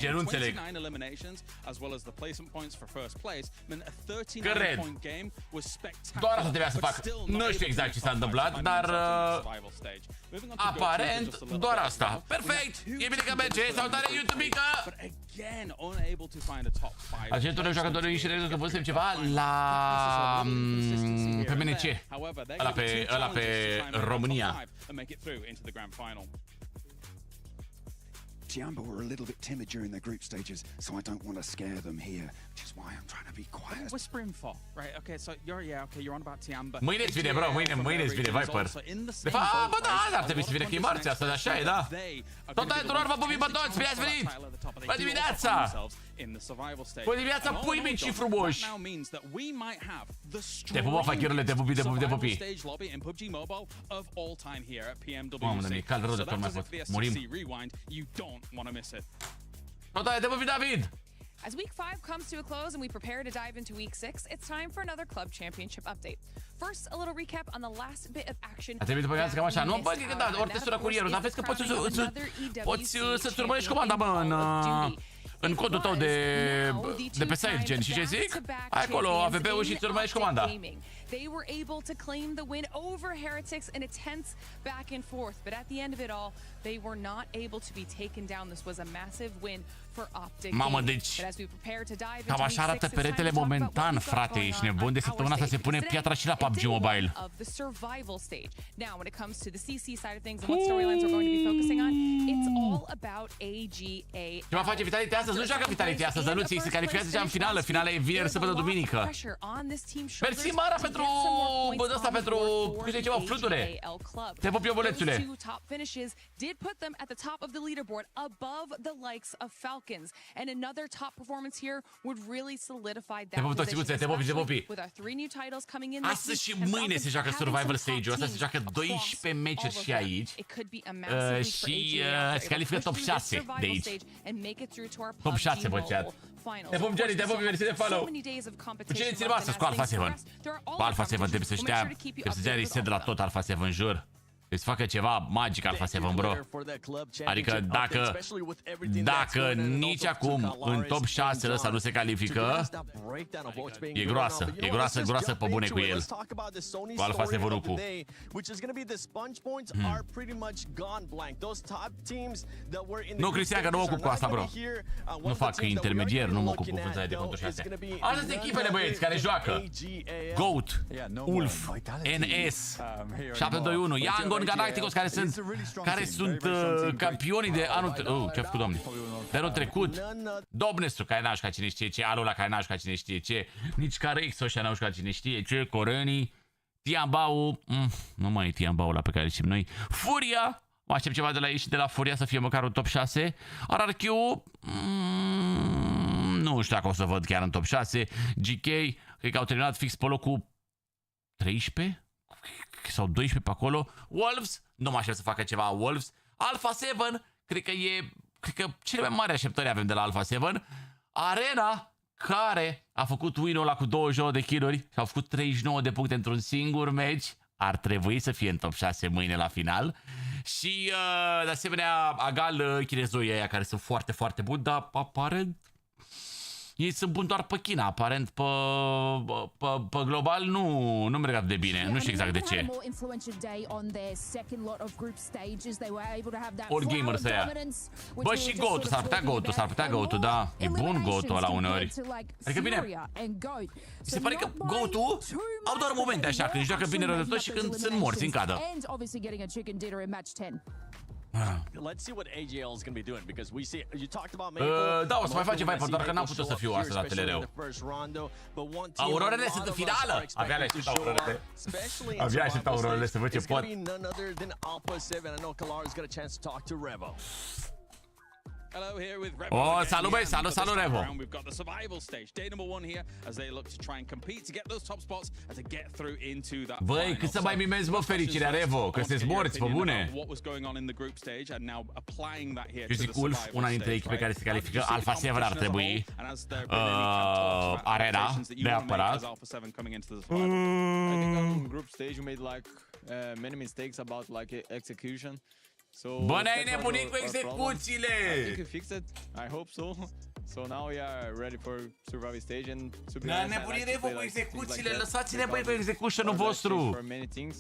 Ce nu înțeleg. Cred. Doar asta trebuia să fac. Nu știu exact ce s-a întâmplat, dar aparent doar asta. Perfect! E bine că merge. Salutare, YouTube-ică! Agentul de jucători și că văzusem ceva la pe MNC. Ăla pe România. Tiamba were a little bit timid during their group stages, so I don't want to scare them here, which is why I'm trying to be quiet. What's whispering for? Right, okay, so you're on about Tiamba. Mâine îți vine, bro, mâine îți vine Viper. De fapt, bă, da, ar trebui să vină că marți asta, așa e, da. Tot aia tuturor, vă pupi, bă, toți, bine ați venit! Bună dimineața! Bună dimineața, pui mici și frumoși! Te pupă, fachirule, te pupi, te pupi, te pupi. Mamă, de-mi cal rău de tot, mai pot. Murim. Tot aia, te pupi, David! As week 5 comes to a close and we prepare to dive into week 6, it's time for another club championship update. First, a little recap on the last bit of action. A trebuit după viață cam așa, nu? Bă, că da, ori te sună curierul, dar vezi că poți să-ți urmărești comanda, bă, în codul tău de pe site, gen, și ce zic? Ai acolo AVP-ul și îți urmărești comanda. They were able to claim the win over Heretics in a tense back and forth, but at the end of it all, they were not able to be taken down. This was a massive win for Optic. Mamă, deci cam așa arată peretele momentan, frate, ești nebun? De săptămâna asta se pune piatra și la PUBG Mobile. Now, when it comes to the CC side of things and what storylines we're going to be focusing on, it's all about AGA. Ce va face Vitality astăzi? Nu joacă Vitality astăzi, Zănuții, se calificează deja în finală. Finala e vineri, sâmbătă, duminică. Mersi, Mara, pentru ăsta, pentru, cum zice ceva, fluture. Te pup eu, bălețule. Did put them at the top of the leaderboard above the likes of Falcons, and another top performance here would really solidify that position. Te pupi. With our 3 new titles coming in astăzi și mâine se joacă Survival Stage-ul. Asta se joacă 12 meciuri și aici. Și se califică top 6 de aici. Top 6, bă, chat. Te pup, Jenny, te pup, mersi de follow. Cu cine ținem astăzi? Cu Alpha 7. Cu Alpha 7 trebuie să știa, trebuie să dea reset de la tot Alpha 7, în jur. Trebuie să facă ceva magic Alpha 7, bro. Adică dacă nici acum în top 6 ăsta nu se califică, e groasă. E groasă pe bune cu el. Cu Alpha 7 cu. Nu, Cristian, că nu mă ocup cu asta, bro. Nu fac intermediar, nu mă ocup cu vânzarea de conturi 6. Astea sunt echipele, băieți, care joacă. Goat, Ulf, NS, 721, Yangon, Galacticos, care sunt campionii de anul ce-a făcut, doamne? De anul trecut. Dobnestru, care n-a jucat cine știe ce, Alula, care n-a jucat cine știe ce, nici care X ăștia n-au jucat cine știe ce, Corănii, Tiambau, nu mai e Tiambau la pe care știm noi, Furia, mă aștept ceva de la ei și de la Furia să fie măcar un top 6, RRQ, nu știu dacă o să văd chiar în top 6, GK, cred că au terminat fix pe locul 13? Sau 12 pe acolo. Wolves, nu mă aștept să facă ceva Wolves. Alpha 7, cred că cele mai mari așteptări avem de la Alpha 7. Arena, care a făcut win-ul ăla cu 29 de kill-uri și au făcut 39 de puncte într-un singur match. Ar trebui să fie în top 6 mâine la final. Și de asemenea Agal, chinezoii aia care sunt foarte, foarte buni, dar aparent ei sunt buni doar pe China, aparent pe global nu merg atât de bine, nu știu exact de ce. All gamers ăia. Bă, și Goat-ul, s-ar putea Goat-ul, da. E bun Goat-ul ăla uneori. Adică bine, mi se pare că Goat-ul au doar momente așa, când joacă bine rău de tot și când sunt morți în cadă. Let's see what AGL is going to be doing because we see you talked about Maple. Da, o să mai face Viper, doar că n-am putut să fiu astăzi la TEDEREU. Aurorele sunt în finală. Abia le aștept aurorele. Abia aștept aurorele să văd ce pot. Oh, salut, băi, salut, Revo. We've got the survival stage, day number 1 here, as they look to try and compete to get those top spots and to get through into that. Băi, cât să mai mimezi, bă, fericirea, Revo, că sunteți morți, pe bune. Eu zic Ulf, una dintre echipe care se califică, Alpha 7 ar trebui, Arena, neapărat. Group stage you made like many mistakes about like execution. Bă, ne-ai nebunit cu I think execuțiile! we fixed it. I hope so. So now we are ready for survival stage and to be Ne-a honest, I nebunit like to Revo play cu like things like execuțiile, that lăsați-ne băi cu because execution-ul our best vostru! for many things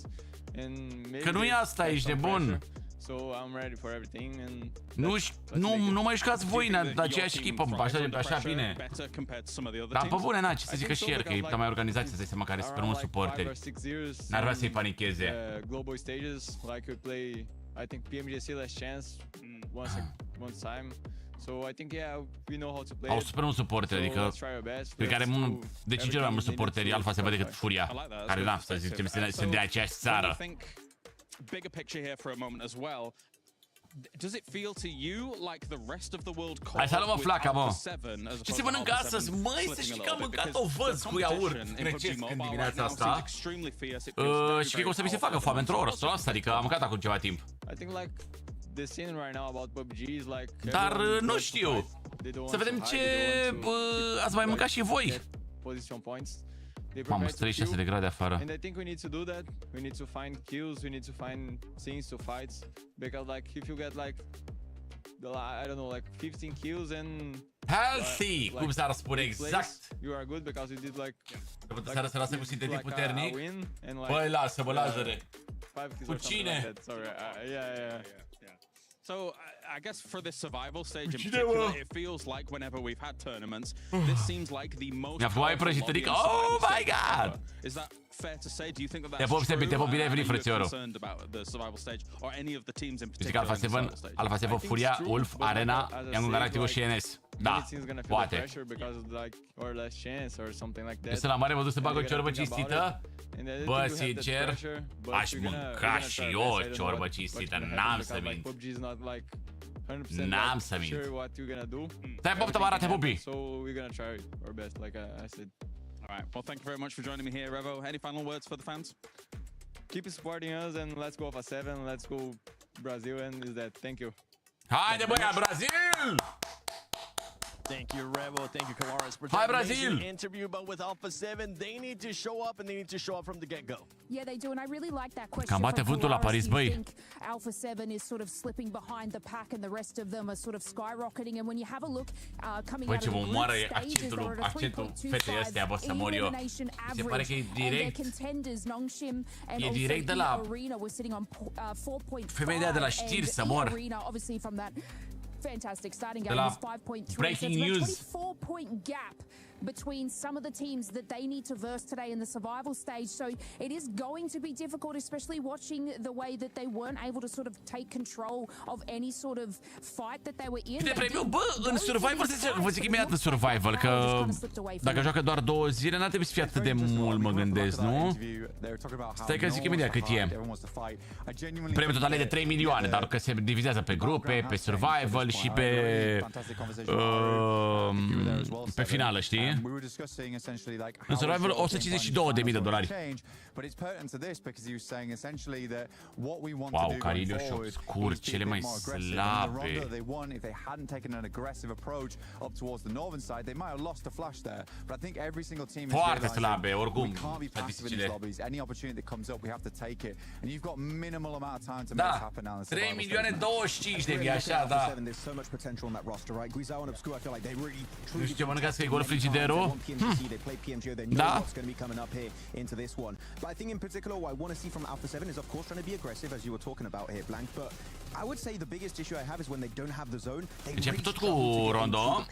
and maybe Că nu e they asta, have ești some nebun! pressure. So I'm ready for everything and Nu mai jucați voi în aceeași echipă, așa bine. Dar pe bune, na, ce să zică și el, că e mai organizat, să-ți dai seama care sunt un suporteri. N-ar vrea să-i panicheze. Global stages, like we play, I think PMGC last chance one time. So I think we know how to play. Au super mult suporteri, adică cred că are de 5 ori mai mult suporteri Alpha se vede decât Furia, care da, să zicem, sunt de aceeași țară. Bigger picture here for a moment as well. Does it feel to you like the rest of the world Hai să luăm flaca, mă. Ce se mănâncă astăzi? Măi, să știi că am mâncat o văz cu iaurt grecesc în dimineața asta. Și cred că o să mi se facă foame într-o oră sau asta, adică am mâncat acum ceva timp. Dar nu știu. Să vedem ce ați mai mâncat și voi. Mamă, 36 de grade afară. And I think we need to do that. We need to find kills, we need to find things to fight. Because like if you get like I don't know, like 15 kills and healthy, cum s-ar spune exact. You are good because you did like după seara să lasă cu sintetic puternic. Băi, lasă-mă, lazere. Cu cine? Yeah. So I guess for this survival stage in particular, it feels like whenever we've had tournaments, this seems like the most powerful lobby in oh my god! Is that fair to say? Do you think that that's true? Are you concerned about the survival stage or any of the teams in particular? Alpha 7, Alpha 7, Furia, Wolf, Arena, Young Galactic și NS. Da, poate. Eu sunt la mare, mă duc să bag o ciorbă cinstită. Bă, sincer, aș mânca și eu o ciorbă cinstită, n-am să mint. N-am să mint. Stai, Bob, tămara, te pupi! Alright, well, thank you very much for joining me here, Revo. Any final words for the fans? Keep supporting us and let's go Alpha 7, let's go Brazil, and is that. Thank you. Haide, băia, Brazil! Thank you, Revo. Thank you, Kalaris, for Hi, that Brazil. amazing interview. But with Alpha 7, they need to show up and they need to show up from the get-go. Yeah, they do, and I really like that question. Cam bate vântul la Paris, băi. Alpha 7 is sort of slipping behind the pack, and the rest of them are sort of skyrocketing. And when you have a look, coming out of the group stages, they're at a 3.25 elimination average, and their contenders, Nongshim and also eArena, were sitting on 4.5. eArena, obviously, from that fantastic starting game is 5.3. Breaking so news. It's a 24-point gap between some of the teams that they need to verse today in the survival stage. So it is going to be difficult, especially watching the way that they weren't able to sort of take control of any sort of fight that they were in. De premiu, bă, în Survival, vă zic imediat în Survival, că dacă joacă doar 2 zile, n-ar trebui să fie atât de mult, mă gândesc, nu? Stai că zic imediat cât e. Premiul total e de 3 milioane, dar că se divizează pe grupe, pe Survival și pe finală, știi? În Survival $152.000. Wow, Carilio și obscur, cele mai slabe. Foarte slabe, oricum, statisticile. Da, 3.025.000, așa, da. Nu știu ce mănâncați, că e gol frigiderul? Da. But I think in particular what I want to see from Alpha 7 is of course trying to be aggressive as you were talking about here, Blank, but I would say the biggest issue I have is when they don't have the zone. Începem tot cu Rondo.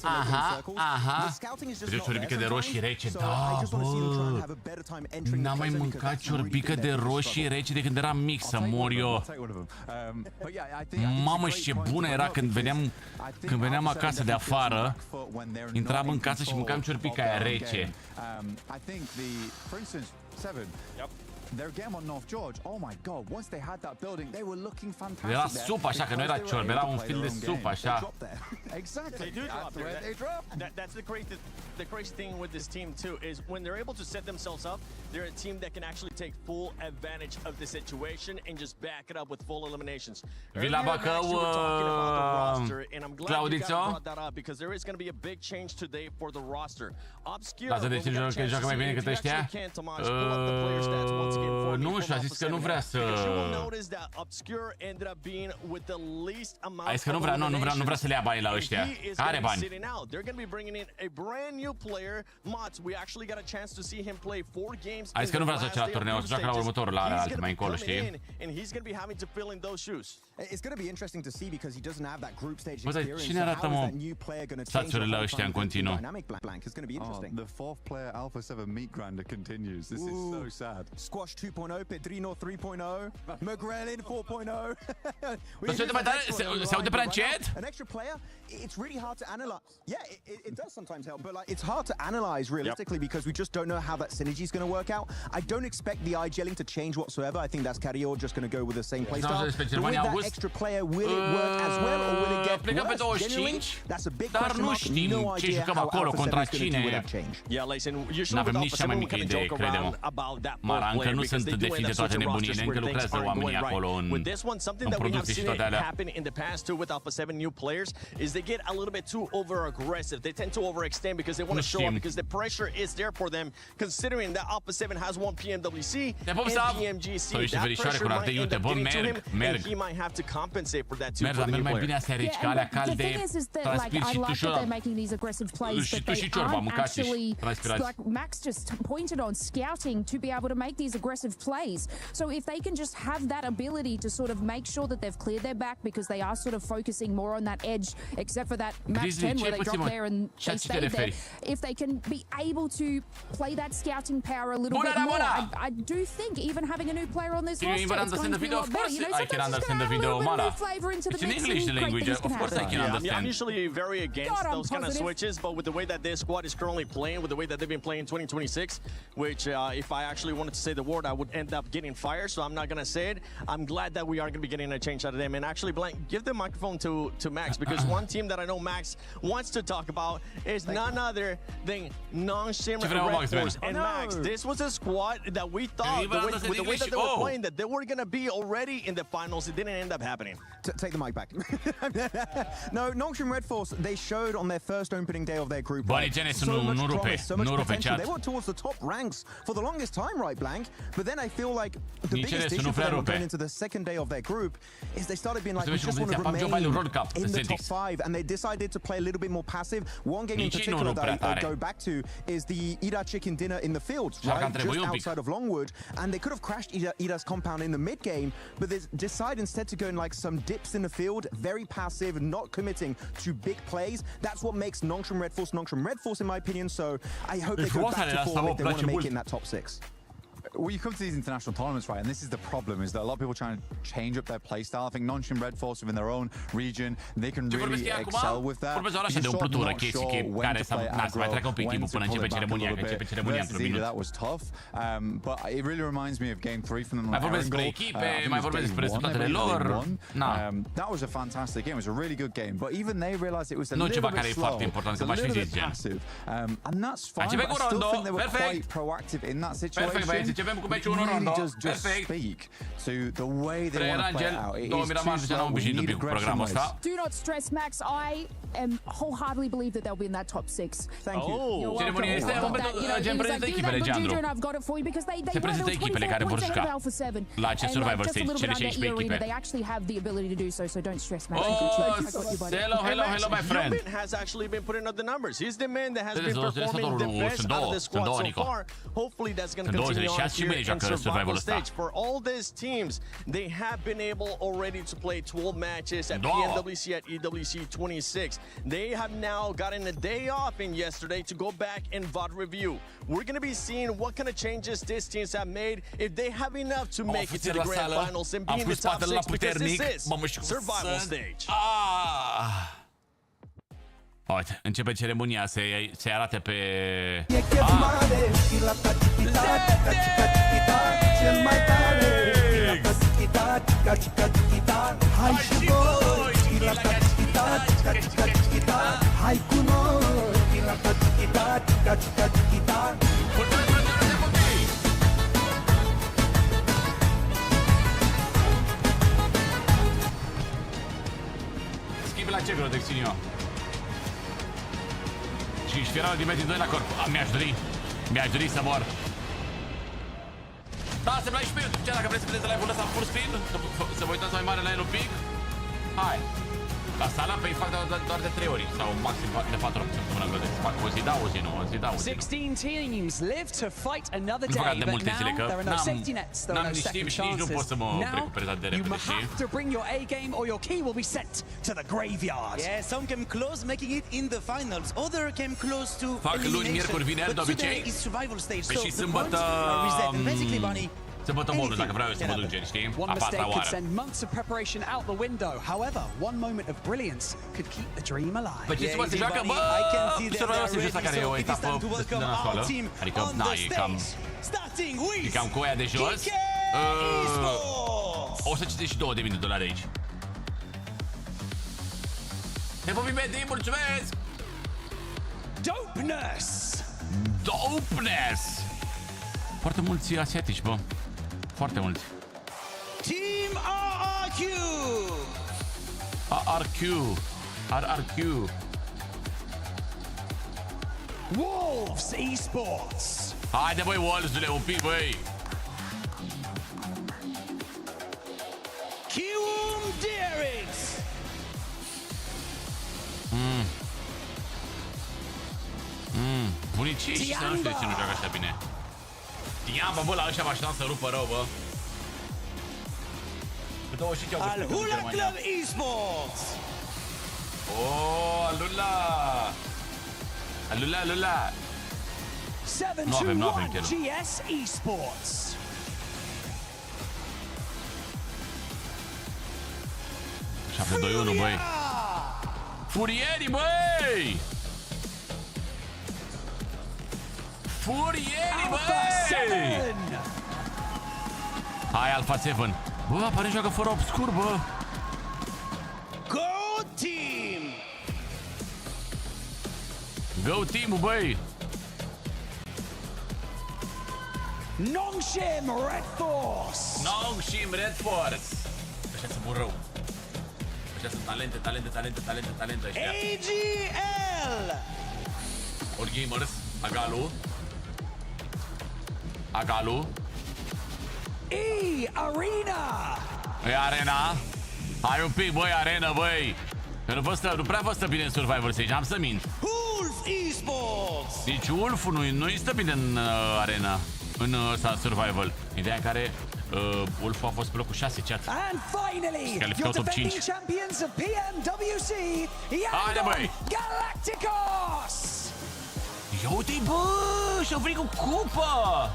Aha. Vedeți ciorbică de roșii rece? Da, bă. N-am mai mâncat ciorbică de roșii rece de când eram mic, să mor eu. Mamă, și ce bună era când veneam acasă de afară. Intram în casă și mâncam ciorbica aia rece. Their game on North George, oh my god, once they had that building, they were looking fantastic. Era supă așa, că nu era ciorb, era un fel de supă așa. Exactly. They do drop there. They drop. That's the crazy thing with this team too is when they're able to set themselves up, they're a team that can actually take full advantage of the situation and just back it up with full eliminations. Vila Bacău, Claudițo. Because there is going to be a big change today for the roster. Obscure. Lasă de că joacă mai bine decât ăștia. Nu, și a zis că nu vrea să... A zis că nu vrea să le ia banii la ăștia. Are bani. A zis că nu vrea să joace la turneu, să joacă la următorul, la alt mai încolo, știi? It's going to be interesting to see because he doesn't have that group stage Bă, dar experience. cine arată, mă, stațiurile ăștia în continuu? The fourth player Alpha 7 meat grinder continues. This is so sad. Squash 2.0, Pedrino 3.0, Magrelin 4.0. Dar se aude mai tare? Se aude prea încet? An extra player, it's really hard to analyze. Yeah, it does sometimes help, but like it's hard to analyze realistically because we just don't know how that synergy is going to work out. I don't expect the eye-gelling to change whatsoever. I think that's Carrior just going to go with the same playstyle. But with that extra player, will it work as well or will it get worse? Genuinely, that's a big question mark. No idea how Alpha 7 is going to do with that change. Yeah, listen, usually with Alpha 7 we kind of joke around about that player because they do end up switching rosters where things aren't going right. With this one, something that we have seen it happen in the past too with Alpha 7 new players is they get a little bit too over-aggressive. They tend to overextend because they want to show up because the pressure is there for them considering that Alpha 7 has one PMWC and PMGC. That pressure might end up getting to him and he might have to compensate for that too for the new player. The thing is that like I like that they're making these aggressive plays, but they aren't actually like Max just pointed on scouting to be able to make these aggressive plays. So if they can just have that ability to sort of make sure that they've cleared their back because they are sort of focusing more on that edge, except for that max 10 where they drop there and they stay there. If they can be able to play that scouting power a little bit more, I do think even having a new player on this roster is going to be a lot better. You know, sometimes it's going to add a little bit of new flavor into the mix and great things can happen. I'm usually very against those kind of switches, but with the way that this squad is currently playing, with the way that they've been playing 2026, which if I actually wanted to say the word, I would end up getting fired, so I'm not going to say it. I'm glad that we are going to be getting a change out of them. And actually, Blank, give the microphone to Max, because one team that I know Max wants to talk about is none other than non-Shimmer Red Force. And Max, this was a squad that we thought, with the way that they were playing, that they were going to be already in the finals. It didn't end up happening. Take the mic back. No, non-Shimmer Red Force, they showed on their first opening day of their group so much promise, so much potential. They were towards the top ranks for the longest time, right, Blank? But then I feel like the biggest issue for them going into the second day of their group is they started being like, we just want to remain in the top 5, and they decided to play a little bit more passive. One game in particular that I go back to is the Ida chicken dinner in the fields, right, just outside of Longwood, and they could have crashed Ida's compound in the mid game, but they decide instead to go in like some dips in the field, very passive, not committing to big plays. That's what makes non-Shim Red Force in my opinion, so I hope they go back to form if they want to make it in that top 6. Well, you come to these international tournaments, right, and this is the problem, is that a lot of people trying to change up their play style. I think non-Shim Red Force within their own region, they can really excel with that. That was tough, but it really reminds me of Game 3 from them. That was a fantastic game. It was a really good game, but even they realized it was a little bit slow, a little bit passive, and that's fine, but I still think they were quite proactive in that situation. Really does just speak to the way they want to play it out. It is too slow. We need aggression. Do not stress, Max. I wholeheartedly believe that they'll be in that top 6. Thank you. You're welcome. I've got it for you because they won 24 points ahead of Alpha 7. And just a little bit under eArena, they actually have the ability to do so, so don't stress, Max. Hello, my friend. Yubin has actually been putting up the numbers. He's the man that has been performing the best out of the squad so far. Hopefully that's going to continue on here in survival stage. For all these teams, they have been able already to play 12 matches at PMWC, at EWC 26. They have now gotten a day off in yesterday to go back and VOD review. We're going to be seeing what kind of changes these teams have made, if they have enough to make it to the grand finals and be in the top 6, because this is survival stage. Uite, începe ceremonia să arate pe... Hai și voi! Schimb la ce protecțiunea. Și spirală din metri 2 la corp. Mi-aș dori să mor. Da, se place și ce dacă vreți să vedeți live-ul ăsta full screen, să vă uitați mai mare la el un pic. Hai. La sala pe fac doar de 3 ori sau maxim de 4 ori săptămâna gădesc. Fac o zi da, o zi nu, o zi da, o zi nu. 16 teams live to fight another day, but now there are no safety nets, there are no second chances. Now you have to bring your A game or your key will be sent to the graveyard. Yeah, some came close making it in the finals, other came close to fac luni, miercuri, vineri, de obicei. Pe și sâmbătă Sâmbătă bonus dacă vreau să mă duc, știi? One mistake could send months of preparation out the window. However, one moment of brilliance could keep the dream alive. Păi ce se joacă, bă? Survival Stage ăsta care e o etapă destul de nasoală. Adică, na, e cam cu aia de jos. 152.000 de dolari aici. Te pupi, Betty, mulțumesc! Dopeness! Dopeness! Foarte mulți asiatici, bă. Foarte mulți. Team RRQ. Wolves Esports. Haide, băi, Wolves-ule, un pic, băi. Bunicii și să nu știu de ce nu joacă așa bine. Diamba, bă, la ăștia v-aș să rupă rău, bă. Pe 25 au găsit în Germania. Oh, alula. Nu avem chiar. GS Esports. Șapte 2-1, băi. Furierii, băi! Furierii, băi! Hai, Alpha 7. Bă, apare joacă fără obscur, bă. Go Team! Go Team-ul, băi! Nongshim Red Force! Nongshim Red Force! Ăștia sunt bun rău. Ăștia sunt talente ăștia. AGL! Ori gamers, Agalu. eArena! eArena. Hai un pic, băi, Arena, băi. Că nu prea vă stă bine în Survivor Stage, am să mint. Wolf Esports! Deci Wolf nu-i stă bine în Arena, în Survival. Ideea în care Wolf a fost pe locul 6, chat. And finally, your defending champions of PMWC, Young Galacticos! Ia uite-i, bă, și-au venit cu cupă!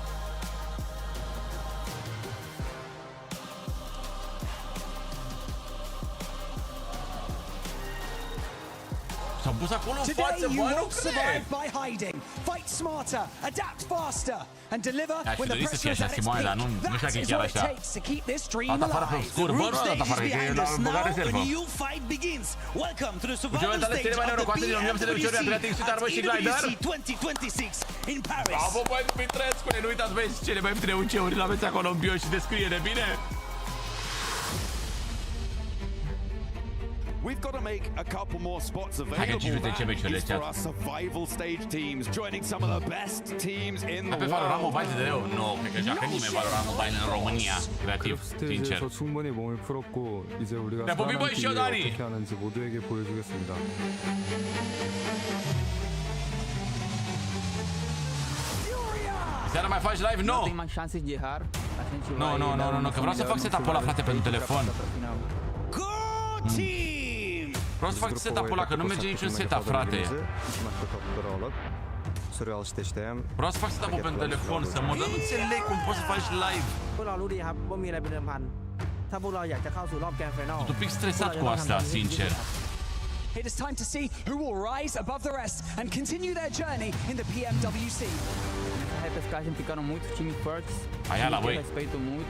S-au pus acolo în față, bă, nu cred! By hiding, fight smarter, adapt faster, and deliver when the pressure is at its peak. That is what it takes to keep this dream alive. The group stage is behind us now. A new fight begins. Welcome to the survival stage of the PMWC 2026 in Paris. Bravo, băi, Dumitrescule, nu uitați, băi, cele mai ieftine UC-uri l-aveți acolo în bio și descriere, bine? We've got to make a couple more spots available. That is for our survival stage teams, joining some of the best teams in the world. Valorant Mobile TEDEREU? Nu, cred că joacă nimeni Valorant Mobile în România. Creativ, sincer. 충분히 몸을 풀었고 이제 우리가 어떻게 하는지 모두에게 보여주겠습니다. Seara mai faci live? Nu! Nu, că vreau să fac setup-ul ăla, frate, pentru telefon. Vreau să fac setup-ul ăla, că nu merge niciun setup, frate. Vreau să fac setup-ul pentru telefon, să mă dă, nu înțeleg cum poți să faci live. Sunt un pic stresat cu asta, sincer. It is time to see who will rise above the rest and continue their journey in the PMWC. Ayala, băi.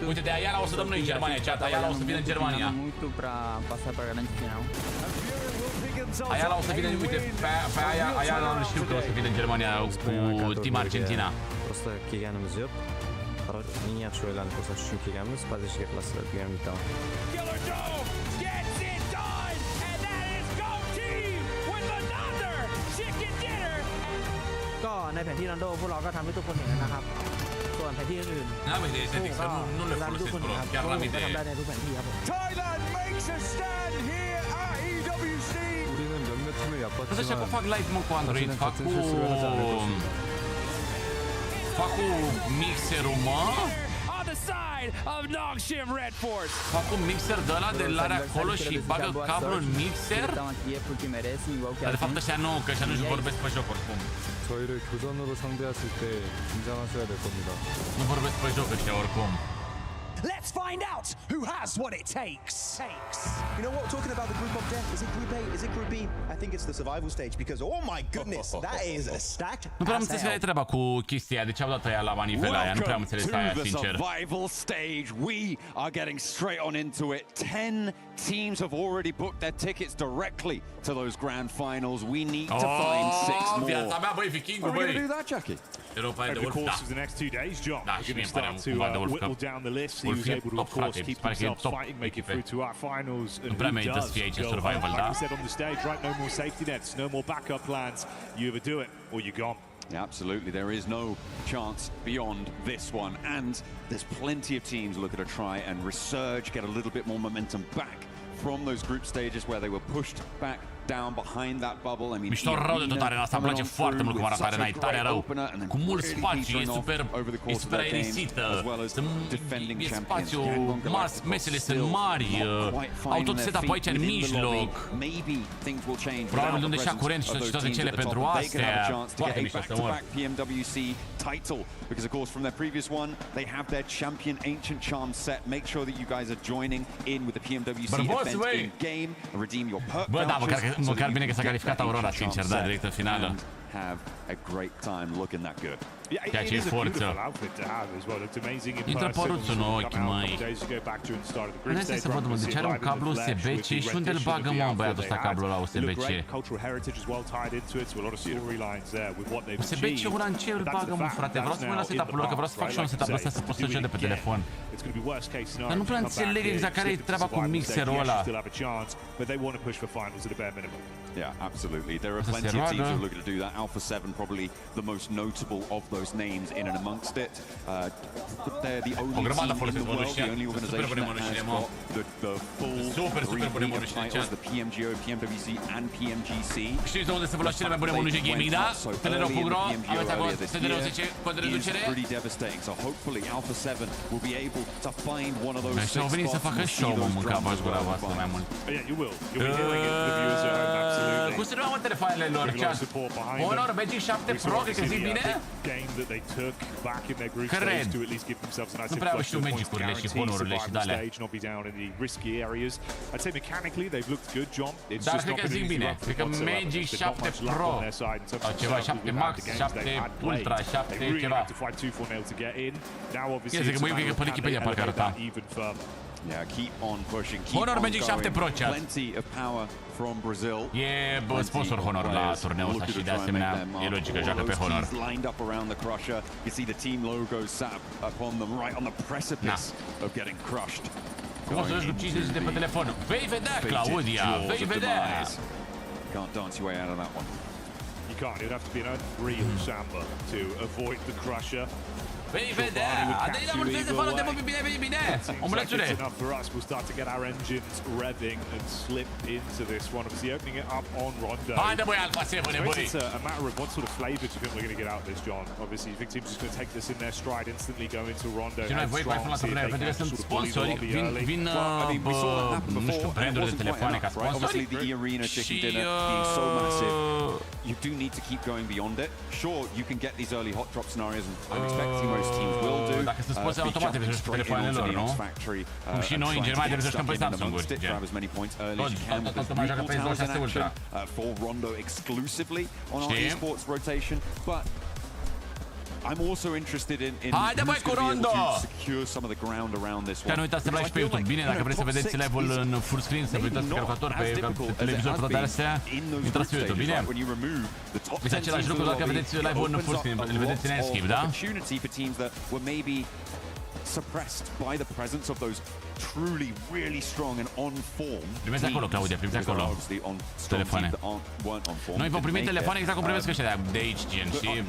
Uite, de Ayala o să dăm noi în Germania, chat. Ayala o să vină în Germania. Aia o să vină, uite, pe aia nu știu că o să vină în Germania cu Team Argentina. Просто келгенimiz yo'q. Qaror, eng yaxshi o'yinlarni ko'rsatish uchun kelganmiz. Позиtsiyaga klasslar kelganmiz.ก็ในแผนที่รันโดพวกเราก็ทำให้ทุกคนเห็นนะครับส่วนแผนที่อื่นๆ N-am idee estetic, să nu le folosesc bro, chiar n-am idee. Thailand makes a stand here at EWC. 우리는 몇몇 팀을 Să așa că 얕봤지만 fac live mă cu Android, fac cu mixerul mă. Fac un mixer de ăla de l-are acolo și bagă cablul în mixer. Dar de fapt ăștia nu, că ăștia nu-și vorbesc pe joc oricum. 저희를 교전으로 상대했을 때 긴장하셔야 될 겁니다. Nu vorbesc pe joc ăștia oricum. Let's find out who has what it takes. You know what? Talking about the group of death, is it Group A? Is it Group B? I think it's the survival stage because oh my goodness, that is stacked. Nu prea am înțeles care e treaba cu chestia aia, de ce au dat aia la manivela aia, nu prea am înțeles aia, sincer. Survival stage. We are getting straight on into it. 10 teams have already booked their tickets directly to those grand finals. We need to find 6 more. Viața mea, băi, vikingul, băi. Are we going to do that, Jackie? Europa de Wolf, da. Da, și mie îmi pare cumva de Wolf că Wolf e top, frate, mi se pare că e top echipe. Nu prea merită să fie aici în survival, da? Yeah, absolutely. There is no chance beyond this one. And there's plenty of teams looking to try and resurge, get a little bit more momentum back from those group stages where they were pushed back down behind that bubble. I mean, mișto rău de tot arena asta, îmi place foarte mult cum arată arena, e tare rău. Cu mult spațiu, e super aerisită, e spațiu, mesele sunt mari, au tot setup aici în mijloc. Probabil unde și-a curent și toate cele pentru astea. Foarte mișto să mor. Because of course from their previous one they have their champion ancient charm set. Make sure that you guys are joining in with the PMWC event in game and redeem your perk. Bă, da, măcar bine că s-a calificat Aurora, sincer, da, direct în finală. Have a great time looking that good. Ceea ce e forță. Intră păruțul în ochi, măi. Hai să văd, mă, deci are un cablu USB-C și unde îl bagă, mă, băiatul ăsta cablul la USB-C? USB-C ăla în ce îl bagă, mă, frate? Vreau să mă las setup-ul lor, că vreau să fac și un setup ăsta să pot să joc de pe telefon. Dar nu prea înțeleg exact care e treaba cu mixerul ăla. Yeah, absolutely. There are plenty of teams who are looking to do that. Alpha 7 probably the most notable of those names in and amongst it. They're the only team in the world, the only organization that has got the full three titles, the PMGO, PMWC and PMGC. Știți unde se folosește cele mai bune monușe gaming, da? TEDEREU.ro, aveți acolo TEDEREU 10 cod de reducere. Pretty devastating, so hopefully Alpha 7 will be able to find one of those six spots. Și au venit să facă show, mă, mânca-v-aș gura voastră mai mult. Cum se numeau telefoanele lor? Honor Magic 7 Pro, cred că zic bine? Cred. Nu prea știu Magic-urile și Honor-urile și de-alea. Dar cred că zic bine. Cred că Magic 7 Pro sau ceva, 7 Max, 7 Ultra, 7 ceva. Ia zic că mă iubim că pe Wikipedia parcă arăta. Yeah, keep on pushing. Honor Magic 7 Pro, chat. Plenty of power from Brazil. E sponsor Honor la turneul ăsta și de asemenea e logic că joacă pe Honor. Lined up around the crusher. You see the team logos sat upon them right on the precipice of getting crushed. Cum o să joci cu 50 de pe telefon? Vei vedea, Claudia, vei vedea. Can't dance your way out of that one. You can't. You'd have to be an unreal samba to avoid the crusher. Vei vedea! Adei la mulțumesc de follow de mă, bine, bine, bine! Omulețule! Haide, băi, Alpha 7, băi! It's a matter of what sort of flavor do you think we're going to get out of this, John? Obviously, you think teams just going to take this in their stride, instantly go into Rondo. Și noi voi mai la turneu, pentru că sunt sponsori, vin nu știu, branduri de telefoane ca sponsori the eArena chicken dinner being so massive, you do need to keep going beyond it. Sure, you can get these early hot drop scenarios, and I'm expecting most teams will do. Dacă sunt sponsori automate de pe telefoanele lor, nu? Cum și noi în Germania de jucăm pe Samsung-uri. Tot mai joacă pe 26 Ultra. For Rondo exclusively on our esports rotation, but I'm also interested in Haide băi cu Rondo! secure some of the ground around this one. Chiar nu uitați să like pe YouTube. Bine, dacă vreți să vedeți live-ul în full screen, să vă uitați pe calculator, pe televizor, pe toate astea, intrați pe YouTube, bine? Este același lucru dacă vedeți live-ul în full screen, îl vedeți în escape, da? Suppressed by the presence of those truly really strong and on form. Primiți acolo, Claudia, primiți acolo telefoane. Noi vom primi telefoane exact cum primesc ăștia de aici, gen, și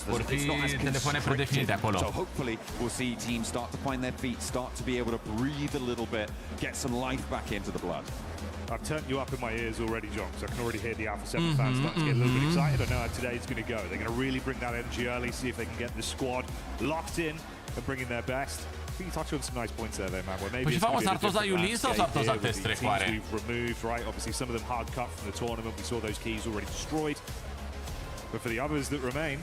vor fi telefoane predefinite acolo. So hopefully we'll see teams start to find their feet, start to be able to breathe a little bit, get some life back into the blood. I've turned you up in my ears already, John, because I can already hear the Alpha 7 fans start to get a little bit excited. I know how today's going to go. They're going to really bring that energy early, see if they can get the squad locked in and bring in their best. I think you touched on some nice points there, though, man. Where maybe it's going to be a different landscape here with the teams we've removed, right? Obviously, some of them hard cut from the tournament. We saw those keys already destroyed. But for the others that remain,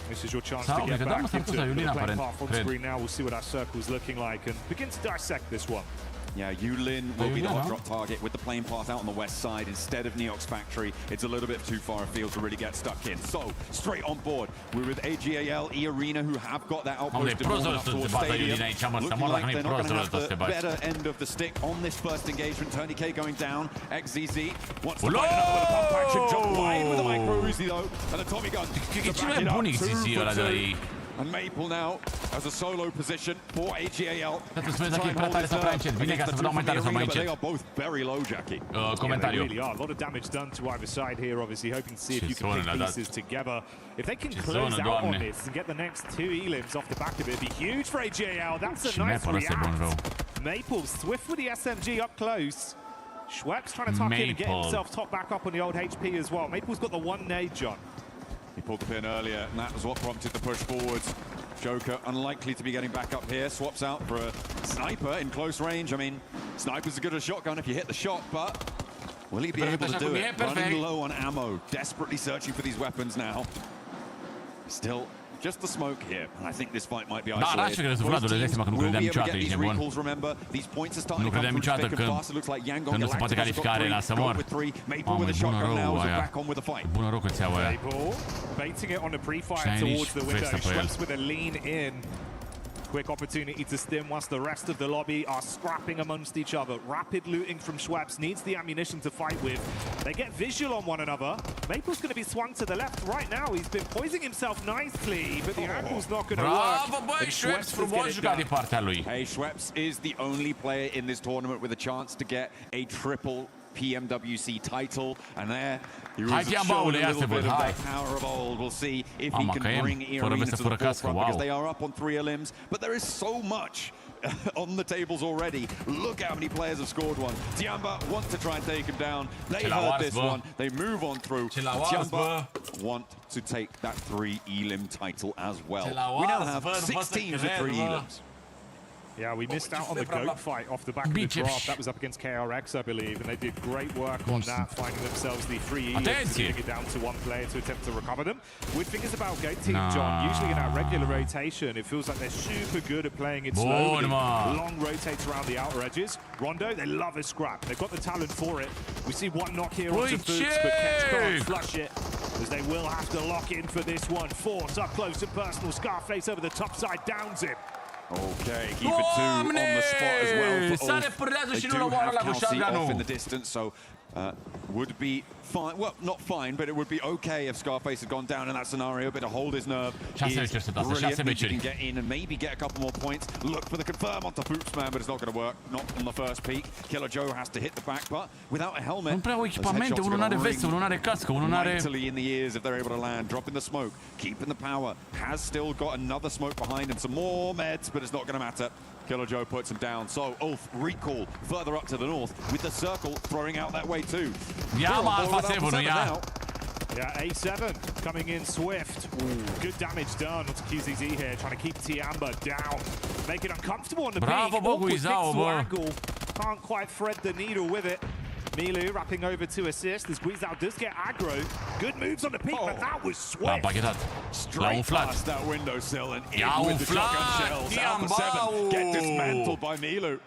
this is your chance to get back into the playing path on screen now. We'll see what our circle's looking like and begin to dissect this one. Yeah, Yulin will be the hot drop target with the playing path out on the west side instead of Neox Factory. It's a little bit too far afield to really get stuck in. So, straight on board. We're with AGAL, eArena, who have got that outpost towards stadium. Looking like they're not going to have the better end of the stick on this first engagement. Tony K going down. XZZ wants to find another little pump action. Jump wide with a micro Uzi, though. And the Tommy gun to back it up. 2 for 2. And Maple now has a solo position for AGAL. They are both very low, Jackie. They really are. A lot of damage done to either side here, obviously, hoping to see if you can pick pieces together. If they can close out on this and get the next 2 elims off the back of it, it'd be huge for AGAL. That's a nice react. Maple swift with the SMG up close. Schweppes trying to tuck in and get himself top back up on the old HP as well. Maple's got the 1 nade, John. He pulled the pin earlier, and that was what prompted the push forwards. Joker unlikely to be getting back up here. Swaps out for a sniper in close range. I mean, sniper's as good as a shotgun if you hit the shot, but will he be able to do it? Running low on ammo, desperately searching for these weapons now. Still just the smoke here, and I think this fight might be isolated. Da, rașul că rezultatul, de seama că nu credeam niciodată, ești nebun. Nu credeam niciodată că nu se poate califica arena să mor. Mamă, e bună rău aia. E bună rău că ți-au aia. Baiting it on the pre-fire towards the window. Schweppes with a lean in. Quick opportunity to stim whilst the rest of the lobby are scrapping amongst each other. Rapid looting from Schweppes, needs the ammunition to fight with. They get visual on one another. Maple's going to be swung to the left right now. He's been poising himself nicely, but the angle's not going to work. Bravo, băi, Schweppes, frumos jucat din partea lui. Hey, Schweppes is the only player in this tournament with a chance to get a triple PMWC title, and there he was showing a little bit of that power of old. We'll see if he can bring eArena to the forefront because they are up on 3 elims, but there is so much on the tables already. Look how many players have scored one. Tiamba wants to try and take him down. They heard this one. They move on through. Tiamba want to take that 3 elim title as well. We now have 6 teams with 3 elims. Yeah, we missed out on the GOAT fight off the back of the draft. That was up against KRX, I believe, and they did great work on that, finding themselves the 3 elims, getting it down to 1 player to attempt to recover them. Weird thing is about GOAT team, John, usually in that regular rotation, it feels like they're super good at playing it slowly. Long rotates around the outer edges. Rondo, they love a scrap. They've got the talent for it. We see 1 knock here onto Boots, but Kents can't flush it, as they will have to lock in for this one. Force up close and personal. Scarface over the top side, downs him. Okay, keep it 2 on the spot as well for Ulf. They do have Kelsey off in the distance, so would be fine. Well, not fine, but it would be okay if Scarface had gone down in that scenario, but to hold his nerve is brilliant. He can get in and maybe get a couple more points. Look for the confirm onto Boopsman, but it's not going to work. Not on the first peak. Killer Joe has to hit the back, but without a helmet, nu prea au echipamente, unul n-are vestă, unul n-are cască, unul n-are... Mightily in the ears if they're able to land. Dropping the smoke, keeping the power. Has still got another smoke behind him. Some more meds, but it's not going to matter. Killer Joe puts him down. So Ulf recall further up to the north with the circle throwing out that way too. Yeah, Alpha 7, yeah. Yeah, A7 coming in swift. Ooh, good damage done onto QZZ here, trying to keep Tiamba down. Make it uncomfortable on the Bravo, peak. Angle. Can't quite thread the needle with it. Milu wrapping over to assist. The squeeze out does get aggro. Good moves on the peak, but that was swift. Straight past that windowsill and in with the shotgun shells. Alpha 7 get dismantled by Milu.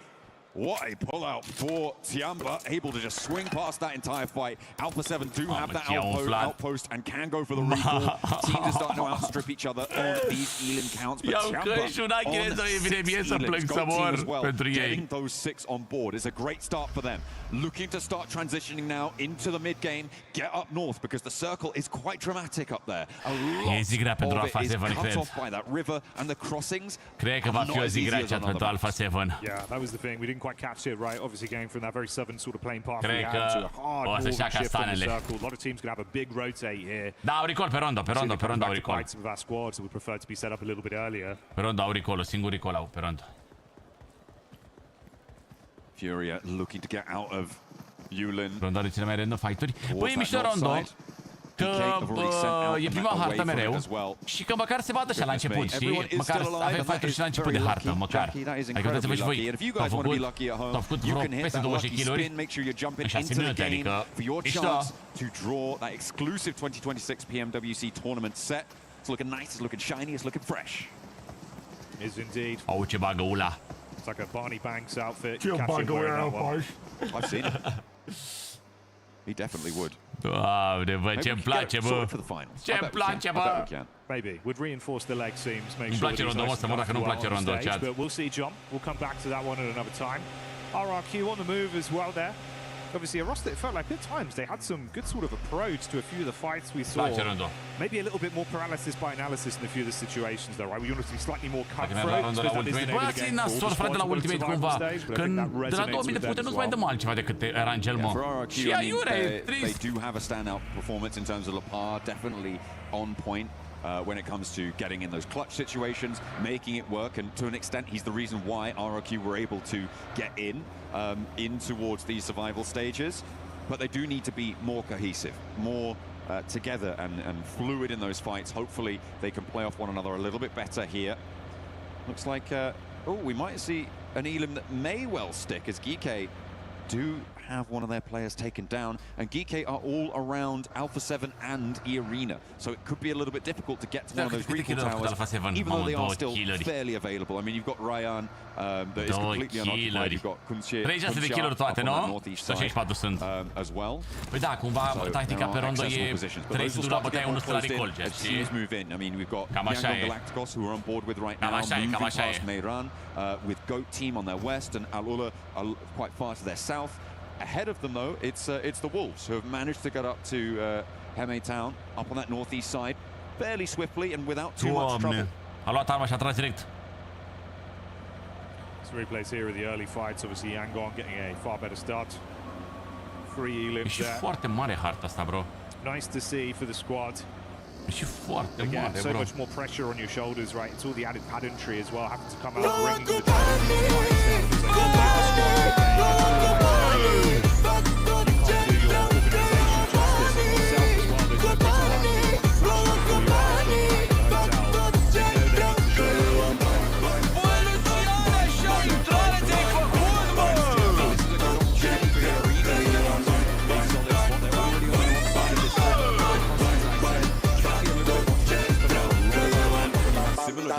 What a pullout for Tiamba, able to just swing past that entire fight. Alpha 7 do have that outpost and can go for the recall. Teams are starting to outstrip each other on these Elim counts. But Tiamba as well, getting those 6 on board is a great start for them. Looking to start transitioning now into the mid game, get up north because the circle is quite dramatic up there. A lot of it is cut off by that river and the crossings. Cred că va fi o zi grea cea pentru Alpha 7. Yeah, that was the thing. We didn't quite catch it right. Obviously, going from that very southern sort of playing path we had to a hard northern shift on the circle. A lot of teams can have a big rotate here. Da, au recall pe rondo, pe rondo au recall. Some of our squads would prefer to be set up a little bit earlier. Pe rondo au recall, singur recall au pe rondo. Furia looking to get out of Yulin. Rondo are cele mai random fighturi. Băi, e mișto rondo. Că e prima hartă mereu și că măcar se vadă așa la început, știi? Măcar avem fighturi și la început de hartă, măcar. Adică puteți să vă și voi că au făcut vreo peste 20 kill-uri în 6 minute, adică mișto. To draw that exclusive 2026 PMWC tournament set. It's looking nice, it's looking shiny, it's looking fresh. Is indeed. Au ce bagă ula. It's like a Barney Banks outfit. Ce bagă ula, I've seen it. He definitely would. Doamne, bă, ce-mi place, bă. Ce-mi place, bă. Maybe would reinforce the leg seams. Îmi place rondo, mă, să mă dacă nu-mi place rondo, chat. But we'll see, John. We'll come back to that one at another time. RRQ on the move as well there. Obviously, a roster that felt like at times they had some good sort of approach to a few of the fights we saw. Maybe a little bit more paralysis by analysis in a few of the situations, though, right? We want to be slightly more cutthroat. Bă, ții nasol, frate, la Ultimate cumva. Că de la 2000 de puncte nu-ți mai dăm altceva decât Erangel, mă. Și aiurea, e trist. They do have a standout performance in terms of Lepar, definitely on point. When it comes to getting in those clutch situations, making it work, and to an extent, he's the reason why RRQ were able to get in towards these survival stages. But they do need to be more cohesive, more together and fluid in those fights. Hopefully, they can play off one another a little bit better here. Looks like, we might see an Elim that may well stick as Geeke do have one of their players taken down, and Geeke are all around Alpha 7 and eArena, so it could be a little bit difficult to get to one of those recall towers, even though they are still fairly available. I mean, you've got Ryan that is completely unoccupied, you've got Kunche, 36 de kill-uri toate, nu? Sau 64 sunt. As well. Păi da, cumva tactica pe rondo e 300 la bătaie, 1 la recall, știi? Move in. I mean, we've got Yangon Galacticos who are on board with right now, moving past Meiran, with Goat team on their west and Alula are quite far to their south. Ahead of them, though, it's the Wolves who have managed to get up to Heme Town, up on that northeast side, fairly swiftly and without too much trouble. A luat arma și a tras direct. Some replays here of the early fights. Obviously, Yangon getting a far better start. 3 Elims there. E foarte mare harta asta, bro. Nice to see for the squad. E foarte Again, mare, so bro. much more pressure on your shoulders, right? It's all the added pageantry as well, having to come out bringing the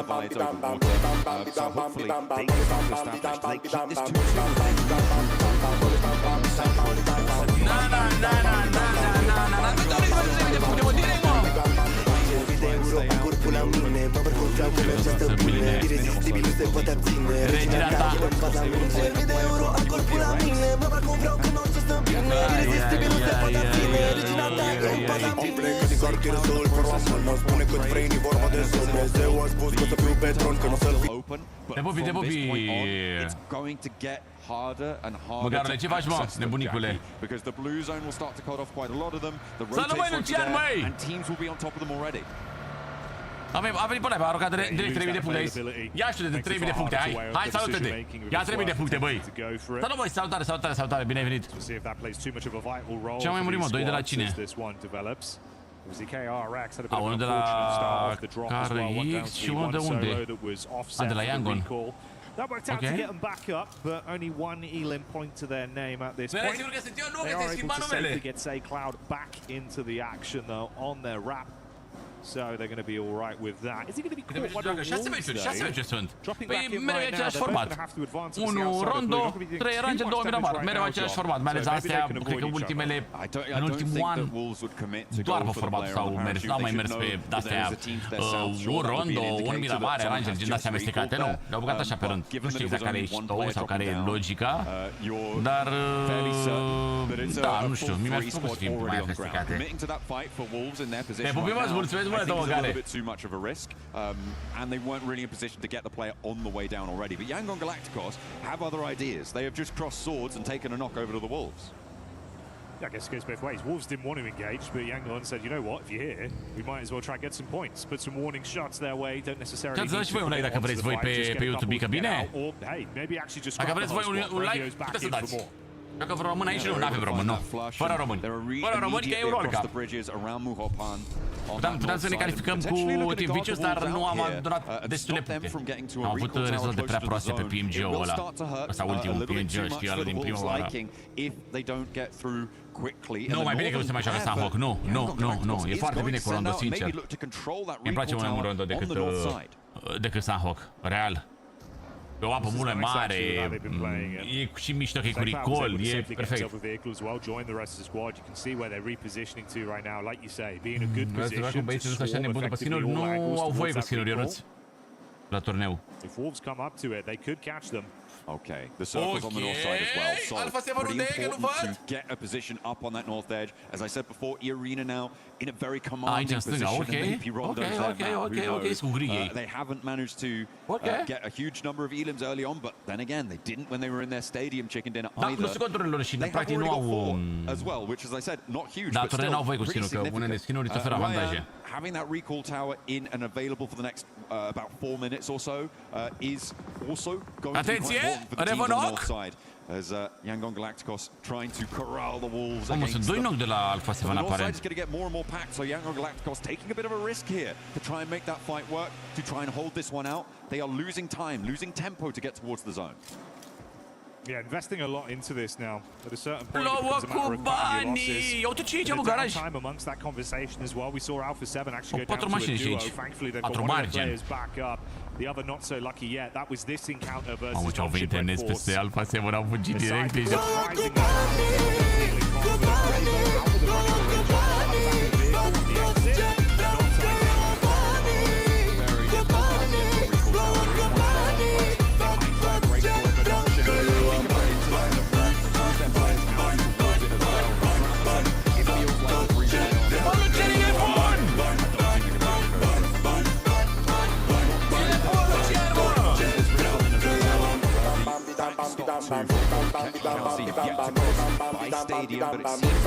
divides over water, so hopefully they can establish, they keep this 2-2. It's going to get harder and harder to access the Jackie, because the blue zone will start to cut off quite a lot of them. The rotates there, and teams will be on top of them already. A venit pe ăla, a aruncat direct 3000 de puncte aici. Ia știu de 3000 de puncte, hai salută-te. Ia 3000 de puncte, băi. Salut, băi, salutare, bine ai venit. Ce am mai murit, mă, 2 de la cine? A, unul de la KRX și unul de unde? A, de la Yangon. That worked out to get them back up, but only one Elim point to their name at this point. They are able to safely get Say Cloud back into the action, though, on their wrap. So they're going to be all right with that. Is he going to be caught by the 6 Wolves, meciuri sunt. Dropping Păi back in mereu e right now, același they're both format. going to have to advance on the 1 outside of rondo, blue. Not going to be 3 doing range, too 2 much miramar. damage Mereu right now, același John. format, mai ales So maybe astea, they can cred că avoid each ultimele, other. în ultimul an, Wolves would commit to doar go pe for the formatul player s-au on the mers, parachute. n-au mai They mers should pe know de-astea, that there is a team to their south. Sure, un that would be rondo, an un indicator miramar, that range, someone din has astea just amestecate, nu. recalled Le-au băgat așa pe rând. Nu știu exact care e ștou sau care e logica, dar, da, nu știu, mi-ar plăcut să fie mai amestecate. Te pupim, îți mulțumesc mult, domnul Gale. And they weren't really in position to get the player on the way down already. But Yangon Galacticos have other ideas. They have just crossed swords and taken a knock over to the Wolves. Yeah, I guess it goes both ways. Wolves didn't want to engage, but Yangon said, you know what, if you're here, we might as well try and get some points. Put some warning shots their way, don't necessarily need to commit dacă vreți voi pe YouTube, că bine. Hey, maybe actually just dacă vreți voi un like, puteți să dați. Dacă vreo român aici, nu avem român, nu. Fără români. Fără români, că e Euroliga. Puteam să ne calificăm cu Team Vicious, dar nu am adunat destule puncte. Am avut rezultate prea proaste pe PMG-ul ăla. Ăsta ultimul PMG, știi, ăla din primăvară. Nu, mai bine că nu se mai joacă Sunhawk. Nu. E foarte bine cu Rondo, sincer. Îmi place mai mult Rondo decât Sunhawk. Real. Pe o apă mult mai mare, e și mișto că e cu recall, e perfect. Vreau să fac cu băieții ăsta așa nebun după skin-uri, nu au voie cu skin-uri, Ionuț, la turneu. Okay, the circle's on the north side as well. So pretty important to get a position up on that north edge. As I said before, eArena now in a very commanding position. Okay. They haven't managed to get a huge number of elims early on, but then again, they didn't when they were in their stadium chicken dinner either. They have already got 4 as well, which, as I said, not huge, but still pretty significant. Having that recall tower in and available for the next about 4 minutes or so is also going to be quite important for the teams on the north side. As Yangon Galacticos trying to corral the Wolves against them. The north side is going to get more and more packed, so Yangon Galacticos taking a bit of a risk here to try and make that fight work, to try and hold this one out. They are losing time, losing tempo to get towards the zone. Yeah, investing a lot into this now. At a certain point, it becomes a matter of cutting your losses. There's time amongst that conversation as well. We saw Alpha 7 actually go down to a duo. Thankfully, they've got one of the players back up. The other not so lucky yet. That was this encounter versus Nexus Red Force. Alpha 7 au fugit direct. Stadium, but it seems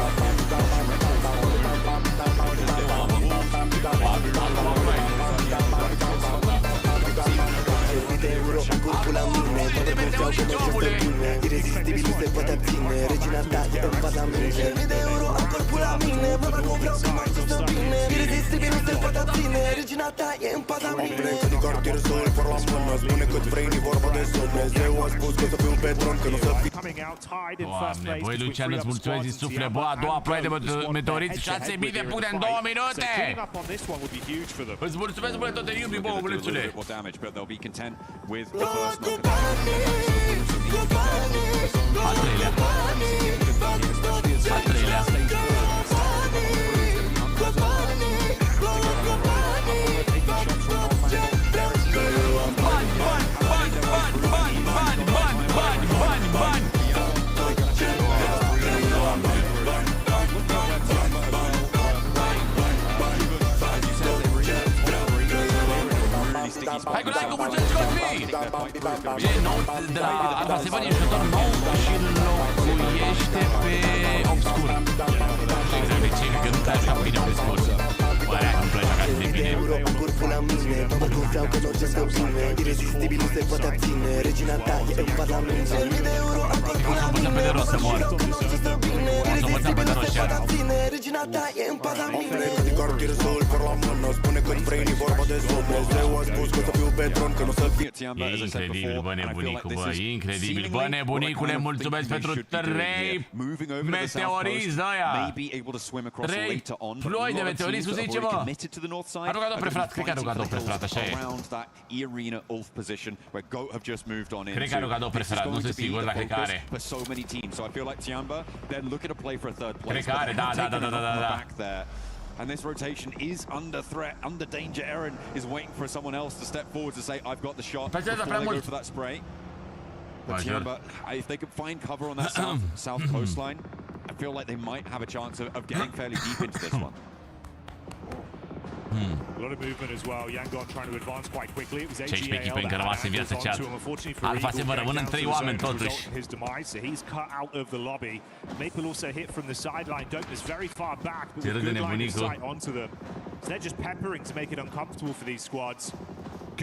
coming out tied in first place. Băi, Lucian, îți mulțumesc din suflet, bă, a doua ploaie de meteoriți, 6.000 de puncte în 2 minute! Îți mulțumesc, bă, tot de iubi, bă, bălățule! Al treilea. Hai cu like-ul, mulțumesc, Cosmi! Ce nou de la Alpha 7 e jucător nou și locuiește pe Obscur. Exact de ce? Că nu trebuie să bine Obscur. Bă, aia nu-mi place așa de bine. E cum să-mi până pe de rost să mor. O să învățăm pe roșia. Regina ta e în pada mine. Din cartier să-l par la mână. Spune cât vrei, ni vorba de Dumnezeu a spus că o să fiu pe tron, că nu să fie. E incredibil, bă, nebunicul, bă, incredibil. Bă, nebunicule, mulțumesc pentru 3 meteorizi ăia. 3 ploi de meteorizi, zice, mă. A rugat-o preferat, cred că a rugat-o preferat, așa e. Cred că a rugat-o preferat, nu sunt sigur, dar cred că are. Cred că are, da. And this rotation is under threat, under danger. Aaron is waiting for someone else to step forward to say, I've got the shot before they go for that spray. But Tiamba, if they could find cover on that south coastline, I feel like they might have a chance of getting fairly deep into this one. A lot of movement as well. Yangon trying to advance quite quickly. It was 16 echipe încă rămase în viață chat. Alfa se vă rămân în 3 oameni totuși. His demise, so he's cut out of the lobby. Maple also hit from the sideline. Dopeness very far back, but with good line of sight onto them. So they're just peppering to make it uncomfortable for these squads.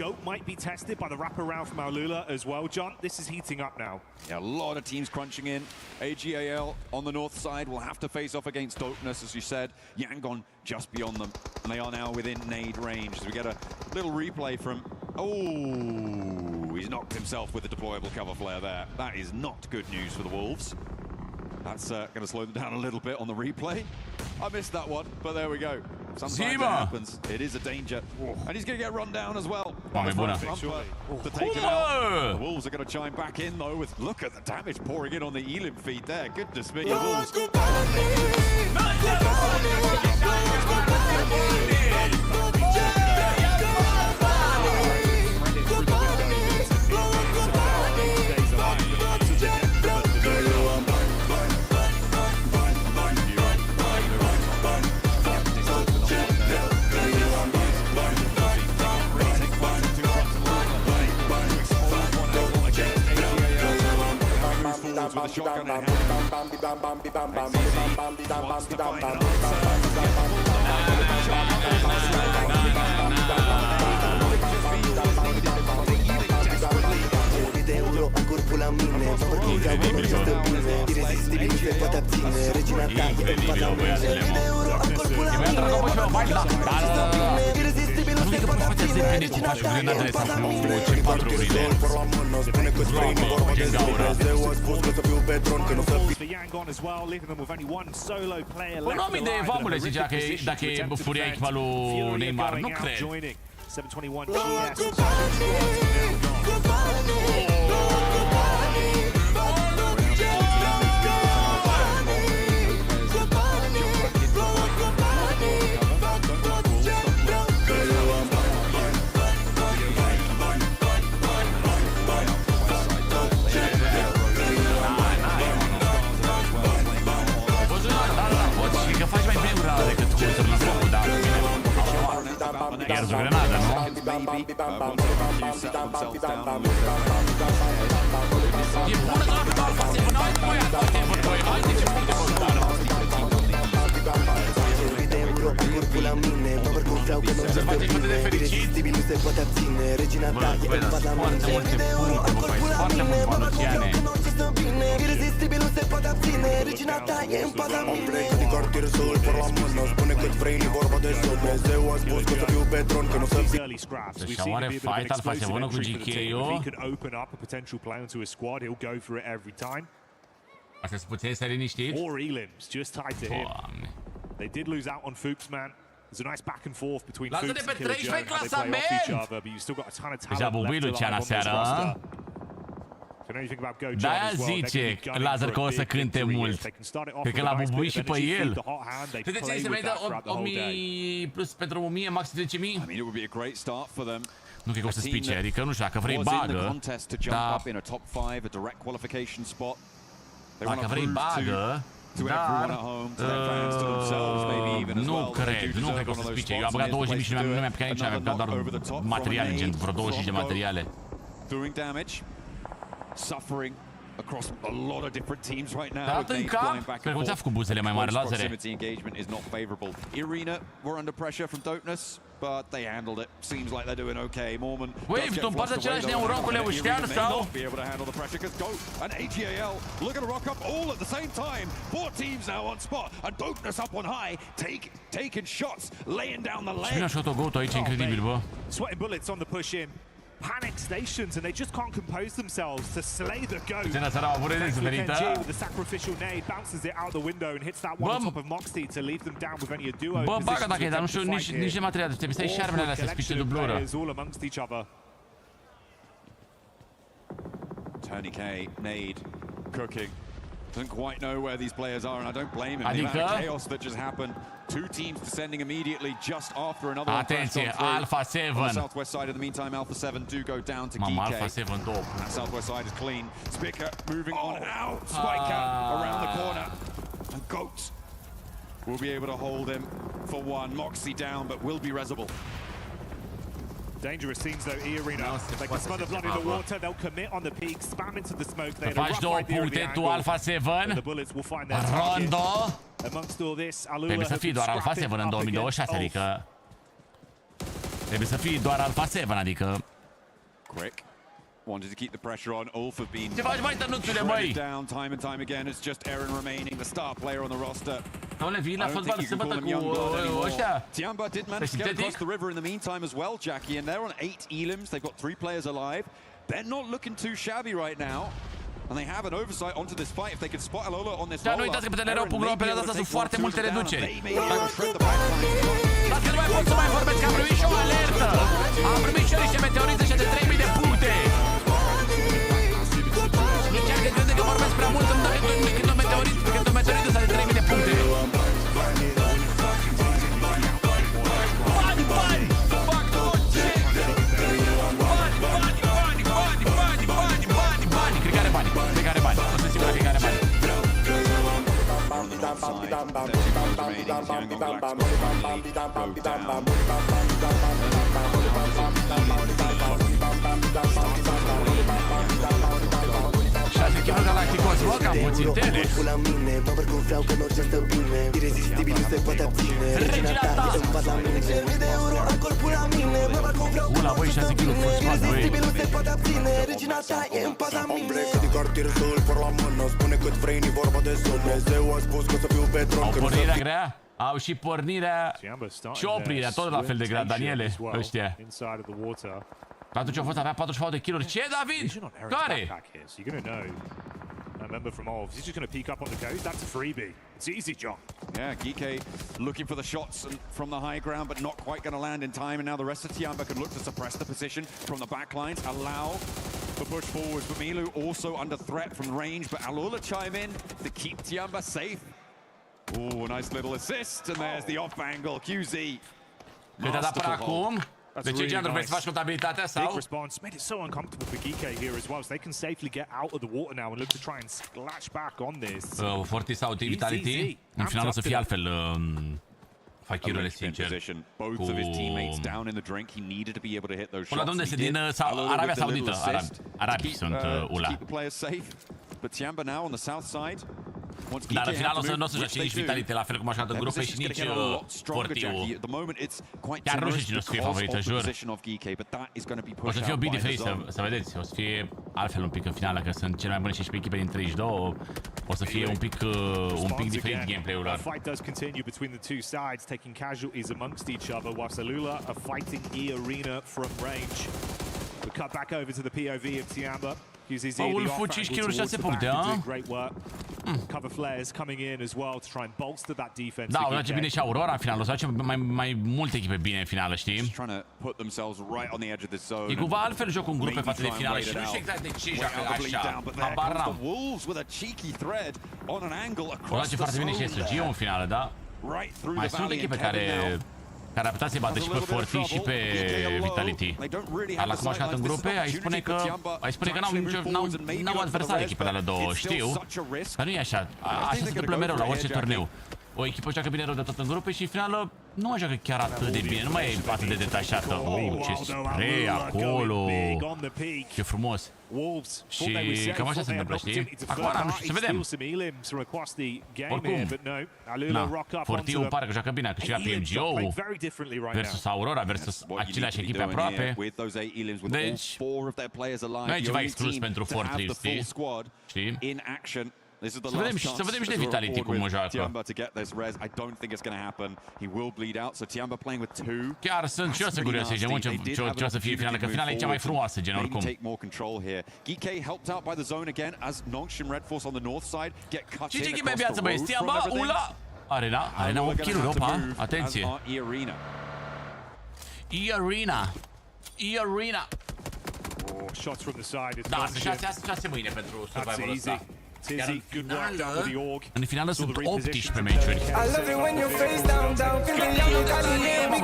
Goat might be tested by the wraparound from Aulula as well, John. This is heating up now. Yeah, a lot of teams crunching in. AGAL on the north side will have to face off against Dopeness, as you said. Yangon just beyond them, and they are now within nade range. So we get a little replay from... Oh, he's knocked himself with the deployable cover flare there. That is not good news for the Wolves. That's going to slow them down a little bit on the replay. I missed that one, but there we go. Sometimes it happens. It is a danger. And he's going to get run down as well. To take him out. The Wolves are going to chime back in, though, with look at the damage pouring in on the Elim feed there. Goodness me, the Wolves. With a shotgun in Un om de vamule zicea că dacă e furia echipa lui Neymar, nu cred. 721 GS. Iar su grenada, nu? E bună doar pe Alfa 7, n-au voie, hai de ce punct de contară. Se face cât de fericit. Bă, băi, dar sunt foarte multe puncte, bă, băi, foarte mulți manuciane. Irezistibil nu se poate abține. Regina ta e în pada mine. Din cartier să-l par la mână. Spune cât vrei, ni vorba de Dumnezeu a spus că să fiu pe tron, că nu să fie. Deci oare fight Alfa 7 cu GK-ul? Astea sunt puțin să liniștit? Doamne. They did lose out on Fuchs, man. There's a nice back and forth between Lasă-te Fuchs pe and Killer 13 Joe. They play off each clasament! other, but you still got a ton of Deja talent bubuit left Luciana alive on this seara. roster. So now you think about Go John De-aia as well. zice Lazar că o să cânte mult. Cred că l-a bubuit și pe el. Credeți că se merită 1000 plus pentru 1000, maxim 10.000? Nu cred că o să spice, adică nu știu, dacă vrei bagă, dar... Dacă vrei bagă, dar... nu cred că o să spice. Eu am băgat 20.000 și nu mi-am picat nici, mi-am picat doar materiale, gen vreo 25 de materiale. across a lot of different teams right now. Da, în cap. Cred că ți-a făcut buzele mai mari, lazere. Proximity engagement is not favorable. eArena were under pressure from Dopeness, but they handled it. Seems like they're doing okay. Mormon Wave, tu împați același neuroncule uștean sau? Be able to handle the pressure because Goat and AGAL looking to rock up all at the same time. 4 teams now on spot and Dopeness up on high, taking shots, laying down the leg. Cine a shot-o Goat aici, incredibil, bă. Sweating bullets on the push in. Panic stations and they just can't compose themselves to slay the goat. With the sacrificial nade bounces it out the window and hits that one on top of Moxie to leave them down with only a duo. Bă, bagă dacă e, dar nu știu nici de material. Trebuie să iei șarmele alea să spice dublură. All amongst each other. Tony K, nade, cooking. Doesn't quite know where these players are, and I don't blame him. The amount of chaos that just happened. 2 teams descending immediately just after another one. Atenție, Alpha 7. On the southwest side in the meantime, Alpha 7 do go down to GK. Alpha 7 două. That southwest side is clean. Spica moving on out. Spiker around the corner. And Goat will be able to hold him for one. Moxie down, but will be reasable. Dangerous scenes though, eArena. They can smother blood in the water, they'll commit on the peak, spam into the smoke. They faci 2 puncte tu, Alpha 7. Rondo. Trebuie să fii doar Alpha 7 în 2026, adică... Trebuie să fii doar Alpha 7, adică... Quick. Wanted to keep the pressure on. Ulf have been ce faci, mai tănuțule, băi? Down time and time again. It's just Aaron remaining, the star player on the roster. Doamne, vii la fotbal să bătă cu ăștia. Tiamba did manage to get across the river in the meantime as well, Jackie, and they're on 8 elims. They've got 3 players alive. They're not looking too shabby right now. And they have an oversight onto this fight if they can spot Alola on this roll. Nu uitați că pe TEDEREU.ro în perioada asta sunt foarte multe reduceri. Dacă nu mai pot să mai vorbesc, că am primit și o alertă. Am primit și niște meteorite și de 3000 de puncte. Nu chiar că crede că vorbesc prea mult când o meteorită să de 3000 de puncte. Galacticos, bă, cam puțin tele. Regina ta! Ula, băi, 6 kg full squad, băi. Au pornirea grea? Au și pornirea și oprirea, tot la fel de grea, Daniele, ăștia. Atunci au fost avea 44 de kg-uri. Ce, David? Care? Member from Olves. He's just going to peek up on the coast. That's a freebie. It's easy, John. Yeah, Gike looking for the shots from the high ground, but not quite going to land in time. And now the rest of Tiamba can look to suppress the position from the backlines, allow the push forward. Bamilu also under threat from range, but Alola chime in to keep Tiamba safe. Oh, nice little assist, and there's the off angle. QZ. Cât a dat până acum? De ce genul vrei să faci contabilitatea sau? Big response made it so uncomfortable for Gike here as well, so they can safely get out of the water now and look to try and splash back on this. Fortis sau Vitality? În final o să fie altfel fachirurile, sincer. Both of his teammates down in the drink. He needed to be able to hit those shots. Ula, de unde este? Din Arabia Saudită. Arabi sunt Ula. Keep the players safe. But Tiamba now on the south side. Dar în final nu o să joace nici Vitality, la fel cum așa în grupe și nici Fortiu. Chiar nu știu cine o să fie favorită, jur. O să fie o big diferit, să vedeți. O să fie altfel un pic în final, că sunt cele mai bune 16 echipe din 32. O să fie un pic diferit gameplay-ul lor. Fight does continue between the two sides, taking casualties amongst each other, whilst Alula are fighting eArena from range. We cut back over to the POV of Tiamba. Ulful 5 kg 6 puncte, a? Cover flares coming in as well to try and bolster that defense. Da, o face bine și Aurora în final, o să face mai multe echipe bine în finală, știi? E cumva altfel jocul în grupe față de finală și nu știu exact de ce joacă așa. Habar n-am. O face foarte bine și SG în finală, da? Mai sunt echipe care ar putea să-i bată și pe Forti și pe Vitality. Dar la cum așa în grupe, ai spune că n-au adversari echipele alea două, știu. Dar nu e așa. Așa se întâmplă mereu la orice turneu. o echipă joacă bine rău de tot în grupe și în finală nu mai joacă chiar atât de bine, nu mai e atât de detașată. Ce spray acolo! Ce frumos! Și cam așa se întâmplă, știi? Acum, nu știu, să vedem. Oricum, Fortiu pare că joacă bine, a câștigat PMGO-ul versus Aurora, versus aceleași echipe aproape. Deci, nu e ceva exclus pentru Fortriu, știi? Să vedem și de Vitality cum o joacă. Chiar sunt și eu sigur să zicem ce o să fie finală, că finala e cea mai frumoasă, gen oricum. Și ce echipă e viață, băi? Stiamba, Ula, Arena 8 kill-uri, opa, atenție. eArena. Da, sunt 6 mâine pentru survival-ul ăsta. În finală sunt 18 meciuri.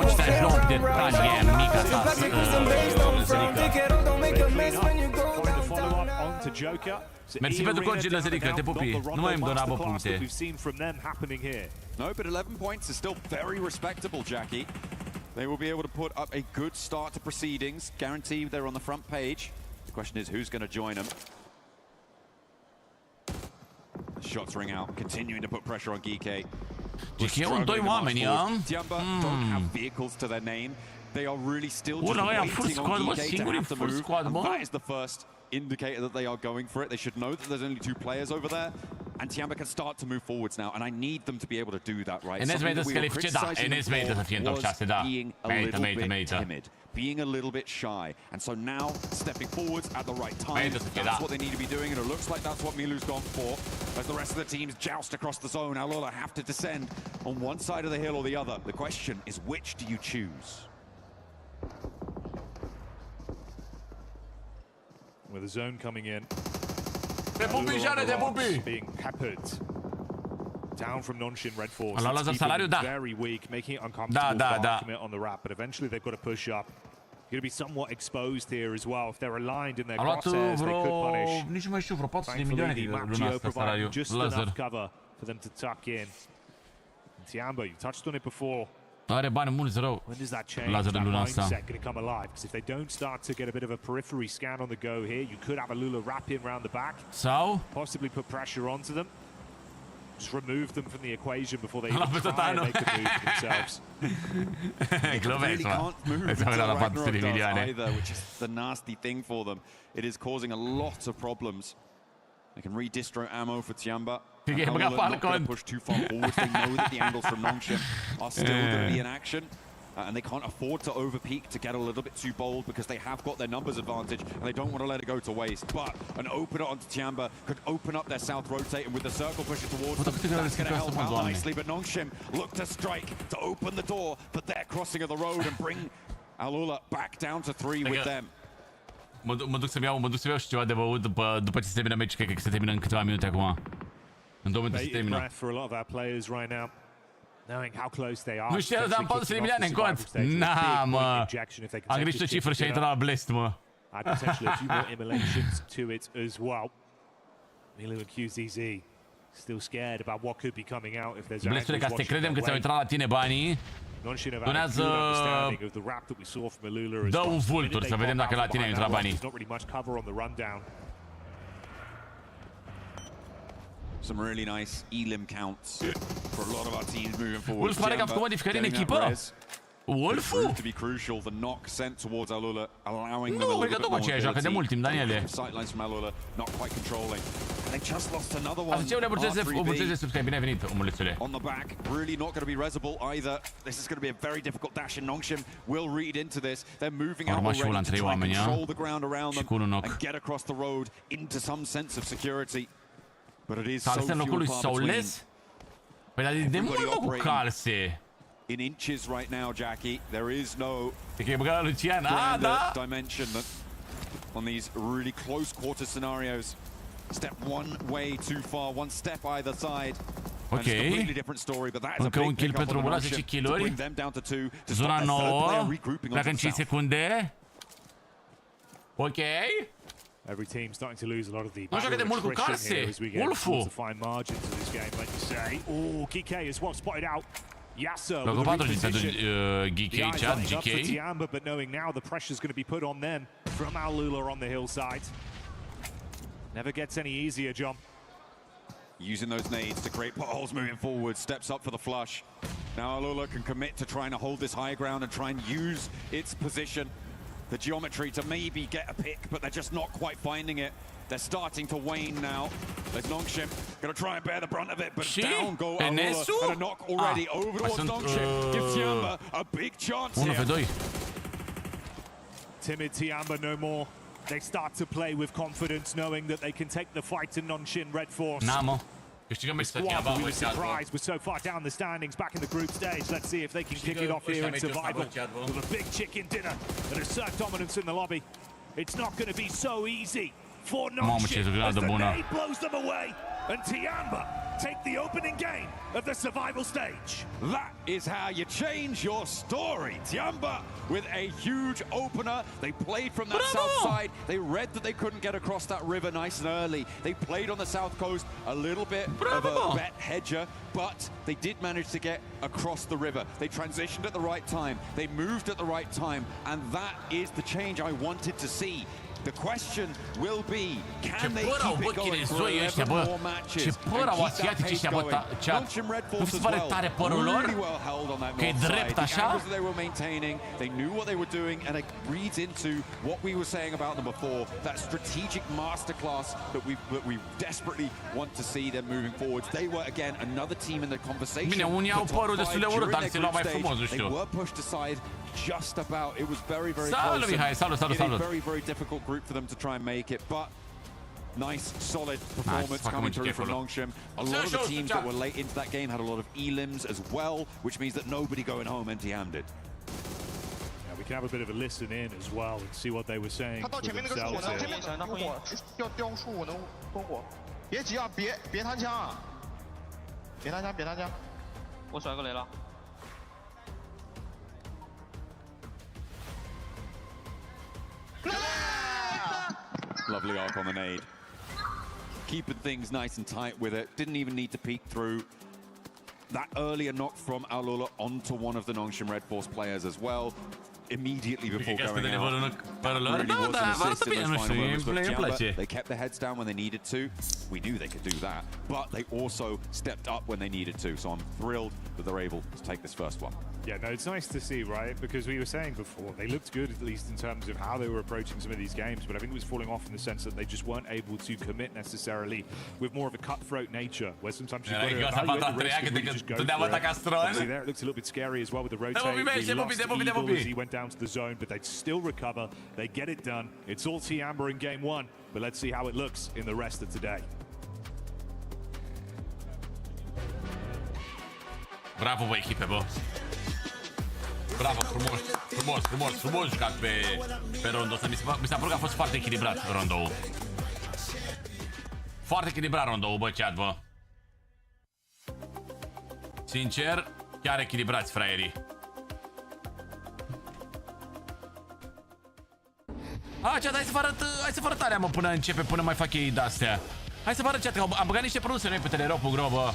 Stai loc de talie mica ta Mersi pentru congile, Zerica, te pupi. Nu mai îmi dona puncte. No, but 11 points is still very respectable, Jackie. They will be able to put up a good start to proceedings. Guaranteed they're on the front page. The question is who's going to join them. Shots ring out, continuing to put pressure on GK. GK un doi oameni, Tiamba don't have vehicles to their name. They are really still just waiting on GK to have the move. And that is the first indicator that they are going for it. They should know that there's only 2 players over there. And Tiamba can start to move forwards now, and I need them to be able to do that, right? NS merită să califice, da. NS merită să fie în top 6, da. Merită. Being a little bit shy, and so now stepping forwards at the right time. That's what they need to be doing, and it looks like that's what Milu's gone for. As the rest of the teams joust across the zone, Alola have to descend on one side of the hill or the other. The question is, which do you choose? With the zone coming in. Being peppered. Down from Nonshin Red Force. Very weak, making it uncomfortable to commit on the wrap, but eventually they've got to push up. Going to be somewhat exposed here as well. If they're aligned in their crosshairs, they could punish. Nici nu mai știu, vreo 400 de milioane de luna asta salariu. Just enough cover for them to tuck in. Tiamba, you touched on it before. Are bani mulți rău. When does that change? That mindset going to come alive? Because if they don't start to get a bit of a periphery scan on the go here, you could have a Lula wrap in around the back. Sau possibly put pressure onto them. Just remove them from the equation before they even try and make a move themselves. They really can't move until Ragnarok does either, which is the nasty thing for them. It is causing a lot of problems. They can re-distro ammo for Tiamba. Not going to push too far forward. They know that the angles from Nongshim are still going to be in action. And they can't afford to overpeak to get a little bit too bold because they have got their numbers advantage and they don't want to let it go to waste. But an opener onto Tiamba could open up their south rotate, and with the circle pushing towards them, that's going to help out nicely. But Nongshim look to strike to open the door for their crossing of the road and bring Alula back down to 3 with them. Mă duc să-mi iau și ceva de băut după ce se termină meciul, cred că se termină în câteva minute acum. În 2 minute se termină. Nu știu, dar am 400 de milioane în cont. Na, mă. Am greșit o cifră și a intrat la Blest, mă. Blestule, ca să te credem că ți-au intrat la tine banii, donează... Dă un vultur să vedem dacă la tine au intrat banii. Some really nice elim counts for a lot of our teams moving forward. Wolf pare că a făcut modificări în echipă. Wolf-ul? To be crucial, the knock sent towards Alula, allowing them a little bit more mobility. De mult timp, Daniele. Sightlines from Alula, not quite controlling. And they just lost another one. Așa, o burțeze subscribe, bine venit, omulețule. On the back, really not going to be resable either. This is going to be a very difficult dash, and Nongshim will read into this. They're moving out already to try and control the ground around them and get across the road into some sense of security. But it is so few and far between. Păi dar de mult mă cu calse. In inches right now, Jackie. There is no dimension that on these really close quarter scenarios. Step one way too far, one step either side. Ok. Încă un kill pentru Ula, 10 kill-uri. Zona 9. Pleacă în 5 secunde. Ok. Every team starting to lose a lot of the joacă de mult cu Carse. Wolfu. to find margins in this game, like you say. Oh, GK is well spotted out. Yasser with Preoccupato the și pentru reposition. GK, chat, GK. Tiamba, but knowing now the pressure's going to be put on them from Alula on the hillside. Never gets any easier, John. Using those nades to create potholes moving forward, steps up for the flush. Now Alula can commit to trying to hold this high ground and try and use its position, the geometry, to maybe get a pick, but they're just not quite finding it. They're starting to wane now. There's Nongshim gonna try and bear the brunt of it, but down go Alula and a knock already over towards Nongshim. Gives Tiamba a big chance here. Timid Tiamba no more. They start to play with confidence, knowing that they can take the fight to Nongshim Red Force. The squad, we were surprised, we're so far down the standings, back in the group stage. Let's see if they can kick it off here in survival with a big chicken dinner and assert dominance in the lobby. It's not going to be so easy for Nongshim as the nade blows them away, and Tiamba take the opening game of the survival stage. That is how you change your story. Tiamba with a huge opener. They played from that south side. They read that they couldn't get across that river nice and early. They played on the south coast, a little bit of a bet hedger, but they did manage to get across the river. They transitioned at the right time. They moved at the right time, and that is the change I wanted to see. The question will be, can they keep it going for 11 more matches? Ce păr au asiatici ăștia, bă, chat. Nu se pare tare părul lor? Că e drept așa? They were maintaining, they knew what they were doing, and it reads into what we were saying about them before, that strategic masterclass that we desperately want to see them moving forward. They were, again, another team in the conversation. Bine, unii au părul destul de urât, dar se luau mai frumos, nu știu. They were pushed aside just about. It was very, very close. Salut, Mihai, salut. Very, very difficult group for them to try and make it, but nice, solid performance coming through from Nongshim. A lot of the teams that were late into that game had a lot of elims as well, which means that nobody going home empty-handed. Yeah, we can have a bit of a listen in as well and see what they were saying for themselves here. Lovely arc on the nade. Keeping things nice and tight with it. Didn't even need to peek through. That earlier knock from Alula onto one of the Nongshim Red Force players as well. Immediately before going out. Really was an assist in those final moments, but Tiamba, they kept their heads down when they needed to. We knew they could do that, but they also stepped up when they needed to. So I'm thrilled that they're able to take this first one. Yeah, no, it's nice to see, right? Because we were saying before, they looked good, at least in terms of how they were approaching some of these games, but I think it was falling off in the sense that they just weren't able to commit necessarily with more of a cutthroat nature, where sometimes you've got to evaluate the risk and really just go for it. Obviously there, it looks a little bit scary as well with the rotate. We lost Eagle as he went down to the zone, but they'd still recover. They get it done. It's all Tiamba in game one, but let's see how it looks in the rest of today. Bravo, bă, echipe, bă. Bravo, frumos jucat pe rondul ăsta. Mi s-a părut că a fost foarte echilibrat rondoul. Foarte echilibrat rondoul, bă, chat, bă. Sincer, chiar echilibrați, fraierii. Chat, hai să vă arăt alea, mă, până începe, până mai fac ei de-astea. Hai să vă arăt, chat, că am băgat niște produse noi pe TEDEREU.ro, bă.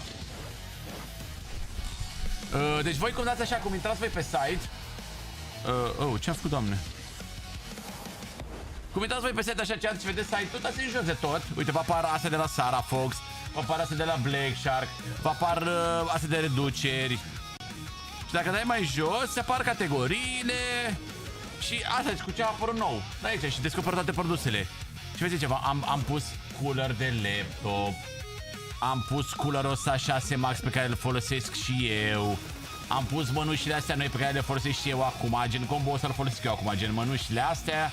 Deci voi cum dați așa, cum intrați voi pe site. Ce-a făcut, doamne? Cum intrați voi pe site așa, chat, și vedeți site-ul, dați în jos de tot. Uite, vă apar astea de la Sara Fox, vă apar astea de la Black Shark, vă apar astea de reduceri. Și dacă dai mai jos, se apar categoriile. Și asta e cu ce a apărut nou. Da, aici, și descoperă toate produsele. Și vezi ceva, am pus cooler de laptop. Am pus coolerul ăsta 6 Max pe care îl folosesc și eu. Am pus mănușile astea noi pe care le folosesc și eu acum. Gen combo ăsta îl folosesc eu acum. Gen mănușile astea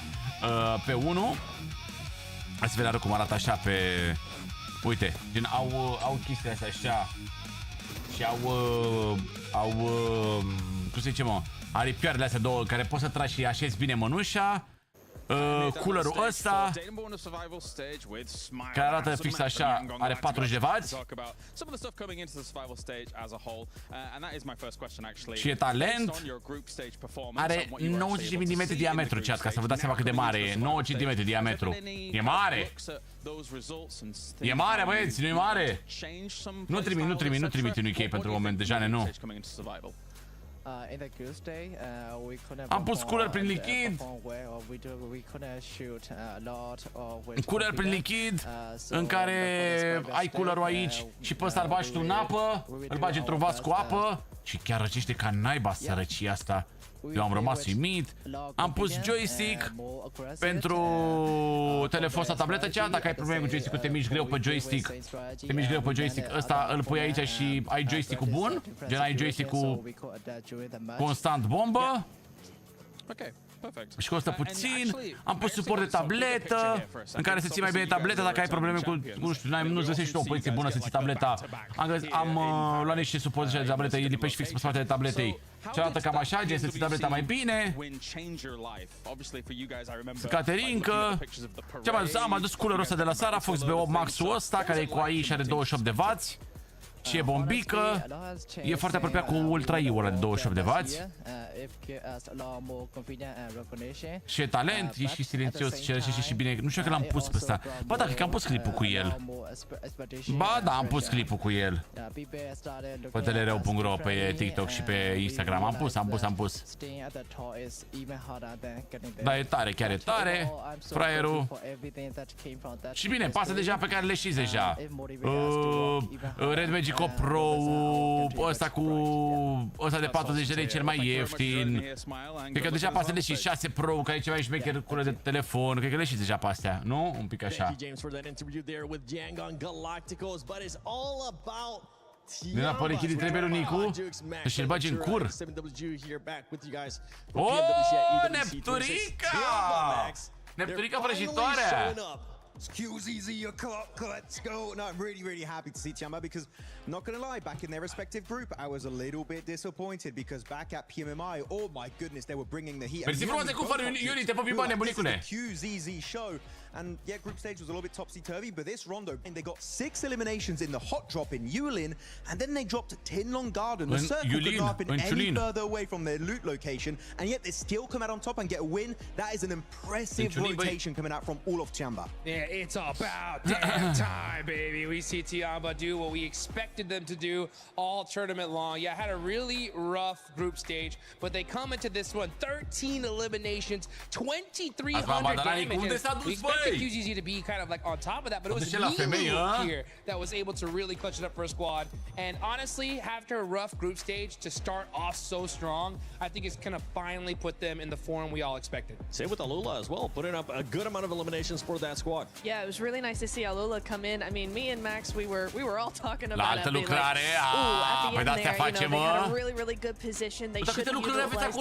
pe 1. Hai să vedem cum arată așa pe... Uite, gen au chestiile astea așa. Și au cum se zice, mă, aripioarele astea două care poți să tragi și așezi bine mănușa. coolerul ăsta, care arată fix așa, are 40 de wați. Și e talent. Are 90 mm diametru, chat, ca să vă dați seama cât de mare e. 9 cm diametru. E mare! E mare, băieți, nu e mare? Nu trimit unui chei pentru moment, deja nu. Am pus cooler prin lichid. Cooler prin lichid în care ai coolerul aici și pe ăsta îl bagi tu în apă, îl bagi într-un vas cu apă și chiar răcește ca naiba sărăcia asta. Eu am rămas uimit. Am pus joystick pentru telefon sau tabletă. Cea, dacă ai probleme cu joystick-ul, te miști greu pe joystick. Te miști greu pe joystick. Ăsta îl pui aici și ai joystick-ul bun. Gen ai joystick-ul constant bombă. Și costă puțin. Am pus suport de tabletă în care să ții mai bine tableta dacă ai probleme cu, nu știu, nu-ți găsești tu o poziție bună să ții tableta. Am luat niște suport de tabletă, îi lipești fix pe spatele tabletei. Cealaltă cam așa, gen să ții tableta mai bine. Caterincă. Ce am adus? Am adus coolerul ăsta de la Sara, Fox B8 Max-ul ăsta, care e cu AI și are 28 de W. Și e bombică. E foarte apropiat cu Ultra I-ul ăla de 28 de W. Și e talent, e și silențios, și bine. Nu știu că l-am pus pe ăsta. Ba da, cred că am pus clipul cu el. Ba da, am pus clipul cu el. Pe TEDEREU.ro, pe TikTok și pe Instagram. Am pus. Da, e tare, chiar e tare. Fraierul. Și bine, pasă deja pe care le știți deja. Red Magic Pro, ăsta de 40 de lei cel mai ieftin. Cred că deja pe astea le știți, 6 Pro, care e ceva mai șmecher cu de telefon. Cred că le știți deja pe astea, nu? Un pic așa. Din apă lichid trebuie lui Nicu să și-l bagi în cur. Oh, Nepturica! Nepturica vrăjitoarea! QZZ, let's go. No, I'm really happy to see Tiamba because, not gonna lie, back in their respective group, I was a little bit disappointed because back at PMMI, oh my goodness, they were bringing the heat. QZZ show. And yeah, group stage was a little bit topsy-turvy, but this rondo, and they got 6 eliminations in the hot drop in Yulin, and then they dropped 10 long garden. The circle could not have been any further away from their loot location, and yet they still come out on top and get a win. That is an impressive rotation coming out from all of Tiamba. Yeah, it's about damn time, baby. We see Tiamba do what we expected them to do all tournament long. Yeah, had a really rough group stage, but they come into this one, 13 eliminations, 2,300 damage. We expected QZZ to be kind of like on top of that, but it was Ziua here that was able to really clutch it up for a squad. And honestly, after a rough group stage, to start off so strong, I think it's gonna finally put them in the form we all expected. Same with Alula as well, putting up a good amount of eliminations for that squad. Yeah, it was really nice to see Alula come in. I mean, me and Max, we were all talking about it. At the end there, you know, they had a really good position. They should have utilized it.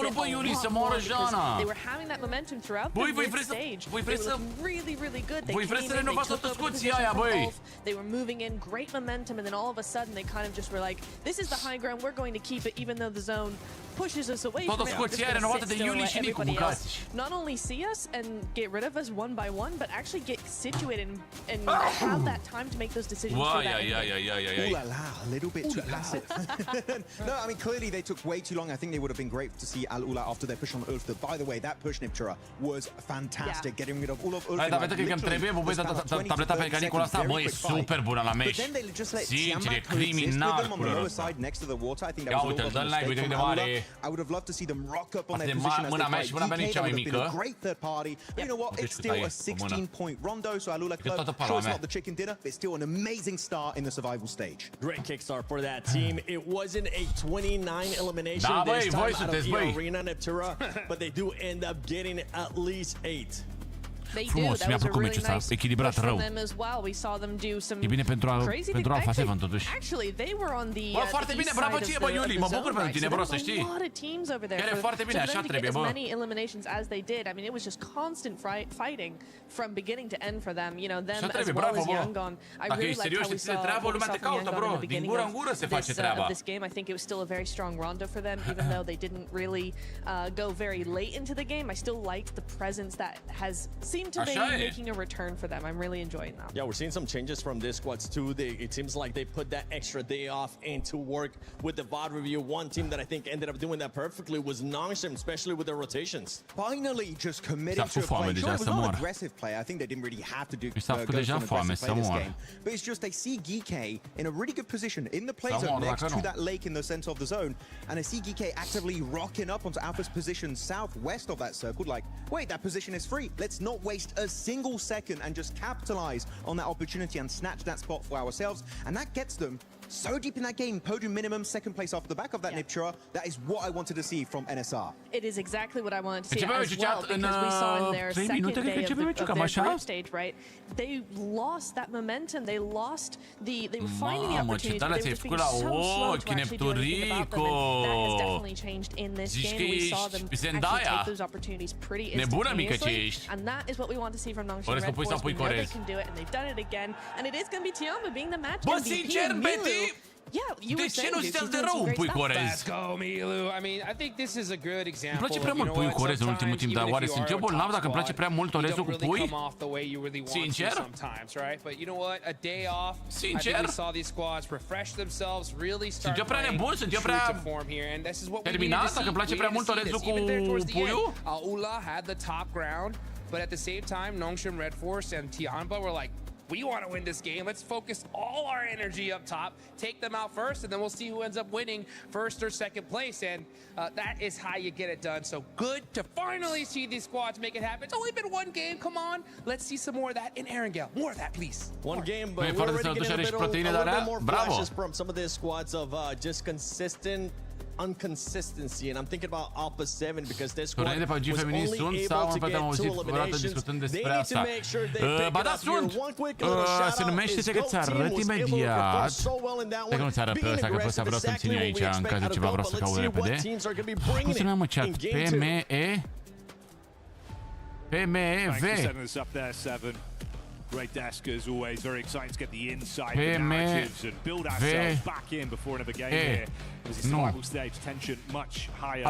They were having that momentum throughout the mid stage. They were really good. They came in, they took over position from both. They were moving in, great momentum, and then all of a sudden they kind of just were like, this is the high ground, we're going to keep it, even though the zone pushes us away from it. We're just gonna sit still, let everybody else not only see us and get rid of us one by one, but actually get situated and have that time to make those decisions. Ooh la la, a little bit too passive. No, I mean, clearly they took way too long. I think they would have been great to see Al-Ula after their push on Ulf. By the way, that push Niptura was fantastic, getting rid of all of Ulf. Tableta pe canicul asta, bă, e super bună la mesh. Sincer, e criminal culerul ăsta. Ia uite-l, dă-l live, uite cât de mare. I would have loved to see them rock up on their position position mâna mea și mâna mea nici cea mai mică. A great third party. You know what? It's still a 16-point rondo, so Alula Club, sure it's not the chicken dinner, but it's still an amazing start in the survival stage. Great kickstart for that team. It wasn't a 29 elimination this time out of eArena Neptura, but they do end up getting at least 8. Frumos, mi-a plăcut meciul ăsta, echilibrat rău. E bine pentru Alpha 7 totuși. Bă, foarte bine, bravo ție, bă, Iuli, mă bucur pentru tine, bro, să știi. Chiar e foarte bine, așa trebuie, bă. Așa trebuie, bravo, bă. Dacă ești serios și ții de treabă, lumea te caută, bro. Din gură în gură se face treaba. Into the game, I still liked the presence that has seemed to be making a return for them. I'm really enjoying that. Yeah, we're seeing some changes from this squads too. It seems like they put that extra day off into work with the VOD review. One team that I think ended up doing that perfectly was Nongshim, especially with their rotations. Finally, just committing to a play. Sure, it was not an aggressive play. I think they didn't really have to go for an aggressive play this game. But it's just they see Geekay in a really good position in the play zone next to that lake in the center of the zone, and I see Geekay actively rocking up onto Alpha's position southwest of that circle. Like, wait, that position is free. Let's not waste a single second and just capitalize on that opportunity and snatch that spot for ourselves. And that gets them so deep in that game, podium minimum, second place off the back of that Niptura. That is what I wanted to see from NSR. It is exactly what I wanted to see as well, because we saw in their second day of their group stage, right? They lost that momentum. They lost they were finding the opportunities, but they were just being so slow to actually do anything about them. And that has definitely changed in this game. We saw them actually take those opportunities pretty instantaneously. And that is what we want to see from Nongshim Red Force. We know they can do it, and they've done it again. And it is going to be Tiamba being the match MVP. De ce nu stai de rău în pui Corez? Let's go, Milu. I mean, I think this is a good example. Îmi place prea mult puiul Corez în ultimul timp, dar oare sunt eu bolnav dacă îmi place prea mult orezul cu pui? Sincer? Sincer? Sunt eu prea nebun? Sunt eu prea terminat dacă îmi place prea mult orezul cu puiul? Aula had the top ground, but at the same time, Nongshim Red Force and Tiamba were like, we want to win this game. Let's focus all our energy up top, take them out first, and then we'll see who ends up winning first or second place. And that is how you get it done. So good to finally see these squads make it happen. It's only been one game. Come on, let's see some more of that in Erangel. More of that, please. One game, but we're already getting a little bit more flashes from some of these squads of just consistent inconsistency, and I'm thinking about Alpha 7 because this squad was only able to get 2 eliminations. They need to make sure they pick it up here. One quick little shout out. His GOAT team was able to perform so well in that one. Being aggressive is exactly what we expected of them, but let's see what teams are going to be bringing it in game 2. PMEV. Setting us up there, 7. Great desk as always, very exciting to get the inside the narratives and build ourselves back in before another game here. As the survival stage tension much higher.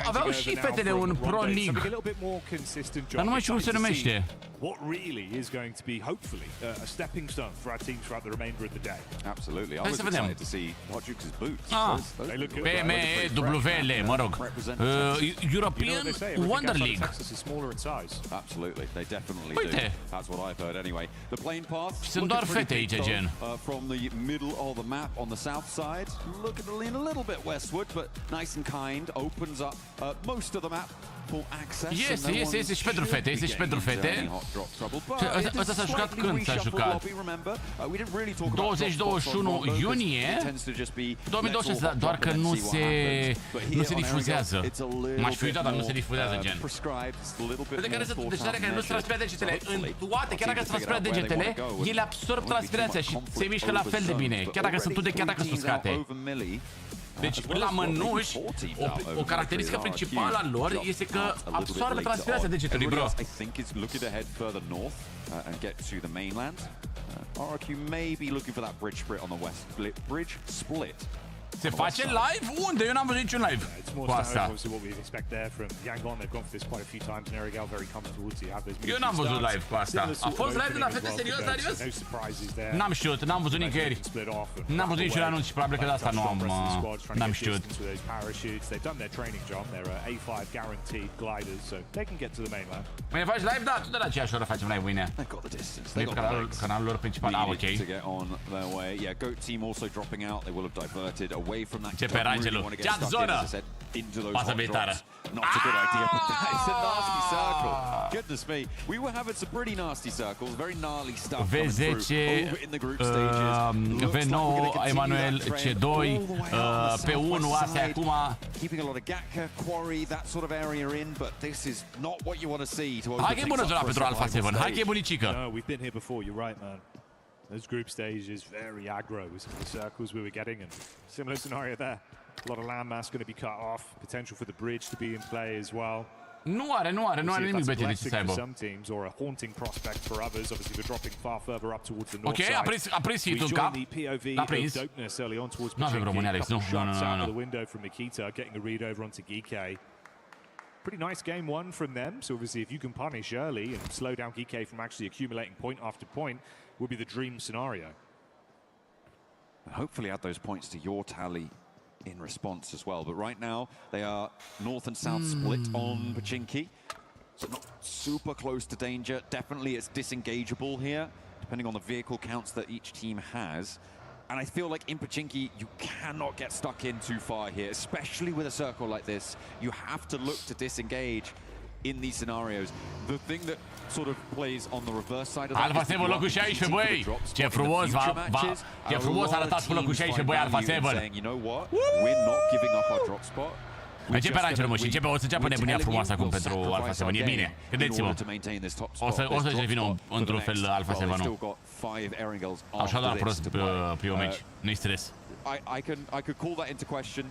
Aveau și fetele un Pro League. Dar nu mai știu cum se numește. What really is going to be hopefully a stepping stone for our teams throughout the remainder of the day. Absolutely. I was excited to see Hodgix' boots. They look good. PMEWL, mă rog. European Wonder League. Texas is smaller in size. Absolutely. They definitely do. That's what I've heard anyway. The plane path. Sunt doar fete aici, gen. From the middle of the map on the south side. Looking to lean a little bit westward, but nice and kind. Opens up most of the map. Este și pentru fete, este și pentru fete. Ăsta s-a jucat când s-a jucat? 20-21 iunie 2026, doar că nu se difuzează. M-aș fi uitat, dar nu se difuzează, gen. Vede care sunt degetele care nu-ți transpiră degetele. În toate, chiar dacă îți transpiră degetele, ele absorb transpirația și se mișcă la fel de bine. Chiar dacă sunt ude, chiar dacă sunt uscate. Deci, la mănuși, o caracteristică principală a lor este că absorbe transpirația degetului, bro. I think is looking ahead further north and get to the mainland. RRQ may be looking for that bridge split on the west. Bridge split. Se face live? Unde? Eu n-am văzut niciun live cu asta. Eu n-am văzut live cu asta. A fost live de la fete serios, Darius? N-am știut, n-am văzut nicăieri. N-am văzut niciun anunț și probabil că de asta n-am știut. Mâine faci live? Da, tu de la aceeași oră facem live mâine. Canalul lor principal. Ah, ok. away from that. Începe rangelul. Ia zonă! Pasă militară. Not a good idea, but it's a nasty circle. Goodness me, we were having some pretty nasty circles, very gnarly stuff coming through over in the group stages. V9, Emanuel, C2, pe 1, asta e acum. Keeping a lot of Gatka, Quarry, that sort of area in, but this is not what you want to see. Hai că e bună zona pentru Alpha 7, hai că e bunicică. No, we've been here before, you're right, man. Those group stages, very aggro with some of the circles we were getting, and similar scenario there. A lot of landmass going to be cut off, potential for the bridge to be in play as well. Nu are nimic better de ce să aibă. Some teams or a haunting prospect for others. Obviously, we're dropping far further up towards the north side. Ok, a prins hit-ul în cap. N-a prins. Nu avem România, Alex. Nu. The window from Nikita, getting a read over onto Geeke. Pretty nice game one from them. So obviously, if you can punish early and slow down Geeke from actually accumulating point after point, would be the dream scenario. And hopefully add those points to your tally in response as well. But right now, they are north and south split on Pochinki. So not super close to danger. Definitely it's disengageable here, depending on the vehicle counts that each team has. And I feel like in Pochinki, you cannot get stuck in too far here, especially with a circle like this. You have to look to disengage in these scenarios. The thing that sort of plays on the reverse side of that Alpha 7 locul 16, băi! Ce frumos arătați cu locul 16, băi, Alpha 7! You know what? We're not giving up our drop spot. Începe rangelul, mă, și o să înceapă nebunia frumoasă acum pentru Alpha 7. E bine, credeți-mă. O să devină într-un fel Alpha 7, nu. Așa doar prost primul meci, nu-i stres. I could call that into question.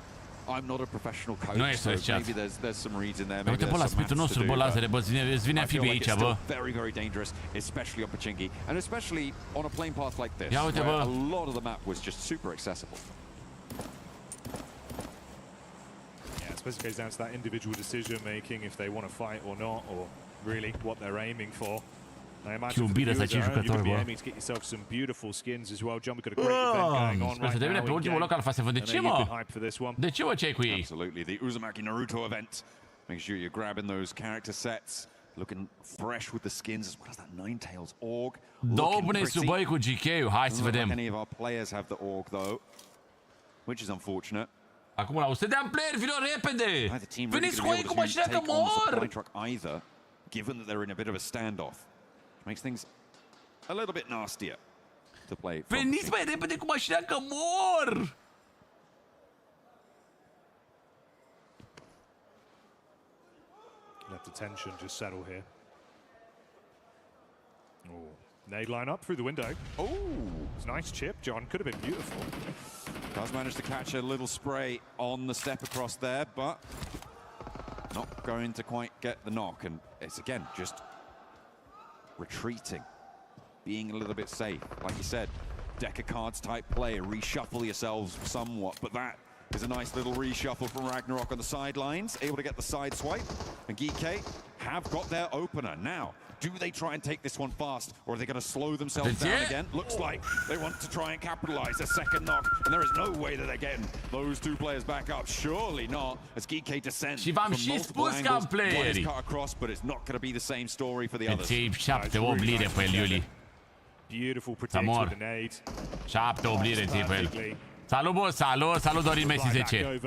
I'm not a professional coach, nu so maybe there's some reads in there. Uite, bă, la spitul nostru, bă, lazere, bă, îți vine amfibie aici, bă. Very, very dangerous, especially on Pochinki, and especially on a plane path like this, ia uite, bă. where a lot of the map was just super accessible. Yeah, I suppose it goes down to that individual decision making if they want to fight or not, or really what they're aiming for. I imagine for the viewers at home, you could be aiming to get yourself some beautiful skins as well. John, we've got a great event going on right now. Pe ultimul loc Alpha 7. De ce, mă? De ce, mă, ce ai cu ei? Absolutely, the Uzumaki Naruto event. Make sure you're grabbing those character sets. Looking fresh with the skins as well as that Ninetales org. Dobne sub băi cu GK-ul. Hai să vedem. Any of our players have the org though, which is unfortunate. Acum la 100 de amperi, vină repede! Veniți cu ei cu mașina că mor! Either, given that they're in a bit of a standoff. Makes things a little bit nastier to play. Veniți mai repede cu mașina că mor! Let the tension just settle here. Oh, nade line up through the window. Oh, it's a nice chip, John. Could have been beautiful. Does manage to catch a little spray on the step across there, but not going to quite get the knock. And it's again just retreating, being a little bit safe. Like you said, deck of cards type play, reshuffle yourselves somewhat, but that is a nice little reshuffle from Ragnarok on the sidelines, able to get the side swipe, and Geeke have got their opener. Now, do they try and take this one fast, or are they going to slow themselves down again? Looks like they want to try and capitalize a second knock, and there is no way that they're getting those two players back up. Surely not, as Geeke descends from multiple angles. One is cut across, but it's not going to be the same story for the others. Beautiful protect with the nade. 7 oblire pe el. Salut, bă, salut Dorin Messi 10.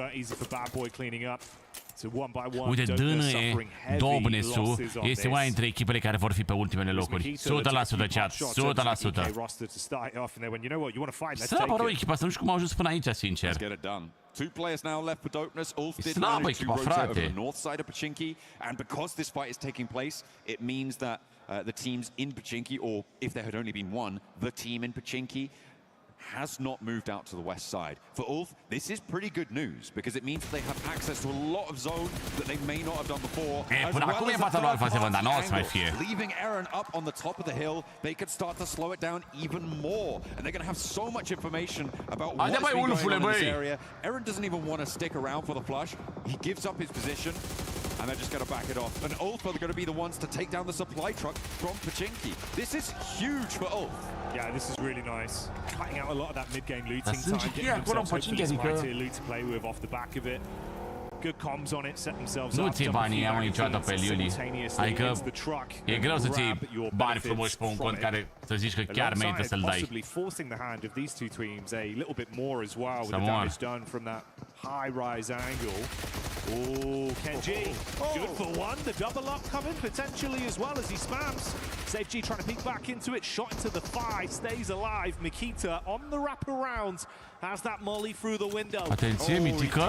Uite, Dâne, Dobnesu este una dintre echipele care vor fi pe ultimele locuri. 100% chat, 100%. Slabă rău echipa asta, nu știu cum au ajuns până aici, sincer. Two players now left for Dopeness. Ulf did manage to rotate over the north side of Pochinki, and because this fight is taking place, it means that the teams in Pochinki, or if there had only been one, the team in Pochinki, has not moved out to the west side. For Ulf, this is pretty good news because it means they have access to a lot of zone that they may not have done before. Leaving Eren up on the top of the hill, they could start to slow it down even more, and they're going to have so much information about what's been going on in this area. Eren doesn't even want to stick around for the flush. He gives up his position, and they're just going to back it off. And Ulf are going to be the ones to take down the supply truck from Pochinki. This is huge for Ulf. Yeah, this is really nice. Cutting out a lot of that mid-game looting time, getting themselves hopefully some high-tier loot to play with off the back of it. good comms on it, set themselves Nu up. ții banii aia niciodată pe Iuli. Adică e greu să ții bani frumoși pe un cont care să zici că chiar merită să-l dai. Possibly forcing the hand of these two teams a little bit more as well with the damage done from that high rise angle. Oh, Kenji, good for one. The double up coming potentially as well as he spams. Safe G trying to peek back into it. Shot into the thigh, stays alive. Mikita on the wraparound has that molly through the window. Atenție, Mitică.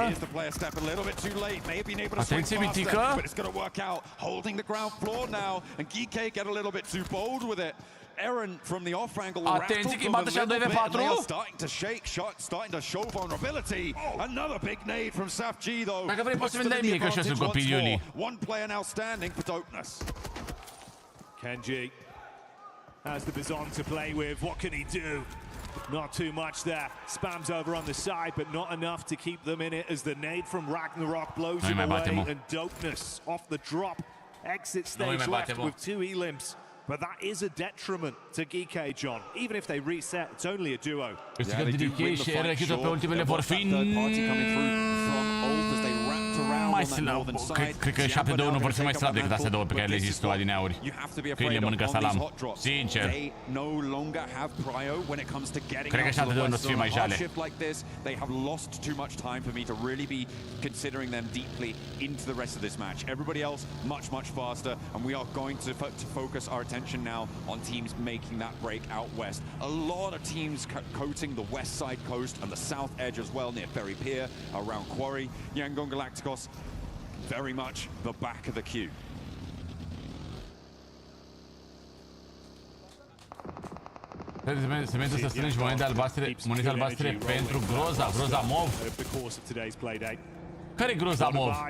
Atenție, Mitică. But it's going to work out. Holding the ground floor now, and GK get a little bit too bold with it. Aaron from the off angle. Atenție că îi bate și a 2v4. Starting to shake, starting to show vulnerability. Another big nade from Saf G though. Dacă vrei poți să vindem mie că și sunt copii Iuli. One player now standing for Dopeness. Kenji has the baton to play with. What can he do? Not too much there. Spams over on the side, but not enough to keep them in it as the nade from Ragnarok blows him away. And Dopeness off the drop. Exit stage left with 2 elims. But that is a detriment to GK, John. Even if they reset, it's only a duo. Câștigă DK și Rechită pe ultimele vor fi mai slab. Cred că 7-2 nu vor fi mai slab decât astea două pe care le există adineauri. Că îi le mănâncă salam. Sincer. Cred că 7-2 nu o să fie mai jale. They have lost too much time for me to really be considering them deeply into the rest of this match. Everybody else much faster, and we are going to focus our attention now on teams making that break out west. A lot of teams coating the west side coast and the south edge as well, near Ferry Pier, around Quarry. Yangon Galacticos very much the back of the queue. Se merge să strângi monede albastre pentru Grozamov. Care-i Grozamov?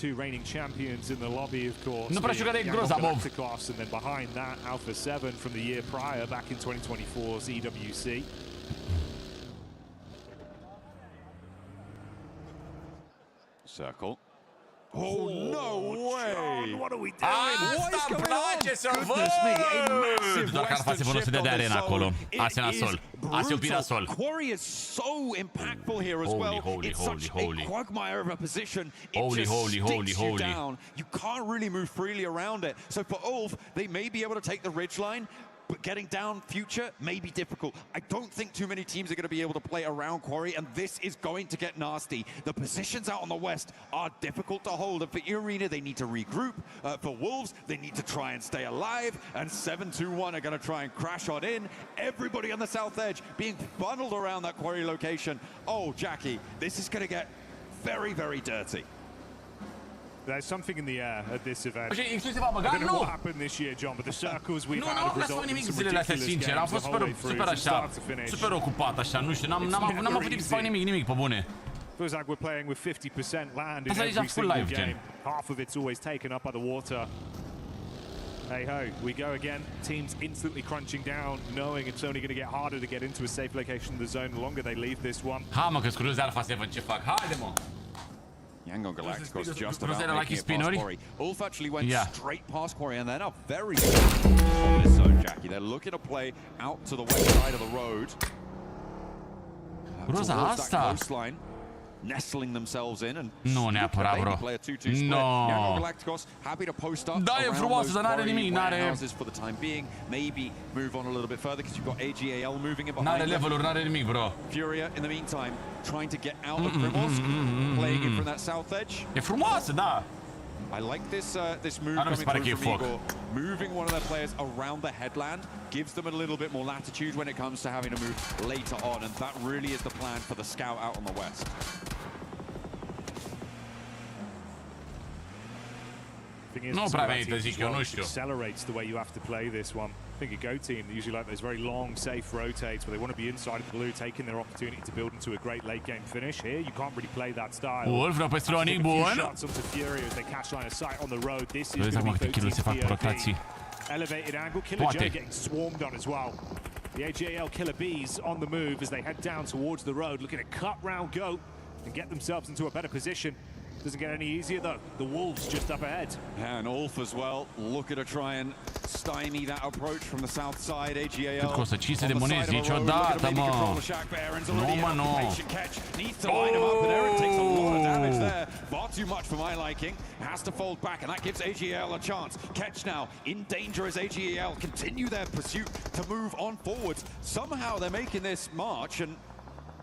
Two reigning champions in the lobby, of course. Nu prea știu care e Grozamov. And then behind that, Alpha 7 from the year prior, back in 2024's EWC. Circle. Oh, no way! John, what are we doing? Asta îmi place să văd! Doar că ar face folosit de arena acolo. Asta e nasol. Asta e un pirasol. Quarry is so impactful here as well. It's such a quagmire of a position. It just sticks you down. You can't really move freely around it. So for Ulf, they may be able to take the ridge line, but getting down future may be difficult. I don't think too many teams are going to be able to play around Quarry, and this is going to get nasty. The positions out on the west are difficult to hold, and for eArena, they need to regroup. For Wolves, they need to try and stay alive, and 7-2-1 are going to try and crash on in. Everybody on the south edge being funneled around that Quarry location. Oh, Jackie, this is going to get very dirty. There's something in the air at this event. I don't know what happened this year, John, but the circles we've had have resulted in some ridiculous games am fost super așa, super ocupat așa, nu știu, n-am avut timp să fac nimic pe bune. Feels like we're playing with 50% land in every single game. Half of it's always taken up by the water. Hey ho, we go again. Teams instantly crunching down, knowing it's only going to get harder to get into a safe location in the zone the longer they leave this one. Ha, mă, că scuruz Alpha 7 ce fac. Haide, mă! Yangon Galacticos just about making it past Quarry. Ulf actually went straight past Quarry, and they're now very on this zone, Jackie. They're looking to play out to the west side of the road. Groza asta! Nestling themselves in and nu neapărat, bro. No. Happy to post up. Da, e frumoasă, dar n-are nimic, n-are. For the time being, maybe move on a little bit further because you've got AGAL moving in behind. N-are level-uri, n-are nimic, bro. FURIA in the meantime trying to get out of Primos, playing in from that south edge. E frumoasă, da. I like this move coming through from Igor. Moving one of their players around the headland gives them a little bit more latitude when it comes to having to move later on, and that really is the plan for the scout out on the west. Nu prea merită, zic eu, nu știu. Accelerates the way you have to play this one. I think a Go team, they usually like those very long, safe rotates where they want to be inside of the blue, taking their opportunity to build into a great late game finish. Here, you can't really play that style. Wolf, rău pe stronic, bun. Shots onto FURIA as they catch line of sight on the road. This is going going to be se fac rotații. Elevated angle, Killer Joe getting swarmed on as well. The AGAL Killer Bees on the move as they head down towards the road, looking to cut round Goat and get themselves into a better position. Doesn't get any easier though. The Wolves just up ahead. Yeah, and Ulf as well. Looking to try and stymie that approach from the south side. AGAL. Cât costă 500 de monezi niciodată, mă. Nu, mă, nu. Needs to line him up, and Aaron takes a lot of damage there. Far too much for my liking. Has to fold back, and that gives AGAL a chance. Catch now in danger as AGAL continue their pursuit to move on forwards. Somehow they're making this march, and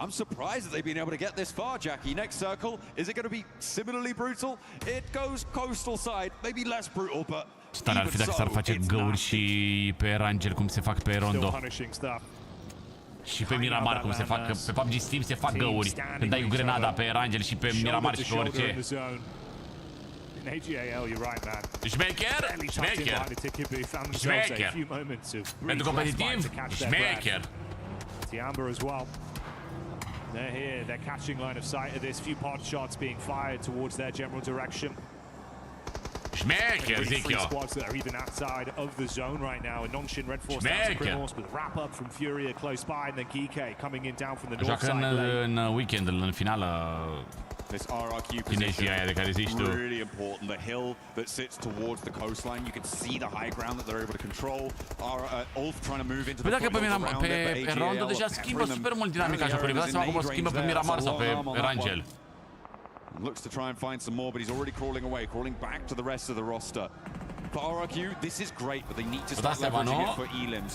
I'm surprised that they've been able to get this far, Jackie. Next circle, is it going to be similarly brutal? It goes coastal side, maybe less brutal, but stare ar fi dacă s-ar face găuri și pe Erangel cum se fac pe Rondo. Și pe Miramar cum se fac, pe PUBG Steam se fac găuri. Când dai grenada pe Erangel și pe Miramar și pe orice. Șmecher! Șmecher! Șmecher! Pentru competitiv, șmecher! Tiamba as well. They're here, they're catching line of sight of this. Few pod shots being fired towards their general direction. Șmecher, zic eu. Squads that are even outside of the zone right now. And Nongshim Red Force down to Primos with a wrap up from Furia close by, and then Geeke coming in down from the north side. În weekend, în finală. This RRQ position really important. The hill that sits towards the coastline, you can see the high ground that they're able to control. Ulf trying to move into the pe Rondo deja schimbă super mult dinamica jocului. Vreau să cum o schimbă pe Miramar sau pe Erangel. Looks to try and find some more, but he's already crawling away, crawling back to the rest of the roster. For RRQ, this is great, but they need to start leveraging it for elims.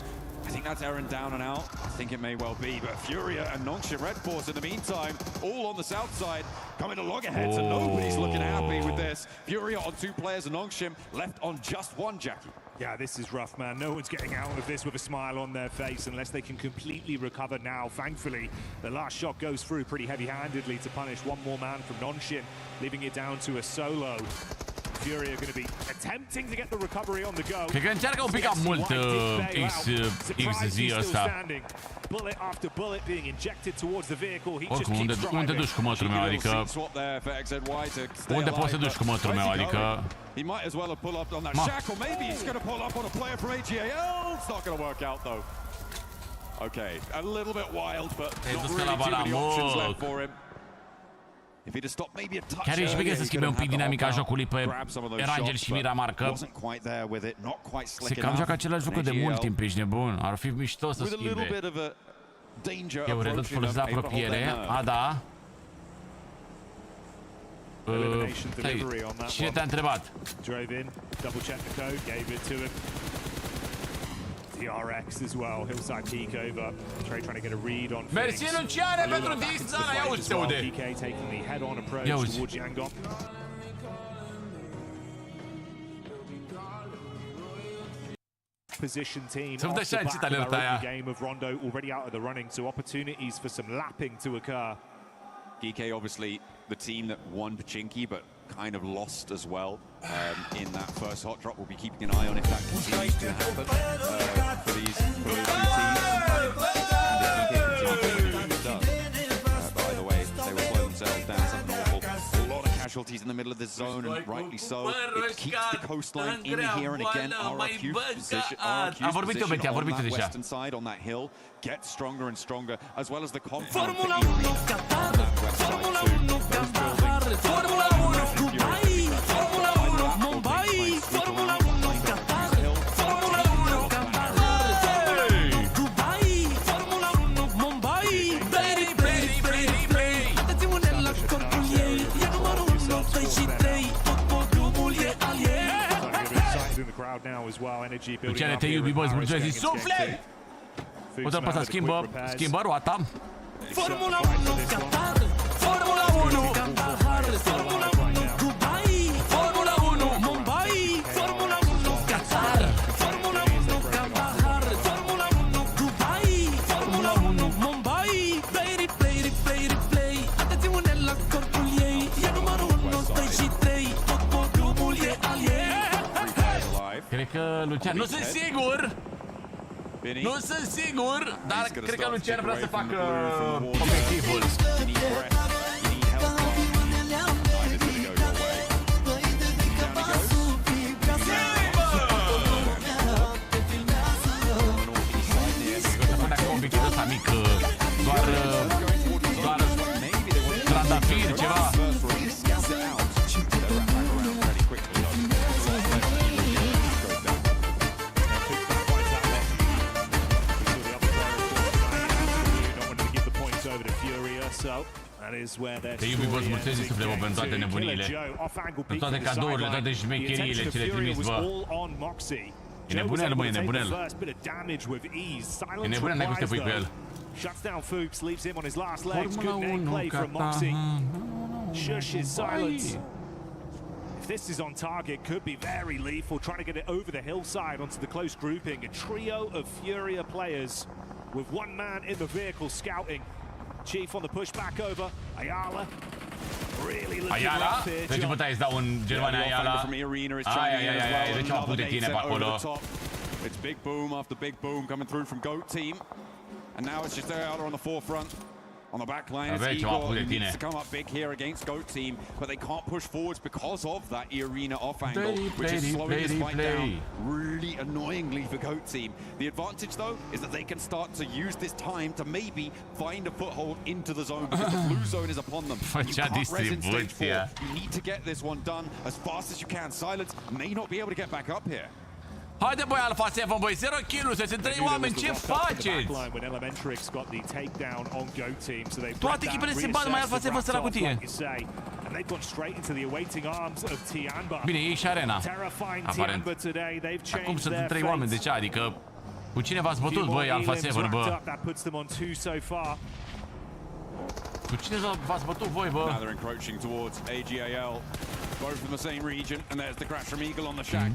I think that's Aaron down and out. I think it may well be, but Furia and Nongshim Red Force in the meantime, all on the south side, coming to loggerheads, and nobody's looking happy with this. Furia on 2 players and Nongshim left on just 1, Jackie. Yeah, this is rough, man. No one's getting out of this with a smile on their face unless they can completely recover now. Thankfully, the last shot goes through pretty heavy-handedly to punish one more man from Nongshim, leaving it down to a solo. Furia are going to be attempting to get the recovery on the go. Cred că încearcă un pic cam mult XZ ăsta. Bullet after bullet being injected towards the vehicle. He just keeps driving. Unde duci cu mătrul meu, adică unde poți să duci cu mătrul meu, adică he might as well have pulled up on that shackle. Maybe he's going to pull up on a player from AGAL. It's not going to work out though. Okay, a little bit wild, but not really too many options left for him. If he'd have stopped maybe a touch. Chiar e și bine să schimbe un pic dinamica jocului pe Erangel și Miramar, că se cam joacă același lucru de mult timp, ești nebun. Ar fi mișto să schimbe. Eu redus folosesc la apropiere. A, da. Cine te-a întrebat? TRX as well, hillside peek over. Trey trying to get a read on. Mersi Luciane pentru distanța, ia uite unde. DK taking the head-on approach towards Yangon. Position team off the back of their opening game of Rondo already out of the running, so opportunities for some lapping to occur. DK obviously the team that won Pachinki, but kind of lost as well in that first hot drop. We'll be keeping an eye on if that continues to happen for these two teams. By the way, they will slow themselves down something awful. A lot of casualties in the middle of the zone, and rightly so. It keeps the coastline in here, and again, RRQ's position on that western side, on that hill, gets stronger and stronger, as well as the compound for eArena on that west side too. Those buildings. Formula 1 Dubai, Formula 1 Mumbai, Formula 1 Qatar, Formula 1 Qatar, Dubai, Formula 1 Mumbai, play. Attenzione alla corpuglie, e numero 1 33, podiumul e al Luciane, te iubi, bă, îți mulțumesc din suflet! Poți apăsa, schimbă roata. Formula 1 Qatar, Formula 1 Qatar, Formula 1 Dubai, Formula 1 Mumbai, Formula 1 Qatar, Formula 1 Qatar, Formula 1 Dubai, Formula 1 Mumbai, play. Attenzione alla corpul ei, e numărul 1 33, tot podiumul e al ei. Cred că Lucian, nu sunt sigur! Nu sunt sigur, dar cred că Lucian vrea să facă obiectivul. Obiectivul ăsta mic, doar trandafir, ceva. Te iubi, vă mulțumesc sufletul pentru toate nebunile, pentru toate cadourile, toate șmecheriile ce le trimiți, bă. E nebunel, mă, e nebunel. E nebunel, n-ai cum să te pui cu el. Formula 1 ca ta. Shush his silence. If this is on target, could be very lethal, trying to get it over the hillside onto the close grouping. A trio of FURIA players with one man in the vehicle scouting. Chief on the push back over. Ayala really looking rough here. Deci bătaie, îți dau în Germania Ayala. Ai, deci am pus de tine pe acolo. It's big boom after big boom coming through from GOAT team. And now it's just Ayala on the forefront. On the back line, it's Igor who needs to come up big here against GOAT team, but they can't push forwards because of that eArena off angle, which is slowing this fight down really annoyingly for GOAT team. The advantage, though, is that they can start to use this time to maybe find a foothold into the zone, because the blue zone is upon them. You can't res in stage 4. You need to get this one done as fast as you can. Silence may not be able to get back up here. Haide băi, Alpha 7, băi, 0 kills, sunt 3 oameni, ce faceți? Toate echipele se bat, mai Alpha 7 stă la cutie. Bine, ei și Arena, aparent. Acum sunt 3 oameni, de ce? Adică, cu cine v-ați bătut, băi, Alpha 7, bă? Cu cine v-ați bătut voi, bă? Now they're encroaching towards AGAL. Both from the same region, and there's the crash from Eagle on the shack.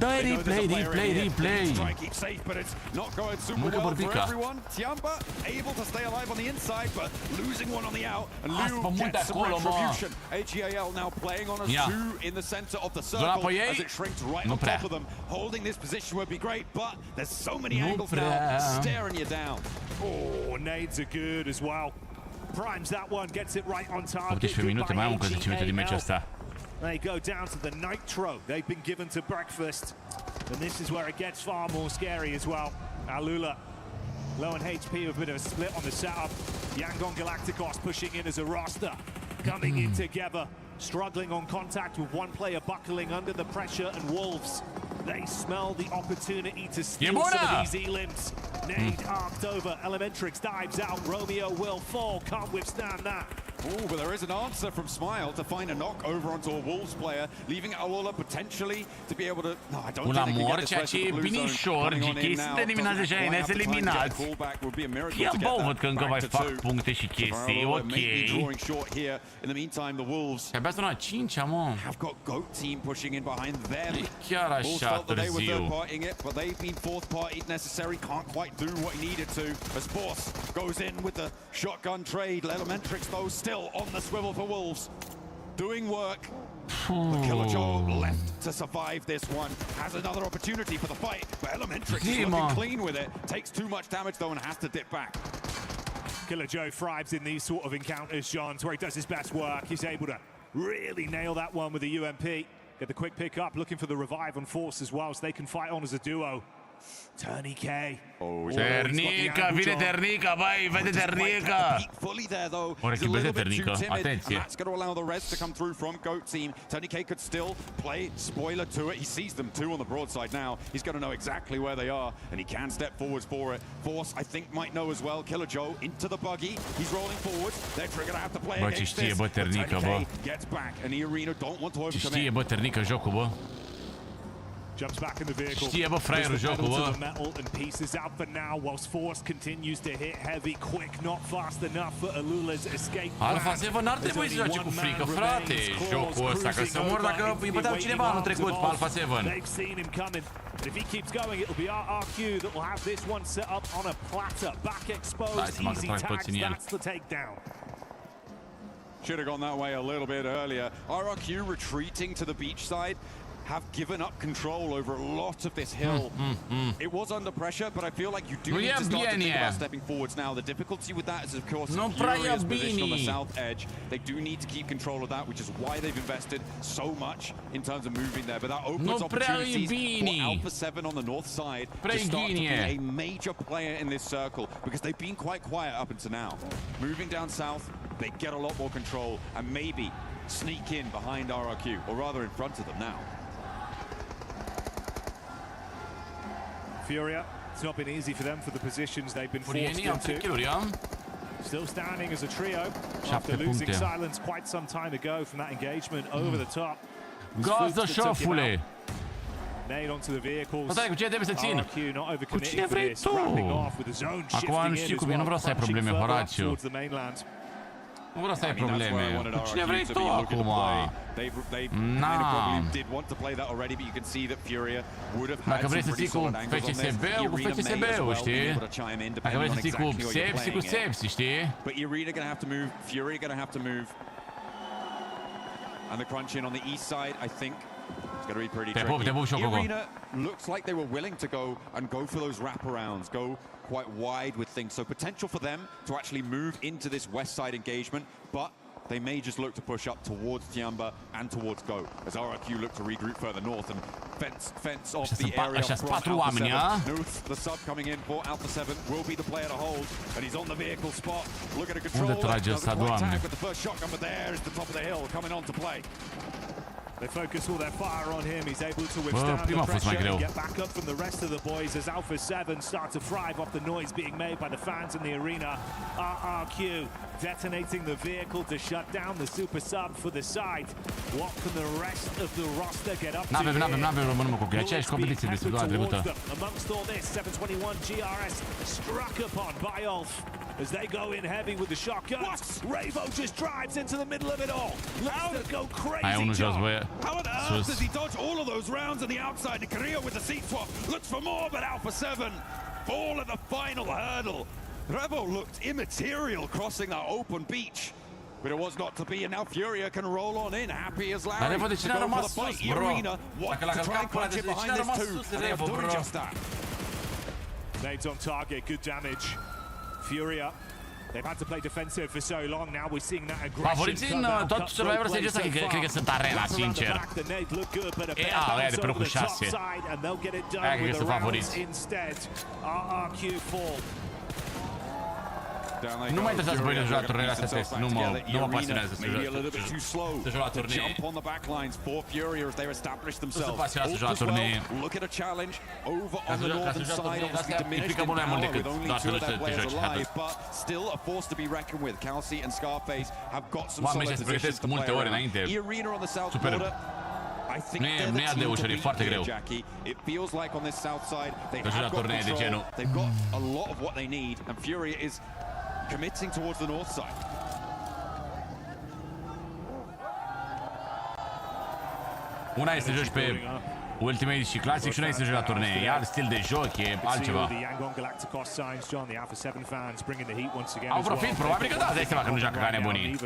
Replay. Try keep safe, but it's not going super well for everyone. Tiamba able to stay alive on the inside, but losing one on the out. And Liu gets some retribution. AGAL now playing on a 2 in the center of the circle as it shrinks right on top of them. Holding this position would be great, but there's so many angles now staring you down. Oh, nades are good as well. Primes that one, gets it right on target. 18 minute, mai am încă 10 minute din meciul ăsta. They go down to the nitro they've been given to breakfast, and this is where it gets far more scary as well. Alula low on HP with a bit of a split on the setup. Yangon Galacticos pushing in as a roster, coming in together, struggling on contact with one player buckling under the pressure, and Wolves, they smell the opportunity to steal some of these E-limbs. Nade arced over, Elementrix dives out, Romeo will fall, can't withstand that. Oh, but there is an answer from Smile to find a knock over onto a Wolves player, leaving Aola potentially to be able to... No, I don't think they can get this rest of the blue zone running on in now. Ia bă, văd că încă mai fac puncte și chestii, ok. Drawing short here. In the meantime, the Wolves abia sunt la 5-a, mă. Have got GOAT team pushing in behind them. E chiar așa târziu. But they've been fourth party necessary, can't quite do what he needed to. As Force goes in with the shotgun trade. Elementrix, though, still on the swivel for Wolves, doing work. Killer Joe left to survive this one, has another opportunity for the fight, but Elementrix is looking clean with it, takes too much damage though and has to dip back. Killer Joe thrives in these sort of encounters, John, where he does his best work. He's able to really nail that one with the UMP. Get the quick pick up, looking for the revive on Force as well, so they can fight on as a duo. Turny K. Ternica, vine Ternica, vai, vede Ternica. O rechibeze Ternica, atenție. That's going to allow the rest to come through from GOAT team. Turny K could still play spoiler to it. He sees them too on the broadside now. He's going to know exactly where they are, and he can step forwards for it. Force, I think, might know as well. Killer Joe into the buggy. He's rolling forwards. They're going to have to play against this. Bă, Ternica, bă. Gets back, and eArena don't want to overcommit. Știe, bă, Ternica jocul, bă. Jumps back in the vehicle. Știe, bă, fraierul jocul, bă. Metal and pieces out for now, whilst Force continues to hit heavy, quick, not fast enough for Alula's escape. Alpha 7 n-ar trebui să joace cu frică, frate, jocul ăsta, că să mor dacă îi băteau cineva anul trecut pe Alpha 7. They've seen him coming. If he keeps going, it'll be RRQ that will have this one set up on a platter. Back exposed, easy tags, that's the takedown. Should have gone that way a little bit earlier. RRQ retreating to the beach side. Have given up control over a lot of this hill. It was under pressure, but I feel like you do need to start to think about stepping forwards now. The difficulty with that is, of course, Furia's position on the south edge. They do need to keep control of that, which is why they've invested so much in terms of moving there. But that opens opportunities for Alpha 7 on the north side to start to be a major player in this circle, because they've been quite quiet up until now. Moving down south, they get a lot more control and maybe sneak in behind RRQ, or rather in front of them now. FURIA, it's not been easy for them for the positions they've been forced into. Still standing as a trio after losing silence quite some time ago from that engagement over the top. Gazdă, șofule! Nade onto the vehicles. Stai, cu cine trebuie să țin? RQ not Cu overcommitting cine for vrei this. tu? Wrapping off with the zone Acum nu shifting știu in cum as e, nu well, vreau să ai crunching probleme, further up Horatiu. towards the mainland. Nu vreau să ai probleme. Cu cine vrei tu acum? Dacă vrei să ții cu FCSB-ul, cu FCSB-ul, știi? Dacă vrei să ții cu Sepsi, cu Sepsi, știi? But eArena gonna have to move, FURIA gonna have to move. And the crunch in on the east side, I think, it's going to be pretty tricky. eArena looks like they were willing to go for those wraparounds, go quite wide with things. So potential for them to actually move into this west side engagement, but they may just look to push up towards Tiamba and towards Go, as RRQ look to regroup further north and fence off the area from Alpha 7. Nuth, the sub coming in for Alpha 7, will be the player to hold, and he's on the vehicle spot, looking to control it, doesn't quite tag with the first shotgun, but there is the top of the hill coming on to play. They focus all their fire on him. He's able to withstand the pressure and get back up from the rest of the boys as Alpha 7 start to thrive off the noise being made by the fans in the arena. RRQ detonating the vehicle to shut down the super sub for the site. What can the rest of the roster get up to here? N-avem român cu aceeași competiție de săptămâna trecută. Amongst all this, 721 GRS struck upon by Ulf as they go in heavy with the shotguns. What? Ravo just drives into the middle of it all. Looks to go crazy, John. How on earth does he dodge all of those rounds on the outside? Carrillo with the seat swap looks for more, but Alpha 7 fall at the final hurdle. Revo looked immaterial crossing that open beach, but it was not to be, and now FURIA can roll on in, happy as Larry, to go for the fight. eArena wants to try and punch it behind this too, and they are doing just that. Nades on target, good damage. FURIA, they've had to play defensive for so long. Now we're seeing that aggression. Favoriții în tot Survivor Stage ăsta, cred că sunt Arena, sincer. Ăia de pe locul 6. Aia cred că sunt favoriți. Nu mă interesează pe mine să joc la turnele astea test. Nu mă pasionează să joc la turnee. Nu sunt pasionat să joc la turnee. Ca să joc turnee astea implică mult mai mult decât doar să te joci atât. Oamenii se pregătesc multe ore înainte. Super. Nu e de ușor, e foarte greu. Că joci la turnee de genul. Committing towards the north side. Una este să joci pe Ultimate și Classic și una este să joci la turnee. E alt stil de joc, e altceva. Au profit, probabil că da, dai seama că nu joacă ca nebunii.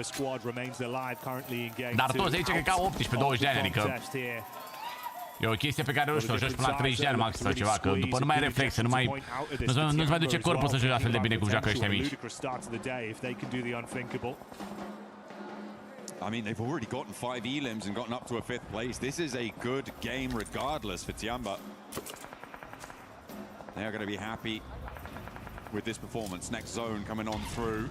Dar toți aici cred că au 18-20 de ani, adică e o chestie pe care, nu știu, o joci până la 30 de ani maxim sau ceva, că după nu mai ai reflexe, nu-ți mai duce corpul să joci la fel de bine cum joacă ăștia mici. I mean, they've already gotten 5 elims and gotten up to a 5th place. This is a good game regardless for Tiamba. They are going to be happy with this performance. Next zone coming on through.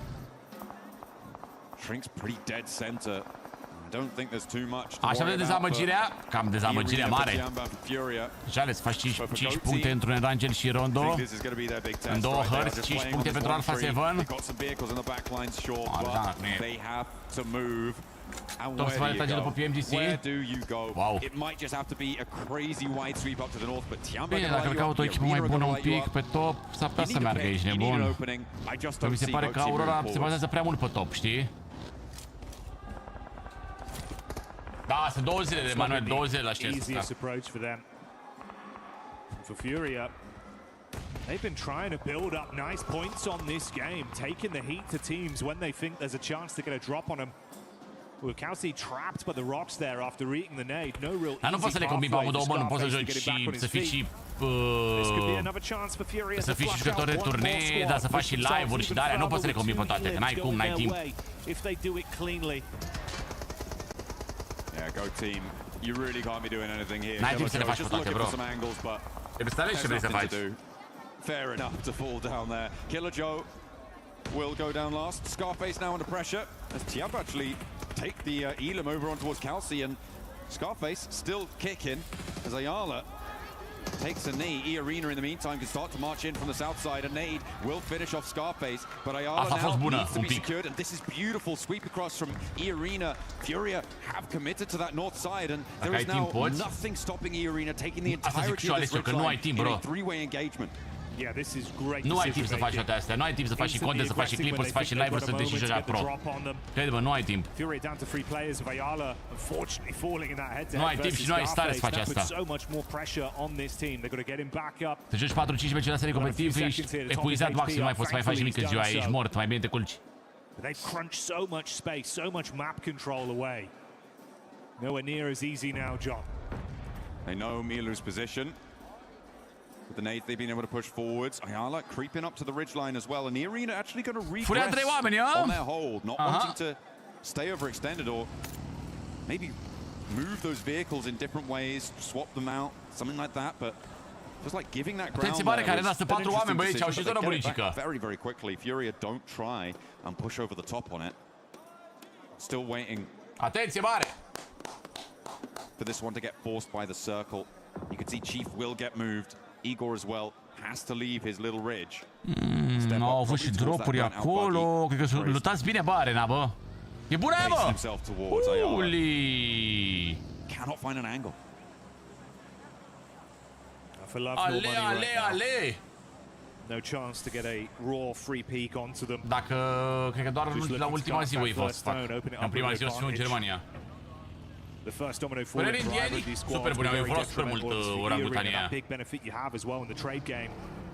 Shrink's pretty dead center. I don't think there's too much. Așa de dezamăgirea, cam dezamăgirea mare. Jales, faci 5 puncte într-un Erangel și Rondo. În două hărți, 5 puncte pentru Alpha 7. Arjana, nu e. Top se va retrage după PMGC. Wow. Bine, dacă îl caut o echipă mai bună un pic pe top, s-ar putea să meargă aici, nebun. Că mi se pare că Aurora se bazează prea mult pe top, știi? Da, sunt 2 zile de Manuel, 2 zile la știință. For FURIA, they've been trying to build up nice points on this game, taking the heat to teams when they think there's a chance to get a drop on them. With Kelsey trapped by the rocks there after eating the nade, no real easy. Dar nu poți să le combini pe amândouă, nu poți să joci și să fii și să fii și jucător de turnee, dar să faci și live-uri și de-alea, nu poți să le combini pe toate, că n-ai cum, n-ai timp. Yeah, Go team, you really can't be doing anything here. N-ai timp să le faci pe toate, bro. Trebuie să te alegi ce vrei să faci. Fair enough to fall down there. Killer Joe will go down last. Scarface now under pressure as Tiap actually take the Elam over on towards Kelsey, and Scarface still kicking as Ayala takes a knee. eArena in the meantime can start to march in from the south side. A nade will finish off Scarface, but Ayala now needs to be secured, and this is beautiful. Sweep across from eArena. FURIA have committed to that north side, and there is now nothing stopping eArena taking the entirety of this ridgeline in a three-way engagement. Yeah, this is great. Nu ai timp să faci toate astea, nu ai timp să faci și content, să faci și clipuri, să faci și live-uri, să te și joci pro. Crede-mă, nu ai timp. Nu ai timp și nu ai stare să faci asta. Să joci 4-5 meciuri la serie competitiv, ești epuizat maxim, nu mai poți să mai faci nimic în ziua, ești mort, mai bine te culci. They've crunched so much space, so much map control away. Nowhere near as easy now, John. They know Milu's position. With the nades, they've been able to push forwards. Ayala creeping up to the ridgeline as well, and eArena actually going to regress on their hold, not wanting to stay overextended or maybe move those vehicles in different ways, swap them out, something like that, but just like giving that ground very, very quickly. FURIA don't try and push over the top on it. Still waiting. Atenție mare! For this one to get forced by the circle. You can see Chief will get moved. Igor as well has to leave his little ridge. Au avut și dropuri acolo. Cred că luptați bine pe arena, bă. E bună, bă! Uli! Cannot find an angle. Ale, ale, ale! No chance to get a raw free peek onto them. Dacă cred că doar la ultima zi voi fost fac. În prima zi o să fiu în Germania. Părerea indienii, super bune, au evoluat super mult orangutanii aia.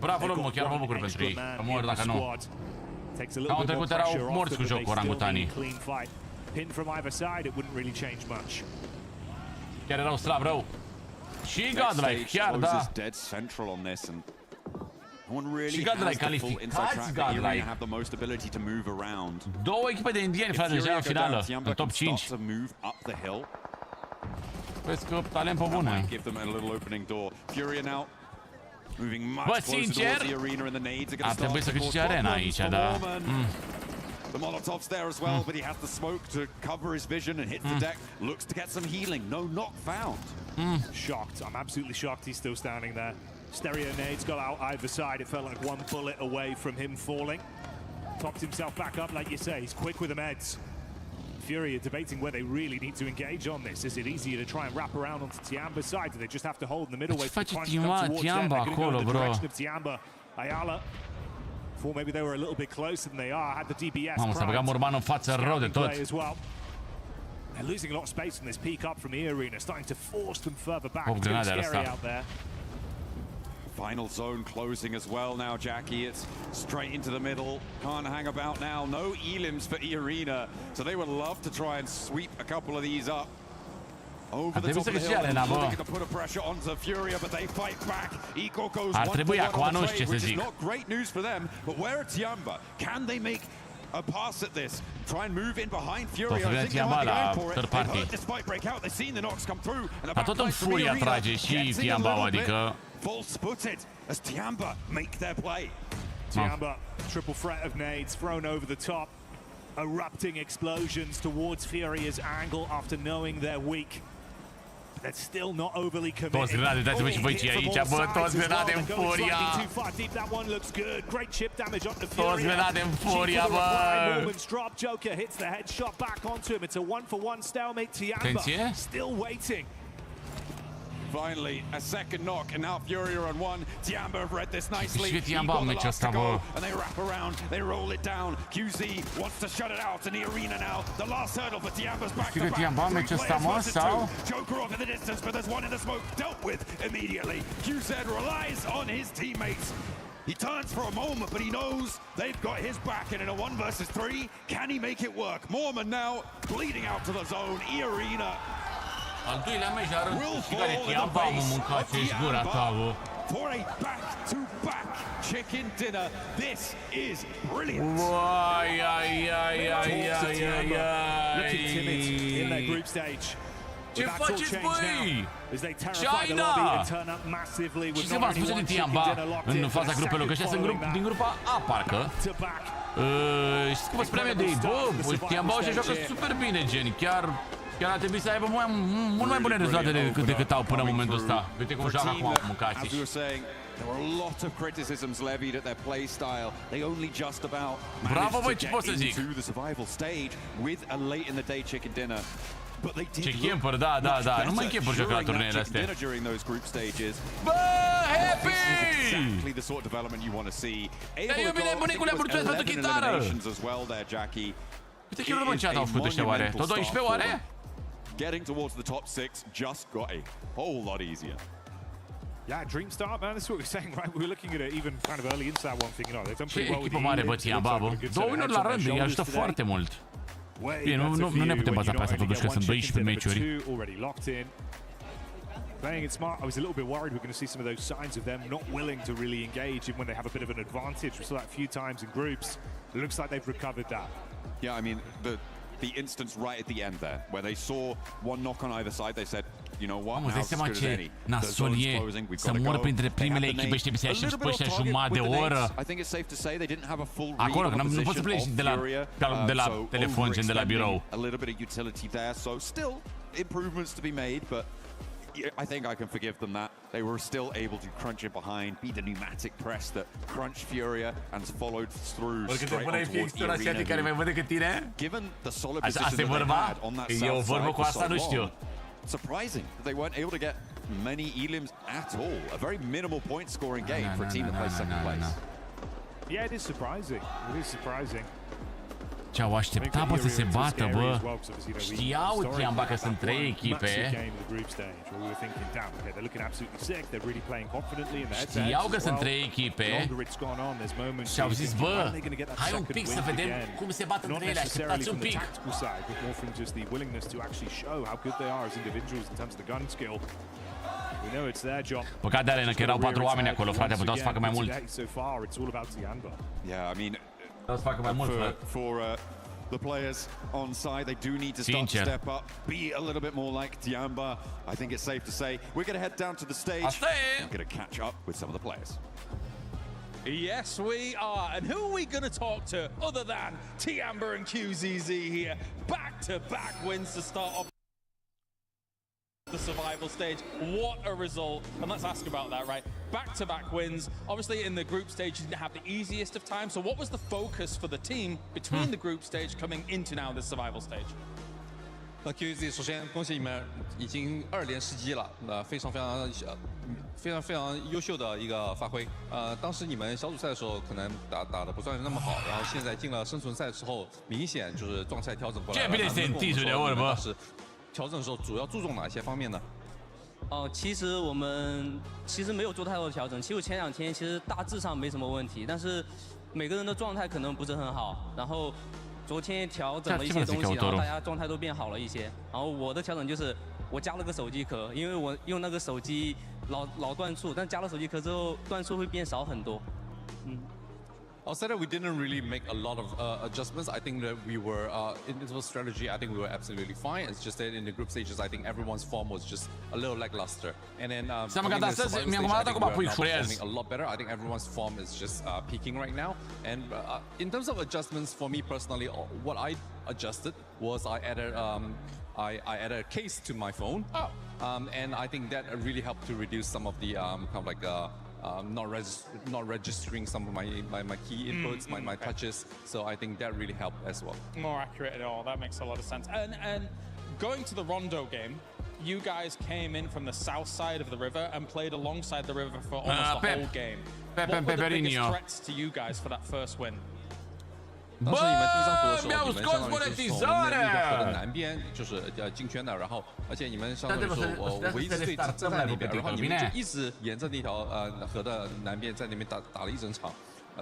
Bravo lor, mă, chiar mă bucur pentru ei, că mor dacă nu. Anul trecut erau morți cu jocul orangutanii. Chiar erau slab rău. Și Godlike, chiar da. Și Godlike calificați Godlike. Două echipe de indieni, frate, deja în finală, în top 5. Vezi că talent pe bune. Bă, sincer, ar trebui să câștige arena aici, da. The Molotov's there as well, but he has the smoke to cover his vision and hits the deck. Looks to get some healing. No knock found. Shocked. I'm absolutely shocked he's still standing there. Stereo nades got out either side. It felt like one bullet away from him falling. Topped himself back up, like you say. He's quick with the meds. FURIA debating where they really need to engage on this. Is it easier to try and wrap around onto Tiamba's side? Do they just have to hold in the middle way for the crunch to come towards them? They're going to go in the direction of Tiamba. Ayala. Before maybe they were a little bit closer than they are. Had the DBS. Mamă, s-a băgat Morban în față rău de tot. They're losing a lot of space from this peak up from eArena, starting to force them further back. It's scary out there. Final zone closing as well now, Jackie. It's straight into the middle. Can't hang about now. No elims for eArena. So they would love to try and sweep a couple of these up. Over the top of the hill, looking to put a pressure onto FURIA, but they fight back. Igor goes one for one on the trade, which is not great news for them. But where are Tiamba? Can they make a pass at this? Try and move in behind FURIA. I think they might be going for it. They've heard this fight break out. They've seen the knocks come through. And the back line from eArena gets in a little bit false-footed as Tiamba make their play. Tiamba, triple threat of nades thrown over the top. Erupting explosions towards FURIA's angle after knowing they're weak. They're still not overly committed. Toți grenade, dați-vă și voi aici, bă, toți grenade în FURIA. Toți grenade în FURIA, bă. Atenție. Still waiting. Finally, a second knock, and now FURIA on one. Tiamba have read this nicely. Tiamba în meciul ăsta, bă. And they wrap around, they roll it down. QZ wants to shut it out in eArena now. The last hurdle for Tiamba's back-to-back. Tiamba în meciul ăsta, mă, sau? Joker off in the distance, but there's one in the smoke dealt with immediately. QZ relies on his teammates. He turns for a moment, but he knows they've got his back, and in a 1 versus 3, can he make it work? Mormon now bleeding out to the zone. eArena. Al doilea meci la rând, și care Tiamba, mă, mâncați-și gura ta, bă. For a back-to-back chicken dinner. This is brilliant. Ai, ai, ai, ai, ai, ai, looking timid in their group stage. Ce faceți, băi? China! Și se va spune de Tiamba în faza grupelor, că ăștia sunt din grupa A, parcă. Știți că vă spuneam eu de ei, bă, Tiamba ăștia joacă super bine, gen, chiar Chiar ar trebui să aibă mult mai bune rezultate decât au până în momentul ăsta. Uite cum joacă acum mâncați. There were a lot of criticisms levied at their play style. They only just about Bravo, managed to ce get into the survival stage with a late in the day chicken dinner. But they did Ce camper, da. Nu mai camper joacă la turneele astea. During those group stages. Bă, happy! Exactly the sort of development you want to see. Dar eu bine, bunicule, mulțumesc pentru chitară! As well there, Jackie. Uite chiar urmă ce au făcut ăștia oare? Tot 12 oare? Getting towards the top 6 just got a whole lot easier. Yeah, dream start, man. That's what we're saying, right? We were looking at it even kind of early into that one, thinking, oh, they've done pretty well with the mare, bă, Tiambabo. 2 winuri la rând, îi ajută foarte mult. Bine, nu ne putem baza pe asta totuși, că sunt 12 meciuri. Playing it smart, I was a little bit worried we're going to see some of those signs of them not willing to really engage even when they have a bit of an advantage. We saw that a few times in groups. It looks like they've recovered that. Yeah, I mean, the instance right at the end there, where they saw one knock on either side, they said, you know what, now's as good as any. The zone's closing, we've got to go. Printre primele echipe și trebuie să ieși după ăștia jumătate de oră. I think it's safe to say they didn't have a full acolo, că nu poți să pleci de la telefon, gen de la birou. A little bit of utility there, so still improvements to be made, but I think I can forgive them that. They were still able to crunch it behind, be the pneumatic press that crunched FURIA and followed through straight on towards eArena. Given the solid position that they had on that south side for so long, surprising that they weren't able to get many elims at all. A very minimal point scoring game for a team that plays second place. Yeah, it is surprising. It is surprising. Ce-au așteptat, bă, să se bată, bă. Știau Tiamba că sunt 3 echipe. Știau că sunt 3 echipe. Și au zis, bă, hai un pic să vedem cum se bat între ele. Așteptați un pic. Păcat de arenă că erau 4 oameni acolo, frate, puteau să facă mai mult. Yeah, I mean, să facă mai mult, for the players on side, they do need to start to step up, be a little bit more like Tiamba. I think it's safe to say we're going to head down to the stage. We're going to catch up with some of the players. Yes, we are. And who are we going to talk to other than Tiamba and QZZ here? Back-to-back wins to start off the survival stage. What a result. And let's ask about that, right? Back-to-back wins. Obviously in the group stage you didn't have the easiest of time, so what was the focus for the team between the group stage coming into now this survival stage? QZ 首先恭喜你们已经2连世纪了，非常优秀的一个发挥。当时你们小组赛的时候可能打得不算那么好，然后现在进了生存赛之后，明显就是状态调整过来了。当时调整的时候主要注重哪些方面呢？其实我们没有做太多的调整。其实前2天其实大致上没什么问题，但是每个人的状态可能不是很好。然后昨天调整了一些东西，然后大家状态都变好了一些。然后我的调整就是我加了个手机壳，因为我用那个手机老断触，但加了手机壳之后断触会变少很多。Outside that, we didn't really make a lot of adjustments. I think that we were, in terms of strategy, I think we were absolutely fine. It's just that in the group stages, I think everyone's form was just a little lackluster. And then, coming in the survival stage, I think we are now performing a lot better. I think everyone's form is just peaking right now. And in terms of adjustments, for me personally, what I adjusted was I added a case to my phone. And I think that really helped to reduce some of the kind of like not registering some of my key inputs, my touches. So I think that really helped as well. More accurate at all. That makes a lot of sense. And going to the Rondo game, you guys came in from the south side of the river and played alongside the river for almost the whole game. What were the biggest threats to you guys for that first win? 当时你们第一张图的时候，你们相当于是从那个河的南边，就是进圈的，然后而且你们相当于说我一直对站在那边，然后你们就一直沿着那条河的南边在那边打了一整场。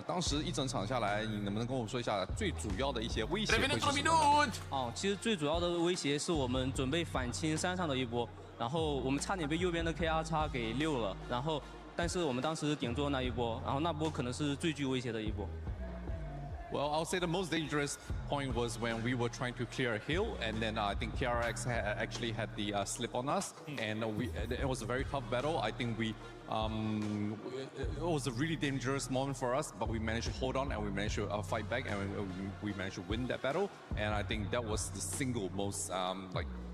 当时一整场下来，你能不能跟我说一下最主要的一些威胁会是什么？其实最主要的威胁是我们准备反清山上的一波，然后我们差点被右边的 KR 叉给溜了，然后但是我们当时顶住了那一波，然后那波可能是最具威胁的一波。Well, I'll say the most dangerous point was when we were trying to clear a hill, and then I think KRX actually had the slip on us, and it was a very tough battle. I think it was a really dangerous moment for us, but we managed to hold on and we managed to fight back, and we managed to win that battle. And I think that was the single most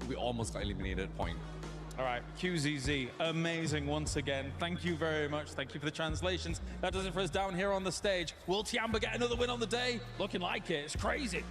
we almost got eliminated point. All right, QZZ, amazing once again. Thank you very much. Thank you for the translations. That does it for us down here on the stage. Will Tiamba get another win on the day? Looking like it. It's crazy.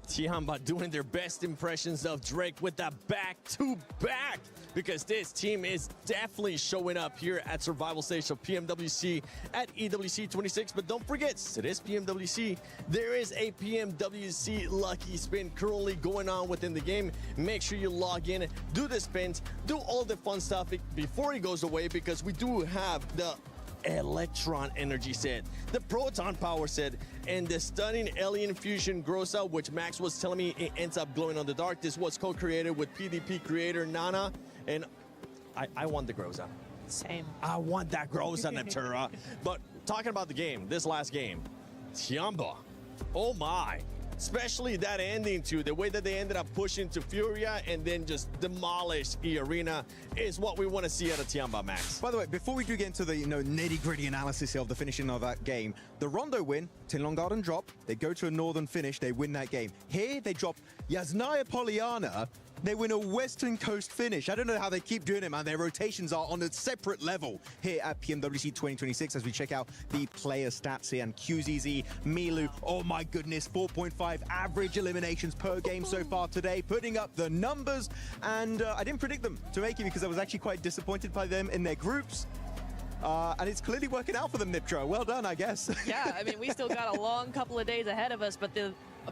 Tiamba doing their best impressions of Drake with that back-to-back, because this team is definitely showing up here at Survival Stage of PMWC at EWC 26. But don't forget, it is PMWC. There is a PMWC lucky spin currently going on within the game. Make sure you log in, do the spins, do all the fun stuff before he goes away, because we do have the Electron energy set, the Proton power set, and the stunning Alien Fusion grows out, which Max was telling me it ends up glowing on the dark. This was co-created with PvP creator Nana, and I want the grows out. Same. I want that grows out, Neptura. But talking about the game, this last game, Tiamba, oh my. Especially that ending too, the way that they ended up pushing to FURIA and then just demolished eArena is what we want to see out of Tiamba, Max. By the way, before we do get into the nitty-gritty analysis of the finishing of that game, the Rondo win, Tinlong Garden drop, they go to a Northern finish, they win that game. Here, they drop Yasnaya Poliana, they win a Western Coast finish. I don't know how they keep doing it, man. Their rotations are on a separate level here at PMWC 2026 as we check out the player stats here. And QZZ, Milu, oh my goodness, 4.5 average eliminations per game so far today, putting up the numbers. And I didn't predict them to make it because I was actually quite disappointed by them in their groups. And it's clearly working out for them, Niptro. Well done, I guess. Yeah, I mean, we still got a long couple of days ahead of us, but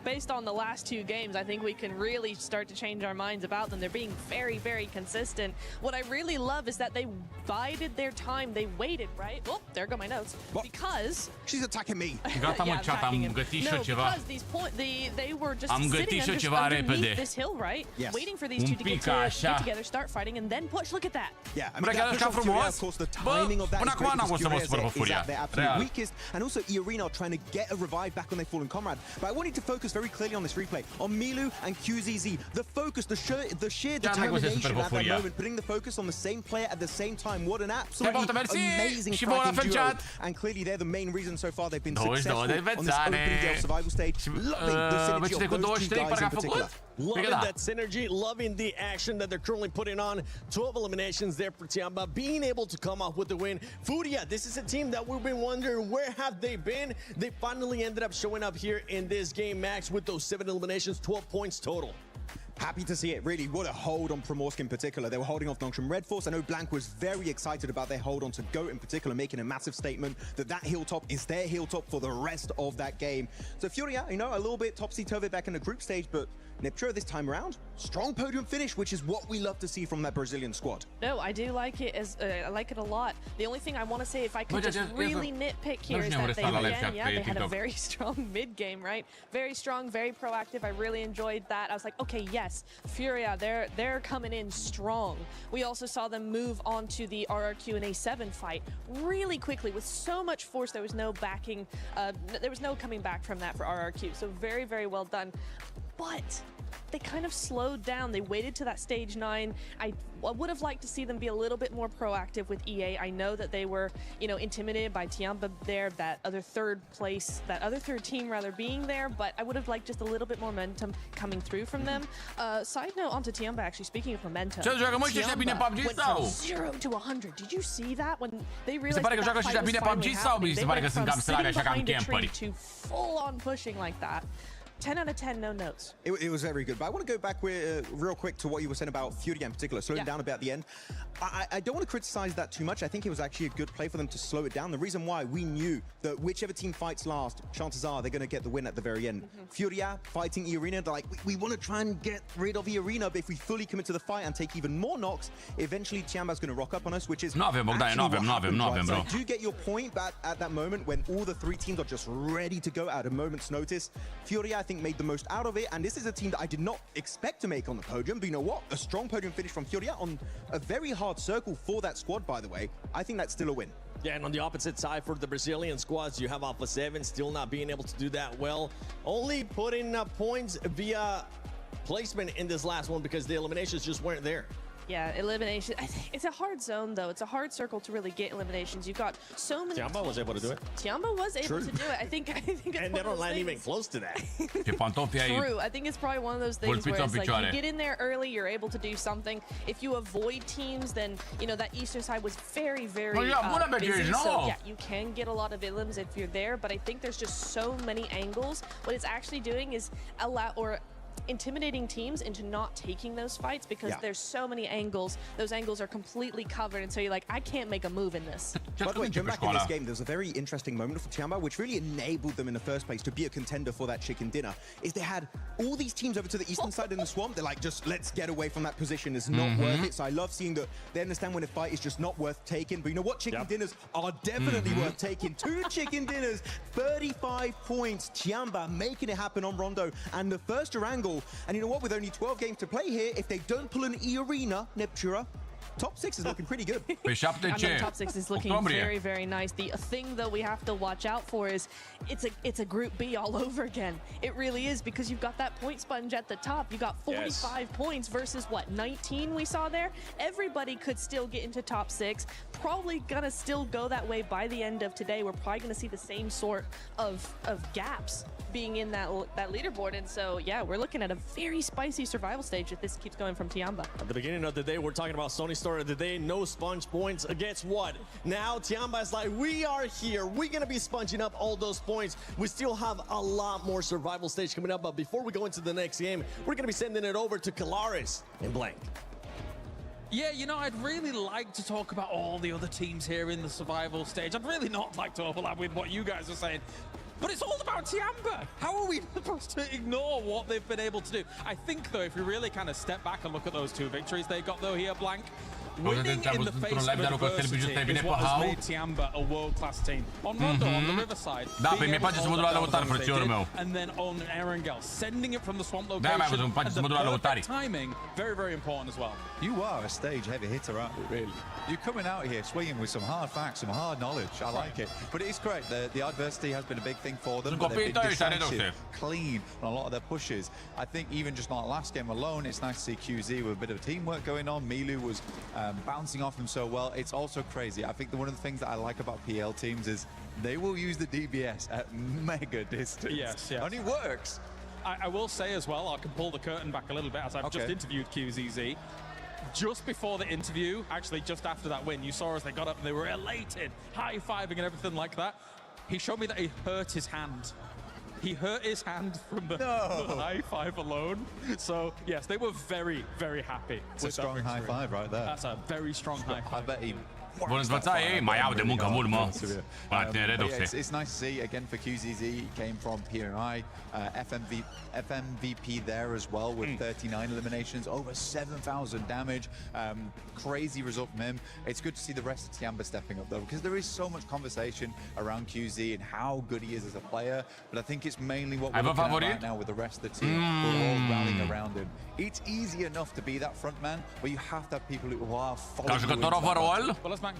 based on the last two games, I think we can really start to change our minds about them. They're being very, very consistent. What I really love is that they bided their time. They waited, right? Oh, there go my notes. What? Because she's attacking me. Attacking him. No, because they were just sitting underneath this hill, right? Yes. Waiting for these two to get together, start fighting, and then push. Look at that. Yeah, I mean, of course, the timing of that is at their absolute weakest, and also eArena are trying to get a revive back on their fallen comrade. But I wanted to focus very clearly on this replay on Milu and QZZ. The focus, the sheer determination at that moment, putting the focus on the same player at the same time. What an absolutely amazing fighting duo. And clearly they're the main reason so far they've been successful on this opening day of survival stage. Loving the synergy of those two guys in particular. Loving that synergy, loving the action that they're currently putting on. 12 eliminations there for Tiamba, being able to come off with the win. FURIA, this is a team that we've been wondering where have they been. They finally ended up showing up here in this game, Max, with those 7 eliminations, 12 points total. Happy to see it, really. What a hold on Primorsk in particular. They were holding off Nongshim Red Force. I know Blank was very excited about their hold on to GOAT in particular, making a massive statement that hilltop is their hilltop for the rest of that game. So Furia, a little bit topsy-turvy back in the group stage, but Niptro this time around, strong podium finish, which is what we love to see from that Brazilian squad. No, I do like it. I like it a lot. The only thing I want to say, if I could just really nitpick here, is that they had a very strong mid game, right? Very strong, very proactive. I really enjoyed that. I was like, okay, yes, Furia, they're coming in strong. We also saw them move on to the RRQ and A7 fight really quickly with so much force. There was no backing. There was no coming back from that for RRQ. So very, very well done. But they kind of slowed down. They waited to that stage 9. I would have liked to see them be a little bit more proactive with EA. I know that they were, intimidated by Tiamba there, that other third team rather being there, but I would have liked just a little bit more momentum coming through from them. Side note onto Tiamba, actually, speaking of momentum, Tiamba went from 0 to 100. Did you see that? When they realized that fight was finally happening, they went from sitting behind a tree to full on pushing like that. 10 out of 10, no notes. It was very good. But I want to go back real quick to what you were saying about FURIA in particular, slowing down a bit at the end. I don't want to criticize that too much. I think it was actually a good play for them to slow it down. The reason why, we knew that whichever team fights last, chances are they're going to get the win at the very end. FURIA fighting eArena, they're like, we want to try and get rid of eArena, but if we fully commit to the fight and take even more knocks, eventually Tiamba's going to rock up on us, which is no, So I do get your point, but at that moment when all the three teams are just ready to go at a moment's notice, FURIA, I think, made the most out of it, and this is a team that I did not expect to make on the podium, but you know what? A strong podium finish from FURIA on a very hard circle for that squad, by the way. I think that's still a win. Yeah, and on the opposite side for the Brazilian squads, you have Alpha 7 still not being able to do that well. Only putting up points via placement in this last one because the eliminations just weren't there. Yeah, elimination. I think it's a hard zone, though. It's a hard circle to really get eliminations. You've got so many. Tiamba was able to do it. Tiamba was able to do it. I think it's and they don't land even close to that. True. I think it's probably one of those things where it's like you get in there early, you're able to do something. If you avoid teams, then you know that eastern side was very, very busy. So yeah, you can get a lot of elims if you're there. But I think there's just so many angles. What it's actually doing is intimidating teams into not taking those fights because there's so many angles. Those angles are completely covered, and so you're like, I can't make a move in this. By the way, going back in this game, there's a very interesting moment for Tiamba, which really enabled them in the first place to be a contender for that chicken dinner, is they had all these teams over to the eastern side in the swamp. They're like, just let's get away from that position. It's not worth it. So I love seeing that they understand when a fight is just not worth taking. But you know what? Chicken dinners are definitely worth taking. 2 chicken dinners, 35 points. Tiamba making it happen on Rondo. And the first angle. And you know what? With only 12 games to play here, if they don't pull an eArena, Neptura, top 6 is looking pretty good. Top 6 is looking very, very nice. The thing, though, we have to watch out for is it's a Group B all over again. It really is, because you've got that point sponge at the top. You got 45 points versus, what, 19 we saw there? Everybody could still get into top 6. Probably gonna still go that way by the end of today. We're probably gonna see the same sort of gaps being in that leaderboard. And so, yeah, we're looking at a very spicy survival stage if this keeps going from Tiamba. At the beginning of the day, we're talking about Sony Story of the day, no sponge points against what? Now Tiamba is like, we are here. We're going to be sponging up all those points. We still have a lot more survival stage coming up. But before we go into the next game, we're going to be sending it over to Kalaris and Blank. Yeah, you know, I'd really like to talk about all the other teams here in the survival stage. I'd really not like to overlap with what you guys are saying. But it's all about Tiamba. How are we supposed to ignore what they've been able to do? I think, though, if we really kind of step back and look at those 2 victories they got, though, here, Blank, winning in the face of adversity is what has made Tiamba a world-class team. On Rondo, on the Riverside, and then on Erangel, sending it from the swamp location, and the perfect timing, very, very important as well. You are a stage-heavy hitter, aren't you, really? You're coming out here swinging with some hard facts, some hard knowledge. I like it. But it is correct. The adversity has been a big thing for them. They've been decisive, clean on a lot of their pushes. I think even just not last game alone, it's nice to see QZ with a bit of teamwork going on. Milu was bouncing off him so well. It's also crazy. I think one of the things that I like about PL teams is they will use the DBS at mega distance. Yes. And it works. I will say as well, I can pull the curtain back a little bit, as I've just interviewed QZZ. Just before the interview, actually just after that win, you saw as they got up and they were elated, high-fiving and everything like that. He showed me that he hurt his hand. He hurt his hand from the high five alone. So, yes, they were very, very happy. It's a strong high five right there. That's a very strong high five. I bet he... It's nice to see, again, for QZZ, he came from PRI, FMVP there as well with 39 eliminations, over 7,000 damage. Crazy result from him. It's good to see the rest of Tiamba stepping up, though, because there is so much conversation around QZ and how good he is as a player, but I think it's mainly what we're looking at right now with the rest of the team. We're all rallying around him. It's easy enough to be that front man, but you have to have people who are following well, as Max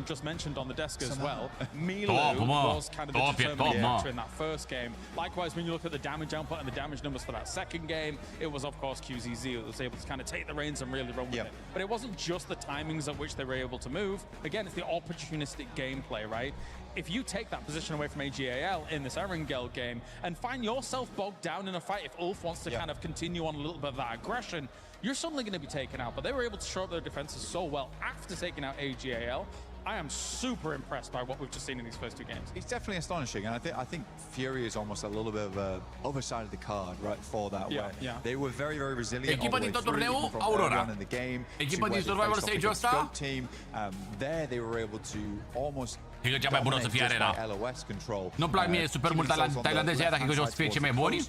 just mentioned on the desk as well, Milu was kind of the determining factor in that first game. Likewise, when you look at the damage output and the damage numbers for that second game, it was, of course, QZZ that was able to kind of take the reins and really run with it. But it wasn't just the timings at which they were able to move. Again, it's the opportunistic gameplay, right? If you take that position away from AGAL in this Erangel game and find yourself bogged down in a fight, if Ulf wants to kind of continue on a little bit of that aggression, you're suddenly going to be taken out. But they were able to show up their defenses so well after taking out AGAL. I am super impressed by what we've just seen in these first two games. It's definitely astonishing, and I think FURIA is almost a little bit of a other side of the card, right, for that. Yeah. They were very, very resilient. Echipa din tot turneul, Aurora. Echipa din survival stage-ul ăsta. There they were able to almost cred că cea mai bună o să fie Arena. Nu-mi plac mie super mult tailandezii aia, dacă cred că o să fie cei mai buni. Și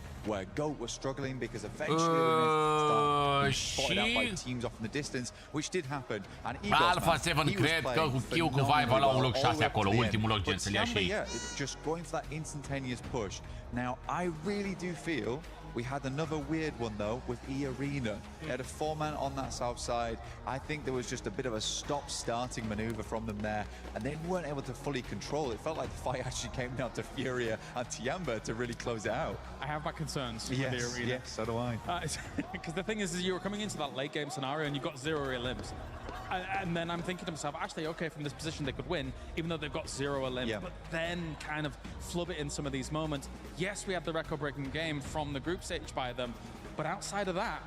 Alpha 7 cred că cu Q cu Vibe va lua un loc 6 acolo, ultimul loc gen să-l ia și ei. Just going for that instantaneous push. Now, I really do feel we had another weird one though with eArena. They had a 4-man on that south side. I think there was just a bit of a stop-starting maneuver from them there, and they weren't able to fully control. It felt like the fight actually came down to FURIA and Tiamba to really close it out. I have my concerns with the Arena. Yes, so do I. Because the thing is you were coming into that late game scenario and you got 0 real limbs. And then I'm thinking to myself, actually, okay, from this position they could win, even though they've got 0 limbs. But then kind of flub it in some of these moments. Yes, we had the record-breaking game from the group stage by them, but outside of that,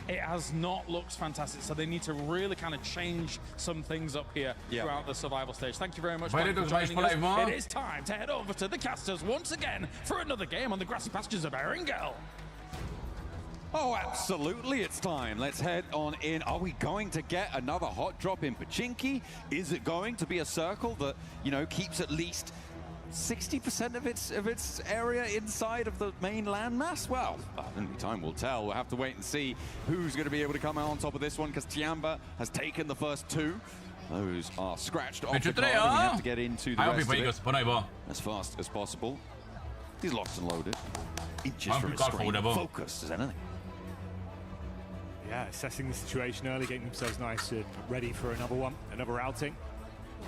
it has not looked fantastic. So they need to really kind of change some things up here throughout the survival stage. Thank you very much for joining us. It is time to head over to the casters once again for another game on the grassy pastures of Erangel. Oh, absolutely, it's time. Let's head on in. Are we going to get another hot drop in Pochinki? Is it going to be a circle that, you know, keeps at least 60% of its area inside of the main landmass? Well, only time will tell. We'll have to wait and see who's going to be able to come out on top of this one, because Tiamba has taken the first 2. Those are scratched off the card, and we have to get into the rest of it as fast as possible. He's locked and loaded. Inches from his screen, focused as anything. Yeah, assessing the situation early, getting themselves nice and ready for another one, another outing.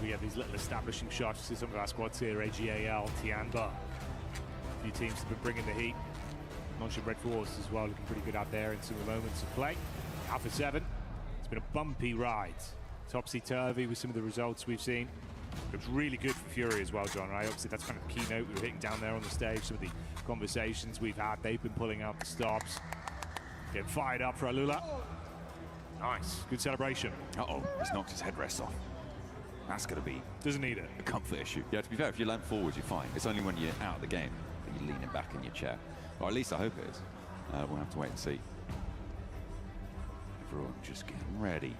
We have these little establishing shots to some of our squads here, AGAL, Tiamba. A few teams have been bringing the heat. Nonchalant Red Force as well, looking pretty good out there in some of the moments of play. Alpha 7, it's been a bumpy ride. Topsy-turvy with some of the results we've seen. Looks really good for FURIA as well, John, right? Obviously, that's kind of the keynote we were hitting down there on the stage. Some of the conversations we've had, they've been pulling out the stops. Getting fired up for Alula. Nice, good celebration. Uh-oh, he's knocked his headrest off. That's going to be... Doesn't need it. A comfort issue. Yeah, to be fair, if you land forward, you're fine. It's only when you're out of the game that you're leaning back in your chair. Or at least I hope it is. We'll have to wait and see. Everyone just getting ready.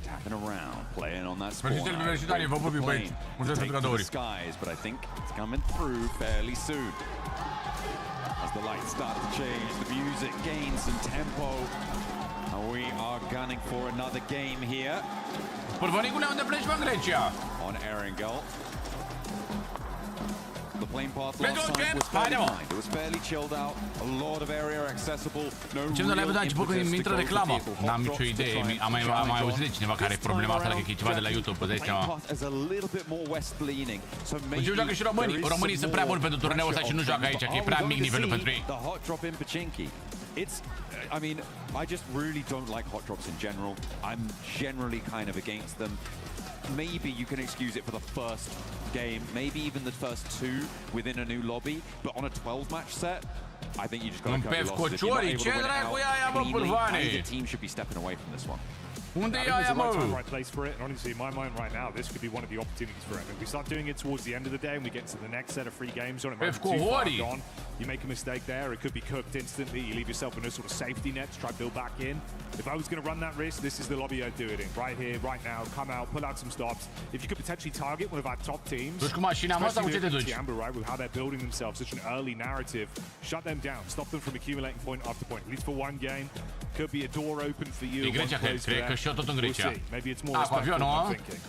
Tapping around, playing on that spawn. Plane to take to the skies, but I think it's coming through fairly soon. As the lights start to change, the music gains some tempo. And we are gunning for another game here. On Erangel. The plane path last time was fairly fine. It was fairly chilled out. A lot of area accessible. No Ce nu le-am început când intră reclamă. N-am nicio idee. Am mai auzit de cineva care are problema asta, că e ceva de la YouTube, vă dai seama. Deci joacă și românii. Românii sunt prea buni pentru turneul ăsta și nu joacă aici, că e prea mic nivelul pentru ei. The hot drop in Pochinki. It's, I mean, I just really don't like hot drops in general. I'm generally kind of against them. Maybe you can excuse it for the first game, maybe even the first 2 within a new lobby, but on a 12-match set, I think you just got to cut your losses. If you're not able to win it out cleanly, either team should be stepping away from this one. Unde e aia, mă? Right place for it, and honestly, in my mind right now, this could be one of the opportunities for it. If we start doing it towards the end of the day and we get to the next set of free games on it, might be too far gone. You make a mistake there, it could be cooked instantly. You leave yourself in a sort of safety net to try to build back in. If I was going to run that risk, this is the lobby I'd do it in. Right here, right now, come out, pull out some stops. If you could potentially target one of our top teams, especially Tiamba, right, with how they're building themselves, such an early narrative, shut them down, stop them from accumulating point after point, at least for one game. Could be a door open for you. We'll see. Maybe it's more respectful than I'm thinking.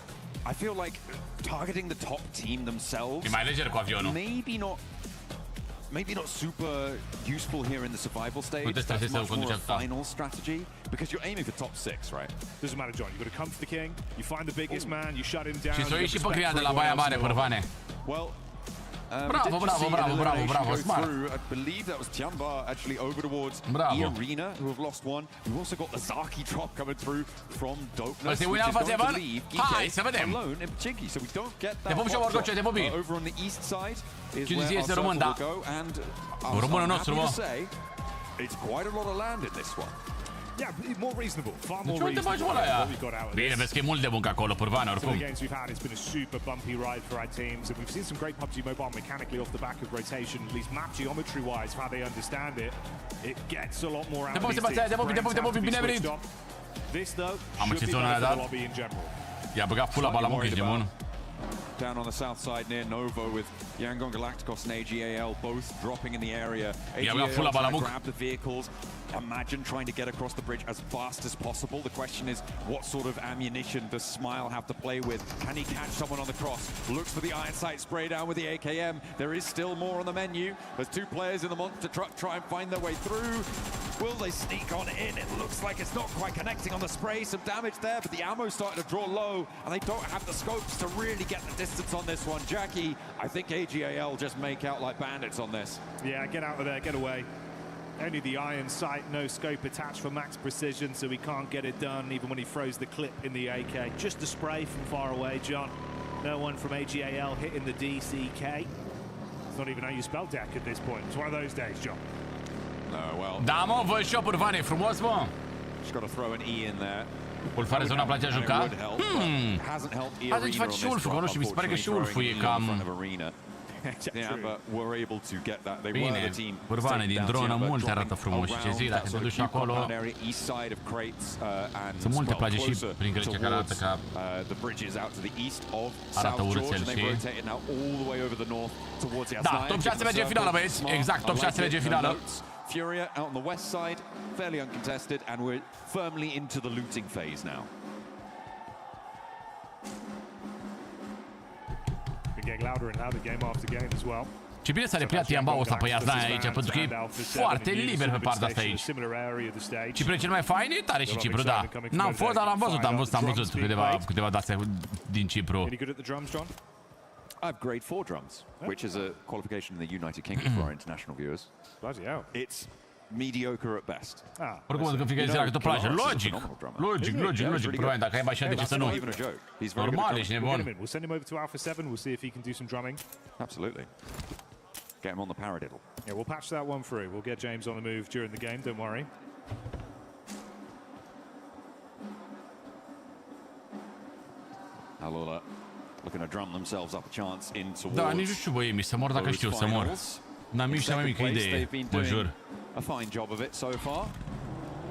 I feel like targeting the top team themselves, maybe not super useful here in the survival stage. That's much more a final strategy, because you're aiming for top 6, right? Doesn't matter, John. You've got to come for the king, you find the biggest man, you shut him down. Well, bravo, smart. I believe that was Tiamba actually over towards eArena, who have lost one. We've also got the Zaki drop coming through from Dopeness, which is going to leave Geek alone in Pochinki. So we don't get that over on the east side is where our circle will go. And I'm happy to say, it's quite a lot of land in this one. Yeah, more reasonable. Far more Deci unde bagi reasonable bola than aia? what we got out of Bine, this. vezi că e mult de muncă acolo, Pârvană, Some of oricum. the games we've had, it's been a super bumpy ride for our teams, and we've seen some great PUBG Mobile mechanically off the back of rotation, at least map geometry-wise, how they understand it. It gets a lot more out of these teams. Te pupi, bine venit! This, though, Am should be zona better aia for the dat. lobby in general. I-a băgat full la bala muncă și de bun. Down on the south side near Novo with Yangon Galacticos and AGAL both dropping in the area. AGAL trying to grab the vehicles. Imagine trying to get across the bridge as fast as possible. The question is, what sort of ammunition does Smile have to play with? Can he catch someone on the cross? Looks for the iron sight spray down with the AKM. There is still more on the menu. There's two players in the monster truck try and find their way through. Will they sneak on in? It looks like it's not quite connecting on the spray. Some damage there, but the ammo's starting to draw low, and they don't have the scopes to really get the distance on this one. Jackie, I think AGAL just make out like bandits on this. Yeah, get out of there, get away. Only the iron sight, no scope attached for max precision, so he can't get it done even when he throws the clip in the AK. Just a spray from far away, John. No one from AGAL hitting the DCK. It's not even how you spell deck at this point. It's one of those days, John. No, well. Da, mă, vă și-o, Pârvană, e frumos, mă. Just got to throw an E in there. Ulfare zona place a juca? Hai să-ți faci și Ulful, că nu știu, mi se pare că și Ulful e cam... Yeah, but were able to get that. They were the team. Pârvană din dronă, multe arată frumos și ce zic, dacă te duci acolo... Sunt multe plage și prin Grecia care arată ca... Arată urâțel și... Da, top 6 merge în finală, băieți, exact, top 6 merge în finală. FURIA out on the west side, fairly uncontested, and we're firmly into the looting phase now. Getting louder and louder game after game as well. Ce bine s-a repliat Tiambao ăsta pe Iazda aici, pentru că e foarte liber pe partea asta aici. Cipru e cel mai fain, e tare și Cipru, da. N-am fost, dar am văzut câteva de-astea din Cipru. I have grade 4 drums, which is a qualification in the United Kingdom for our international viewers. Bloody hell. It's mediocre at best. Oricum, când fiecare zi la câte o plajă. Logic. Probabil, dacă ai mașină, de ce să nu? Normal, ești nebun. We'll send him over to Alpha 7. We'll see if he can do some drumming. Absolutely. Get him on the paradiddle. Yeah, we'll patch that one through. We'll get James on the move during the game, don't worry. Alula looking to drum themselves up a chance in towards. Da, nici nu știu, băi, mi să mor dacă știu să mor. N-am nici cea mai mică idee, mă jur. A fine job of it so far.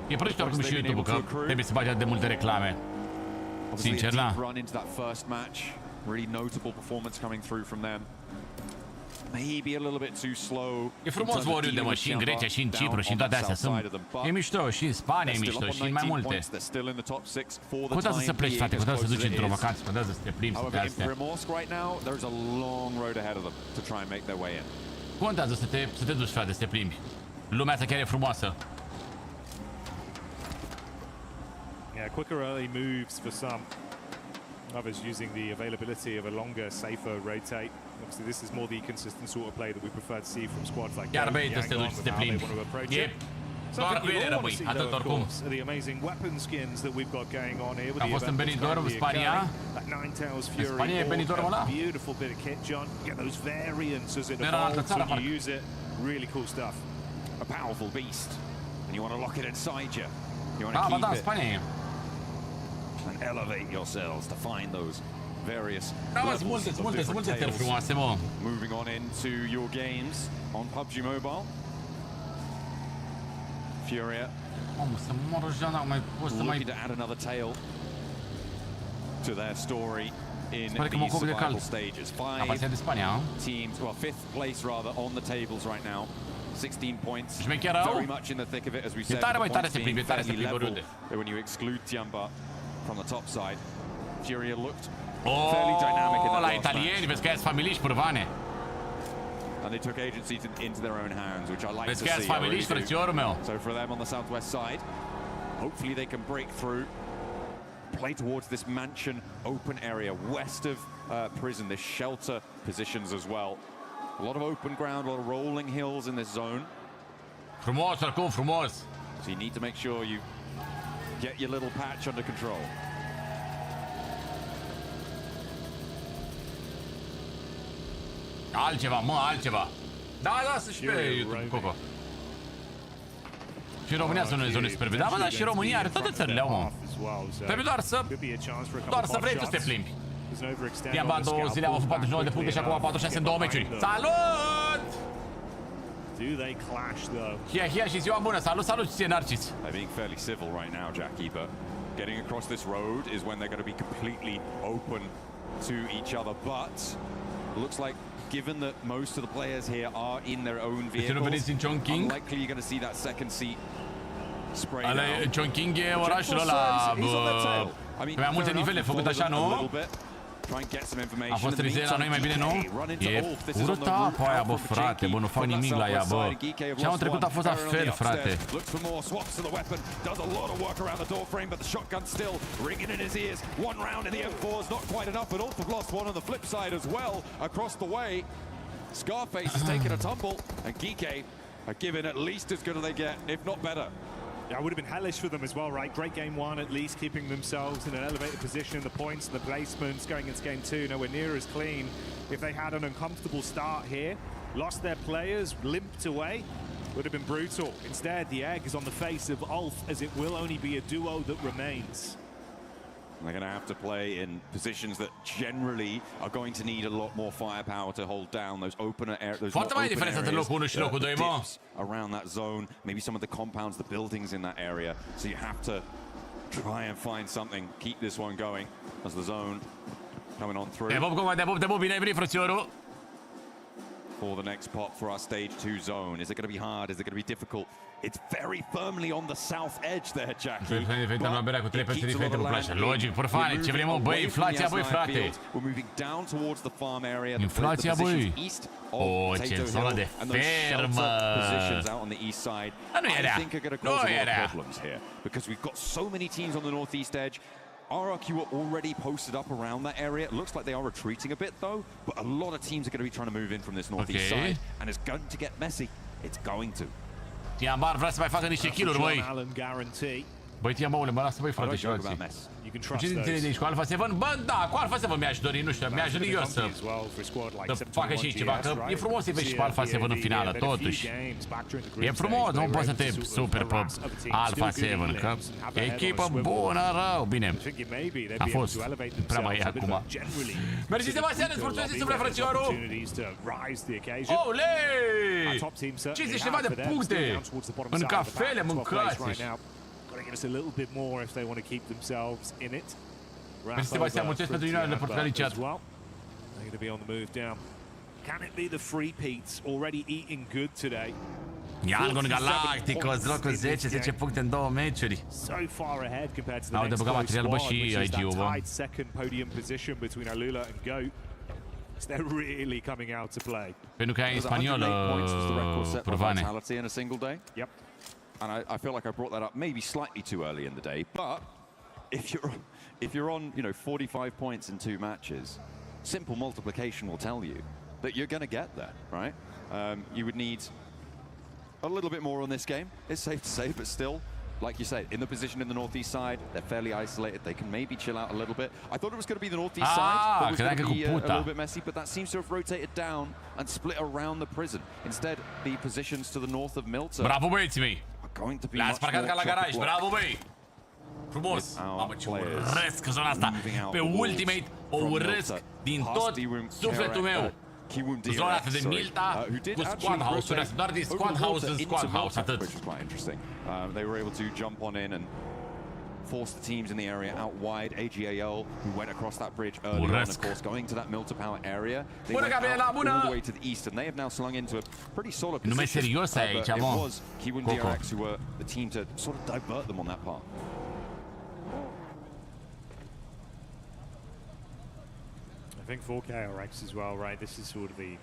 E prost oricum și YouTube-ul, că trebuie să bagi de multe reclame. Sincer, da. Run into that first match. Really notable performance coming through from them. Maybe a little bit too slow. E frumos oriunde, mă, și în Grecia, și în Cipru, și în toate astea. E mișto, și în Spania e mișto, și în mai multe. Contează să pleci, frate, contează să duci într-o vacanță, contează să te plimbi, să te astea. Contează să te duci, frate, să te plimbi. Lumea asta chiar e frumoasă. Yeah, quicker early moves for some. Others using the availability of a longer, safer rotate. Obviously, this is more the consistent sort of play that we prefer to see from squads like Chiar merită să te duci să te plimbi. E doar cu ele rămâi, atât oricum. The amazing weapon skins that we've got going on here. A fost în Benidorm, în Spania. În Spania e Benidorm ăla. Beautiful bit of kit, John. Get those variants as it evolves when you use it. Really cool stuff. A powerful beast, and you want to lock it inside you. You want to keep it and elevate yourselves to find those various levels of different tales. Moving on into your games on PUBG Mobile. FURIA looking to add another tale to their story in these survival stages. 5 teams, well, 5th place rather, on the tables right now. 16 points, very much in the thick of it, as we said. The points being fairly level when you exclude Tiamba from the top side. FURIA looked fairly dynamic in that last italieni, vezi că ești familiști, Pârvane. And they took agency into their own hands, which I like vezi to see. Vezi că ești familiști, frățiorul meu. So for them on the southwest side, hopefully they can break through, play towards this mansion open area west of prison, this shelter positions as well. A lot of open ground, a lot of rolling hills in this zone. Frumos, oricum, frumos. So you need to make sure you get your little patch under control. Altceva, mă, altceva. Da, să și pe YouTube, Coco. Și România sunt zone super bine. Da, mă, dar și România are toate țările, mă. Trebuie doar să vrei tu să te plimbi. Tiamba 2 zile am avut 49 de puncte și acum 46 în 2 meciuri. Salut! Hia și ziua bună. Salut și ție, Narcis. They're being fairly civil right now, Jackie, but getting across this road is when they're going to be completely open to each other. But it looks like, given that most of the players here are in their own vehicles, unlikely you're going to see that second seat spray down. Chongqing e orașul ăla, mai multe nivele făcut așa, nu? A fost trizei la noi mai bine, nu? E urâtă apa aia, bă, frate, bă, nu fac nimic la ea, bă. Și anul trecut a fost la fel, frate. Scarface is taking a tumble, and Geeke are giving at least as good as they get, if not better. Yeah, it would have been hellish for them as well, right? Great game one, at least keeping themselves in an elevated position, the points and the placements going into game two, nowhere near as clean. If they had an uncomfortable start here, lost their players, limped away, would have been brutal. Instead, the egg is on the face of Ulf, as it will only be a duo that remains. They're going to have to play in positions that generally are going to need a lot more firepower to hold down those opener areas. Foarte mai diferența între locul 1 și locul 2, mă. Around that zone, maybe some of the compounds, the buildings in that area. So you have to try and find something, keep this one going as the zone coming on through. Te pup, bine ai venit, frățiorul. For the next pot for our stage 2 zone. Is it going to be hard? Is it going to be difficult? It's very firmly on the south edge there, Jackie. La berea cu 3 peste diferite pe plajă. Logic, profane, ce vrem, mă, băi, inflația, băi, frate. We're moving down towards the farm area. Inflația, băi. O, ce zonă de fermă. Out on the east side. Nu era. Nu era. Because we've got so many teams on the northeast edge. RRQ are already posted up around that area. It looks like they are retreating a bit, though. But a lot of teams are going to be trying to move in from this northeast side. And it's going to get messy. It's going to. Tiambar vrea să mai facă niște kill-uri, băi. Băi, Tiambaule, mă lasă, băi, frate, și alții. Ce dintre de aici cu Alpha 7? Bă, da, cu Alpha 7 mi-aș dori, nu știu, mi-aș dori eu să facă și ceva, că e frumos să-i vezi și pe Alpha 7 în finală, totuși. E frumos, nu poți să te super pe Alpha 7, că e echipă bună, rău, bine. A fost, prea mai e acum. Mersi, Sebastian, îți mulțumesc super, frățioarul! Olei! 50 ceva de puncte! În cafele, mâncați! Gotta give us a little bit more if they want to keep themselves in it. Mersi, Sebastian, mulțumesc pentru inioarele Portugalii chat. They're going to be on the move down. Can it be the free Pete's already eating good today? Yangon Galacticos, locul 10, 10 puncte în 2 meciuri. So far ahead compared to the next close squad, which is that tied second podium position between Alula and Goat. They're really coming out to play. Pentru că ai în spaniolă, Purvane. Yep. And I feel like I brought that up maybe slightly too early in the day, but if you're on 45 points in 2 matches, simple multiplication will tell you that you're going to get there, right? You would need a little bit more on this game. It's safe to say, but still, like you said, in the position in the northeast side, they're fairly isolated. They can maybe chill out a little bit. I thought it was going to be the northeast side that was going to be a little bit messy, but that seems to have rotated down and split around the prison. Instead, the positions to the north of Milton. Bravo, băieții mei! Le-ați parcat ca la garaj, bravo, băi! Frumos! Mamă, ce urăsc zona asta! Pe Ultimate o urăsc din tot sufletul meu! Zona asta de Milta cu squad house-uri, doar din squad house în squad house, atât! They were able to jump on in and force the teams in the area out wide. AGAL, who went across that bridge early on, of course, going to that Milta Power area. They went out all the way to the east, and they have now slung into a pretty solid position. It was Kiwun DRX who were the team to sort of divert them on that part. I think for KRX as well, right? This is sort of the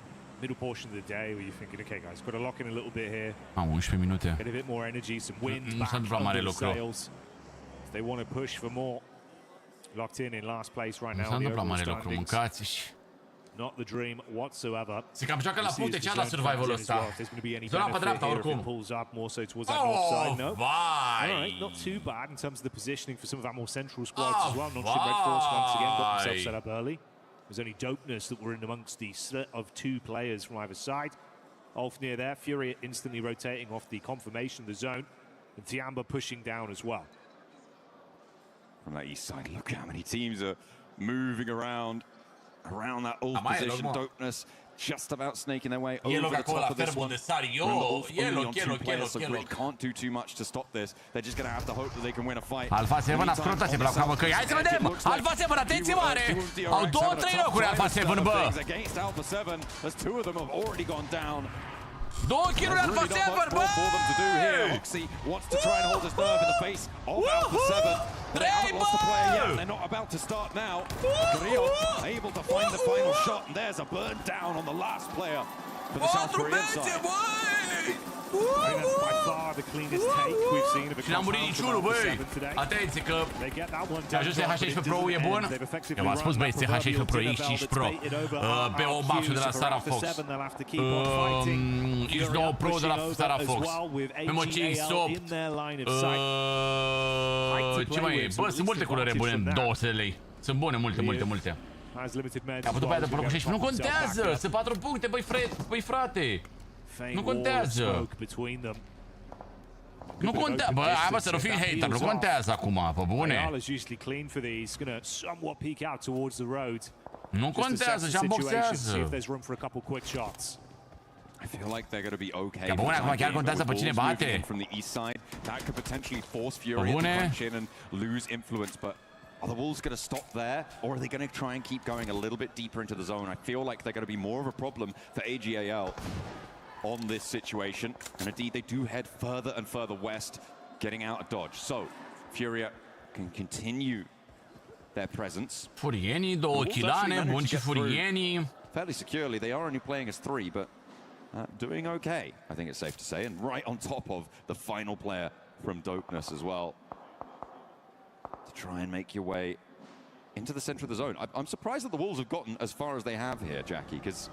middle portion of the day where you're thinking, okay, guys, got to lock in a little bit here. 11 minute. Get a bit more energy, some wind back under the sails. If they want to push for more. Locked in last place right now. Not the dream whatsoever. Se cam joacă la puncte cea la survival-ul ăsta. Zona pe dreapta oricum. Oh, vai! Not too bad in terms of the positioning for some of our more central squads as well. Not Red Force once again got themselves set up early. There's only dopeness that were in amongst the set of 2 players from either side. Ulf near there, Furia instantly rotating off the confirmation of the zone. And Tiamba pushing down as well. From that east side, look how many teams are moving around that old position. Dopeness just about snaking their way over the top of this one. Yellow. Can't do too much to stop this. They're just going to have to hope that they can win a fight. Alpha 7 affrontă, se blochează căi. Hai să vedem! Alpha 7, atenție mare! Au 2-3 locuri Alpha 7, bă! Against Alpha 7, as two of them have already gone down. 2 kill-uri Alpha 7, bă! Oxy wants to try and hold his nerve in the face of Alpha 7. They haven't lost the player yet. They're not about to start now. Rio able to find the final shot, and there's a burn down on the last player for the South Korean side. I think that's by far the cleanest take we've seen of a compound from Alpha 7 today. Atenție că They get that one ajuns CH16 Pro e bun. Eu v-am spus, băi, CH16 Pro, X5 Pro, BO Maxul de la Sara Fox, X9 Pro de la Sara Fox, MMC 8, ce mai e? Bă, sunt multe culori bune în 200 lei. Sunt bune, multe. Capătul pe aia de Pro 16, nu contează, sunt 4 puncte, băi frate. Nu contează. Nu contează. Bă, hai bă să nu fii hater, nu contează acum, pe bune. Nu contează, și-am boxează. I feel like they're going to be okay. Ca bune, acum chiar contează pe cine bate. From the east side, that could potentially force FURIA to punch in and lose influence, but are the Wolves going to stop there, or are they going to try and keep going a little bit deeper into the zone? I feel like they're going to be more of a problem for AGAL on this situation, and indeed they do head further and further west, getting out of dodge. So FURIA can continue their presence. Furienii, 2 kilane, bun și furienii. Fairly securely, they are only playing as 3, but doing okay, I think it's safe to say, and right on top of the final player from Dopeness as well. To try and make your way into the center of the zone. I'm surprised that the Wolves have gotten as far as they have here, Jackie, because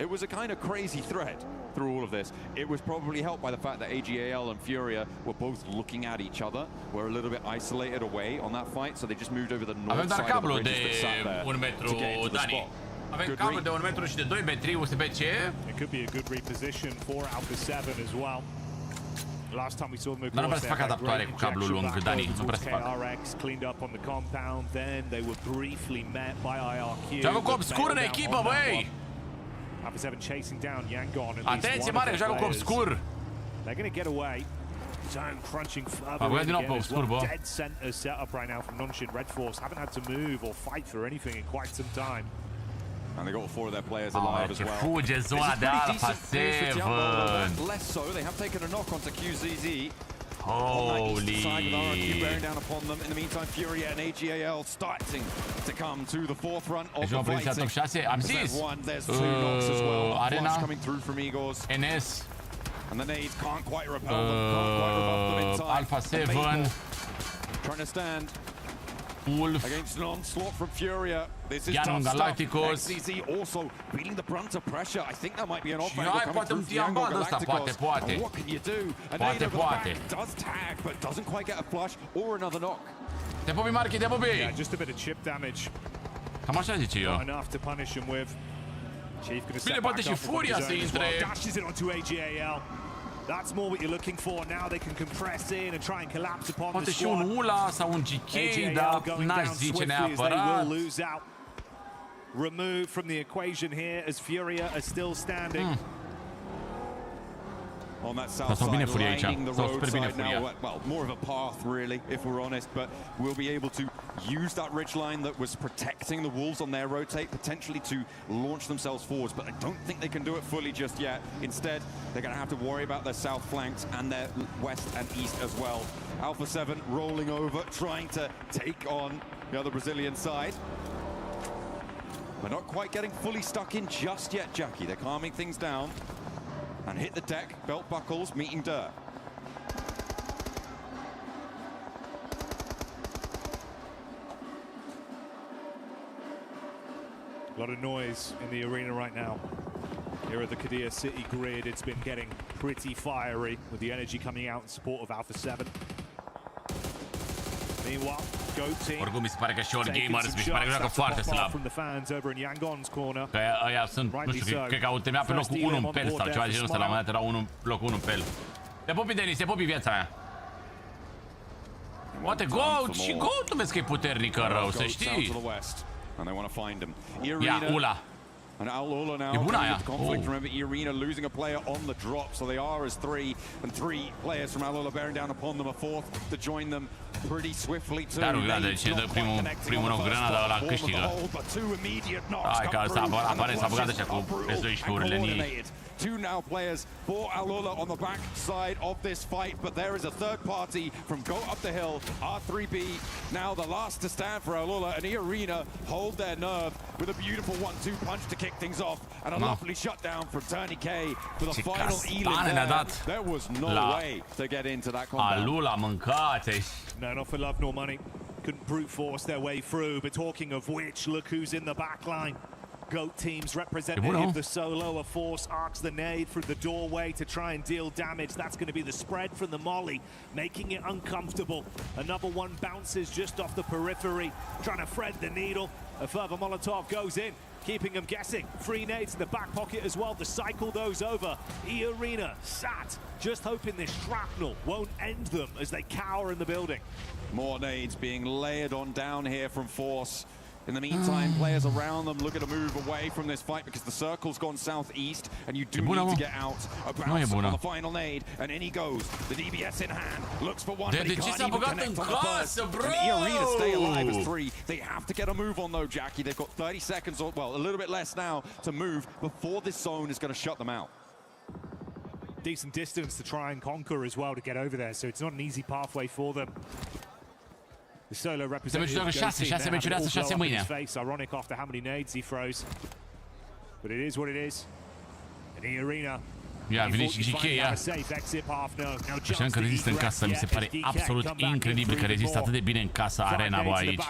it was a kind of crazy thread through all of this. It was probably helped by the fact that AGAL and FURIA were both looking at each other, were a little bit isolated away on that fight, so they just moved over the north side of the bridges that sat there to get into the spot. Avem cablu de 1 metru și de 2 metri, USBC. It could be a good reposition for Alpha 7 as well. Last time we saw them, Dar nu prea să facă adaptare cu cablul lung, Dani, nu prea să facă. Cleaned up on the compound, then they were briefly met by IRQ. Joacă cu obscur în echipă, băi! Alpha 7 chasing down Yangon. Atenție mare, joacă cu obscur. They're going to get away. Zone crunching further in again as well. Dead center set up right now from Nonshin. Red Force haven't had to move or fight for anything in quite some time. And they got 4 of their players alive as well. Fuge zona de Alpha 7. Less so, they have taken a knock onto QZZ. Holy. Bearing down upon them. In the meantime, FURIA and AGAL starting to come to the forefront of the fighting. Top 6, am zis. There's 2 knocks as well. Arena coming through from Igors. NS. And the nades can't quite repel them. Can't quite rebuff them in time. Alpha 7. Trying to stand. Wolf against an onslaught from FURIA. This is tough stuff. XCZ also feeling the brunt of pressure. I think that might be an off angle coming through from Yangon Galacticos. And what can you do? A nade over the back does tag, but doesn't quite get a flush or another knock. Te pupi, Marchi, te pupi! Yeah, just a bit of chip damage. Cam așa zice eu. Not enough to punish him with. Chief going to Bine, poate și Furia să intre. Dashes it onto AGAL. That's more what you're looking for. Now they can compress in and try and collapse upon poate the și un ULA sau un GK, dar n-aș zice neapărat. Removed from the equation here as FURIA are still standing. On that south side, lining the roadside now, well, more of a path really, if we're honest, but we'll be able to use that ridge line that was protecting the Wolves on their rotate, potentially to launch themselves forwards, but I don't think they can do it fully just yet. Instead, they're going to have to worry about their south flanks and their west and east as well. Alpha 7 rolling over, trying to take on the other Brazilian side. But not quite getting fully stuck in just yet, Jackie. They're calming things down. And hit the deck, belt buckles, meeting dirt. A lot of noise in the arena right now. Here at the Kadir City grid, it's been getting pretty fiery with the energy coming out in support of Alpha 7. Meanwhile, Goat Team oricum mi se pare că și Gamers mi se pare că joacă foarte slab. Că ăia sunt, nu știu, cred că au terminat pe locul 1 în pel sau ceva de genul ăsta, la un moment dat erau locul 1 în pel. Te pupi, Denis, te pupi viața mea. Poate și Gold vezi că e puternică rău, să știi. Ia, Ula. And eArena now coming into conflict. Remember, eArena losing a player on the drop, so they are as three players from eArena bearing down upon them, a fourth to join them pretty swiftly too. Dar uite, ce dă primul nou grenada ăla câștigă. Hai că apare s-a băgat așa cu S12-urile în ei. Two now players for eArena on the back side of this fight, but there is a third party from Go Up the Hill, R3B, now the last to stand for eArena, and eArena hold their nerve with a beautiful 1-2 punch to kick things off, and a lovely shutdown from Turney K for the final elim there. There was no way to get into that combat. eArena, mâncați! No, not for love nor money. Couldn't brute force their way through, but talking of which, look who's in the back line. GOAT team's representative, the solo, a force arcs the nade through the doorway to try and deal damage. That's going to be the spread from the molly, making it uncomfortable. Another one bounces just off the periphery, trying to thread the needle. A further Molotov goes in, keeping them guessing. 3 nades in the back pocket as well to cycle those over. eArena sat, just hoping this shrapnel won't end them as they cower in the building. More nades being layered on down here from Force. In the meantime, players around them looking to move away from this fight because the circle's gone southeast and you do need to get out. A bounce on the final nade, and in he goes. The DBS in hand, looks for one, but he can't even connect on the burst. And eArena stay alive as 3. They have to get a move on though, Jackie. They've got 30 seconds, or well, a little bit less now to move before this zone is going to shut them out. Decent distance to try and conquer as well to get over there, so it's not an easy pathway for them. The solo representative face, ironic after how many nades he throws. But it is what it is. And eArena. Ia, vine și GK, așa încă rezistă în casă, mi se pare absolut incredibil că rezistă atât de bine în casă Arena, bă, aici.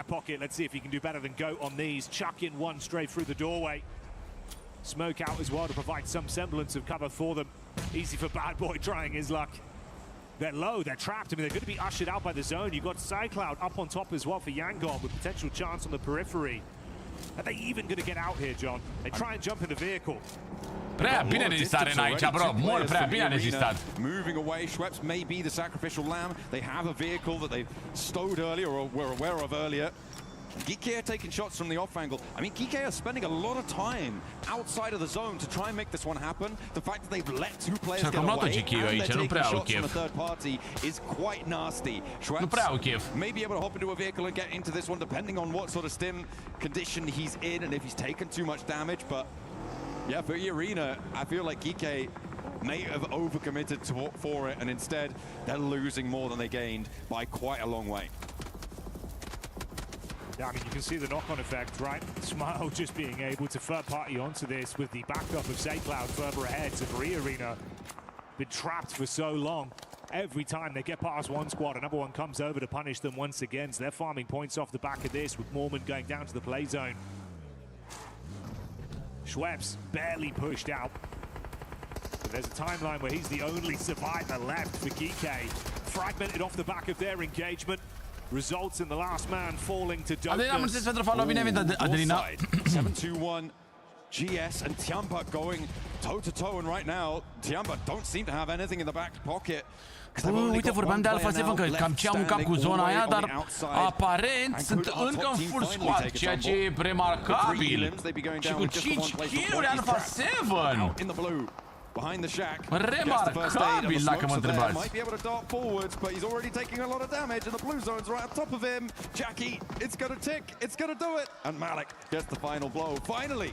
Smoke out as well to provide some semblance of cover for them. Easy for Bad Boy trying his luck. They're low, they're trapped. I mean, they're going to be ushered out by the zone. You've got Cycloud up on top as well for Yangon with potential chance on the periphery. Are they even going to get out here, John? They try and jump in the vehicle. Prea bine rezistat Arena aici, bro. Mult prea bine rezistat. Moving away, Schweppes may be the sacrificial lamb. They have a vehicle that they stowed earlier or were aware of earlier. Geeky are taking shots from the off angle. I mean, Geeky are spending a lot of time outside of the zone to try and make this one happen. The fact that they've let 2 players get away and they're taking shots from a third party is quite nasty. Schweppes may be able to hop into a vehicle and get into this one depending on what sort of stim condition he's in and if he's taken too much damage. But yeah, for eArena, I feel like Geeky may have overcommitted for it, and instead they're losing more than they gained by quite a long way. Yeah, I mean, you can see the knock-on effect, right? Smile just being able to third-party onto this with the backup of Saycloud further ahead. So for eArena, been trapped for so long. Every time they get past one squad, another one comes over to punish them once again. So they're farming points off the back of this with Mormon going down to the play zone. Schweppes barely pushed out. But there's a timeline where he's the only survivor left for Geeky. Fragmented off the back of their engagement. Results in the last man falling to darkness. 7-2-1 GS and Tiamba going toe-to-toe, and right now Tiamba don't seem to have anything in the back pocket. Uite, vorbeam de Alpha 7 că cam ce-a mâncat cu zona aia, dar aparent sunt încă în full squad, ceea ce e remarcabil. Și cu 5 kill-uri Alpha 7! Behind the shack. Remarcabil, dacă mă întrebați. Might be able to dart forwards, but he's already taking a lot of damage, and the blue zone's right on top of him. Jackie, it's gonna tick, it's gonna do it, and Malik gets the final blow. Finally,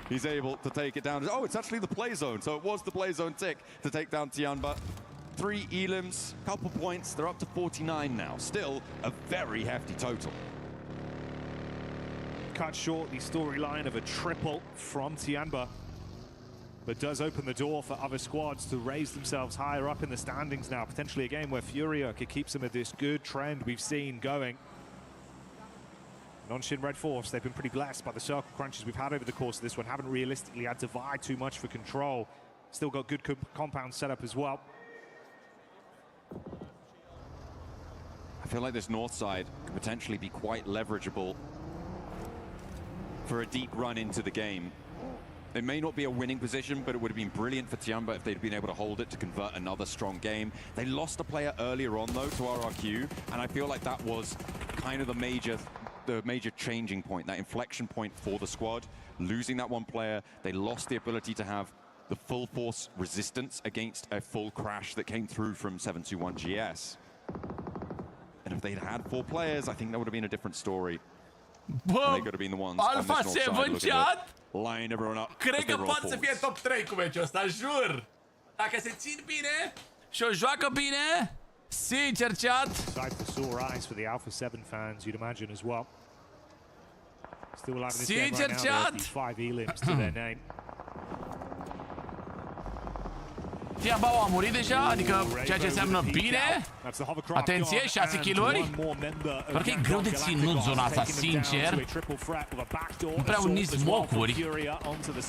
he's able to take it down. Oh, it's actually the play zone, so it was the play zone tick to take down Tiamba. 3 elims, couple points. They're up to 49 now. Still a very hefty total. Cut short the storyline of a triple from Tiamba, but does open the door for other squads to raise themselves higher up in the standings now. Potentially a game where FURIA could keep some of this good trend we've seen going. Non-Shin Red Force, they've been pretty blessed by the circle crunches we've had over the course of this one. Haven't realistically had to vie too much for control. Still got good compound setup as well. I feel like this north side could potentially be quite leverageable for a deep run into the game. It may not be a winning position, but it would have been brilliant for Tiamba if they'd been able to hold it to convert another strong game. They lost a player earlier on, though, to RRQ, and I feel like that was kind of the major changing point, that inflection point for the squad. Losing that one player, they lost the ability to have the full force resistance against a full crash that came through from 721 GS. And if they'd had 4 players, I think that would have been a different story. They could have been the ones Alpha 7 chat! Line everyone up. Cred că poate să fie top 3 cu meciul ăsta, jur! Dacă se țin bine și o joacă bine, sincer chat! Sight for sore eyes for the Alpha 7 fans, you'd imagine as well. Still alive in this game right now, these 5 elims to their name. Tiambao a murit deja, adică ceea ce înseamnă bine. Atenție, 6 kill-uri. Doar că e greu de ținut zona asta, sincer. Nu prea au nici smoke-uri. Trebuie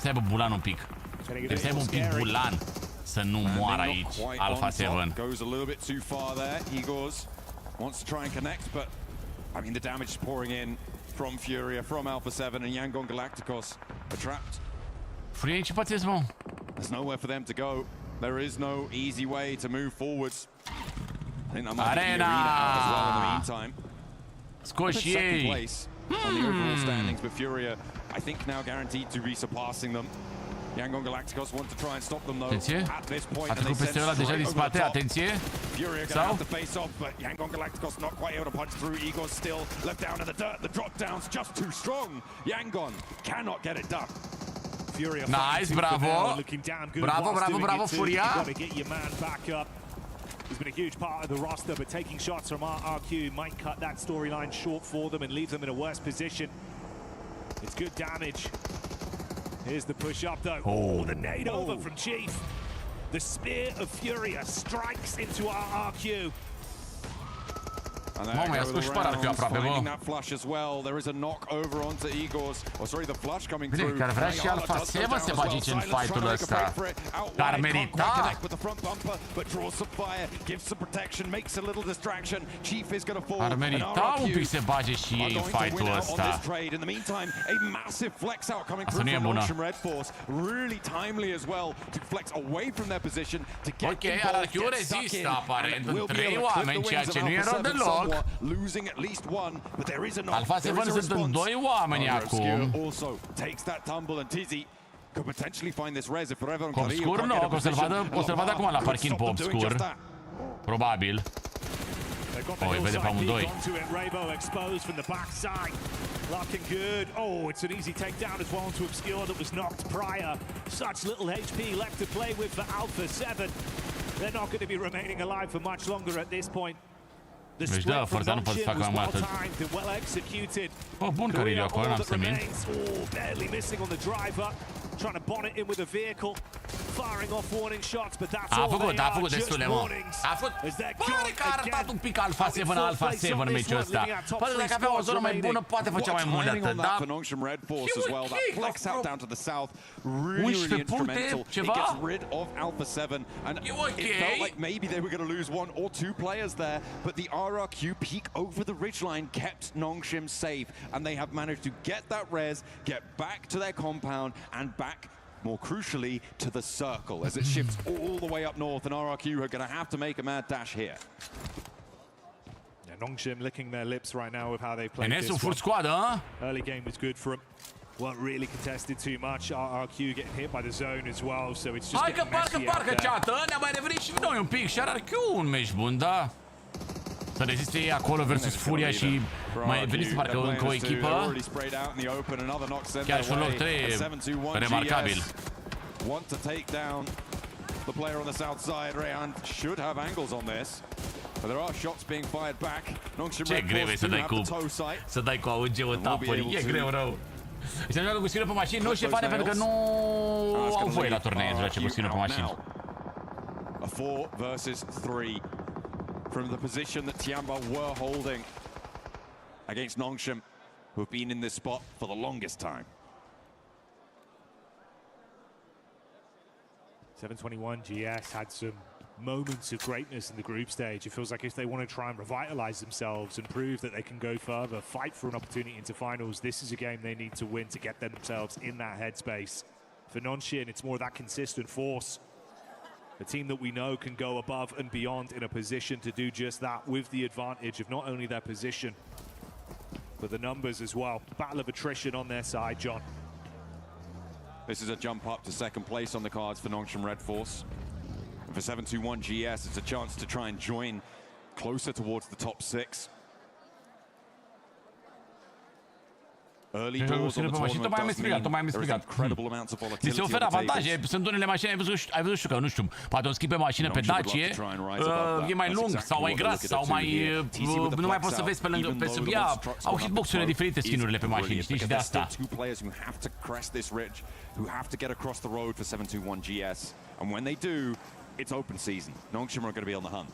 să aibă bulan un pic. Trebuie să aibă un pic bulan să nu moară aici Alpha 7. Goes a little bit too far there. Egors wants to try and connect, but I mean the damage is pouring in from Furia, from Alpha 7, and Yangon Galacticos are trapped. Furia, ce pățesc, mă? There's nowhere for them to go. There is no easy way to move forwards. I think that might be eArena as well in the meantime. Scoși second place on the overall standings, but Furia, I think, now guaranteed to be surpassing them. Yangon Galacticos want to try and stop them though. Atenție. At this point, a trecut peste ăla deja din spate, atenție. Furia gonna have to face off, but Yangon Galacticos not quite able to punch through. Igor's still left down in the dirt. The drop down's just too strong. Yangon cannot get it done. Nice, bravo. Bravo, Furia. He's been a huge part of the roster, but taking shots from RRQ might cut that storyline short for them and leave them in a worse position. It's good damage. Here's the push up though. Oh, the nade over from Chief. The spear of Furia strikes into RRQ. Mamă, i-a scos și RRQ aproape, bă. Bine, care vrea și Alpha 7 se bage aici în fight-ul ăsta. Dar merita. Ar merita un pic să bage și ei în fight-ul ăsta. Asta nu e bună. Ok, RRQ rezistă aparent în 3 oameni, ceea ce nu e rău deloc. Losing at least one, but there is an Alpha 7 sunt în 2 oameni acum. Also takes that tumble and Tizzy could potentially find this res if forever. Pe obscur nu, o să-l vadă acum la parking pe obscur. Probabil. Oh, îi vede pe amândoi. Looking good. Oh, it's an easy takedown as well to obscure that was knocked prior. Such little HP left to play with for Alpha 7. They're not going to be remaining alive for much longer at this point. Deci da, forța nu poate să facă mai mult atât. Oh, bun Carilio acolo, n-am să mint. A făcut destule, mă. A făcut. Pare că a arătat un pic Alpha 7 meciul ăsta. Poate dacă avea o zonă mai bună, poate făcea mai mult de atât, da? 11 puncte, ceva? E ok. Maybe they were going to lose 1 or 2 players there, but the RRQ peak over the ridgeline kept Nongshim safe, and they have managed to get that res, get back to their compound, and back, more crucially, to the circle as it shifts all the way up north, and RRQ are going to have to make a mad dash here. Yeah, Nongshim licking their lips right now with how they played this one. Early game was good for them. Weren't really contested too much. RRQ getting hit by the zone as well, so it's just getting messy out there. Ceată, ne-a mai revenit și noi un pic și RRQ un meci bun, da? Să reziste ei acolo versus Furia și mai venise parcă încă o echipă. Chiar și un loc 3 remarcabil. Want to take down the player on the south side. Rehan should have angles on this. But there are shots being fired back. Ce greu e să dai cu AUG-ul tapuri. E greu rău. Se joacă cu skinul pe mașini, nu Ștefane, pentru că nu au voie la turnee să joace cu skinul pe mașini. A 4 versus 3 from the position that Tiamba were holding against Nongshim, who have been in this spot for the longest time. 721 GS had some moments of greatness in the group stage. It feels like if they want to try and revitalize themselves and prove that they can go further, fight for an opportunity into finals, this is a game they need to win to get themselves in that headspace. For Nonshin, it's more of that consistent force. A team that we know can go above and beyond in a position to do just that, with the advantage of not only their position, but the numbers as well. Battle of attrition on their side, John. This is a jump up to second place on the cards for Nongshim Red Force. And for 721 GS, it's a chance to try and join closer towards the top 6. Early doors on the tournament does mean there is incredible amounts of volatility. Li se oferă avantaje, sunt unele mașini, ai văzut că, nu știu, poate un schimb pe mașină pe Dacie, e mai lung sau mai gras sau mai... nu mai poți să vezi pe sub ea, au hitbox-urile diferite skin-urile pe mașini, știi, și de asta. Who have to get across the road for 721 GS, and when they do, it's open season. Nongshim are going to be on the hunt.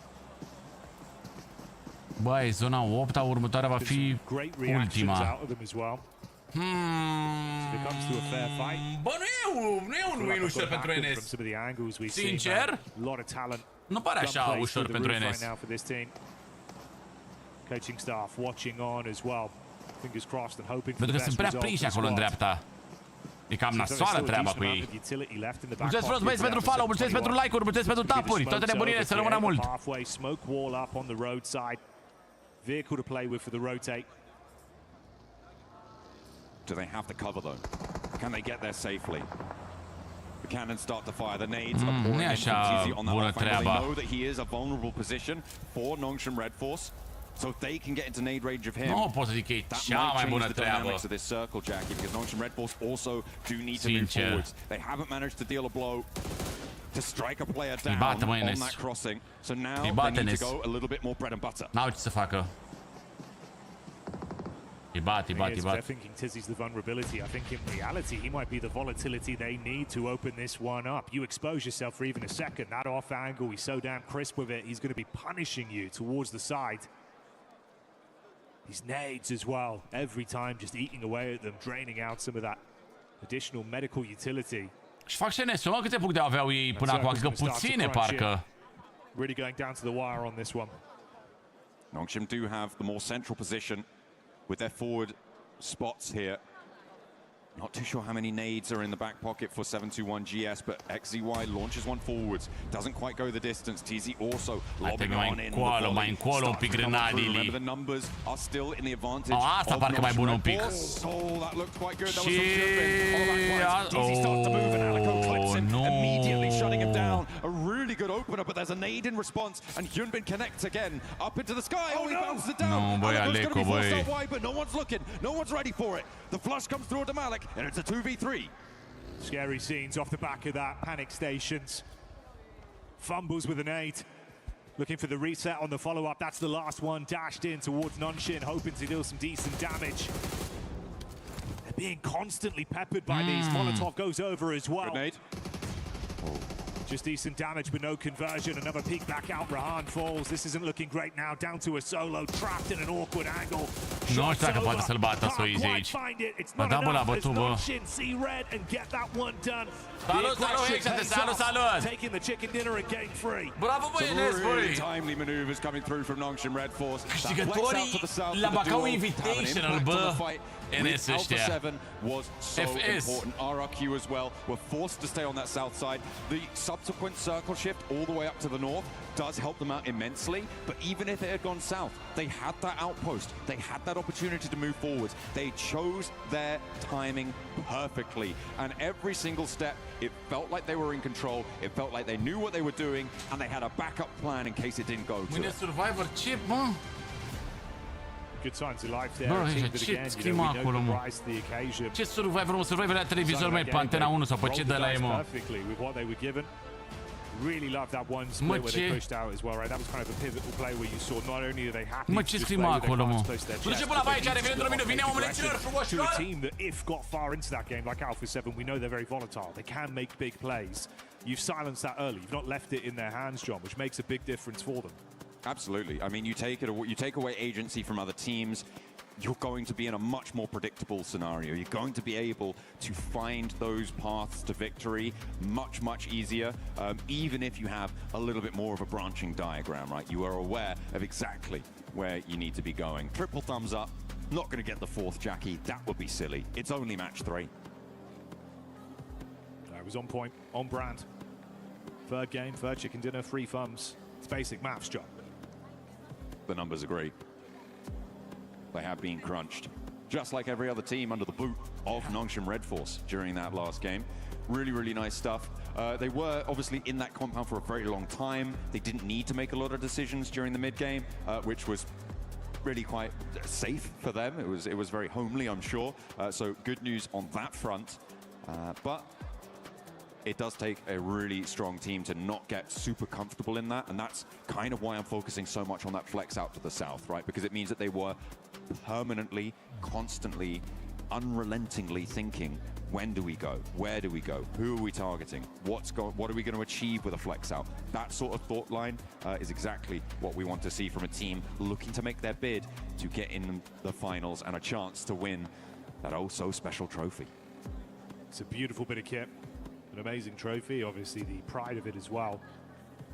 Băi, zona 8-a următoarea va fi ultima. Bă, nu e un win ușor pentru NS. Sincer, nu pare așa ușor pentru NS. Coaching staff watching on as well. Fingers crossed and hoping for Pentru că sunt prea prinși acolo în dreapta. E cam nasoală treaba cu ei. Mulțumesc frumos, băieți, pentru follow, mulțumesc pentru like-uri, mulțumesc pentru tap-uri. Toate nebunile, să rămână mult. Smoke wall up on the roadside. Vehicle to play with for the rotate. Do they have the cover though? Can they get there safely? The cannons start to fire. The nades are pouring in from TZ on that left flank. They know that he is a vulnerable position for Nongshim Red Force, so they can get into nade range of him. Nu pot să zic că e cea mai bună treabă. Of this circle, Jackie, because Nongshim Red Force also do need to move forwards. They haven't managed to deal a blow to strike a player down on that crossing. So now they need to go a little bit more bread and butter. N-au ce să facă. Îi bat. They're thinking Tizzy's the vulnerability. I think in reality he might be the volatility they need to open this one up. You expose yourself for even a second. That off angle, he's so damn crisp with it. He's going to be punishing you towards the side. These nades as well, every time just eating away at them, draining out some of that additional medical utility. Și fac și NS-ul, câte puncte aveau ei până acum? Cred că puține, parcă. Really going down to the wire on this one. Nongshim do have the more central position with their forward spots here. Not too sure how many nades are in the back pocket for 721 GS, but XZY launches one forwards. Doesn't quite go the distance. TZ also lobbing on in. Mai încolo un pic grenadile. The numbers are still in the advantage. Asta parcă mai bună un pic. Oh, that looked quite good. That was some TZ starts to move and Alico clips him, immediately shutting him down. A really good opener, but there's a nade in response, and Hyunbin connects again up into the sky. Oh, he bounces it down. No, boy, Alico's going to be forced out wide, but no one's looking. No one's ready for it. The flush comes through to Malik, and it's a 2v3. Scary scenes off the back of that. Panic stations. Fumbles with an 8. Looking for the reset on the follow-up. That's the last one. Dashed in towards Nonshin, hoping to deal some decent damage. They're being constantly peppered by these. Molotov goes over as well. Grenade. Just decent damage, but no conversion. Another peek back out. Rahan falls. This isn't looking great now. Down to a solo, trapped in an awkward angle. Nu știu dacă poate să-l bată să o izi aici. Mă da, bă, l-a bătut, bă. Salut! Taking the chicken dinner and getting free. Bravo, băi, NS, băi! Timely maneuvers coming through from Nongshim Red Force. Câștigătorii la Bacau Invitational, bă. NS ăștia. Was so important. RRQ as well were forced to stay on that south side. The subsequent circle shift all the way up to the north does help them out immensely, but even if it had gone south, they had that outpost. They had that opportunity to move forwards. They chose their timing perfectly, and every single step, it felt like they were in control. It felt like they knew what they were doing, and they had a backup plan in case it didn't go to it. Survivor chip, mă. Good signs of life there. Ce scrim acolo, mă? Ce Survivor, mă? Survivor la televizor, mai pe Antena 1 sau pe ce de la ei, mă? Really loved that one split where they pushed out as well, right? That was kind of a pivotal play where you saw not only are they happy to just play with their cards close to their chest, to a team that if got far into that game like Alpha 7, we know they're very volatile. They can make big plays. You've silenced that early. You've not left it in their hands, John, which makes a big difference for them. Absolutely. I mean, you take away agency from other teams. you're going to be in a much more predictable scenario. You're going to be able to find those paths to victory much, much easier, even if you have a little bit more of a branching diagram, right? You are aware of exactly where you need to be going. Triple thumbs up. Not going to get the fourth Jackie. That would be silly. It's only match 3. It was on point, on brand. Third game, third chicken dinner, 3 thumbs. It's basic maths, John. The numbers are great. They have been crunched, just like every other team under the boot of Nongshim Red Force during that last game. Really, really nice stuff. They were obviously in that compound for a very long time. They didn't need to make a lot of decisions during the mid game, which was really quite safe for them. It was very homely, I'm sure. So good news on that front. But it does take a really strong team to not get super comfortable in that, and that's kind of why I'm focusing so much on that flex out to the south, right? Because it means that they were permanently, constantly, unrelentingly thinking, when do we go? Where do we go? Who are we targeting? What are we going to achieve with a flex out? That sort of thought line is exactly what we want to see from a team looking to make their bid to get in the finals and a chance to win that oh so special trophy. It's a beautiful bit of kit. An amazing trophy, obviously the pride of it as well.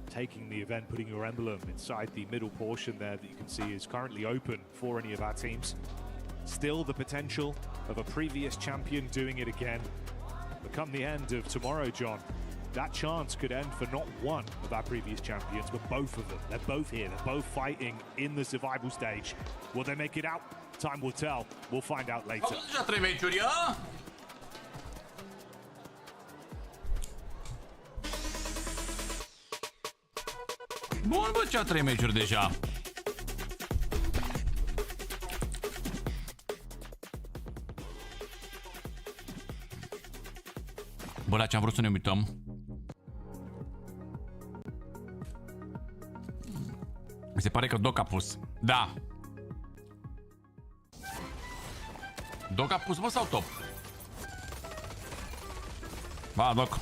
Taking the event, putting your emblem inside the middle portion there that you can see is currently open for any of our teams. Still the potential of a previous champion doing it again. But come the end of tomorrow, John, that chance could end for not one of our previous champions, but both of them. They're both here, they're both fighting in the survival stage. Will they make it out? Time will tell. We'll find out later. Bun, bă, cea 3 meciuri deja. Bă, la ce am vrut să ne uităm. Mi se pare că Doc a pus. Da. Doc a pus, bă, sau top? Ba, Doc.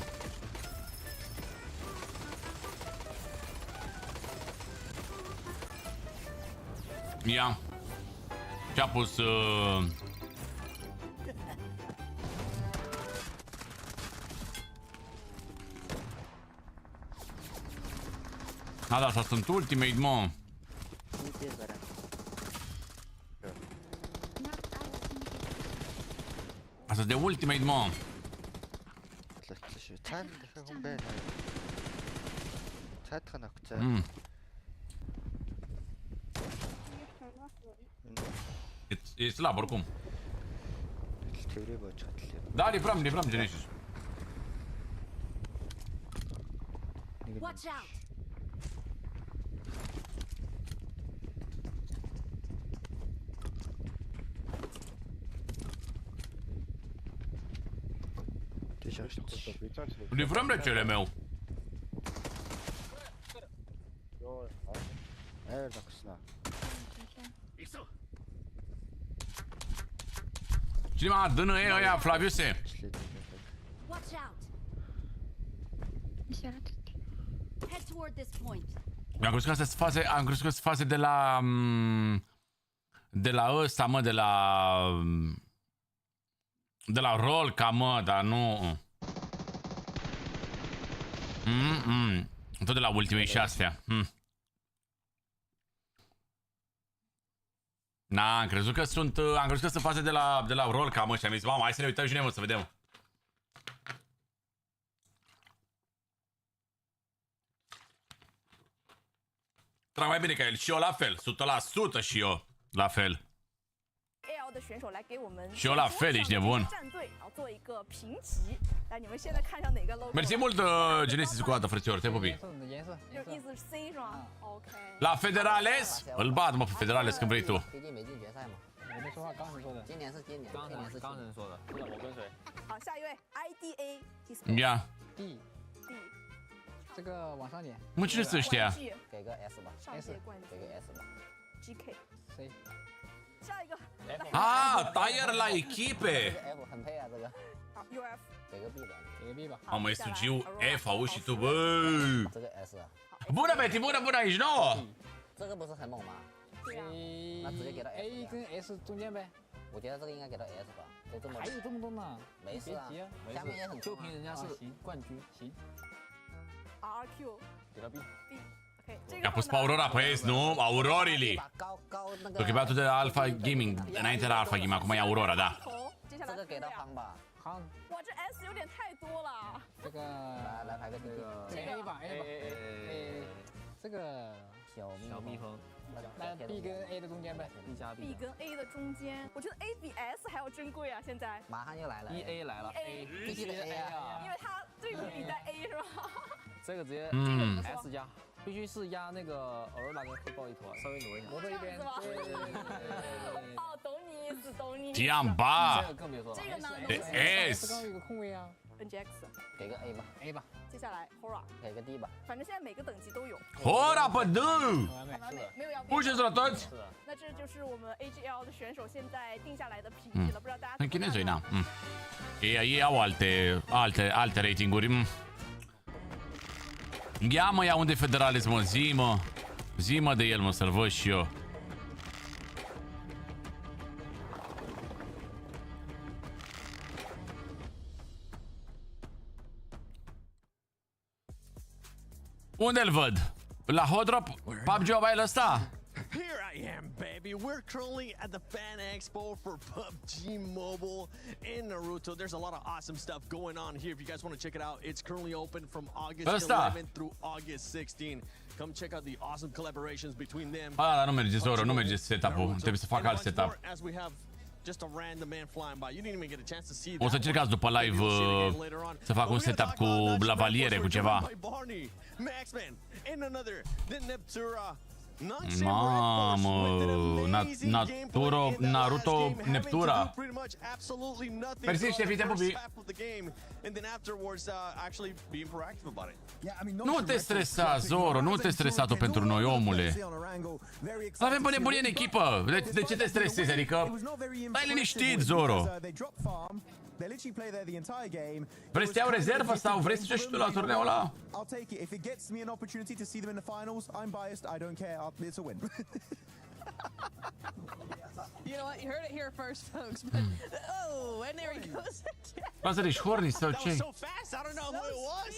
Ia. Ce-a pus... A, da, asta sunt ultimate, mă. Asta de ultimate, mă. E slab oricum. Da, livrăm Genesis. Watch out. Livrăm recele meu. Cine mă dă-nă ei ăia, Flaviuse? Am crezut că sunt faze de la... De la ăsta, mă, de la Rolca, mă, dar nu... Tot de la ultimei și astea. Na, am crezut că sunt faze de la Rolca, mă, și am zis, mamă, hai să ne uităm și noi, mă, să vedem. Trag mai bine ca el, și eu la fel, 100% și eu la fel. Și eu la fel, ești nebun. Mersi mult, Genesis, cu o dată, frățior, te pupi. La Federales? Îl bat, mă, pe Federales când vrei tu. Ia. Mă, cine sunt ăștia? Ah, tire la echipe! Am estugiu F, auzi și tu, bă! Bună, Betty, bună, ești nouă! 那直接给到 A 跟 S 中间呗。我觉得这个应该给到 S 吧，就这么。还有这么多呢，没事啊，下面也很就凭人家是冠军，行。RQ 给到 B。A pus pe Aurora pe S, nu? Aurorii. L-a chemat de Alpha Gaming. Înainte era Alpha Gaming, acum e Aurora, da. 这个给到康吧，康。哇，这 S 有点太多了。这个来排个这个 A 吧 A 吧 A， 这个小蜜蜂。那 B 跟 A 的中间呗 ，B 加 B 跟 A 的中间，我觉得 A 比 S 还要珍贵啊！现在马上又来了 ，EA 来了 ，A 必须得 A 啊，因为它对比你带 A 是吧？这个直接 S 加，必须是压那个Aurora跟黑豹一坨，稍微挪一下，挪到一边。哦，懂你意思，懂你。这样吧，这个更别说了，这个呢 ，S 刚有个空位啊。NGX 给个 A 吧 ，A 吧。接下来 Hora 给个 D 吧。反正现在每个等级都有。Hora pe D。没有要。不许说toți。那这就是我们 AGL 的选手现在定下来的评级了，不知道大家。În chineză, na. Ei au alte ratinguri. Ia mă, ia unde Federales, mă, zi mă de el, mă, să-l văd și eu. Unde-l văd? La Hodrop? PUBG Mobile ăsta? Here I am, baby. We're currently at the Fan Expo for PUBG Mobile in Naruto. There's a lot of awesome stuff going on here. If you guys want to check it out, it's currently open from August 11th through August 16th. Come check out the awesome collaborations between them. Dar nu merge, Zoro, nu merge setup-ul. Trebuie să fac alt setup. As we have just a random man flying by. You didn't even get a chance to see that. O să încercați după live să fac un setup cu lavaliere, cu ceva. Mamă, Naruto Neptura. Mersi, șefi, te pupi. Nu te stresa, Zoro, nu te stresa tu pentru noi, omule. Avem pe nebunie în echipă. De ce te stresezi? Adică, stai liniștit, Zoro. They literally play there the entire game. Vrei să iau rezervă sau vrei să joci și tu la turneul ăla? I'll take it. If it gets me an opportunity to see them in the finals, I'm biased. I don't care. It's a win. You know what? You heard it here first, folks. But, oh, and there he goes again. Lasă ești horny sau ce? So fast. I don't know who it was.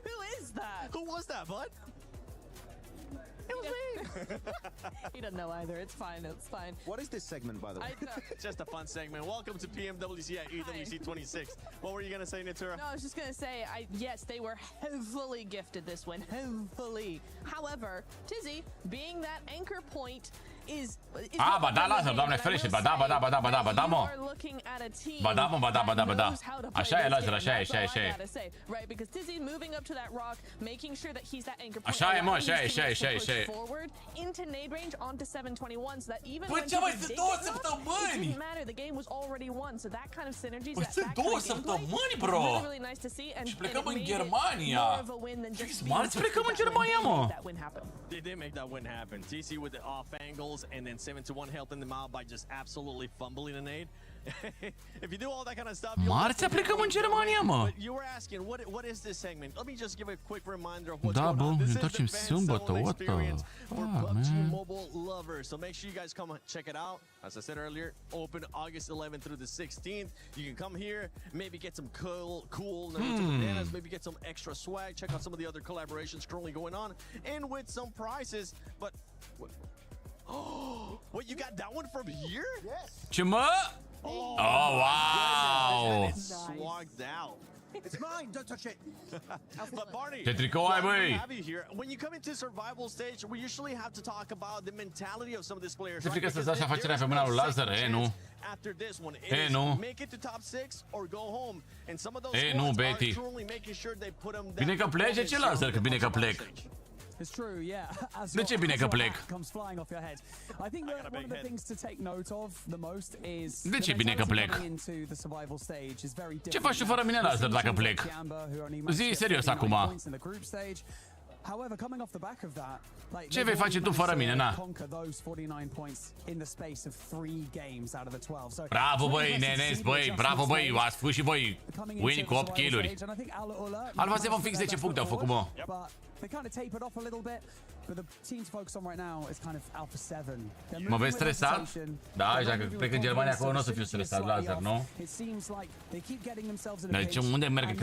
Who is that? Who was that, bud? It was me. He doesn't know either. It's fine. It's fine. What is this segment, by the way? Just a fun segment. Welcome to PMWC at EWC 26. What were you going to say, Natura? No, I was just going to say, yes, they were heavily gifted this win. Heavily. However, Tizzy, being that anchor point, is ba da, lasă, doamne ferește, ba da, mă. Ba da. Așa e, lasă, așa e. Right, because Tizzy moving up to that rock, making sure that he's that anchor point. Așa e, mă, așa e. Forward into nade range onto 721, so that even when ce mai sunt 2 săptămâni. It didn't matter, the game was already won, so that kind of synergies, that kind of 2 săptămâni, bro. Really nice to see, and și plecăm în Germania. Marți plecăm în Germania, mă. They did make that win happen. TC with the off angles and then 7-1 helping them out by just absolutely fumbling a nade. If you do all that kind of stuff, Marțea plecăm în Germania, mă. You were asking what is this segment? Let me just give a quick reminder of what's going on. This Ne is întoarcem the sâmbătă, what the for PUBG Mobile lovers. So make sure you guys come check it out. As I said earlier, open August 11th through the 16th. You can come here, maybe get some cool Naruto bananas, maybe get some extra swag, check out some of the other collaborations currently going on, and with some prizes. But what, you got that one from here? Yes. Ce mă? Oh, wow! It's swagged out. It's mine. Don't touch it. But Barney, ce tricou ai, băi? When you come into survival stage, we usually have to talk about the mentality of some of these players. Se frică să-ți dai afacerea pe mâna lui Lazar? Nu. After this one, nu. Make it to top 6 or go home. And some of those squads are truly making sure they put them down. Bine că pleci, ce Lazar, că bine că plec. It's true, yeah. De ce bine că plec? Comes flying off your head. I think that one of the things to take note of the most is de ce bine că plec? Ce faci tu fără mine, Lazar, dacă plec? Zi serios acum. However, coming off the back of that, like ce vei face tu fără mine, na? Conquer those 49 points in the space of 3 games out of the 12. So bravo băi, Nenes, băi, bravo băi, ați făcut și voi win cu 8 kill-uri. Alfa 7 fix 10 puncte au făcut, mă. They kind of tapered off a little bit, but the team to focus on right now is kind of Alpha 7. Mă vezi stresat? Da, așa că plec în Germania, acolo nu o să fiu stresat, Lazar, nu? Deci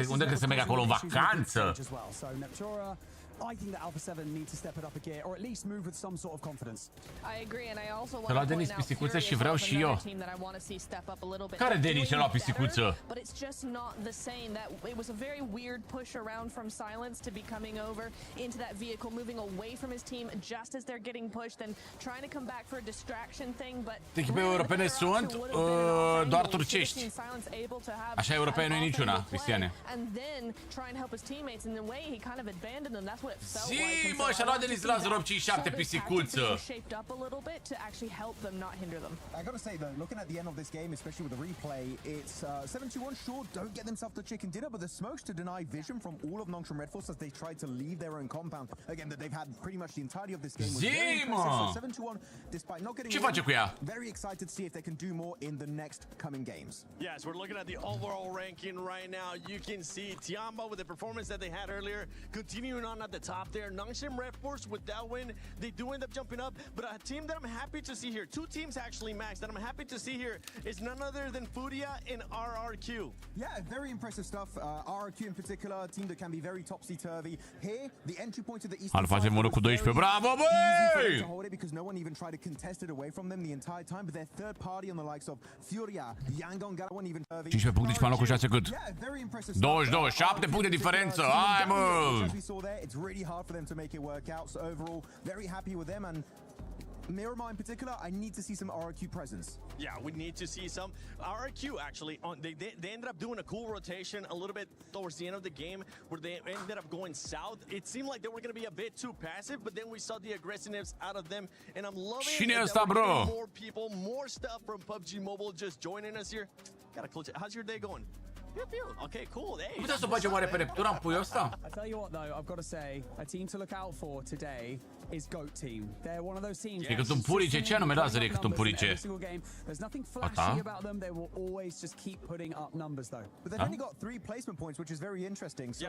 unde crezi să merg acolo în vacanță? I think that Alpha 7 needs to step it up a gear, or at least move with some sort of confidence. I agree, and I also want to point out pisicuță și vreau și eu. Care Denis ce-a luat pisicuță? But it's just not the same. That it was a very weird push around from Silence to be coming over into that vehicle, moving away from his team just as they're getting pushed and trying to come back for a distraction thing, but echipe europene sunt doar turcești. Așa europene nu e niciuna, Cristiane. And then try and help his teammates, and the way he kind of abandoned them. That's Zi, mă, și-a luat Denis Lazar 857 pisicuță. I gotta say though, looking at the end of this game, especially with the replay, it's 7-2-1 sure don't get themselves the chicken dinner, but the smokes to deny vision from all of Nongshim Red Force as they tried to leave their own compound. Again, that they've had pretty much the entirety of this game. Zi, mă! So 7-2-1, despite not getting ce face cu ea? Very excited to see if they can do more in the next coming games. Yes, we're looking at the overall ranking right now. You can see Tiamba with the performance that they had earlier, continuing on at the top there. Nongshim Red Force with that win, they do end up jumping up, but a team that I'm happy to see here, 2 teams actually, Max, that I'm happy to see here is none other than FURIA and RRQ. Yeah, very impressive stuff. RRQ in particular, a team that can be very topsy-turvy. Here, the entry point to the eastern side face cu 12, bravo, băi! To hold it because no one even tried to contest it away from them the entire time, but their third party on the likes of FURIA, Yangon, one even 15 puncte și pe locul 6 cât? 22, 7 puncte diferență, hai mă! It's really hard for them to make it work out, so overall, very happy with them, and Miramar in particular, I need to see some RRQ presence. Yeah, we need to see some. RRQ actually, they ended up doing a cool rotation a little bit towards the end of the game where they ended up going south. It seemed like they were going to be a bit too passive, but then we saw the aggressiveness out of them, and I'm loving more people, more stuff from PUBG Mobile just joining us here. Got a cool how's your day going? Okay, cool. Hey. Putea să facem oare pe Neptun în puiul ăsta? I tell you what though, I've got to say, a team to look out for today is GOAT team. They're one of those teams. E cât un purice, ce anume Lazar e cât un purice? There's nothing flashy about them. They will always just keep putting up numbers though. But they've only got 3 placement points, which is very interesting. So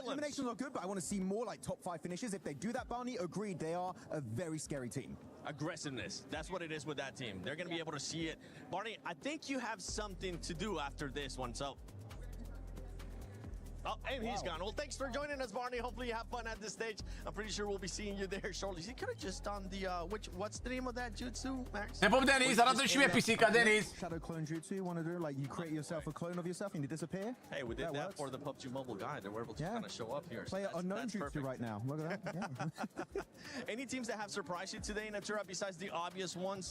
eliminations are good, but I want to see more like top 5 finishes. If they do that, Barney, agreed, they are a very scary team. Aggressiveness. That's what it is with that team. They're going to be able to see it. Barney, I think you have something to do after this one, so... Oh, and he's gone. Well, thanks for joining us, Barney. Hopefully you have fun at this stage. I'm pretty sure we'll be seeing you there shortly. He could have just done the, what's the name of that jutsu, Max? Ne pup, Denis, arată și mie pisica, Denis. Shadow clone jutsu, you want to do? Like, you create yourself a clone of yourself and you disappear? Hey, we did that for the PUBG Mobile guy. They were able to kind of show up here. Play unknown jutsu right now. Look at that. Yeah. Any teams that have surprised you today, Natura, besides the obvious ones?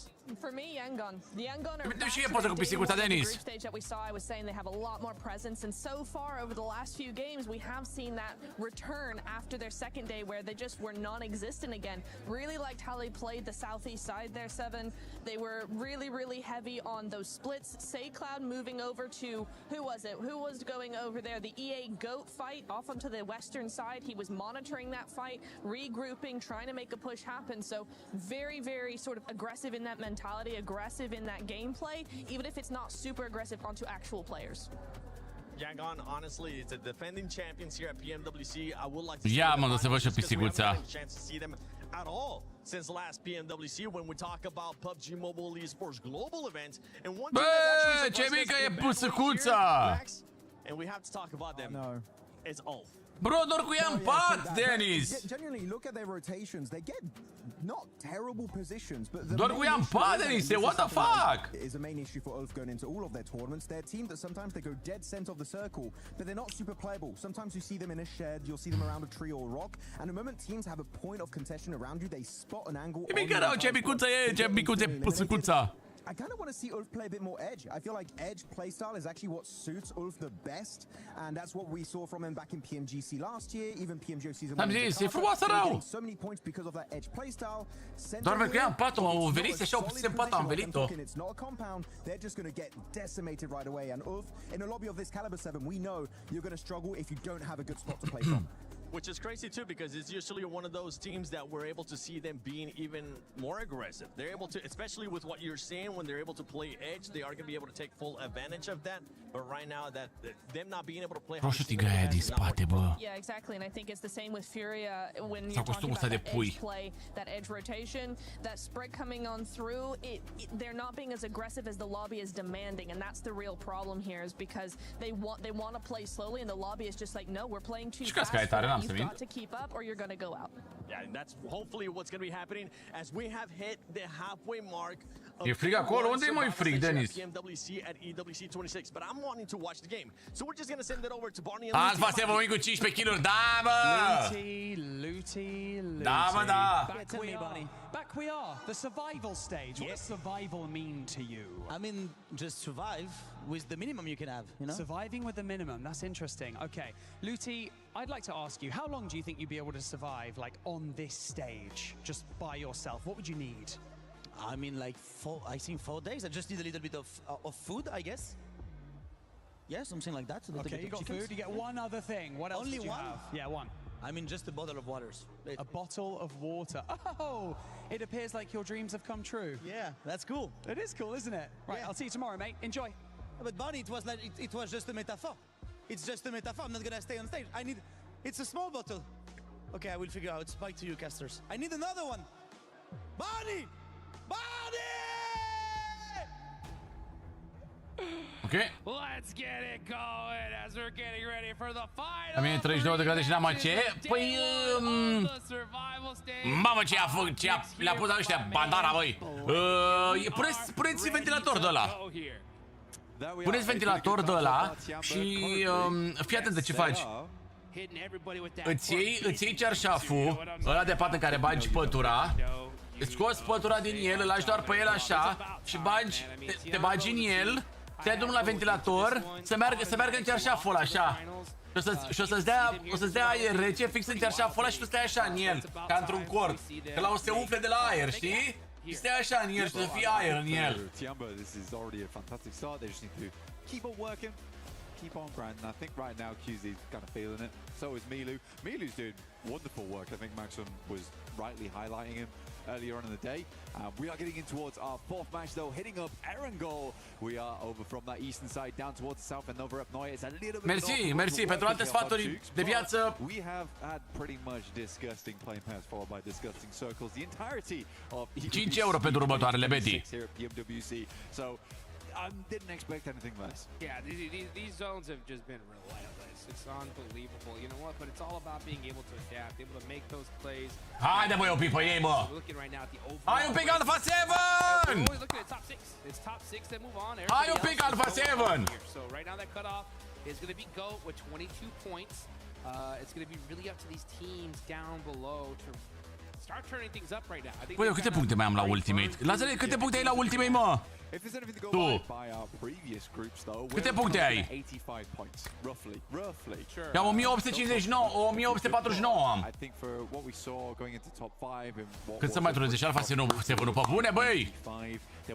For me, Yangon. The Yangon are back in the group stage that we saw. I was saying they have a lot more presence, and so far over the last few games, we have seen that return after their second day where they just were non-existent again. Really liked how they played the southeast side there, 7. They were really heavy on those splits. SayCloud moving over to, who was it? Who was going over there? The EA GOAT fight off onto the western side. He was monitoring that fight, regrouping, trying to make a push happen. So very sort of aggressive in that mentality, aggressive in that gameplay, even if it's not super aggressive onto actual players. Yangon, honestly, it's a defending champions here at PMWC. I would like to chance to see them at all since last PMWC when we talk about PUBG Mobile eSports global events. And one thing that's actually Max, and we have to talk about them. It's Ulf. Bro, doar cu ea în pat, Denis! Genuinely, look at their rotations. They get not terrible positions, but the doar cu ea în pat, Denis! What the fuck? Is a main issue for Ulf going into all of their tournaments. They're a team that sometimes they go dead center of the circle, but they're not super playable. Sometimes you see them in a shed, you'll see them around a tree or a rock, and the moment teams have a point of contention around you, they spot an angle. Ce micuță e, ce micuță e păsăcuța! I kind of want to see Ulf play a bit more edge. I feel like edge playstyle is actually what suits Ulf the best, and that's what we saw from him back in PMGC last year, even PMGO season 1. Am zis, e frumoasă rău! So many points because of that edge playstyle. Doar pentru că ea în patul, au venit așa, în pat, am venit-o. It's not a compound, they're just going to get decimated right away, and Ulf, in a lobby of this caliber 7, we know you're going to struggle if you don't have a good spot to play from. Which is crazy too, because it's usually one of those teams that we're able to see them being even more aggressive. They're able to, especially with what you're saying, when they're able to play edge, they are going to be able to take full advantage of that. But right now, that them not being able to play. Yeah, exactly, and I think it's the same with FURIA when you're talking about that edge play, that edge rotation, that spread coming on through. They're not being as aggressive as the lobby is demanding, and that's the real problem here, is because they want to play slowly, and the lobby is just like, no, we're playing too fast. You've got to keep up, or you're going to go out. Yeah, and that's hopefully what's going to be happening as we have hit the halfway mark. E frig acolo? Unde e mai frig, Denis? PMWC at EWC 26, but I'm wanting to watch the game. So we're just going to send it over to Barney. Alfa se voi cu 15 kg. Da, mă! Looty. Da, mă, da. Back we are. The survival stage. What does survival mean to you? I mean, just survive with the minimum you can have, you know? Surviving with the minimum. That's interesting. Okay. Looty, I'd like to ask you, how long do you think you'd be able to survive, like, on this stage, just by yourself? What would you need? I mean, like, 4 days. I just need a little bit of food, I guess. Yeah, something like that. Okay, you got food. You get one other thing. What else do you have? Yeah, one. I mean, just a bottle of water. A bottle of water. Oh, it appears like your dreams have come true. Yeah, that's cool. It is cool, isn't it? Right, yeah. I'll see you tomorrow, mate. Enjoy. But Barney, it was like it was just a metaphor. It's just a metaphor. I'm not gonna stay on stage. It's a small bottle. Okay, I will figure out. Spike to you, casters. I need another one. Barney! Ok. Let's get it going as we're getting ready for the final. La mine 39 de grade și n-am ce. Păi... Mamă, le-a pus ăștia bandana, băi. Puneți ventilator de ăla. Puneți ventilator de ăla și fii atent de ce faci. Îți iei cearșaful ăla de pat în care bagi pătura, scoți pătura din el, îl lași doar pe el așa și te bagi în el, te duci la ventilator, să meargă în cearșaful ăla așa. Și o să-ți dea aer rece fix în cearșaful ăla și tu stai așa în el, ca într-un cort. Că la o să se umfle de la aer, știi? Și stai așa în el și să fie aer în el. Keep on grinding. I think right now QZ's kind of feeling it. So is Milu. Milu's doing wonderful work. I think Maxim was rightly highlighting him earlier on in the day. We are getting in towards our fourth match though, hitting up Erangel. We are over from that eastern side down towards the south and over up north. It's a little bit Mersi pentru alte sfaturi de viață. We have had pretty much disgusting plane paths followed by disgusting circles the entirety of 5 euro pentru următoarele Betty. Here at PMWC. So I didn't expect anything less. Yeah, these zones have just been relentless. It's unbelievable. You know what? But it's all about being able to adapt, able to make those plays. Haide, băi, opi pe ei, mă! Hai un pic Alpha 7! We're always looking at top 6. It's top 6 that move on. Hai un pic Alpha 7! So right now that cutoff is going to be GOAT with 22 points. It's going to be really up to these teams down below to start turning things up right now. Păi eu câte puncte mai am la Ultimate? Lazare, câte puncte ai la Ultimate, mă? Tu! Câte puncte ai? Eu am 1859, 1849 am. Cât să mai trăzesc și Alpha se văd pe bune, băi!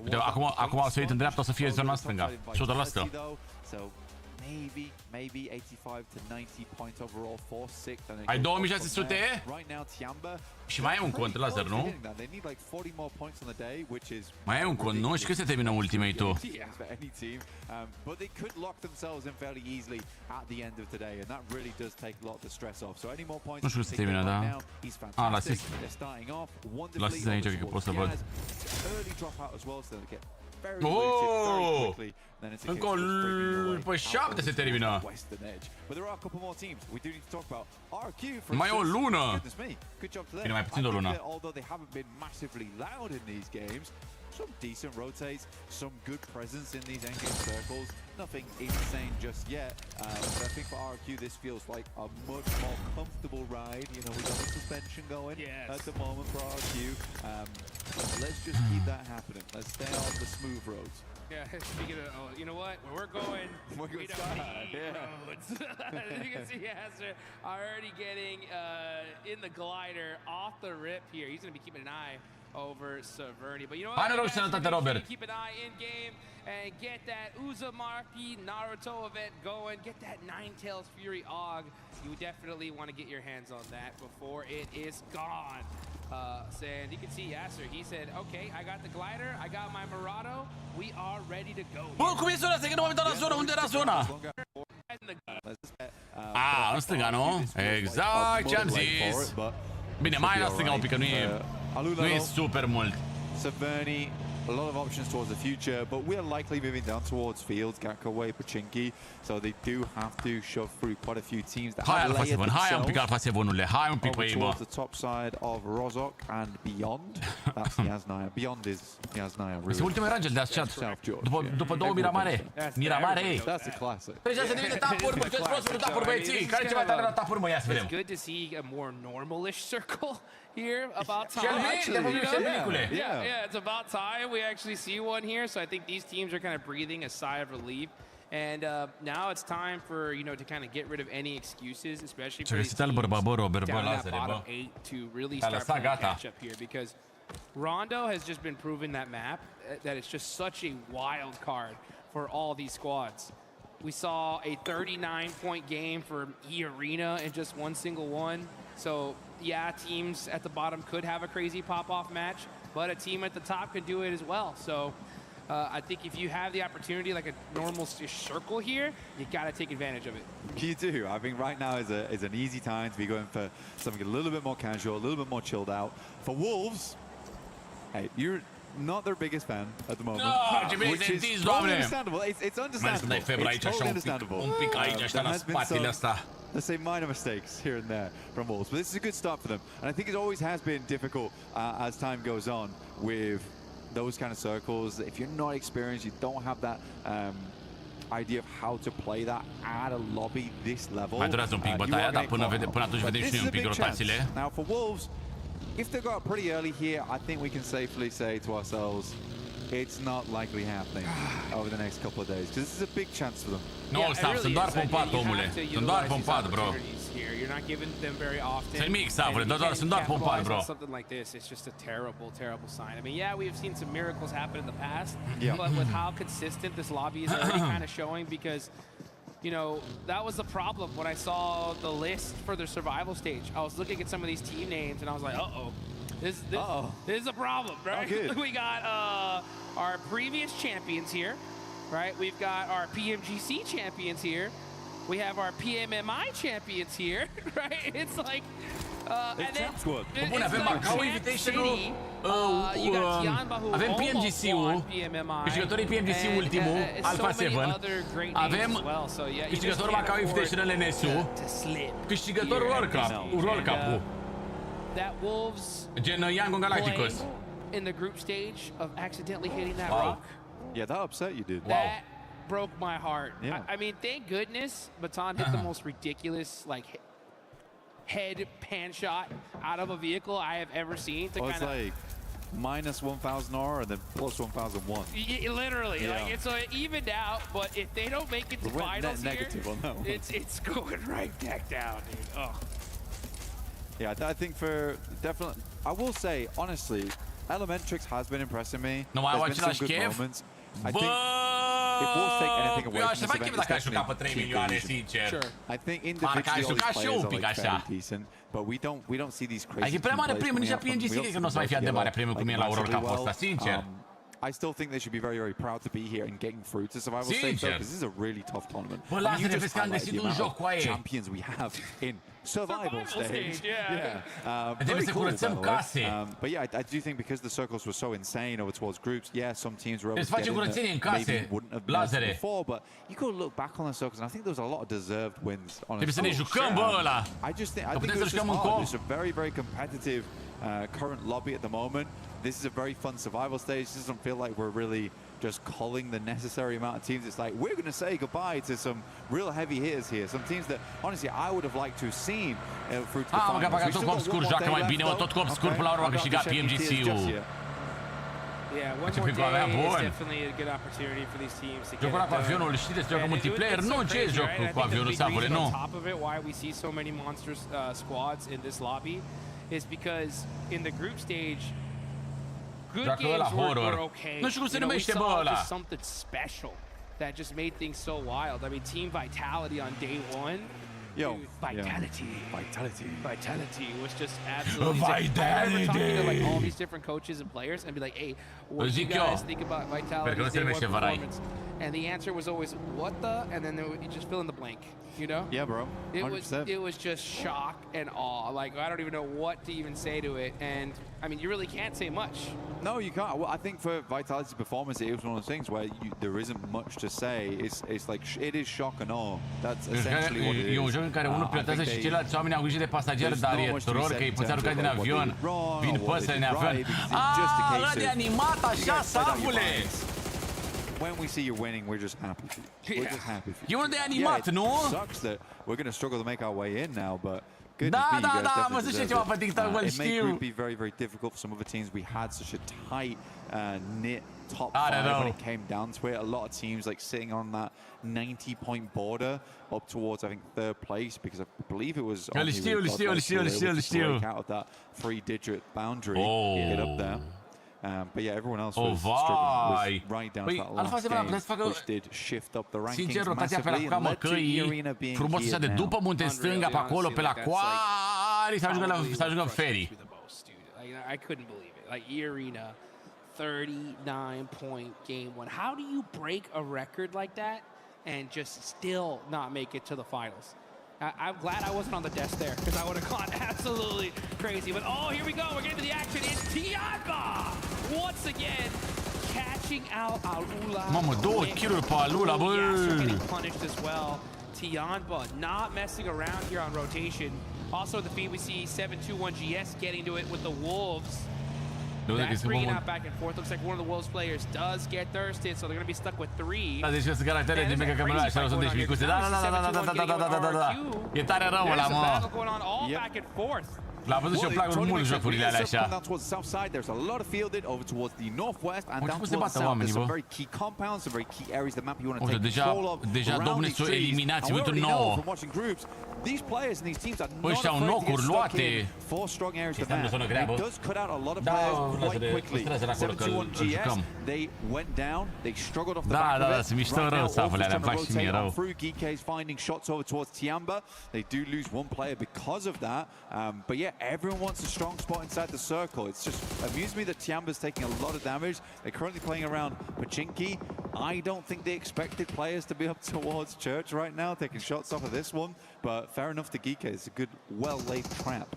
Uite, acum au sărit în dreapta, o să fie zona stânga. 100%. Maybe 85 to 90 points overall for sixth. Ai 2600? Și mai e un cont, Laser, nu? Mai e un cont, nu? Și când se termină Ultimate-ul? But they could lock themselves in fairly easily at the end of today, and that really does take a lot of the stress off. So any more points nu știu să termină, da. La Sis aici, cred că pot să văd. Oh! Încă pe 7 se termină. Mai e o lună. Bine, mai puțin de o lună. Some decent rotates, some good presence in these endgame circles. Nothing insane just yet. But I think for RQ this feels like a much more comfortable ride. You know, we got the suspension going at the moment for RQ. Let's just keep that happening. Let's stay on the smooth roads. Yeah, speaking of, you know what? Where we're going, we don't need roads. You can see Aster already getting in the glider off the rip here. He's going to be keeping an eye over Severny. But you know Hai what? noroc și sănătate, Robert. Keep an eye in game and get that Uzumaki Naruto event going. Get that Ninetales Fury AUG. You definitely want to get your hands on that before it is gone. And you can see Yasser, he said, okay, I got the glider, I got my Murado, we are ready to go. Bă, cum e zona asta? Că nu m-am uitat la zona. Unde era zona? În stânga, nu? Exact ce am zis. Bine, mai la stânga un pic, că nu e super mult. Severny, a lot of options towards the future, but we are likely moving down towards fields, Gakaway, Pachinki, so they do have to shove through quite a few teams that Hai have Alpha layered 7, hai un pic Alpha 7-urile, hai un pic pe ei, bă. towards the top side of Rozok and beyond. That's Yasnaya. Beyond is Yasnaya. Este ultimul Rangel de așa. După două Miramare. Miramare. That's a classic. 36 de tapuri, bă, ce frumos tapuri, băieții. Care e cea mai tare la tapuri, mă, ia să vedem. It's good to see a more normalish circle here. About time. Yeah, it's about time we actually see one here. So I think these teams are kind of breathing a sigh of relief. And now it's time for, to kind of get rid of any excuses, especially for these teams down that bottom 8 to really start playing catch up here. Because Rondo has just been proving that map, that it's just such a wild card for all these squads. We saw a 39-point game for eArena in just one single one. So, yeah, teams at the bottom could have a crazy pop-off match, but a team at the top could do it as well. So, I think if you have the opportunity, like a normal circle here, you got to take advantage of it. You do. I think right now is an easy time to be going for something a little bit more casual, a little bit more chilled out. For Wolves, hey, you're not their biggest fan at the moment, which is totally understandable. It's understandable. It's totally understandable. There has been some, let's say, minor mistakes here and there from Wolves, but this is a good start for them. And I think it always has been difficult as time goes on with those kind of circles. If you're not experienced, you don't have that idea of how to play that at a lobby this level. Mai durează un pic bătaia, dar până atunci vedem și noi un pic rotațiile. Now for Wolves, if they go out pretty early here, I think we can safely say to ourselves, it's not likely happening over the next couple of days, because this is a big chance for them. No, Stav, sunt doar pompat, omule. Sunt doar pompat, bro. You're not giving them very often. Sunt mic, Stavule, sunt doar pompat, bro. Something like this, it's just a terrible, terrible sign. I mean, yeah, we've seen some miracles happen in the past, but with how consistent this lobby is already kind of showing, because, that was the problem when I saw the list for their survival stage. I was looking at some of these team names, and I was like, uh-oh. This is a problem, right? We got our previous champions here, right? We've got our PMGC champions here. We have our PMMI champions here, right? It's like, and then bun, avem Macau Invitational-ul, avem PMGC-ul, câștigătorii PMGC ultimul, Alpha 7, avem câștigătorul Macau Invitational NS-ul, câștigătorul World Cup-ul. That Wolves Gen Young Galacticos in the group stage of accidentally hitting that rock. Yeah, that upset you, dude. That broke my heart. Yeah. I mean, thank goodness Baton hit the most ridiculous head pan shot out of a vehicle I have ever seen. To it's like minus 1,000 R and then plus 1,001. Literally, it's evened out. But if they don't make it to finals here, it's going right back down, dude. Oh. Yeah, I think for definitely, I will say honestly, Elementrix has been impressing me. No, I watched some good moments. I think if Wolves take anything away from this event, it's definitely I think individually all these players are like fairly decent, but we don't see these crazy. Adică prea mare premiu, nici la PNGC cred că nu o să mai fie de mare premiu cum e la World Cup-ul ăsta, sincer. I still think they should be very, very proud to be here and getting through to survival stage, because this is a really tough tournament. Bă, lasă-ne pe scan deschid un joc cu aia. Champions we have in survival stage. Trebuie să curățăm case. But yeah, I do think because the circles were so insane over towards groups, yeah, some teams were able to get in that maybe wouldn't have been before, but you go look back on the circles, and I think there was a lot of deserved wins. Trebuie să ne jucăm, bă, ăla. I think it was just hard. It's a very, very competitive current lobby at the moment. This is a very fun survival stage. This doesn't feel like we're really just culling the necessary amount of teams. It's like we're going to say goodbye to some real heavy hitters here. Some teams that, honestly, I would have liked to have seen through to the finals. Tot cu obscur joacă mai bine, tot cu obscur până la urmă a câștigat PMGC-ul. Yeah, one more day is definitely a good opportunity for these teams to get jocul ăla cu avionul, știi despre jocul multiplayer? Nu, ce e jocul cu avionul, Savule, nu. On top of it, why we see so many monster squads in this lobby is because in the group stage, Joacă ăla horror. Nu știu cum se numește, bă, ăla. Something special that just made things so wild. I mean, team vitality on day one. Yo, vitality was just absolutely. Vitality. I remember talking to like all these different coaches and players and be like, "Hey, what do you guys think about vitality's day one performance?" And the answer was always, "What the?" And then you just fill in the blank. You know? Yeah, bro. 100%. It was just shock and awe. Like, I don't even know what to even say to it. And I mean, you really can't say much. No, you can't. Well, I think for Vitality's performance, it was one of those things where there isn't much to say. It's like it is shock and awe. That's essentially what it is. E un joc în care unul pilotează și ceilalți oameni au grijă de pasageri, dar e teror că îi poți arunca din avion. Vin păsări în avion. Ăla de animat așa, sabule! When we see you winning, we're just happy for you. We're just happy for you. E unul de animat, nu? It sucks that we're going to struggle to make our way in now, but goodness me, you guys definitely deserve it. It may prove to be very, very difficult for some other teams. We had such a tight, knit top 5 when it came down to it. A lot of teams like sitting on that 90-point border up towards, I think, 3rd place, because I believe it was only break out of that 3-digit boundary to get up there. But yeah, everyone else was struggling right down to that last game, which did shift up the rankings massively and led to eArena being here de după munte stânga pe acolo pe la coari să ajungă în ferii. I couldn't believe it. Like eArena 39-point game one. How do you break a record like that and just still not make it to the finals? I'm glad I wasn't on the desk there, because I would have gone absolutely crazy. But oh, here we go. We're getting to the action. It's Cica once again catching out Alula. Mamă, 2 kill-uri pe Alula, bă! Getting punished as well. Tianba not messing around here on rotation. Also in the feed, we see 721GS getting to it with the Wolves. That's bringing out back and forth. Looks like one of the Wolves players does get thirsted, so they're going to be stuck with 3. Da, deci sunt caractere din mega camera așa, nu sunt deci micuțe. Da. E tare rău ăla, mă. L-a văzut și eu plac mult jocurile alea așa. Cum se bată oamenii, bă? Uite, deja domnesc o eliminație, uite 9. Ăștia au knocuri luate. Chestia nu sună grea, bă. Da, păstrează-l acolo că îl jucăm. Da, se mișto rău savele alea, fac și mie rău. Everyone wants a strong spot inside the circle. It's just amused me that Tiamba's taking a lot of damage. They're currently playing around Pachinki. I don't think they expected players to be up towards Church right now, taking shots off of this one. But fair enough to Geeke. It's a good, well-laid trap.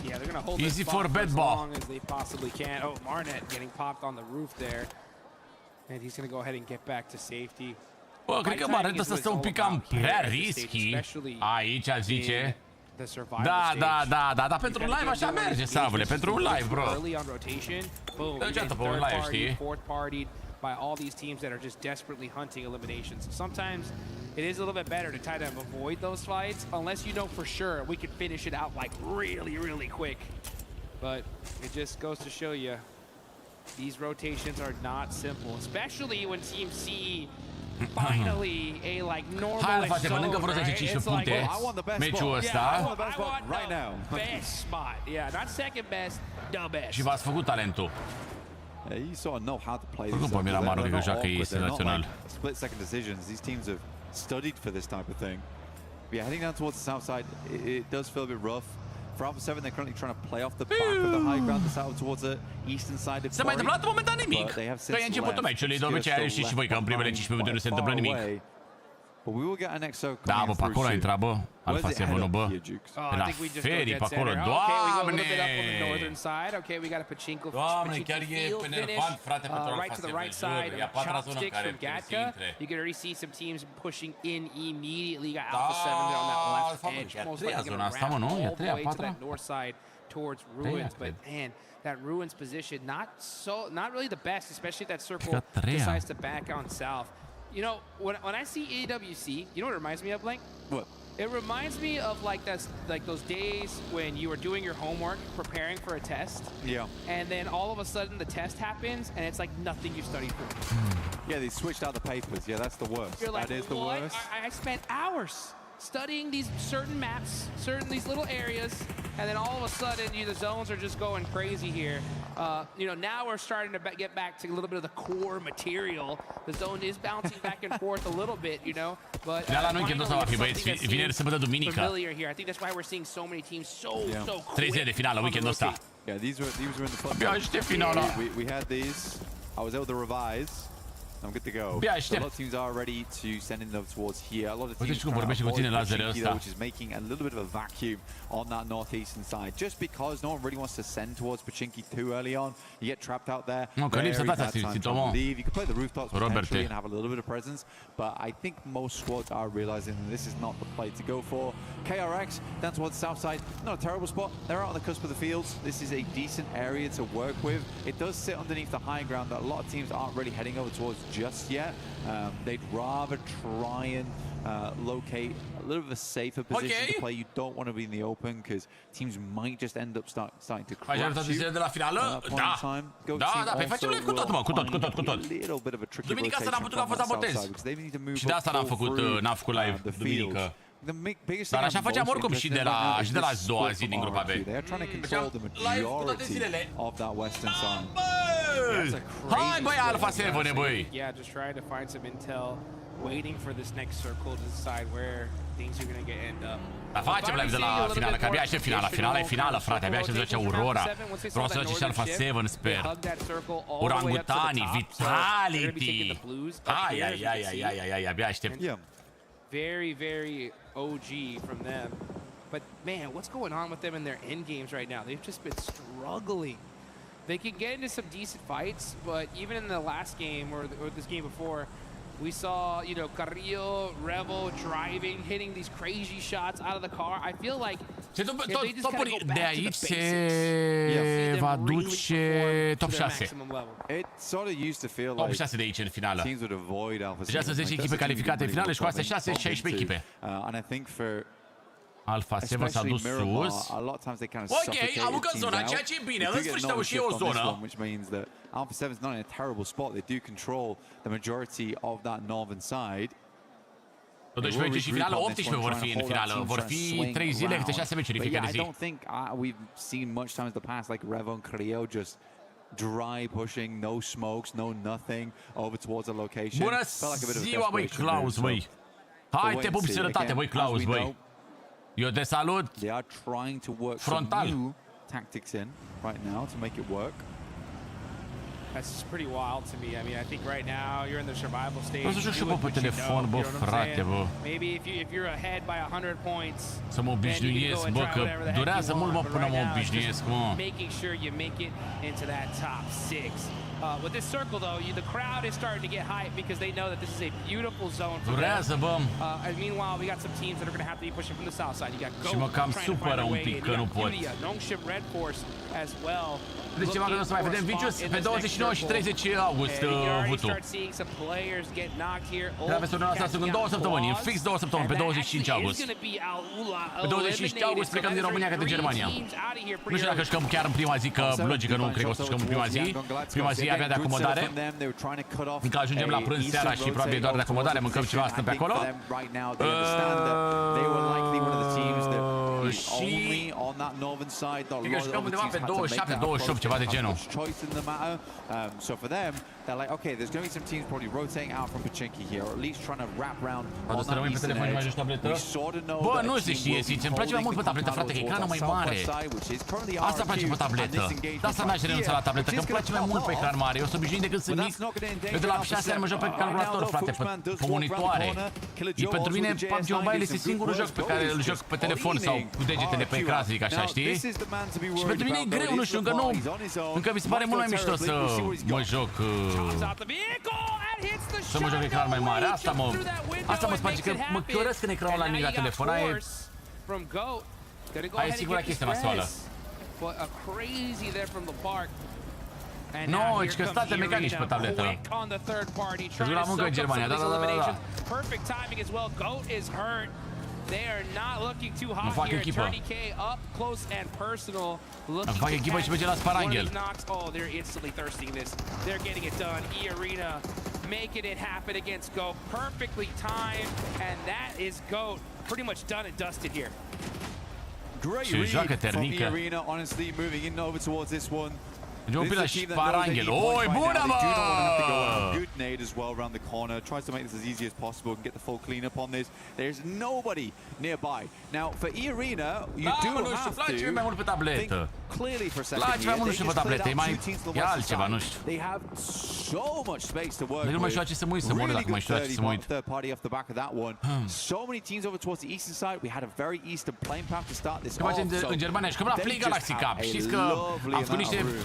Yeah, they're going to hold easy for bed as long as they possibly can. Oh, Marnet getting popped on the roof there. And he's going to go ahead and get back to safety. Bă, cred că Marnet ăsta stă un pic cam prea risky. Aici, zice. Da, pentru un live așa merge, Savule, pentru un live, bro. Degeaba pe un live, știi? By all these teams that are just desperately hunting eliminations. Sometimes it is a little bit better to try to avoid those fights, unless you know for sure we could finish it out like really quick. But it just goes to show you, these rotations are not simple, especially when Team C finally a like normal zone, right? It's like, I want the best meciul ăsta. I want right now. Best spot. Yeah, not second best, the best. Și v-ați făcut talentul. Yeah, you sort of know how to play this. Oricum, Miramarul că joacă este național. Split second decisions. These teams have studied for this type of thing. But yeah, heading down towards the south side, it does feel a bit rough. For Alpha 7, they're currently trying to play off the back of the high ground that's out towards the eastern side of Se mai întâmplă momentan nimic. Că e începutul meciului, de obicei știți și voi că în primele 15 minute nu se întâmplă nimic. But we will get an exo. Da, bă, pe acolo a intrat, bă. Alpha 7, bă. Pe la ferii, pe acolo. Doamne! Okay, we got a Pachinko. Doamne, chiar e penervant, frate, pentru Alpha 7. E a patra zonă în care trebuie să intre. You can already see some teams pushing in immediately. You got Alpha 7 there on that left edge. Most likely going to ramp all the way to that north side towards Ruins. But man, that Ruins position, not really the best, especially if that circle decides to back on south. You know, when I see AWC, you know what it reminds me of, Blank? What? It reminds me of like those days when you were doing your homework, preparing for a test. Yeah. And then all of a sudden the test happens and it's like nothing you studied for. Yeah, they switched out the papers. Yeah, that's the worst. You're like, that is the worst. I spent hours studying these certain maps, these little areas, and then all of a sudden, the zones are just going crazy here. Now we're starting to get back to a little bit of the core material. The zone is bouncing back and forth a little bit, but nu închid o să va fi, băieți, vineri, sâmbătă, duminică. I think that's why we're seeing so many teams so quick. 30 de finală weekendul ăsta. Yeah, these were in the fun. Abia aștept finala. We had these. I was able to revise. I'm good to go. So a lot of teams are ready to send in them towards here. A lot of teams which is making a little bit of a vacuum on that northeastern side, just because no one really wants to send towards Pochinki too early on. You get trapped out there. You could play the rooftops potentially and have a little bit of presence, but I think most squads are realizing that this is not the play to go for. KRX down towards the south side, not a terrible spot. They're out on the cusp of the fields. This is a decent area to work with. It does sit underneath the high ground that a lot of teams aren't really heading over towards just yet. They'd rather try and locate a little bit of a safer position to play. You don't want to be in the open because teams might just end up starting to crash you. De la finală? Da, pe facem live cu tot, mă, cu tot. Duminica asta n-am putut, că am fost la botez. Și de asta n-am făcut live duminică. Dar așa făceam oricum și de la a doua zi din grupa B. Făceam live cu toate zilele. Hai, băi, Alpha 7, băi! Yeah, just trying to find some intel, waiting for this next circle to decide where things are going to end up. Dar facem live de la finală, că abia aștept finala. Finala e finală, frate, abia aștept să joace Aurora. Vreau să joace și Alpha 7, sper. Orangutanii, Vitality! Ai, abia aștept. Very, very OG from them. But man, what's going on with them in their end games right now? They've just been struggling. They can get into some decent fights, but even in the last game or this game before, we saw, Carrillo, Revo driving, hitting these crazy shots out of the car. I feel like they just gotta go back to the basics. Va duce top 6. It sort of used to feel top like 6 de aici în finală. Teams would avoid Alpha 7. Deja sunt 10 echipe calificate în finală și cu astea 6, 16 echipe. And I think for Alpha 7 s-a dus sus. Ok, am încă zona, ceea ce e bine. În sfârșit au și eu o zonă. Which means that Alpha 7 is not in a terrible spot. They do control the majority of that northern side. 12 meciuri și finală, 18 vor fi în finală. Vor fi 3 zile, câte 6 meciuri în fiecare zi. I don't think we've seen much times in the past like Revo and Carrillo just dry pushing, no smokes, no nothing over towards a location. Bună ziua, băi, Claus, băi. Hai, te pup sănătate, băi, Claus, băi. Eu te salut. They are trying to work frontal. some new tactics in right now to make it work. That's pretty wild to me. I mean, I think right now you're in the survival stage. Vreau să joc și pe telefon, bă, frate, bă. Maybe if you're ahead by 100 points. Să mă obișnuiesc, bă, că durează mult, mă, până mă obișnuiesc, mă. Making sure you make it into that top 6. With this circle, though, the crowd is starting to get hyped because they know that this is a beautiful zone for them. And meanwhile, we got some teams that are going to have to be pushing from the south side. You got Goat trying to find a way. You got FURIA, Nongshim Red Force as well. Deci ceva că nu să mai vedem Vicius pe 29 și 30 august Vutu. Trebuie să urmăm asta în 2 săptămâni, în fix 2 săptămâni, pe 25 august. Pe 25 august plecăm din România către Germania. Nu știu dacă jucăm chiar în prima zi, că logic că nu cred că o să jucăm în prima zi. Prima zi avea de acomodare. Încă ajungem la prânz seara și probabil doar de acomodare, mâncăm ceva, stăm pe acolo. Și cred că jucăm undeva pe 27-28, ceva de genul. So for them, they're like, okay, there's going to be some teams probably rotating out from Pochinki here, or at least trying to wrap around on that eastern edge. We sort of know bă, nu se știe, sincer, îmi place mai mult pe tabletă, frate, că ecranul mai mare. Asta îmi place pe tabletă. De asta n-aș renunța la tabletă, că îmi place mai mult pe ecran mare. Eu sunt obișnuit de când sunt mic. Eu de la 6 ani mă joc pe calculator, frate, pe monitoare. Pentru mine PUBG Mobile este singurul joc pe care îl joc pe telefon sau cu degetele pe ecran, să zic așa, știi? Și pentru mine e greu, nu știu, încă mi se pare mult mai mișto să mă joc să mă joc ecran mai mare. Asta mă space, că mă chioresc în ecranul la mic la telefon. Aia e singura chestie nasoală. No, ești că state mecanici pe tabletă. Că duc la muncă în Germania, da. They are not looking too hot here. 30K up close and personal. Looking echipă și merge la Sparanghel. Oh, they're instantly thirsting this. They're getting it done. eArena making it happen against Goat. Perfectly timed, and that is Goat pretty much done and dusted here. Ce joacă ternică. eArena, honestly, moving in over towards this one. Merge un pic la Sparanghel. Oi, bună, mă! Good nade as well around the corner. Tries to make this as easy as possible and get the full cleanup on this. There's nobody nearby. Now, for eArena, you do have to think clearly for a second here. They just cleared out 2 teams to the western side. They have so much space to work with. Really good 30 third party off the back of that one. So many teams over towards the eastern side. We had a very eastern playing path to start this off. În Germania și cum la Play Galaxy Cup. Știți că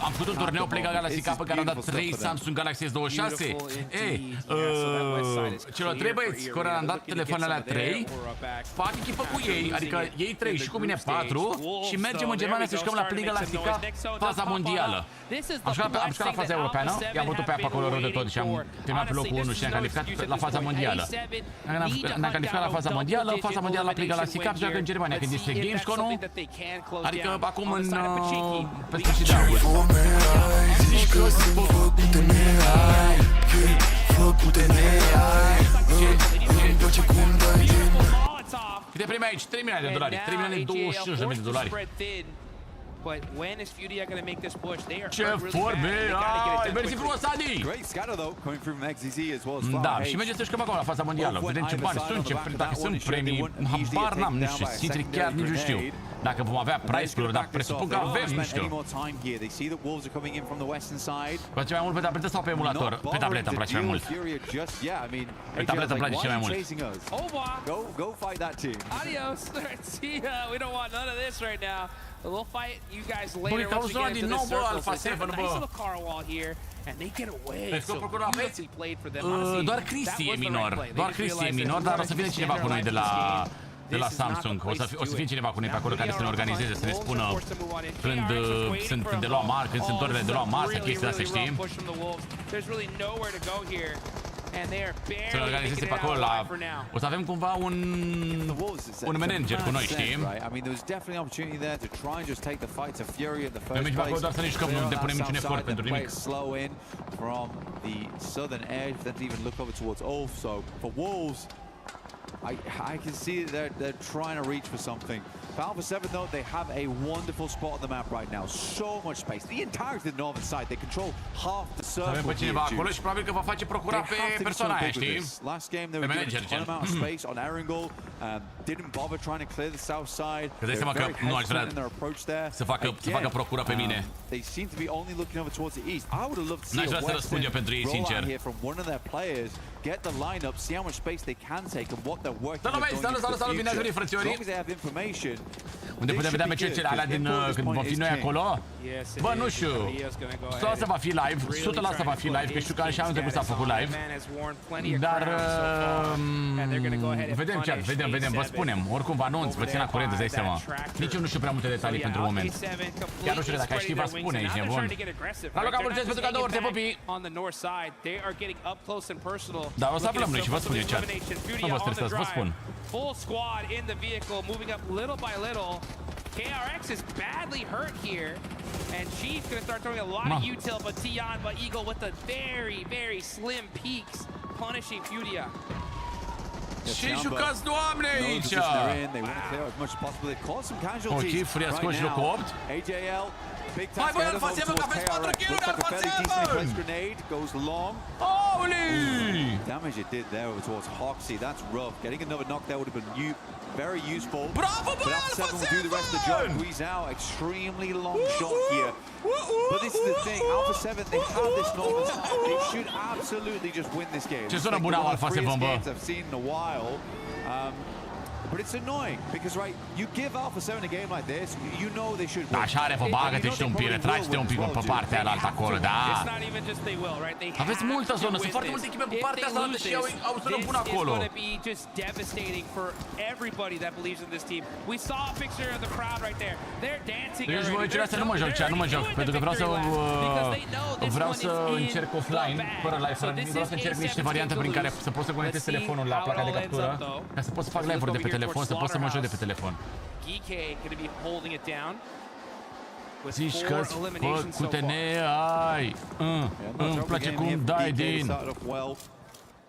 am făcut un turneu Play Galaxy Cup pe care am dat 3 Samsung Galaxy S26. Ei, celor 3 băieți care am dat telefoanele alea 3, fac echipă cu ei, adică ei 3 și cu mine 4 și mergem în Germania să jucăm la Play Galaxy Cup faza mondială. Am jucat la faza europeană, i-am bătut pe acolo rău de tot și am terminat pe locul 1 și ne-am calificat la faza mondială. Ne-am calificat la faza mondială la Play Galaxy Cup, joacă în Germania când este Gamescom-ul, adică acum pe sfârșit de august. Zici că sunt făcute neai, făcute neai. Îmi place cum dai din. Câte primi aici? 3 milioane de dolari, 3 milioane 25 de mii de dolari. But when is FURIA going to make this push? They are ce vorbe ai! Mersi frumos, Adi! Great scatter though, coming from XZZ as well as da, și mergeți să jucăm acolo la faza mondială. Vedem ce bani sunt, dacă sunt premii, habar n-am, nu știu, sincer, chiar nici nu știu. Dacă vom avea price-uri, dar presupun că avem, nu știu. Place mai mult pe tabletă sau pe emulator? Pe tabletă îmi place mai mult. Pe tabletă îmi place cel mai mult. Go fight that team. Adios, we don't want none of this right now. We'll fight you guys later. Băi, cauți zona din nou, bă, Alpha 7, bă. Vezi că procură aveți? Doar Cristi e minor. Doar Cristi e minor, dar o să vină cineva cu noi de la Samsung. O să fie cineva cu noi pe acolo care să ne organizeze, să ne spună când sunt de luat mari, când sunt orele de luat mari, să chestia astea, știm? Să ne organizeze pe acolo la... O să avem cumva un manager cu noi, știm? Noi mergem acolo doar să ne jucăm, nu depunem niciun efort pentru nimic. I can see that they're trying to reach for something. For Alpha 7 though, they have a wonderful spot on the map right now. So much space. The entirety of the northern side, they control half the circle. Avem pe cineva acolo și probabil că va face procura pe persoana aia, știi? Last game they were given a ton amount of space on Erangel. Didn't bother trying to clear the south side. Că dai seama că nu aș vrea să facă procura pe mine. They seem to be only looking over towards the east. I would have loved to see a Western rollout here from one of their players. Get the lineup, see how much space they can take and what they're working on. Salut, bine ați venit, frățiorii! As long as they have information. Unde putem vedea meciurile alea din când vom fi noi acolo? Bă, nu știu. 100% va fi live, 100% va fi live, că știu că și anul trecut s-a făcut live. Dar vedem, vă spunem. Oricum vă anunț, vă țin la curent, îți dai seama. Nici eu nu știu prea multe detalii pentru moment. Chiar nu știu dacă ai ști, vă spune, ești nebun. La loc, mulțumesc pentru cadouri, te pupi! Dar o să aflăm noi și vă spun eu chat. Nu vă stresați, vă spun. Full squad in the vehicle, moving up little by little. KRX is badly hurt here, and she's going to start throwing a lot of util, but Tion, but Eagle with the very, very slim peaks, punishing FURIA. Ce jucați, doamne, aici? Ok, FURIA scoși locul 8. Hai, băi, Alpha 7, că aveți 4 kill-uri, Alpha 7! Holy! Damage it did there towards Hoxie. That's rough. Getting another knock there would have been very useful. Bravo, but Alpha 7 will do the rest of the job. Squeeze out. Extremely long shot here. But this is the thing. Alpha 7, they have this normal. They should absolutely just win this game. Ce sună bună Alpha 7, bă? I've seen in a while. But it's annoying because, right, you give Alpha 7 a game like this, you know they should win. Așa are, vă bagă-te și un pic, retragi-te un pic pe partea alaltă acolo, da? Aveți multă zonă, sunt foarte multe echipe pe partea asta și au zonă bună acolo. Deci meciurile astea nu mă joc, nu mă joc, pentru că vreau să încerc offline, fără live, vreau să încerc niște variante prin care să pot să conectez telefonul la placa de captură, ca să pot să fac live-uri de pe telefon, să pot să mă joc de pe telefon. Zici că-ți făcute neai. Îmi place cum dai din.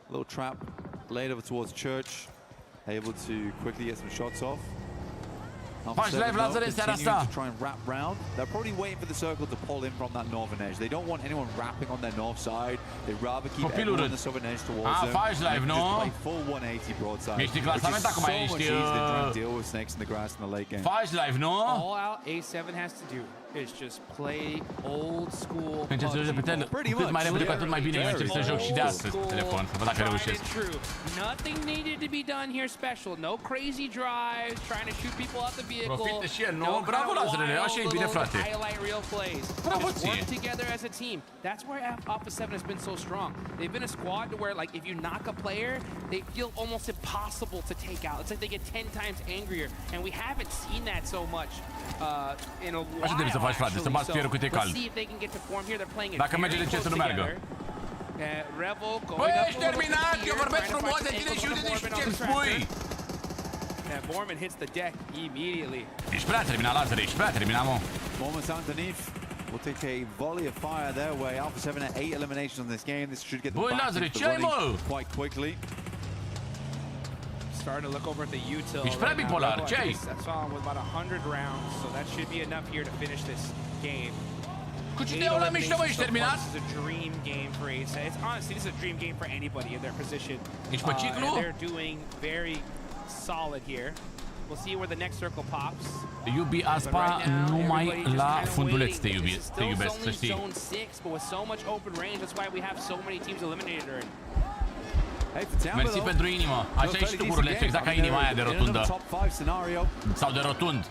Little trap laid over towards Church, able to quickly get some shots off. Faci live la zăre seara asta. To try and wrap round. They're probably waiting for the circle to pull in from that northern edge. They don't want anyone wrapping on their north side. They'd rather keep everyone on the southern edge towards them. Faci live, nu? Just play full 180 broadside. Ești în clasament acum, ești... deal with snakes in the grass in the late game. Faci live, nu? All out A7 has to do is just play old school. Încerc să joci pe tel, cât mai repede, cu atât mai bine. Eu încerc să joc și de astăzi pe telefon, să văd dacă reușesc. Nothing needed to be done here special. No crazy drives, trying to shoot people off the vehicle. Profită și el, nu? Bravo, Lazarele, așa e bine, frate. Highlight real plays. Bravo just ție. work together as a team. That's where Alpha 7 has been so strong. They've been a squad to where, like, if you knock a player, they feel almost impossible to take out. It's like they get 10 times angrier, and we haven't seen that so much in a while. Așa trebuie să faci, frate, să bați fierul cât e cald. Dacă merge, de ce să nu meargă? Băi, ești terminat! Eu vorbesc frumos de tine și uite și ce-mi spui! Borman hits the deck immediately. Ești prea terminat, Lazare, ești prea terminat, mă. Moments underneath. We'll take a volley of fire their way. Alpha 7 at 8 eliminations in this game. This should get them back into the running quite quickly. Starting to look over at the util. Ești prea bipolar, ce ai? That's on with about 100 rounds, so that should be enough here to finish this game. Cu cine eu la mișto, bă, ești terminat? This is a dream game for A7. It's honestly, this is a dream game for anybody in their position. Ești pe ciclu? They're doing very solid here. We'll see where the next circle pops. Iubi aspa numai la funduleț te iubesc, să știi. Zone 6, but with so much open range, that's why we have so many teams eliminated already. Mersi pentru inimă. Așa e și tu, Bucuresti, exact ca inima aia de rotundă. Sau de rotund.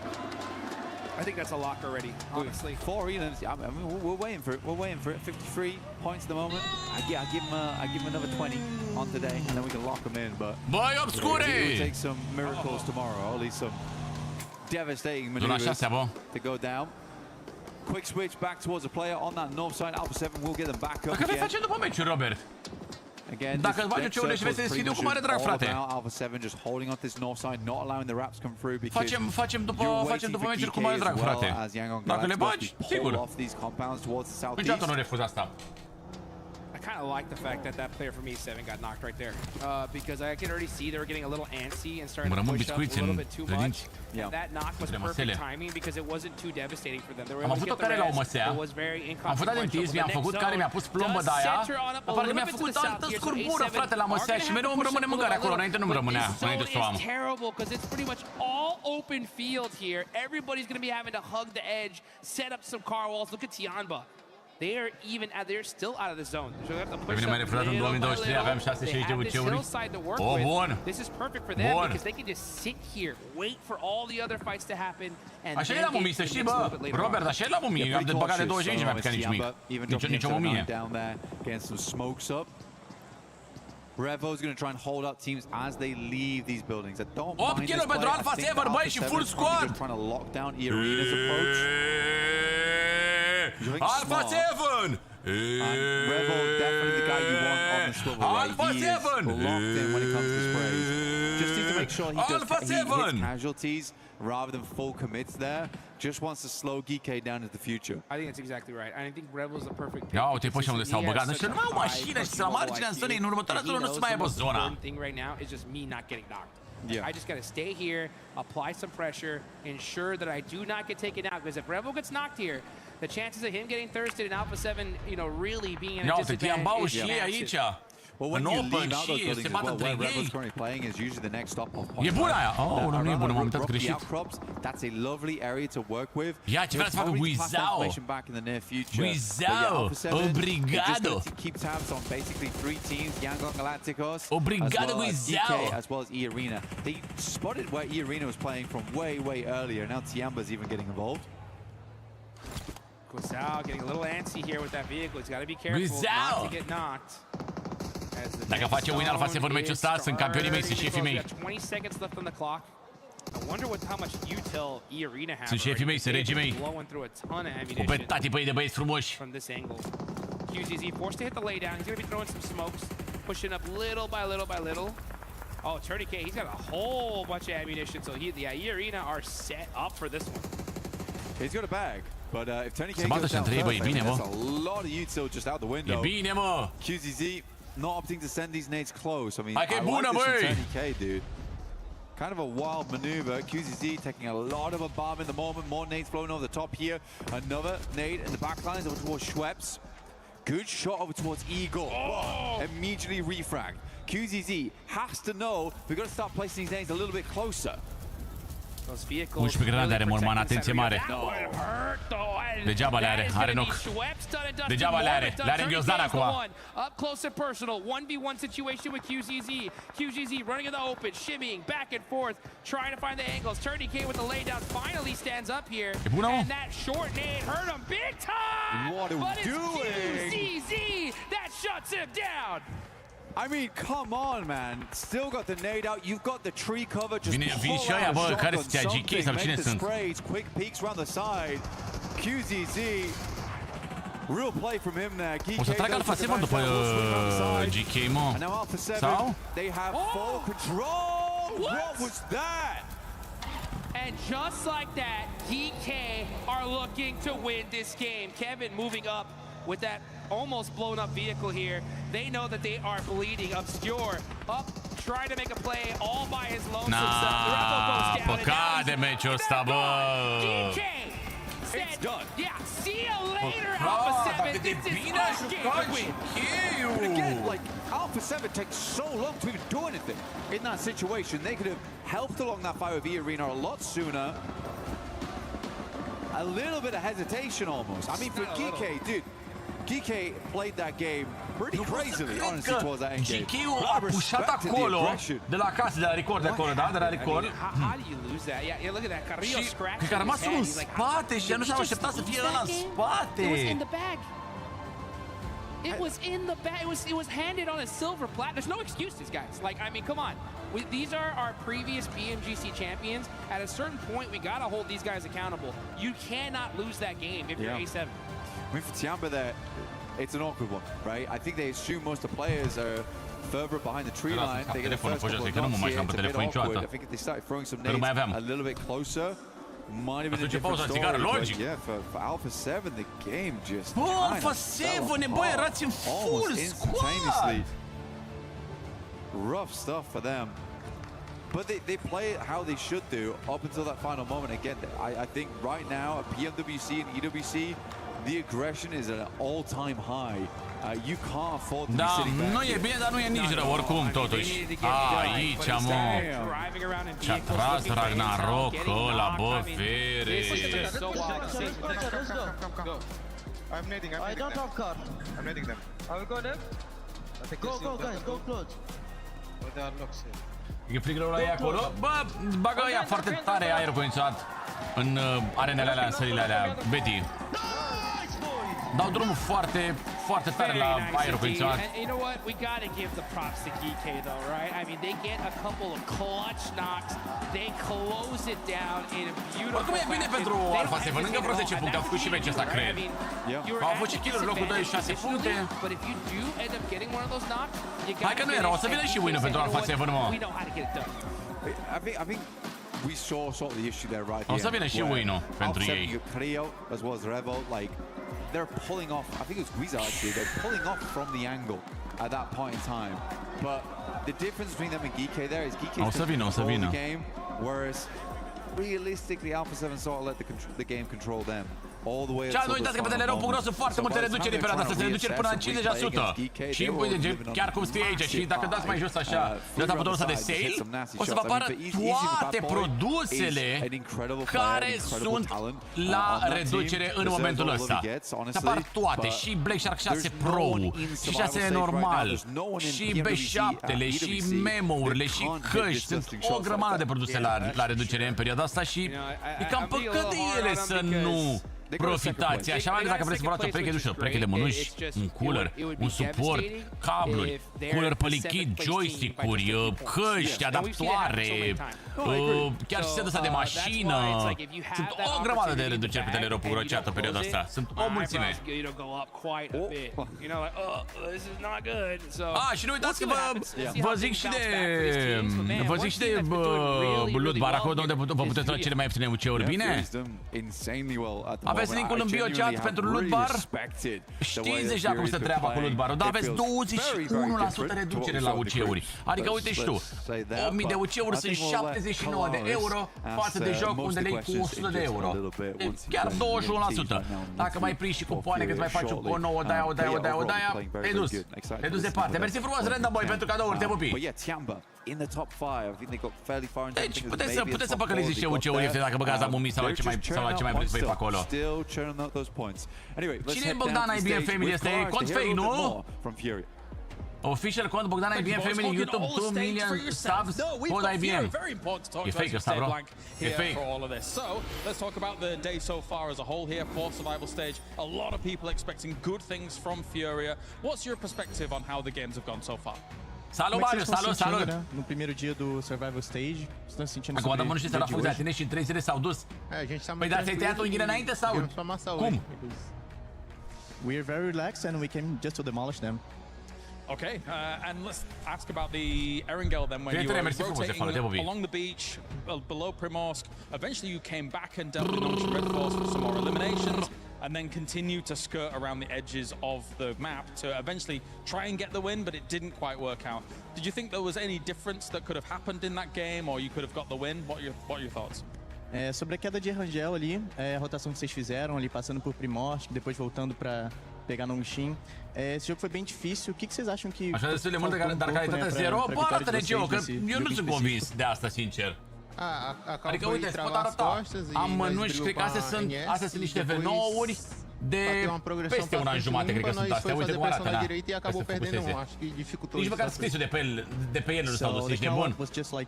I think that's a lock already, honestly. 4 elims. I mean, we're waiting for it. We're waiting for it. 53 points at the moment. I give him another 20 on today, and then we can lock him in. But băi, obscure! We'll take some miracles tomorrow. At least some devastating maneuvers to go down. Quick switch back towards a player on that north side. Alpha 7 will get them back up. Dacă vei face după meciul, Robert. Dacă îți bagi ce și vei să deschidu cu mare drag, frate. Alpha 7 just holding on this north side, not allowing the wraps come through because facem după meciuri cu mare drag, frate. Dacă le bagi, sigur. Niciodată nu refuz asta. I kind of like the fact that that player from E7 got knocked right there, because I could already see they were getting a little antsy and starting to push up a little bit too much. And that knock was perfect timing because it wasn't too devastating for them. They were able to get the rest. It was very inconsequential. Am făcut dentism, mi-am făcut care, mi-a pus plombă de aia, dar parcă mi-a făcut altă scurbură, frate, la măsea și mereu îmi rămâne mâncare acolo, înainte nu-mi rămânea, înainte să o am. It's terrible because it's pretty much all open field here. Everybody's going to be having to hug the edge, set up some car walls. Look at Tianba. They're still out of the zone. So they have to push up little by little. They have this hillside to work with. This is perfect for them because they can just sit here, wait for all the other fights to happen, and așa e la mumii, să știi, bă, Robert, așa e la mumii. Am de băgat de 25, mi-a picat nici o mumie. Revo's going to try and hold up teams as they leave these buildings. I don't 8 mind kilo pentru Alpha 7, băi, și full squad. Trying to lock down eArena's approach. Alpha 7! Revo, definitely the guy you want on the swivel. Alpha 7! He is locked in when it comes to sprays. Just needs to make sure he hits casualties rather than full commits there. Just wants to slow GK down into the future. I think that's exactly right. I think Revo's the perfect pick. Ia uite, pe ăștia unde s-au băgat. Și nu mai au mașină și la marginea zonei. În următoarea zonă nu se mai aibă zona. The thing right now is just me not getting knocked. I just got to stay here, apply some pressure, ensure that I do not get taken out. Because if Revo gets knocked here, the chances of him getting thirsted in Alpha 7, really being in a disadvantage is massive. Well, when you leave out those buildings as well, where Revo's currently playing is usually the next stop off point. E bună aia! Oh, nu e bună, m-am uitat greșit. That's a lovely area to work with. Ia, ce vrea să facă Guizao! Guizao! Obrigado! Keep tabs on basically 3 teams, Yangon Galacticos, Obrigado, Guizao! as well as eArena. They spotted where eArena was playing from way earlier. Now Tiamba's even getting involved. Guizao getting a little antsy here with that vehicle. He's got to be careful not to get knocked. Dacă face win Alpha 7 meciul ăsta, sunt campionii mei, sunt șefii mei. 20 seconds left on the clock. I wonder how much util eArena has. Sunt șefii mei, sunt regii mei. Cu pe tati pe ei de băieți frumoși. From this angle. QZZ forced to hit the laydown. He's going to be throwing some smokes, pushing up little by little. Oh, Tourney K, he's got a whole bunch of ammunition, so eArena are set up for this one. He's got a bag. But if Tourney K goes down first, that's a lot of util just out the window. E bine, mă! QZZ not opting to send these nades close. I mean, I like this from Tourney K, dude. Kind of a wild maneuver. QZZ taking a lot of a bomb in the moment. More nades flowing over the top here. Another nade in the back lines over towards Schweppes. Good shot over towards Eagle. Oh. Immediately refrag. QZZ has to know we've got to start placing these nades a little bit closer. 11 grenade are Morman, atenție mare. Degeaba le are, are knock. Degeaba le are înghiozdare acum. Up close and personal, 1v1 situation with QZZ. QZZ running in the open, shimmying back and forth, trying to find the angles. Turdy K with the laydown finally stands up here. And that short nade hurt him big time! What are we doing? QZZ that shuts him down! I mean, come on, man. Still got the nade out. You've got the tree cover. Just vin și ăia, bă, care sunt GK sau cine sunt? Quick peeks around the side. QZZ. Real play from him there. O să trag Alpha 7 după GK, mă. Sau? They have full control. What was that? And just like that, DK are looking to win this game. Kevin moving up with that almost blown up vehicle here. They know that they are bleeding. Obscure up, trying to make a play all by his lonesome self. Păcat de meciul ăsta, bă. DK said, yeah, see you later, Alpha 7. This is our game to win. But again, like, Alpha 7 takes so long to even do anything in that situation. They could have helped along that fight with eArena a lot sooner. A little bit of hesitation almost. I mean, for GK, dude, GK played that game pretty crazily, honestly, towards that end game. GK-ul a pușat acolo, de la casă, de la record, de acolo, da? De la record. How do you lose that? Yeah, look at that. Carrillo scratched. Cred că a rămas unul în spate și nu s-au așteptat să fie ăla în spate. It was in the bag. It was in the bag. It was handed on a silver platter. There's no excuses, guys. Like, I mean, come on. These are our previous BMGC champions. At a certain point, we gotta hold these guys accountable. You cannot lose that game if you're A7. I mean, for Tiamba there, it's an awkward one, right? I think they assume most of the players are further behind the tree line. They get the first couple of knocks here. It's a bit awkward. I think if they started throwing some nades a little bit closer, might have been a different story. But yeah, for Alpha 7, the game just Alpha 7, bă, erați în full squad! Rough stuff for them. But they play it how they should do up until that final moment. Again, I think right now at PMWC and EWC, the aggression is at an all-time high. You can't afford to be sitting back. Nu e bine, dar nu e nici rău, oricum, totuși. Aici, mă. Și-a tras Ragnarok ăla, bă, fere. I'm nading them. I don't have card. I'm nading them. I will go there. Go, guys, go close. But they are locked here. E frig rău la ei acolo. Bă, bagă ăia foarte tare aer condiționat în arenele alea, în sălile alea. Betty. Dau drumul foarte, foarte tare la aer condiționat. And you know what? We gotta give the props to GK though, right? I mean, they get a couple of clutch knocks. They close it down in a beautiful. Oricum e bine pentru Alpha 7, lângă vreo 10 puncte. Au făcut și meciul ăsta, cred. Au avut și kill-uri, locul 2, 6 puncte. Hai că nu era, o să vină și win-ul pentru Alpha 7, mă. I think we saw sort of the issue there right here. O să vină și win-ul pentru ei. Creo as well as Revo, like they're pulling off. I think it was Guiza actually. They're pulling off from the angle at that point in time. But the difference between them and GK there is GK control the game, whereas realistically Alpha 7 sort of let the game control them. Și nu uitați că pe TEDEREU.ro sunt foarte multe reduceri în perioada asta, sunt reduceri până la 50%. Și uite, chiar cum scrie aici, și dacă dați mai jos așa, dați butonul ăsta de sale, o să vă apară toate produsele care sunt la reducere în momentul ăsta. Se apar toate, și Black Shark 6 Pro, și 6 normal, și B7-le, și memo-urile, și căști. Sunt o grămadă de produse la reducere în perioada asta și e cam păcat de ele să nu profitați, așa, mai ales dacă vreți să vă luați o pereche de ușă, pereche de mânuși, un cooler, un suport, cabluri, cooler pe lichid, joystick-uri, căști, adaptoare, chiar și setul ăsta de mașină. Sunt o grămadă de reduceri pe TEDEREU.ro în perioada asta. Sunt o mulțime. Și nu uitați că vă zic și de loot bar acolo unde vă puteți lua cele mai ieftine UC-uri, bine? Aveți linkul în bio-chat pentru loot bar? Știți deja cum se treaba cu loot bar-ul, dar aveți 21% reducere la UC-uri. Adică uite și tu, 8000 de UC-uri sunt 79 de euro față de joc unde le iei cu 100 de euro. Chiar 21%. Dacă mai prinzi și cupoane, că îți mai faci o nouă de-aia, e dus departe. Mersi frumos, Random Boy, pentru cadouri, te pupi! Deci puteți să păcăliți niște UC-uri dacă băgați la mumii sau la ce mai vreți voi pe acolo. Cine e Bogdan IBM Family? Este cont fake, nu? Official cont Bogdan IBM Family, YouTube 2 million subs, code IBM. E fake ăsta, bro. E fake. So, let's talk about the day so far as a whole here for Survival Stage. A lot of people expecting good things from FURIA. What's your perspective on how the games have gone so far? Salut, Mario, salut! No primeiro dia do Survival Stage, estão sentindo acum dăm ăștia la fuzi la tine și în 3 zile s-au dus. Păi dar ți-ai tăiat unghiile înainte sau? Cum? We are very relaxed and we came just to demolish them. Okay, and let's ask about the Erangel then. When you were rotating along the beach, below Primorsk, eventually you came back and dealt with Nexus Red Force for some more eliminations, and then continued to skirt around the edges of the map to eventually try and get the win, but it didn't quite work out. Did you think there was any difference that could have happened in that game, or you could have got the win? What are your thoughts? Sobre a queda de Erangel ali, a rotação que vocês fizeram ali, passando por Primorsk, depois voltando para pegar Nongxin. Esse jogo foi bem difícil. O que vocês acham que... Așa destul de mult, dar calitatea zero? Bă, arată-ne, Geo, că eu nu sunt convins de asta, sincer. Adică, uite, îți pot arăta. Am mănuși, cred că astea sunt niște V9-uri de peste un an jumate, cred că sunt astea. Uite cum arată, da? Ca să focuseze. Nici măcar scrisul de pe el nu s-au dus, ești nebun.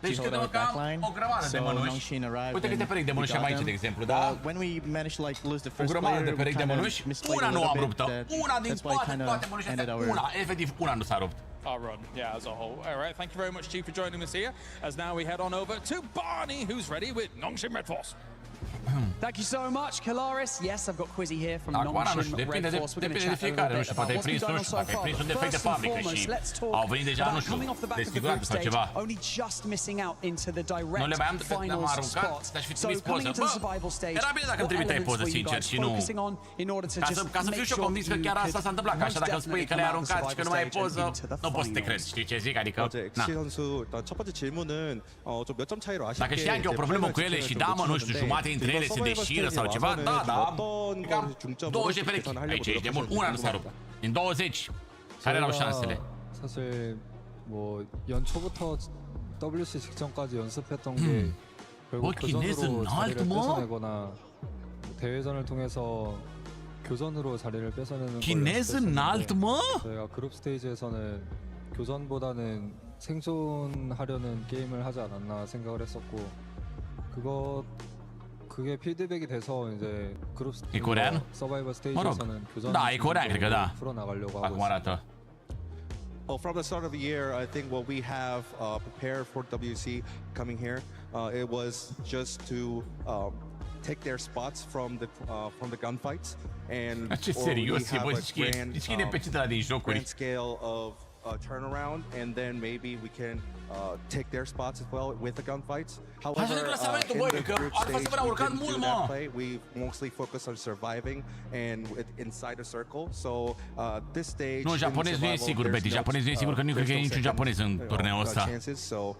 Deci cred că am o grămadă de mănuși. Uite câte perechi de mănuși am aici, de exemplu, da? O grămadă de perechi de mănuși. Una nu am ruptă. Una din toate mănușile astea, una, efectiv, una nu s-a rupt. Our run, yeah, as a whole. All right, thank you very much, Chief, for joining us here. As now we head on over to Barney, who's ready with Nongxin Red Force. Thank you so much, Kalaris. Yes, I've got Quizzy here from Nongxin Red Force. We're going to chat a little bit about what's been going on so far. First and foremost, let's talk about coming off the back of the group stage, only just missing out into the direct finals spot. So coming into the survival stage, what elements were you guys focusing on in order to just make sure you could most definitely come out of the survival stage and into the finals? Dacă știam că e o problemă cu ele și da, mă, nu știu, jumate dintre ele se deșiră sau ceva, da, cam 20 perechi. Aici ești de mult, una nu s-a rupt. Din 20, care erau șansele? 사실 뭐 연초부터 WC 직전까지 연습했던 게 결국 교전으로 자리를 뺏어내거나 대회전을 통해서 교전으로 자리를 뺏어내는 걸 저희가 그룹 스테이지에서는 교전보다는 생존하려는 게임을 하지 않았나 생각을 했었고 그게 피드백이 돼서 이제 그룹 서바이벌 스테이지에서는 교전을 풀어나가려고 하고 있습니다. Well, from the start of the year, I think what we have prepared for WC coming here, it was just to take their spots from the gunfights, and we have a grand scale of turnaround, and then maybe we can take their spots as well with the gunfights. However, in the group stage, we didn't do that play. We mostly focus on surviving and inside a circle. So this stage, nu, japonez nu e sigur, Betty. Japonez nu e sigur, că nu cred că e niciun japonez în turneul ăsta. So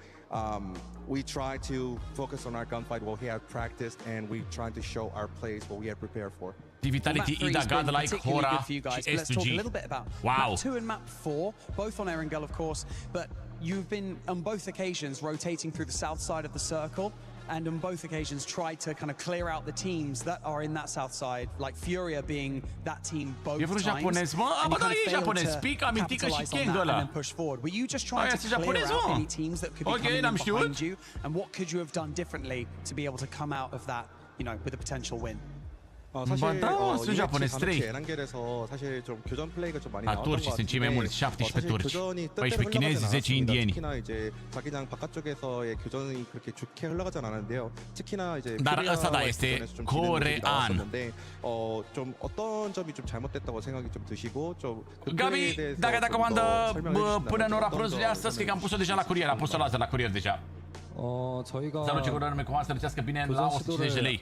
we try to focus on our gunfight, what we have practiced, and we try to show our plays, what we had prepared for. Vitality, Ida, godlike, Hora, let's talk a little bit about map 2 and map 4, both on Erangel, of course, but you've been on both occasions rotating through the south side of the circle, and on both occasions tried to kind of clear out the teams that are in that south side, like FURIA being that team both times. Japonez, mă, bă, da, e japonez, pic, amintică și King ăla. And then push forward. Were you just trying to clear out any teams that could be coming in behind you, and what could you have done differently to be able to come out of that, you know, with a potential win? 사실 japonez 3. 에란겔에서 사실 좀 교전 플레이가 좀 많이 나왔던 것 같은데 17 turci, 14 chinezi, 10 indieni. 특히나 이제 자기장 바깥쪽에서의 교전이 그렇게 좋게 흘러가진 않았는데요. 특히나 이제 Dar ăsta da, este corean. 좀 어떤 점이 좀 잘못됐다고 생각이 좀 드시고 좀 Gabi, dacă te comandă până în ora prânzului astăzi, cred că am pus-o deja la curier, am pus-o la curier deja. 저희가 Salut, ce curăr, mi-a comandă să răcească bine la 150 de lei.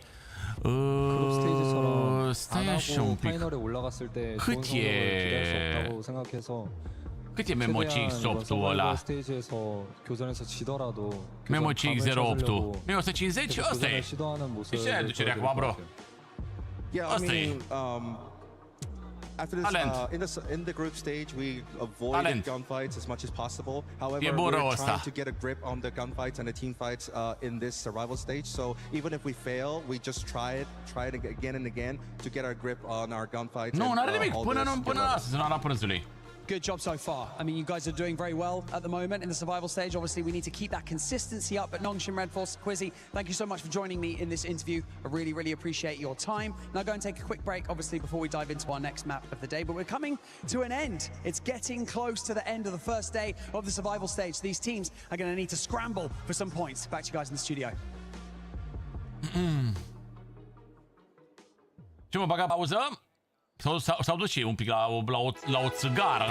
Stai așa un pic. Cât e... Cât e Memo CX-8-ul ăla? Memo CX-08-ul. 150? Ăsta e. Deci ce reducere acum, bro? Asta e. After this, in the group stage, we avoided gunfights as much as possible. However, we're trying to get a grip on the gunfights and the team fights in this survival stage. So even if we fail, we just try it again and again to get our grip on our gunfights. Nu, n-are nimic. Până la asta, la prânzului. Good job so far. I mean, you guys are doing very well at the moment in the survival stage. Obviously, we need to keep that consistency up. But Nongshim Red Force, Quizzy, thank you so much for joining me in this interview. I really, really appreciate your time. Now, go and take a quick break, obviously, before we dive into our next map of the day. But we're coming to an end. It's getting close to the end of the first day of the survival stage. These teams are going to need to scramble for some points. Back to you guys in the studio. Ce mă băga pauză? S-au dus și un pic la o țigară.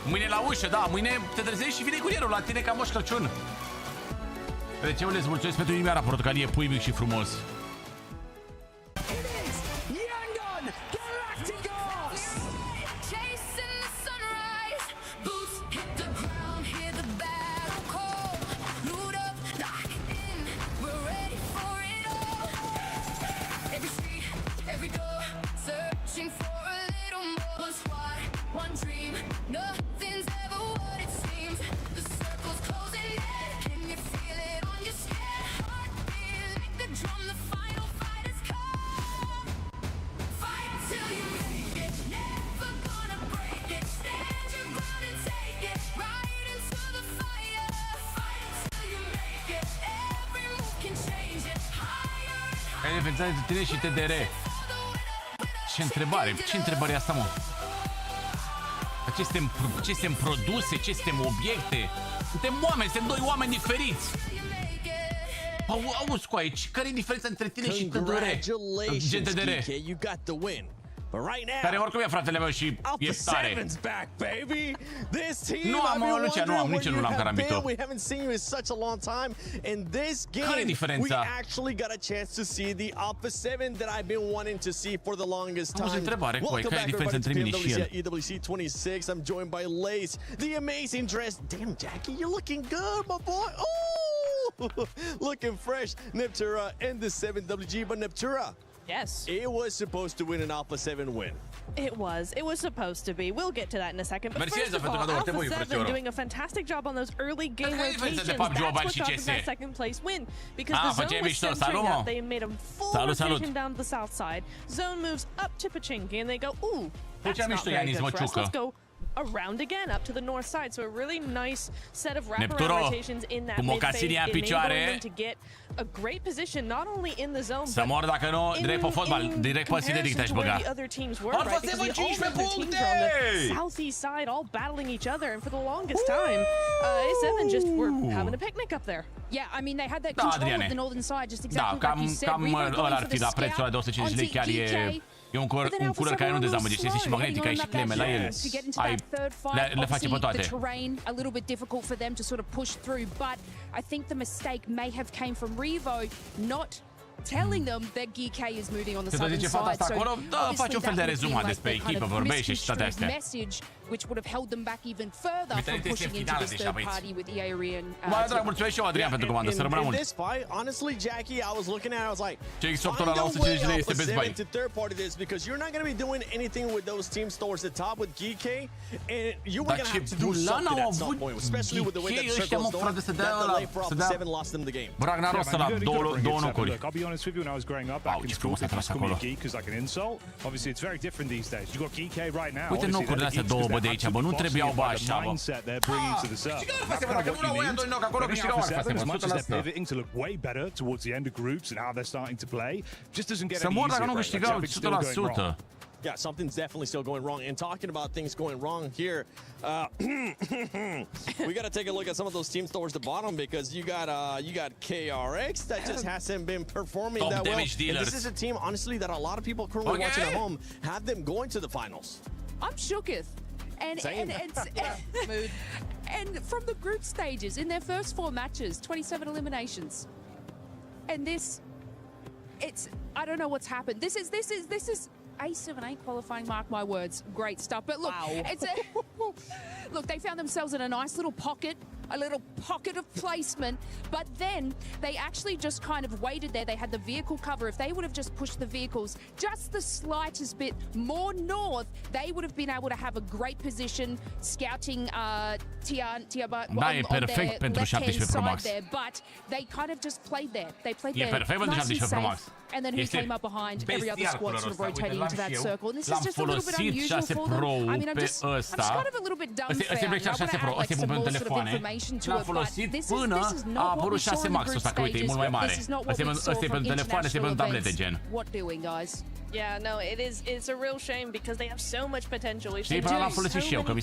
Mâine la ușă, da, mâine te trezești și vine curierul la tine ca Moș Crăciun. Rețeule, îți mulțumesc pentru inimioara portocalie, pui mic și frumos. Ai diferența între tine și TDR. Ce întrebare? Ce întrebare e asta, mă? Ce suntem produse? Ce suntem obiecte? Suntem oameni, suntem doi oameni diferiți. Auzi cu aici, care e diferența între tine și TDR? Care oricum e fratele meu și e tare. Nu am Lucia, nu am, nici nu l-am carambit-o. Care e diferența? Am o întrebare cu ai, care e diferența între mine și el? Damn, Jackie, you're looking good, my boy. Oh, looking fresh. Neptura in the 7WG, but Neptura. Yes. It was supposed to win an Alpha 7 win. It was supposed to be. We'll get to that in a second. But first of all, Alpha 7 doing a fantastic job on those early game rotations. That's what got that second place win. Because the zone was centering up. They made a full rotation down to the south side. Zone moves up to Pachinki and they go, ooh, that's not very good for us. Let's go around again up to the north side. So a really nice set of wraparound rotations in that mid phase, enabling them to get a great position not only in the zone, să mor dacă nu, direct pe fotbal, direct pe Sidetic te-aș băga. Alpha 7 15 southeast side all battling each other, and for the longest time, A7 just were having a picnic up there. Yeah, I mean they had that control of the northern side, just exactly like you said. Cam ăla ar fi la prețul ăla de 150 lei, chiar e un curăr care nu dezamăgește, este și magnetic, ai și cleme la el, le face pe toate. A little bit difficult for them to sort of push through, but I think the mistake may have came from Revo not telling them that GK is moving on the southern side. So acolo, da, face un fel de rezumat despre echipă, vorbește și toate astea. Which would have held them back even further from pushing into this third party with eArena. Mai drag, mulțumesc și eu, Adrian, pentru comandă, să rămână mult. In this fight, honestly, Jackie, I was looking at it, I was like, CX-8 la 150 lei este best buy. to third party this because you're not going to be doing anything with those teams towards the top with GK, and you were going to have to do something at some point, especially with the way that the circle's going, that the late for Alpha 7 lost them the game. Ragnaros la două nocuri. I'll be honest with you, when I was growing up back in school, they just call me geek as like an insult. Obviously, it's very different these days. You've got GK right now. Uite nocurile astea două, bă, de aici, bă, nu trebuiau, bă, așa, bă. They're pivoting to look way better towards the end of groups and how they're starting to play. Just doesn't get Să mor dacă nu câștigau 100%. Yeah, something's definitely still going wrong. And talking about things going wrong here, we got to take a look at some of those teams towards the bottom because you got KRX that just hasn't been performing that well. And this is a team, honestly, that a lot of people currently watching at home have them going to the finals. I'm shooketh. And And from the group stages, in their first 4 matches, 27 eliminations. And I don't know what's happened. This is A7A qualifying, mark my words. Great stuff. But look, look, they found themselves in a nice little pocket of placement, but then they actually just kind of waited there. They had the vehicle cover. If they would have just pushed the vehicles just the slightest bit more north, they would have been able to have a great position scouting Tiaba on their left-hand side there, but they kind of just played there. They played there nice and safe. And then who came up behind? Every other squad sort of rotating into that circle. And this is just a little bit unusual for them. I mean, I'm just kind of a little bit dumbfounded. I want to add like some more sort of information to it, but this is not what we saw in the group stages. This is not what we saw from international events. What doing, guys? Yeah, no, it's a real shame because they have so much potential. We've seen so many things before. And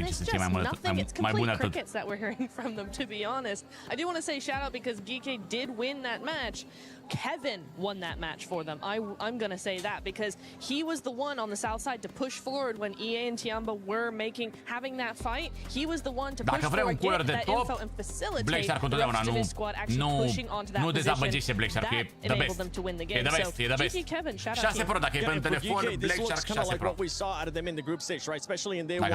there's just nothing. It's complete crickets that we're hearing from them, to be honest. I do want to say shout out because Geeky did win that match. Kevin won that match for them. I'm going to say that because he was the one on the south side to push forward when EA and Tiamba were having that fight. He was the one to push forward, get that info and facilitate the rest of his squad actually pushing onto that position. That enabled them to win the game. So GK Kevin, shout out to you. This looks kind of like what we saw out of them in the group stage, right? Especially in day one.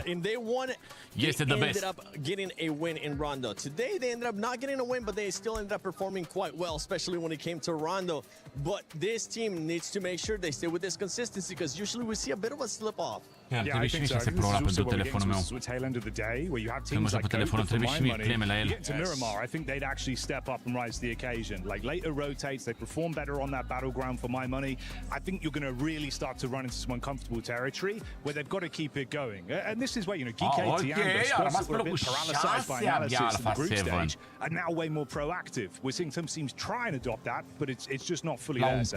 In day one, they ended up getting a win in Rondo. Today, they ended up not getting a win, but they still ended up performing quite well, especially when it came to Rondo. But this team needs to make sure they stay with this consistency because usually we see a bit of a slip off. Yeah, I think so. This is also what we're getting towards the tail end of the day, where you have teams like Goat, for my money, you get to Miramar, I think they'd actually step up and rise to the occasion. Like later rotates, they perform better on that battleground for my money. I think you're going to really start to run into some uncomfortable territory where they've got to keep it going. And this is where, GK, Tiamba, squads that were a bit paralyzed by analysis in the group stage are now way more proactive. We're seeing some teams try and adopt that, but it's just not fully there. And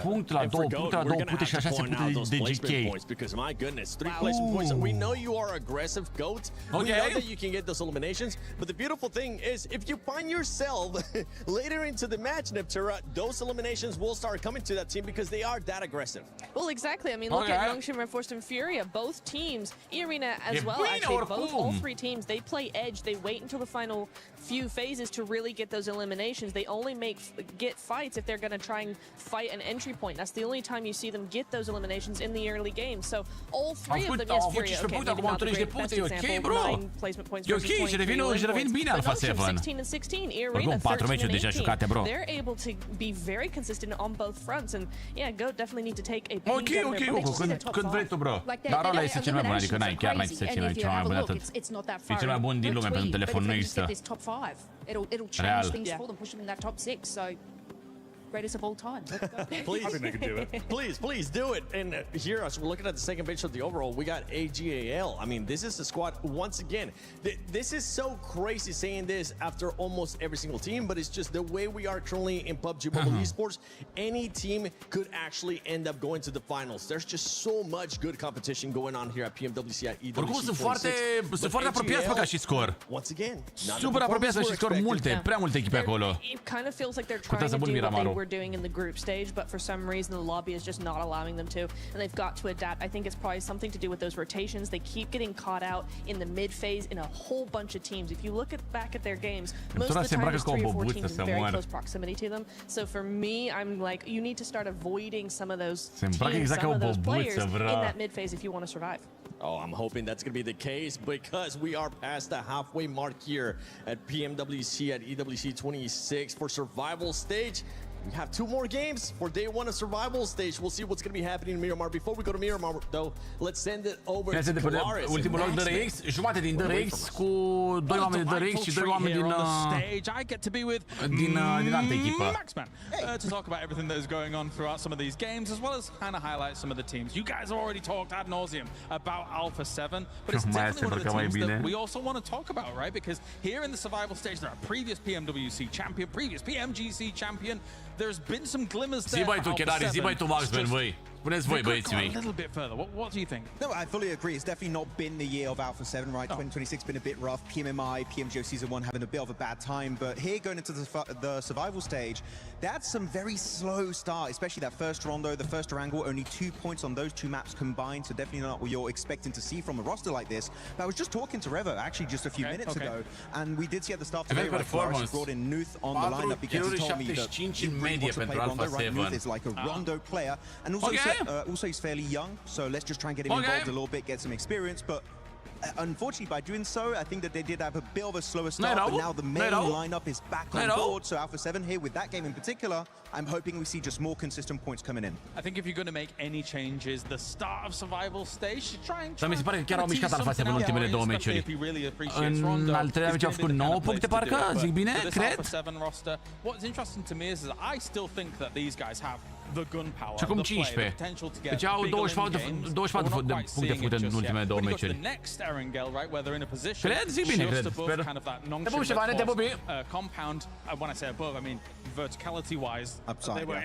for Goat, we're going to have to point out those placement points because, my goodness, 3 placement points. We know you are aggressive, Goat. We know that you can get those eliminations, but the beautiful thing is if you find yourself later into the match, Neptura, those eliminations will start coming to that team because they are that aggressive. Well, exactly. I mean, look at Nongshim, Reinforced, and Furia. Both teams, eArena as well, actually, all 3 teams, they play edge. They wait until the final few phases to really get those eliminations. They only get fights if they're going to try and fight an entry point. That's the only time you see them get those eliminations in the early game. So all 3 of them, yes, Furia, okay, maybe not the best example, 9 placement points versus 23 points. But Nongshim, 16 and 16, eArena, 13 and 18. They're able to be very consistent on both fronts. And yeah, Goat definitely need to take a pain down there, but they just need a top 5. Like their eliminations are crazy. And if you have a look, it's not that far in between. But if they just get this top 5, it'll change things for them, push them in that top 6. So greatest of all time. Let's go. Please, I think they can do it. Please do it. And here, as we're looking at the second page of the overall, we got AGAL. I mean, this is the squad once again. This is so crazy saying this after almost every single team, but it's just the way we are currently in PUBG Mobile Esports. Any team could actually end up going to the finals. There's just so much good competition going on here at PMWC at EWC. Oricum sunt foarte apropiați pe ca și scor. Once again, super apropiați ca și scor, prea multe echipe acolo. It kind of feels like they're trying to do what they were doing in the group stage, but for some reason the lobby is just not allowing them to, and they've got to adapt. I think it's probably something to do with those rotations. They keep getting caught out in the mid phase in a whole bunch of teams. If you look back at their games, most of the time there's 3 or 4 teams in very close proximity to them. So for me, I'm like, you need to start avoiding some of those teams, some of those players in that mid phase if you want to survive. Oh, I'm hoping that's going to be the case because we are past the halfway mark here at PMWC at EWC 26 for survival stage. We have 2 more games for day 1 of survival stage. We'll see what's going to be happening in Miramar. Before we go to Miramar, though, let's send it over to Polaris. Ultimul loc DRX, jumate din DRX cu 2 oameni din DRX și 2 oameni din I get to be with din altă echipă. Maxman to talk about everything that is going on throughout some of these games, as well as kind of highlight some of the teams. You guys have already talked ad nauseum about Alpha 7, but it's definitely one of the teams that we also want to talk about, right? Because here in the survival stage, there are previous PMWC champion, previous PMGC champion. There's been some glimmers there. Zi bai tu, Chedari, zi bai tu, Maxman, băi. Spuneți voi, băieții mei. A little bit further. What do you think? No, I fully agree. It's definitely not been the year of Alpha 7, right? 2026 been a bit rough. PMMI, PMGO Season 1 having a bit of a bad time, but here going into the survival stage, they had some very slow start, especially that first rondo, the first Erangel, only 2 points on those two maps combined, so definitely not what you're expecting to see from a roster like this. But I was just talking to Revo actually just a few minutes ago, and we did see at the start today, right, Flourish brought in Nuth on the lineup because he told me that he really wants to play rondo, right? Nuth is like a rondo player, and also he's fairly young, so let's just try and get him involved a little bit, get some experience, but unfortunately, by doing so, I think that they did have a bit of a slower start, but now the main lineup is back on board. So Alpha 7 here with that game in particular, I'm hoping we see just more consistent points coming in. I think if you're going to make any changes, the start of survival stage, try and Dar mi se pare că chiar au mișcat Alpha 7 în ultimele două meciuri. În al treilea meci au făcut 9 puncte, parcă, zic bine, cred. What's interesting to me is that I still think that these guys have the gunpowder, și acum 15. Deci au 24 de puncte făcute în ultimele două meciuri. Cred, zic bine, cred. Sper. Te pup, Ștefane, te pupi. Compound, when I say above, I mean verticality-wise.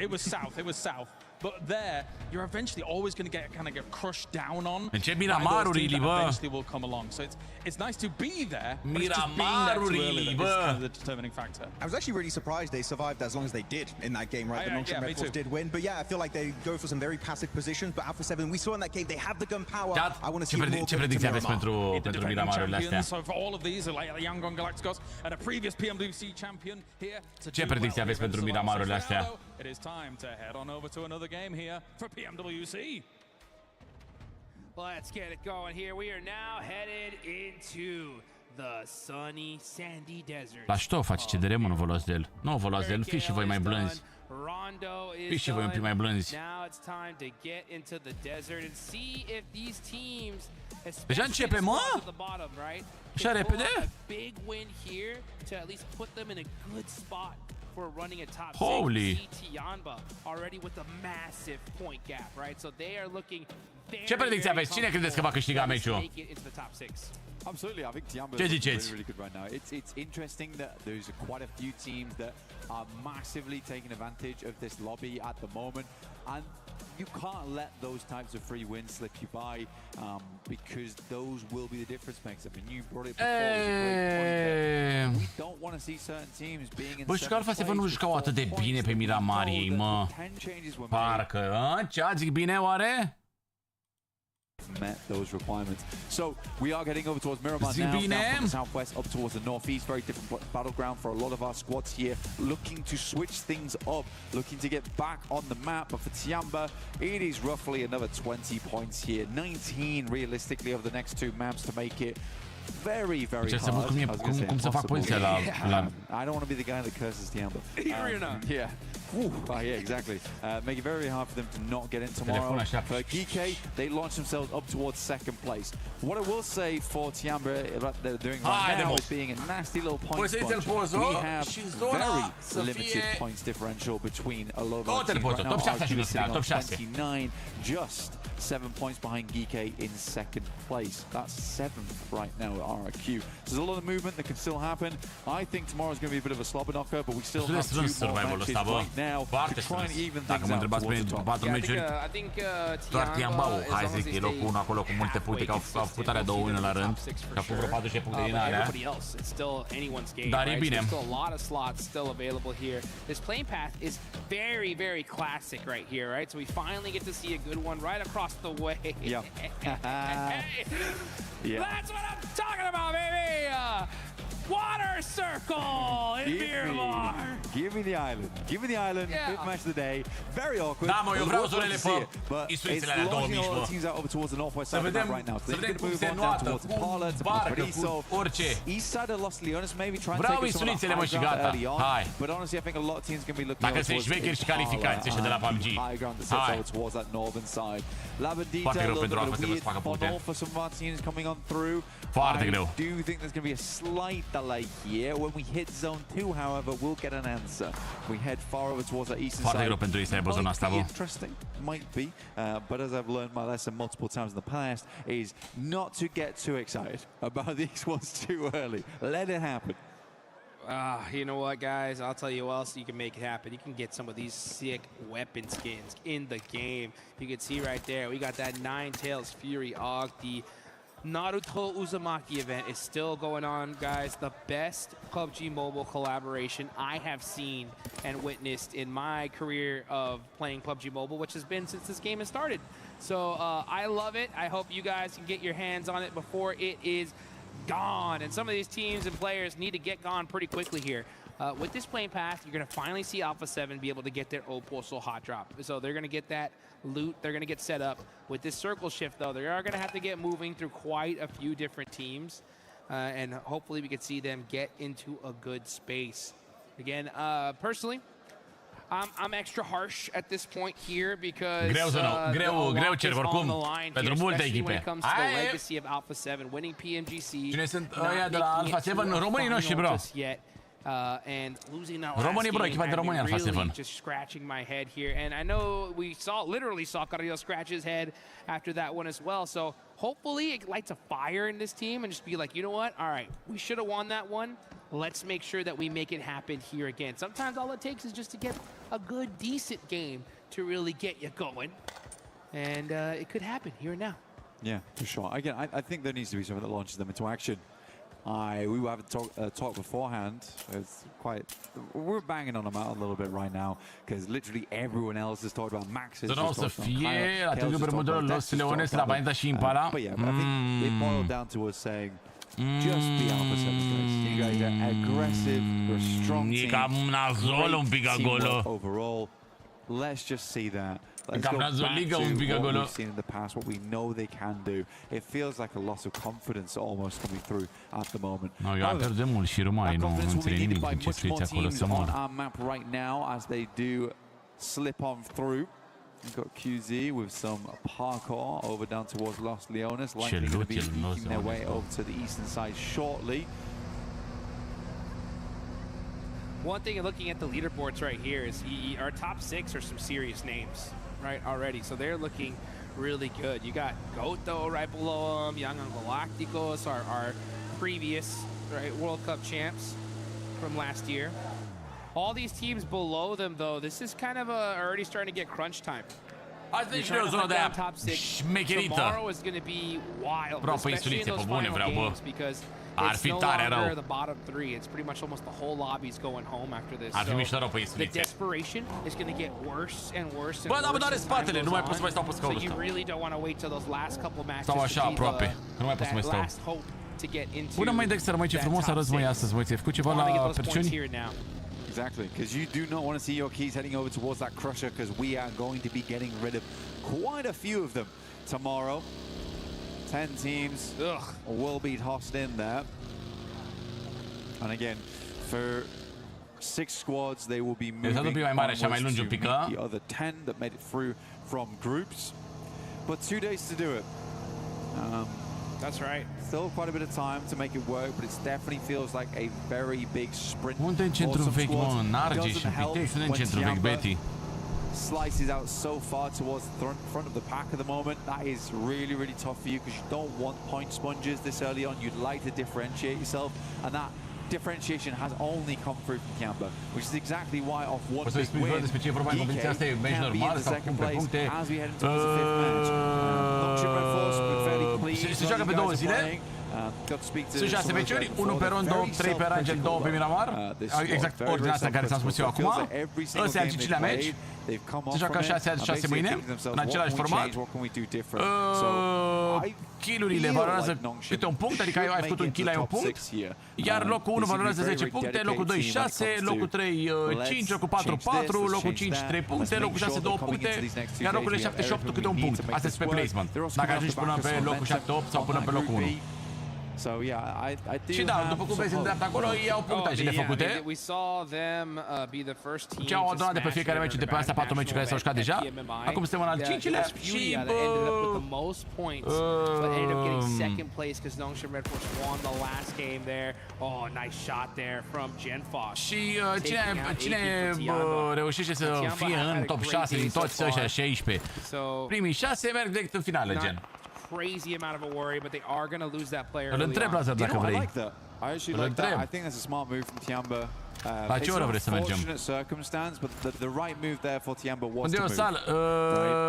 It was south. But there, you're eventually always going to get crushed down on. Ce Miramarurile, bă! Eventually will come along. So it's nice to be there. Miramarurile, bă! Kind of the determining factor. I was actually really surprised they survived as long as they did in that game, right? The Nongshim Red Force did win, but yeah, I feel like they go for some very passive positions. But Alpha 7, we saw in that game, they have the gunpowder. I want to see more. Ce predicție aveți pentru Miramarurile astea? So for all of these, like the Yangon Galacticos and a previous PMWC champion here. Ce predicție aveți pentru Miramarurile astea? It is time to head on over to another game here for PMWC. Let's get it going here. We are now headed into the sunny, sandy desert. La ce faci TEDEREU, mă, nu vă luați de el. Nu vă luați de el, fiți și voi mai blânzi. Fiți și voi un pic mai blânzi. Now it's time to get into the desert and see if these teams, deja începe, mă? Așa repede? Big win here to at least put them in a good spot for running a top Holy. Tianba already with a massive point gap, right? So they are looking very, ce predicție aveți? Cine credeți că va câștiga meciul? Absolutely, I think Tianba is really good right now. It's interesting that there's quite a few teams that are massively taking advantage of this lobby at the moment, and you can't let those types of free wins slip you by, because those will be the difference makers. I mean, you brought it before. We don't want to see certain teams being in. Bă, și că Alpha 7 nu jucau atât de bine pe Miramariei, mă. Parcă, ce zic bine, oare? Met those requirements. So we are getting over towards Miramar now, from the southwest up towards the northeast. Very different battleground for a lot of our squads here, looking to switch things up, looking to get back on the map. But for Tianba, it is roughly another 20 points here, 19 realistically over the next two maps to make it very, very hard. Cum să fac poziția la... I don't want to be the guy that curses Tianba. eArena. Yeah. Yeah, exactly. Make it very hard for them to not get in tomorrow. For GK, they launch themselves up towards second place. What I will say for Tianba, what they're doing right now is being a nasty little point bunch. We have very limited points differential between a lot of our teams right now. RQ is sitting on 29, just 7 points behind GK in second place. That's 7th right now at RQ. So there's a lot of movement that can still happen. I think tomorrow's going to be a bit of a slobber knocker, but we still have 2 more matches right now to try and even things out towards the top. I think Tianba, hai zic, e locul 1 acolo cu multe puncte, că au făcut alea 2 la rând, și acum vreo 40 puncte din alea. Dar e bine. Still a lot of slots still available here. This playing path is very, very classic right here, right? So we finally get to see a good one right across the way. Yeah. That's what I'm talking about, baby! Water circle in Miramar! Give me the island. Give me the island. Yeah. Fifth match of the day. Very awkward. Da, mă, eu vreau zonele pe but instrucțiile it's alea două launching mici, a lot bă. of teams out over towards the northwest side of the map right now. So they're going to move on down noată, towards Parla, to Bucuresti, orice. east side of Los Leones, maybe try and Vreau take some of instrucțiile, the mă, high și ground gata. early on. Hai. But honestly, I think a lot of teams are going to be looking Dacă sunt șmecheri și calificați ăștia de la PUBG. High ground that sits over towards that northern side. Labadita, a little bit of a weird funnel for some of our teams coming on through. Foarte greu. I do think there's going to be a slight delay here. When we hit zone 2, however, we'll get an answer. We head far over towards that eastern Foarte side. greu pentru ei să aibă zona asta, bă. Interesting, might be, but as I've learned my lesson multiple times in the past, is not to get too excited about these ones too early. Let it happen. You know what, guys? I'll tell you what else you can make it happen. You can get some of these sick weapon skins in the game. You can see right there, we got that Nine Tails Fury Og. The Naruto Uzumaki event is still going on, guys. The best PUBG Mobile collaboration I have seen and witnessed in my career of playing PUBG Mobile, which has been since this game has started. So I love it. I hope you guys can get your hands on it before it is gone. And some of these teams and players need to get gone pretty quickly here. With this playing path, you're going to finally see Alpha 7 be able to get their Oposo hot drop. So they're going to get that loot. They're going to get set up. With this circle shift, though, they are going to have to get moving through quite a few different teams. And hopefully we can see them get into a good space. Again, personally, I'm extra harsh at this point here because greu cer oricum pentru multe echipe. When it comes to the legacy of Alpha 7, winning PMGC, Cine sunt ăia de la Alpha 7? Românii noștri, bro. And losing that last Românii, bro, game echipa de România Alpha 7. really just scratching my head here. And I know we literally saw Carrillo scratch his head after that one as well. So hopefully it lights a fire in this team and just be like, you know what? All right, we should have won that one. Let's make sure that we make it happen here again. Sometimes all it takes is just to get a good, decent game to really get you going. And it could happen here and now. Yeah, for sure. Again, I think there needs to be something that launches them into action. We were having talk beforehand. It's we're banging on them out a little bit right now because literally everyone else is talking about Max. Să nu o să fie atunci pe modul Los Leones la Banita și Impala. But yeah, I think it boiled down to us saying, just be Alpha 7 guys. You guys are aggressive, we're a strong team. E cam nazol un pic acolo. Overall, let's just see that. Let's go back to what we've seen in the past, what we know they can do. It feels like a loss of confidence almost coming through at the moment. No, eu am pierdut mult și romanii nu înțeleg nimic din ce scrieți acolo să mor. On our map right now as they do slip on through. We've got QZ with some parkour over down towards Los Leones, likely going to be making their way over to the eastern side shortly. One thing, looking at the leaderboards right here, is our top 6 are some serious names, right, already. So they're looking really good. You got Goto right below them, Young Galacticos, our previous World Cup champs from last year. All these teams below them, though, this is kind of already starting to get crunch time. Asta e și o zonă de aia șmecherită. Tomorrow is going to be wild, bro, especially in those final games, because it's no longer the bottom 3. It's pretty much almost the whole lobby's going home after this. Ar fi mișto rău pe The desperation is going to get worse and worse and worse. Bă, dar mă doare as time spatele, goes nu mai pot on. să mai stau pe scaunul So you ăsta. really don't want to wait till those last couple matches Stau așa aproape, că nu mai pot să mai stau. Bună, mai Dexter, măi, ce frumos arăți, măi, astăzi, măi, ți-ai făcut ceva la perciuni? Exactly, because you do not want to see your keys heading over towards that crusher, because we are going to be getting rid of quite a few of them tomorrow. 10 teams will be tossed in there. And again, for 6 squads, they will be moving onwards to meet the other 10 that made it through from groups. But 2 days to do it. That's right. Still quite a bit of time to make it work, but it definitely feels like a very big sprint. Unde în centru vechi, mă, în Arge și în centru vechi, Betty. Slices out so far towards the front of the pack at the moment. That is really, really tough for you because you don't want point sponges this early on. You'd like to differentiate yourself, and that differentiation has only come through from Camber, which is exactly why off one big win, DK can be in the second place as we head into the 5th match. Nocturne Red Force were fairly pleased. Se joacă pe 2 zile. Sunt 6 meciuri, 1 pe rond, 3 pe Rangel, 2 pe Miramar. Exact ordinea asta care ți-am spus eu acum. Ăsta e al 5-lea meci. Se joacă 6 azi, 6 mâine, în același format. Kill-urile valorează câte un punct, adică ai făcut un kill, ai un punct. Iar locul 1 valorează 10 puncte, locul 2 6, locul 3 5, locul 4 4, locul 5 3 puncte, locul 6 2 puncte, iar locurile 7 și 8 câte un punct. Asta este pe placement. Dacă ajungi până pe locul 7-8 sau până pe locul 1. So yeah, I do. Și da, după cum vezi în dreapta acolo, ei au punctajele făcute. Ce au adunat de pe fiecare meci de pe astea 4 meciuri care s-au jucat deja. Acum suntem în al 5-lea și și cine reușește să fie în top 6 din toți ăștia 16. Primii 6 merg direct în finală, gen. crazy amount of a worry, but they are going to lose that player. Îl întreb la dacă vrei. I like that. I actually like that. I think that's a smart move from Tiamba. La ce oră vrei să mergem? Unfortunate circumstance, but the right move there for Tiamba was Unde to e o sală?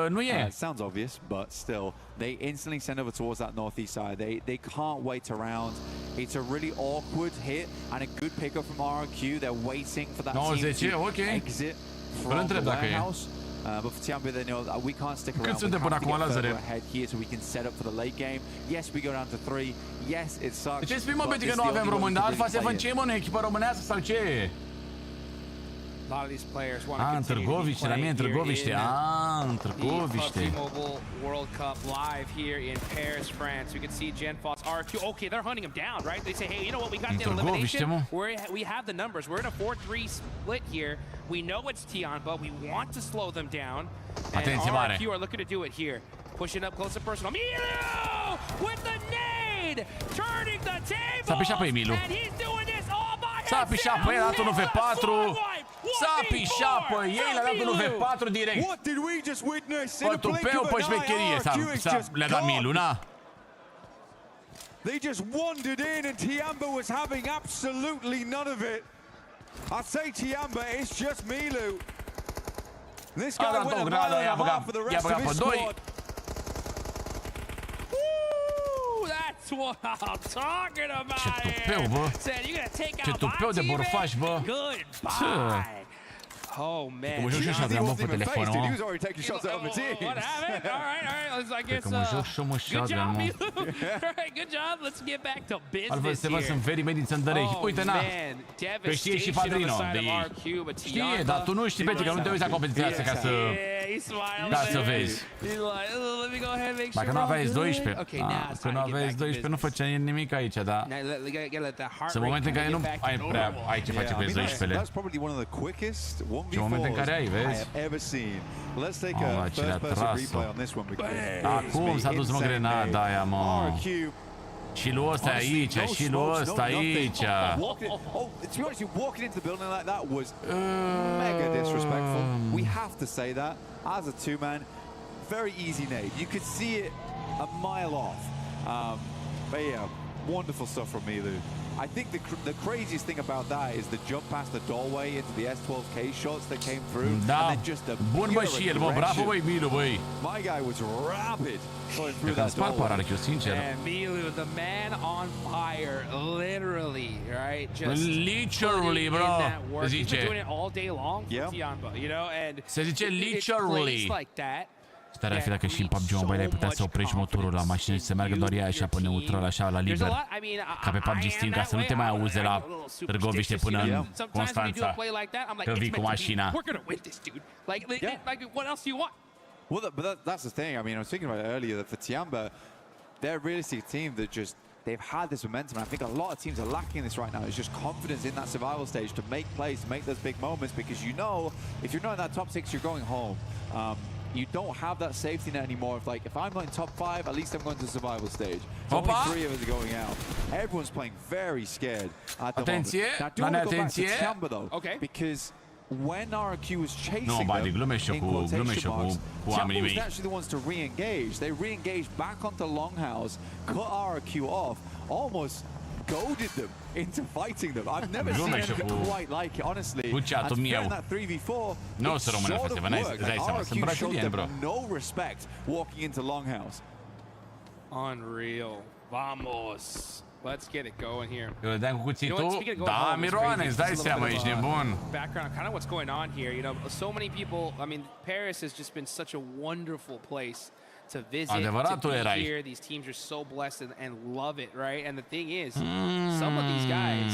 Nu e. It sounds obvious, but still, they instantly send over towards that northeast side. They can't wait around. It's a really awkward hit and a good pickup from RRQ. They're waiting for that team to exit from the warehouse. But for Tiamba, they know that we can't stick around. We have to get further ahead here so we can set up for the late game. Yes, we go down to 3. Yes, it sucks. Ce spui, mă, Beti, că nu avem români? Dar Alpha 7 ce, mă, nu e echipă românească sau ce e? A lot of these players want to continue Târgoviște, la mine în Târgoviște. În Târgoviște. PUBG Mobile World Cup live here in Paris, France. You can see GenFoss, RQ. Okay, they're hunting him down, right? They say, hey, you know what? We got the elimination. We have the numbers. We're in a 4-3 split here. We know it's Tion, but we want to slow them down. And RQ are looking to do it here. Pushing up close and personal. Milu with the nade! Turning the table! S-a pișat pe Emilu. And he's doing this all by himself! S-a pișat pe el, a dat unul V4. S-a pișat pe ei, le-a dat unul V4 direct. Pe tupeu, pe șmecherie le-a dat Milu, na? They just wandered in and Tiamba was having absolutely none of it. I say Tiamba, it's just Milu. This guy went a mile and a half for the rest of his squad. That's what I'm talking about. Ce tupeu, bă. Ce tupeu de borfaș, bă. Goodbye. Oh man. Mă joc și așa de mă pe telefonul. What happened? All right. I guess. Mă joc și mă shotgun, mă. Alright, good job. Let's get back to business. Alfa se vă sunt very made in Țăndărei. Uite, na. Că știe și Padrino de ei. Știe, dar tu nu știi, Beti, că nu te uiți la competiția asta ca să vezi. Dacă nu aveți 12, că nu aveți 12, nu făcea nimic aici, dar sunt momente în care nu ai prea ai ce face pe 12-le. Ce momente în care ai, vezi? Ce le-a tras-o. Acum s-a dus, mă, grenada aia, mă. Și lui ăsta aici, și lui ăsta aici. Walking into the building like that was mega disrespectful. We have to say that as a two-man. Very easy nade. You could see it a mile off. But yeah, wonderful stuff from Milu. I think the craziest thing about that is the jump past the doorway into the S12K shots that came through. Da. And then just the bun, băi, și el, bă, bravo, băi, Milu, băi. My guy was rapid going through that doorway. Pararchiu, sincer. And Milu, the man on fire, literally, right? Just literally, bro. He's been doing it all day long for Tiamba, you know, and se zice literally. Like that. Starea ar fi dacă și în PUBG Mobile ai putea să oprești motorul la mașină și să meargă doar ea așa pe neutral, așa la liber, ca pe PUBG Steam, ca să nu te mai auzi la Târgoviște până în Constanța, că vii cu mașina. Well, but that's the thing. I mean, I was thinking about it earlier that for Tiamba, they're a realistic team that just they've had this momentum. And I think a lot of teams are lacking this right now. It's just confidence in that survival stage to make plays, to make those big moments, because you know if you're not in that top 6, you're going home. You don't have that safety net anymore. If I'm not in top 5, at least I'm going to the survival stage. Only 3 of us are going out. Everyone's playing very scared at the moment. Now, do you want to go back to Tiamba though? Okay. Because when RQ was chasing them, glumește cu oamenii mei. was actually the ones to re-engage. They re-engaged back onto Longhouse, cut RQ off, almost goaded them into fighting them. I've never seen anything quite like it, honestly. And in that 3v4, it sort of worked. RQ showed them no respect walking into Longhouse. Unreal. Vamos. Let's get it going here. Eu dădeam cu cuțitul. Da, miroane, îți dai seama, ești nebun. Background, kind of what's going on here. You know, so many people, I mean, Paris has just been such a wonderful place to visit, to be here. These teams are so blessed and love it, right? And the thing is, some of these guys,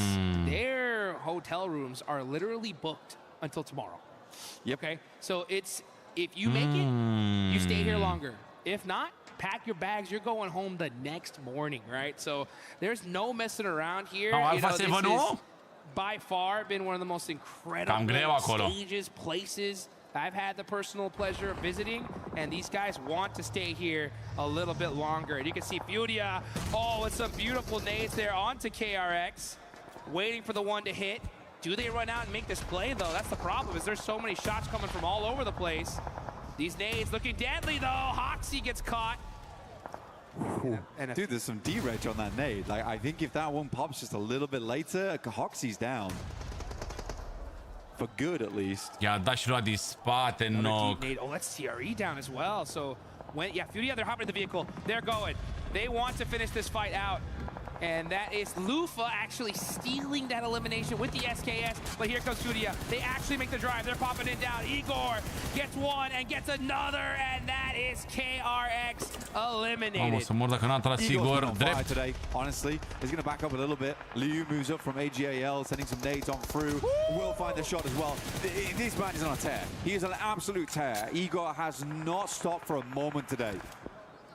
their hotel rooms are literally booked until tomorrow. Yep. Okay? So it's, if you make it, you stay here longer. If not, pack your bags, you're going home the next morning, right? So there's no messing around here. You know, this is by far been one of the most incredible stages, places I've had the personal pleasure of visiting, and these guys want to stay here a little bit longer. And you can see FURIA, with some beautiful nades there onto KRX, waiting for the one to hit. Do they run out and make this play, though? That's the problem, is there's so many shots coming from all over the place. These nades looking deadly, though. Hoxie gets caught. Dude, there's some D-reg on that nade. Like, I think if that one pops just a little bit later, Hoxie's down. For good, at least. I-a dat și lua din spate, knock. Oh, that's TRE down as well. So, FURIA, they're hopping in the vehicle. They're going. They want to finish this fight out. And that is Lufa actually stealing that elimination with the SKS. But here comes FURIA. They actually make the drive. They're popping it down. Igor gets one and gets another. And that is KRX eliminated. Mamă, să mor dacă n-a tras Igor drept. Today, honestly, he's going to back up a little bit. Liu moves up from AGAL, sending some nades on through. Will find the shot as well. This man is on a tear. He is an absolute tear. Igor has not stopped for a moment today.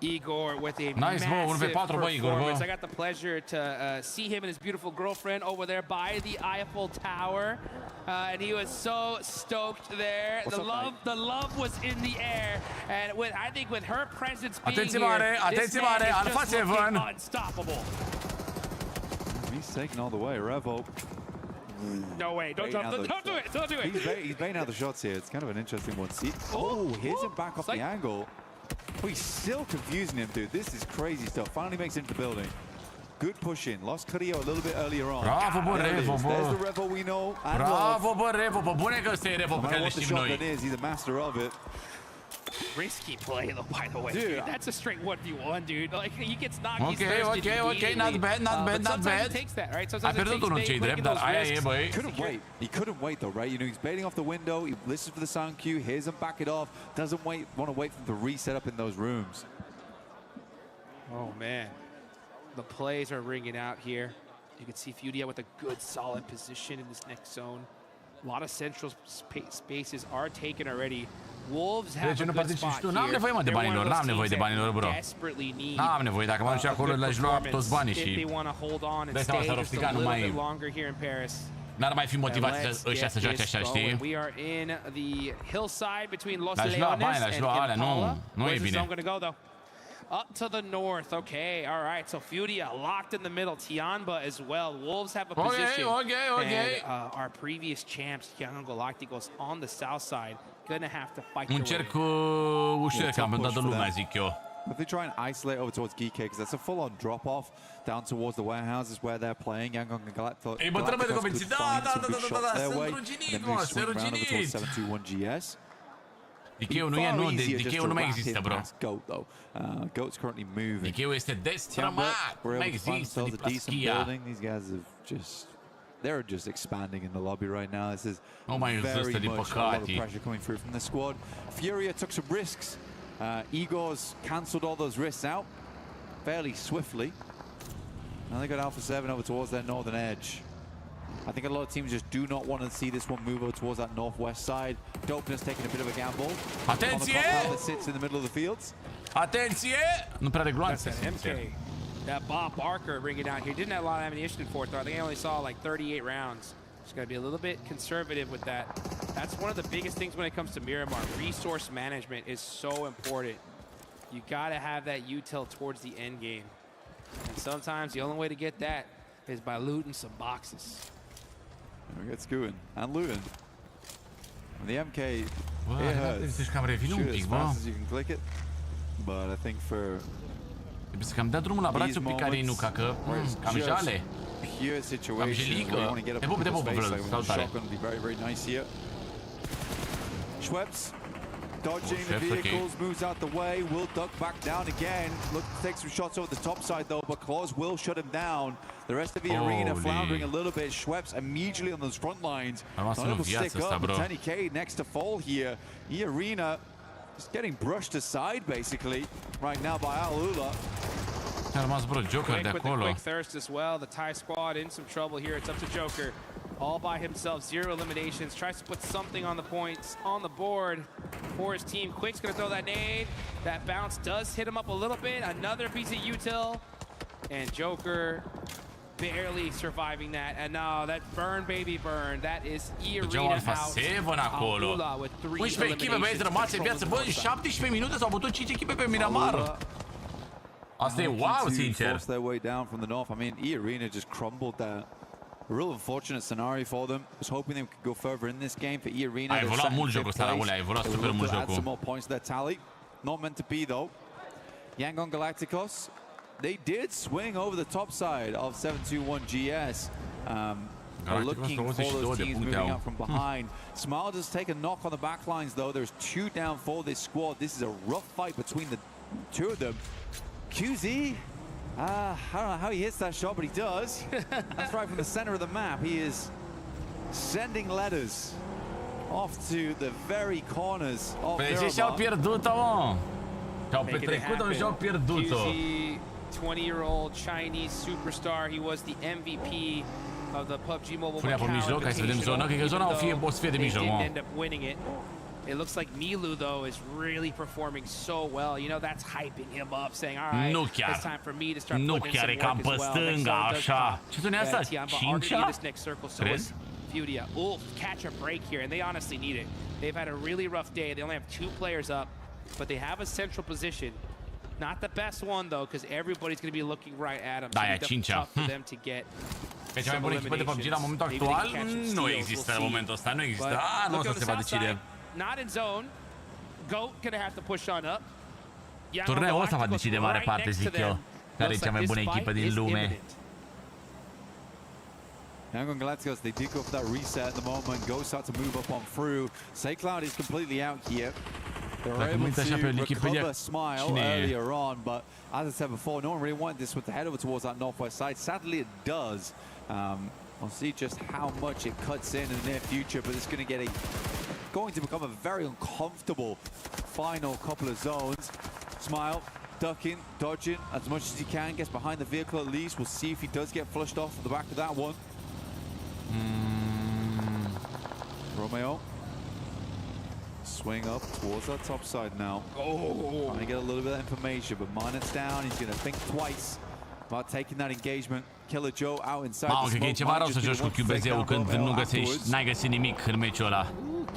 Igor with a nice massive performance. I got the pleasure to see him and his beautiful girlfriend over there by the Eiffel Tower, and he was so stoked there. The love was in the air, and I think with her presence being here, this man is just looking unstoppable. He's taking all the way, Revo. No way! Don't do it! Don't do it! He's baiting out the shots here. It's kind of an interesting one. See, here's him back off the angle. Oh, he's still confusing him, dude. This is crazy stuff. Finally makes it into the building. Good push in. Lost Carrillo a little bit earlier on. Bravo, bă, Revo, bă. There's the Revo we know. Bravo, bă, Revo. Bă, bune că ăsta e Revo pe care le știm noi. He's a master of it. Risky play, though, by the way. Dude, that's a straight 1v1, dude. Like, he gets knocked, he's thirsty Okay, not bad. Sometimes it takes that, right? Sometimes it takes unul cei drept, dar aia e, băi. He couldn't wait, though, right? You know, he's baiting off the window. He listens for the sound cue, hears him back it off. Doesn't want to wait for them to reset up in those rooms. Oh, man. The plays are ringing out here. You can see FURIA with a good, solid position in this next zone. A lot of central spaces are taken already. Wolves have a good spot here. N-am nevoie, mă, de banilor. N-am nevoie de banilor, bro. N-am nevoie. Dacă mă duc acolo, le-aș lua toți banii și... Dai seama, s-ar obstiga, nu mai... N-ar mai fi motivați ăștia să joace așa, știi? L-aș lua bani, l-aș lua alea, nu e bine. Up to the north, okay, all right. So FURIA locked in the middle, Tianba as well. Wolves have a position. Okay. And our previous champs, Young Galacticos, on the south side, gonna have to fight. Un cerc ușor cam pentru toată lumea, zic eu. If they try and isolate over towards GK, because that's a full-on drop-off down towards the warehouses where they're playing. Yangon and Galacticos could find some good shots their way. And then move swing round over towards 721 GS. Decay-ul nu e, nu, Decay-ul nu mai există, bro. Goat, though. Goat's currently moving. Decay-ul este destrămat. Nu mai există, din Plaschia. These guys have just... They're just expanding in the lobby right now. This is very much a lot of pressure coming through from the squad. FURIA took some risks. Igor's cancelled all those risks out fairly swiftly. Now they got Alpha 7 over towards their northern edge. I think a lot of teams just do not want to see this one move over towards that northwest side. Dopeness taking a bit of a gamble. Atenție! That sits in the middle of the fields. Atenție! Nu prea de gloanțe. That Bob Barker bringing out here didn't have a lot of ammunition in fourth. I think I only saw like 38 rounds. Just got to be a little bit conservative with that. That's one of the biggest things when it comes to Miramar. Resource management is so important. You got to have that util towards the end game. And sometimes the only way to get that is by looting some boxes. We get Skewin and looting. The MK, it hurts. Shoot as fast as you can click it. But I think for trebuie să cam dea drumul la brațul pe care nu cacă, cam jale. Pure situation. Te pup, salutare. Very, very nice here. Schweppes dodging the vehicles, moves out the way, will duck back down again. Look, takes some shots over the top side though, but Claus will shut him down. The rest of the arena floundering a little bit. Schweppes immediately on those front lines. Not able to stick up. 10k next to fall here. eArena just getting brushed aside basically right now by Alula. A rămas, bro, Joker de acolo. Quick thirst as well. The Thai squad in some trouble here. It's up to Joker. All by himself, 0 eliminations. Tries to put something on the points, on the board for his team. Quick's gonna throw that nade. That bounce does hit him up a little bit. Another piece of util. And Joker barely surviving that. And now that burn, baby, burn. That is eArena out. Alula with 3 11 echipe, băieți, rămase în viață. Bă, în 17 minute s-au bătut 5 echipe pe Miramar. Asta e wow, sincer. Force their way down from the north. I mean, eArena just crumbled there. A real unfortunate scenario for them. Was hoping they could go further in this game for eArena. A evoluat mult jocul ăsta, Raul, a evoluat super mult jocul. Add some more points to their tally. Not meant to be though. Yangon Galacticos, they did swing over the top side of 721 GS. Looking for those teams moving up from behind. Smile does take a knock on the back lines, though. There's 2 down for this squad. This is a rough fight between the 2 of them. QZ, I don't know how he hits that shot, but he does. That's right from the center of the map. He is sending letters off to the very corners of Păi și-au pierdut-o, mă. Și-au petrecut-o și-au pierdut-o. 20-year-old Chinese superstar. He was the MVP of the PUBG Mobile Furia pe mijloc, hai să vedem zona, cred că zona o să fie de mijloc, mă. End up winning it. It looks like Milu, though, is really performing so well. You know, that's hyping him up, saying, all right, it's time for me to start putting in some work as well. Stânga, așa. Ce zone asta? 5-a? Crezi? FURIA will catch a break here, and they honestly need it. They've had a really rough day. They only have 2 players up, but they have a central position. Not the best one, though, because everybody's going to be looking right at them. Da, e 5-a. Tough for them to get. Pe cea mai bună echipă de PUBG la momentul actual nu există în momentul ăsta, nu există. Nu o să se va decide. Not in zone. Goat gonna have to push on up. Turneul ăsta va decide mare parte, zic eu, care e cea mai bună echipă din lume. Yangon Galacticos, they did go for that reset at the moment. Go start to move up on through. Cloud is completely out here. They were able to recover Smile earlier on, but as I said before, no one really wanted this one to head over towards that northwest side. Sadly, it does. We'll see just how much it cuts in the near future, but it's going to become a very uncomfortable final couple of zones. Smile ducking, dodging as much as he can, gets behind the vehicle at least. We'll see if he does get flushed off at the back of that one. Romeo swing up towards that top side now. Trying to get a little bit of information, but Minot's down. He's going to think twice about taking that engagement. Killer Joe out inside. Mamă, cred că e ceva rău să joci cu QBZ-ul când nu găsești, n-ai găsit nimic în meciul ăla.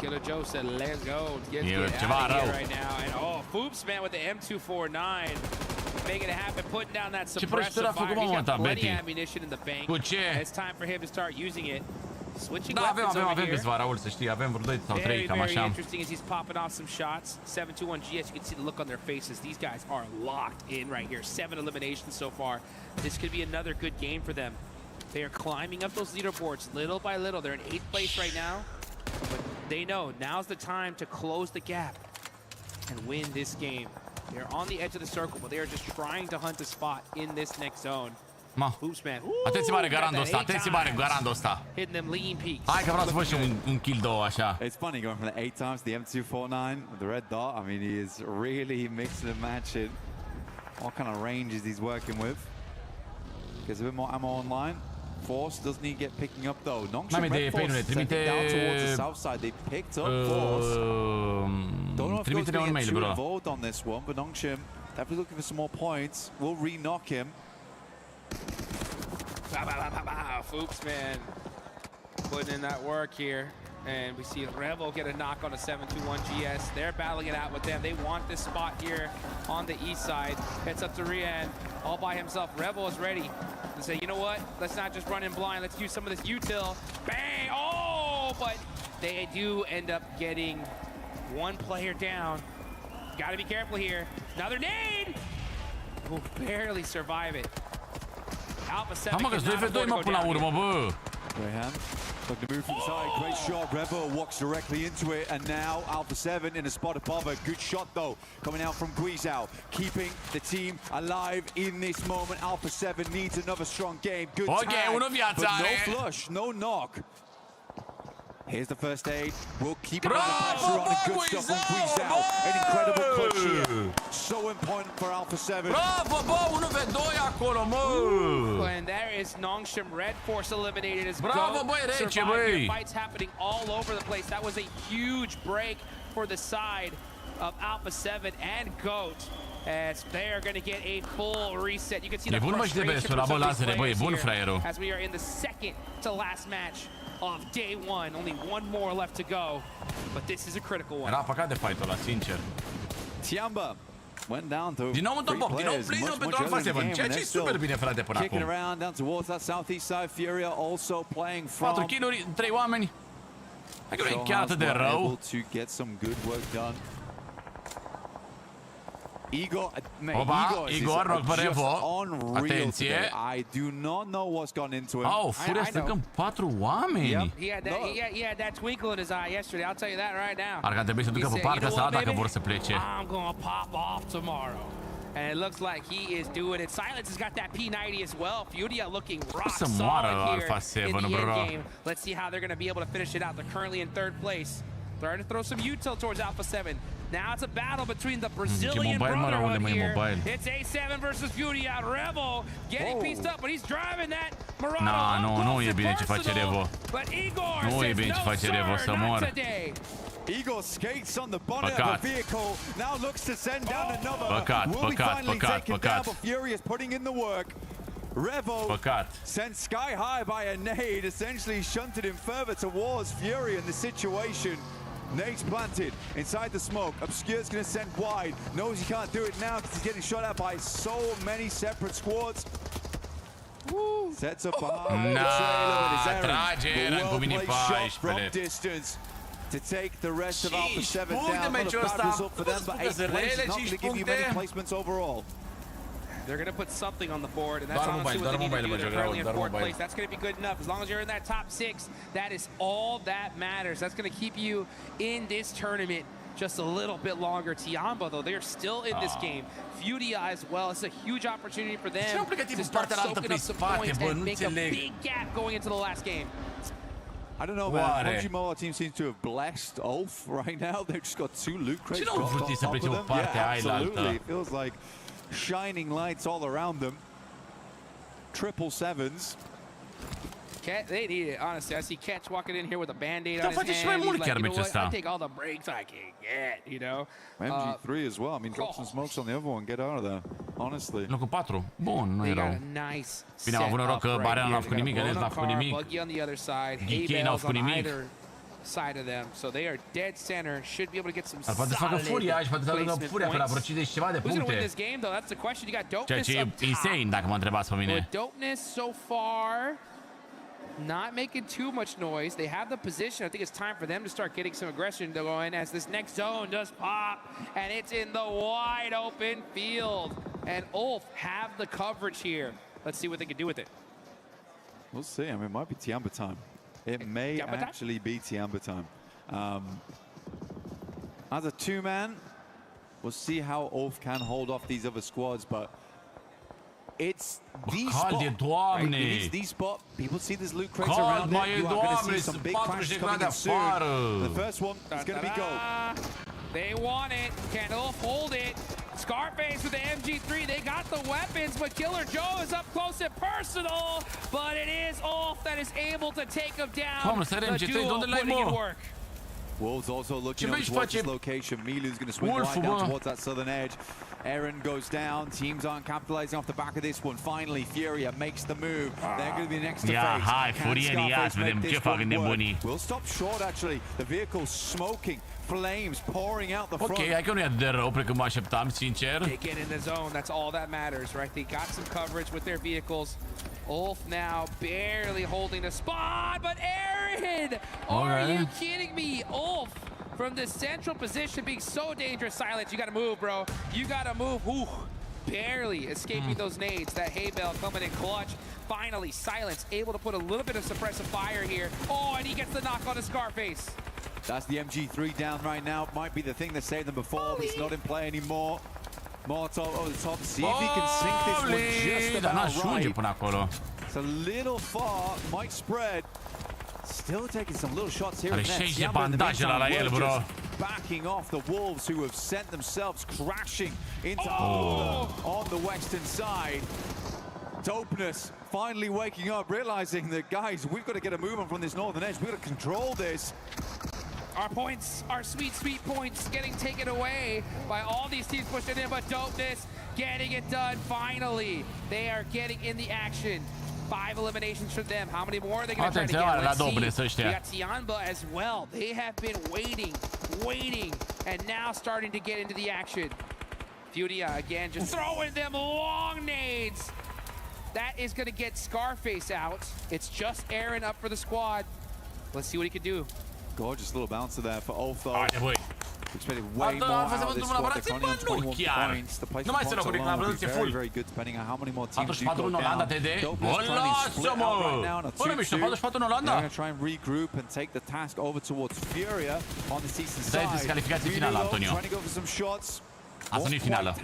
Killer Joe said, let's go. Get ceva rău. Right now. And Foops, man, with the M249. Making it happen, putting down that suppressor fire. He's got plenty of ammunition in the bank. It's time for him to start using it. Switching weapons over here. Câțiva, Raul, să știi, avem vreo 2 sau 3, cam așa. Very interesting as he's popping off some shots. 721 GS, you can see the look on their faces. These guys are locked in right here. 7 eliminations so far. This could be another good game for them. They are climbing up those leaderboards little by little. They're in 8th place right now. But they know now's the time to close the gap and win this game. They're on the edge of the circle, but they are just trying to hunt a spot in this next zone. Foops, man. Atenție mare garandul ăsta, atenție mare garandul ăsta. Hitting them lean peaks. Hai că vreau să văd și un kill 2 așa. It's funny going from the 8 times to the M249 with the red dot. I mean, he is really mixing and matching. What kind of range is he working with? Gets a bit more ammo online. Force doesn't need to get picking up though. Nongshim Red Force sent it down towards the south side. They picked up Force. Don't know if he's going to get too involved on this one, but Nongshim definitely looking for some more points. Will re-knock him. Foops, man, putting in that work here. And we see Rebel get a knock on a 721 GS. They're battling it out with them. They want this spot here on the east side. Heads up to Rian all by himself. Rebel is ready to say, you know what? Let's not just run in blind. Let's use some of this util. Bang! Oh, but they do end up getting one player down. Got to be careful here. Another nade! Will barely survive it. Alpha 7 2v2 mă până la urmă, bă! Graham looking to move from side. Great shot. Rebel walks directly into it, and now Alpha 7 in a spot above her. Good shot though, coming out from Guizhou, keeping the team alive in this moment. Alpha 7 needs another strong game. Good tag, but no flush, no knock. Here's the first aid. We'll keep it under pressure on the good stuff from Guizhou. An incredible clutch here. So important for Alpha 7. Bravo, bă, 1v2 acolo, mă! And there is Nongshim Red Force eliminated as Bravo, băi, rece, băi! Fights happening all over the place. That was a huge break for the side of Alpha 7 and Goat. As they are going to get a full reset. You can see the frustration from some of these players here as we are in the second to last match of day 1. Only one more left to go, but this is a critical one. Era păcat de fight-ul ăla, sincer. Tiamba went down to din nou în top 8, din nou play-ul pentru Alpha 7, ceea ce e super bine, frate, până acum. Kicking around down towards that southeast side. FURIA also playing from 4 kill-uri, 3 oameni. Hai că nu e chiar atât de rău. To get some good work done. Igor, Opa, Igor rog pe Revo. Atenție. I do not know what's gone into him. Oh, Furia stângând 4 oameni. He had that twinkle in his eye yesterday. I'll tell you that right now. Ar trebui să ducă pe partea asta dacă vor să plece. I'm gonna pop off tomorrow. And it looks like he is doing it. Silence has got that P90 as well. Furia looking rock solid here in the end game. Let's see how they're going to be able to finish it out. They're currently in 3rd place. They're going to throw some util towards Alpha 7. Now it's a battle between the Brazilian brotherhood here. It's A7 versus Furia. Revo getting pieced up, but he's driving that Murano. Nu e bine ce face Revo. But Igor nu e bine ce face Revo, să moară. Igor skates on the bonnet of the vehicle. Now looks to send down another. Will we finally take him down? But Furia is putting in the work. Revo sent sky high by a nade, essentially shunted him further towards Furia in the situation. Nade's planted inside the smoke. Obscure's going to send wide. Knows he can't do it now because he's getting shot at by so many separate squads. Sets up behind the trailer. Well played shot from distance to take the rest of Alpha 7 down. Not a bad result for them, but 8 points is not going to give you many placements overall. They're going to put something on the board, and that's honestly what they need to do. They're currently in 4th place. That's going to be good enough. As long as you're in that top 6, that is all that matters. That's going to keep you in this tournament just a little bit longer. Tiamba, though, they're still in this game. Furia as well. It's a huge opportunity for them to start soaking up some points and make a big gap going into the last game. I don't know, man. PUBG Mobile team seems to have blessed Ulf right now. They've just got 2 loot crates on top of them. Yeah, absolutely. It feels like shining lights all around them. 777s. They need it, honestly. I see Catch walking in here with a band-aid on his hand. He's like, you know what? I take all the breaks I can get, you know? MG3 as well. I mean, drop some smokes on the other one. Get out of there, honestly. Locul 4. Bun, nu erau. Bine, au avut noroc că Barena n-a făcut nimic, Gănesc n-a făcut nimic. Gikei n-au făcut nimic. Side of them, so they are dead center. Should be able to get some solid poate să facă Furia aici, poate să facă Furia pe la vreo 50 ceva de puncte. Who's gonna win this game, though? That's the question. You got Dopeness ceea ce e insane, dacă mă întrebați pe mine. Dopeness so far not making too much noise. They have the position. I think it's time for them to start getting some aggression going as this next zone does pop, and it's in the wide open field. And Ulf have the coverage here. Let's see what they can do with it. We'll see. I mean, it might be Tiamba time. It may actually be Tiamba time. As a 2-man, we'll see how Ulf can hold off these other squads, but it's the spot. Right? It is the spot. People see there's loot crates around it. You are going to see some big crashes coming in soon. The first one is going to be gold. They want it. Can Ulf hold it? Scarface with the MG3. They got the weapons, but Killer Joe is up close and personal. But it is Ulf that is able to take him down. The duo putting in work. Wolves also looking towards this location. Milu's going to swing right down towards that southern edge. Aaron goes down. Teams aren't capitalizing off the back of this one. Finally, Furia makes the move. They're going to be the next to face. Hai, Furia, ia să vedem ce fac nebunii. We'll stop short, actually. The vehicle smoking. Flames pouring out the front. Ok, hai că nu e atât de rău precum mă așteptam, sincer. They get in the zone. That's all that matters, right? They got some coverage with their vehicles. Ulf now barely holding the spot, but Aaron! Are you kidding me? Ulf from the central position being so dangerous. Silence, you gotta move, bro. You gotta move. Ooh, barely escaping those nades. That hay bale coming in clutch. Finally, Silence able to put a little bit of suppressive fire here. Oh, and he gets the knock on the Scarface. That's the MG3 down right now. Might be the thing that saved them before, but it's not in play anymore. Molotov over the top. See if he can sink this one just about right. It's a little far. Might spread. Still taking some little shots here and there. Ziua in the meantime, just backing off the Wolves who have sent themselves crashing into on the western side. Dopeness finally waking up, realizing that, guys, we've got to get a move on from this northern edge. We've got to control this. Our points, our sweet, sweet points getting taken away by all these teams pushing in, but Dopeness getting it done finally. They are getting in the action. 5 eliminations for them. How many more are they going to try to get? Let's see. We got Tiamba as well. They have been waiting, and now starting to get into the action. Furia again, just throwing them long nades. That is going to get Scarface out. It's just Aaron up for the squad. Let's see what he can do. Gorgeous little bouncer there for Ulf, though. Expected way more out of this squad. They're currently on 21 points. The placement points alone will be very, very good depending on how many more teams do go down. Dopeness trying to split out right now on a 2-2. They're going to try and regroup and take the task over towards FURIA on the season side. Trying to go for some shots. Asta nu-i finală.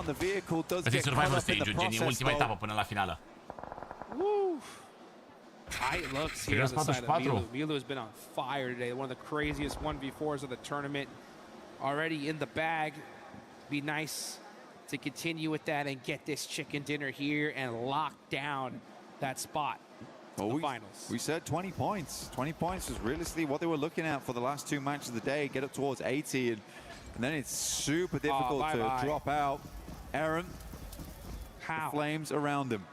The vehicle does Asta e get survival caught up in stage, the gen process, ultima though. etapă până la finală. Tight looks here on the side of Milu. Milu has been on fire today. One of the craziest 1v4s of the tournament. Already in the bag. Be nice to continue with that and get this chicken dinner here and lock down that spot. The finals. We said 20 points. 20 points is realistically what they were looking at for the last two matches of the day. Get up towards 80, and then it's super difficult to drop out. Aaron, how? Flames around him.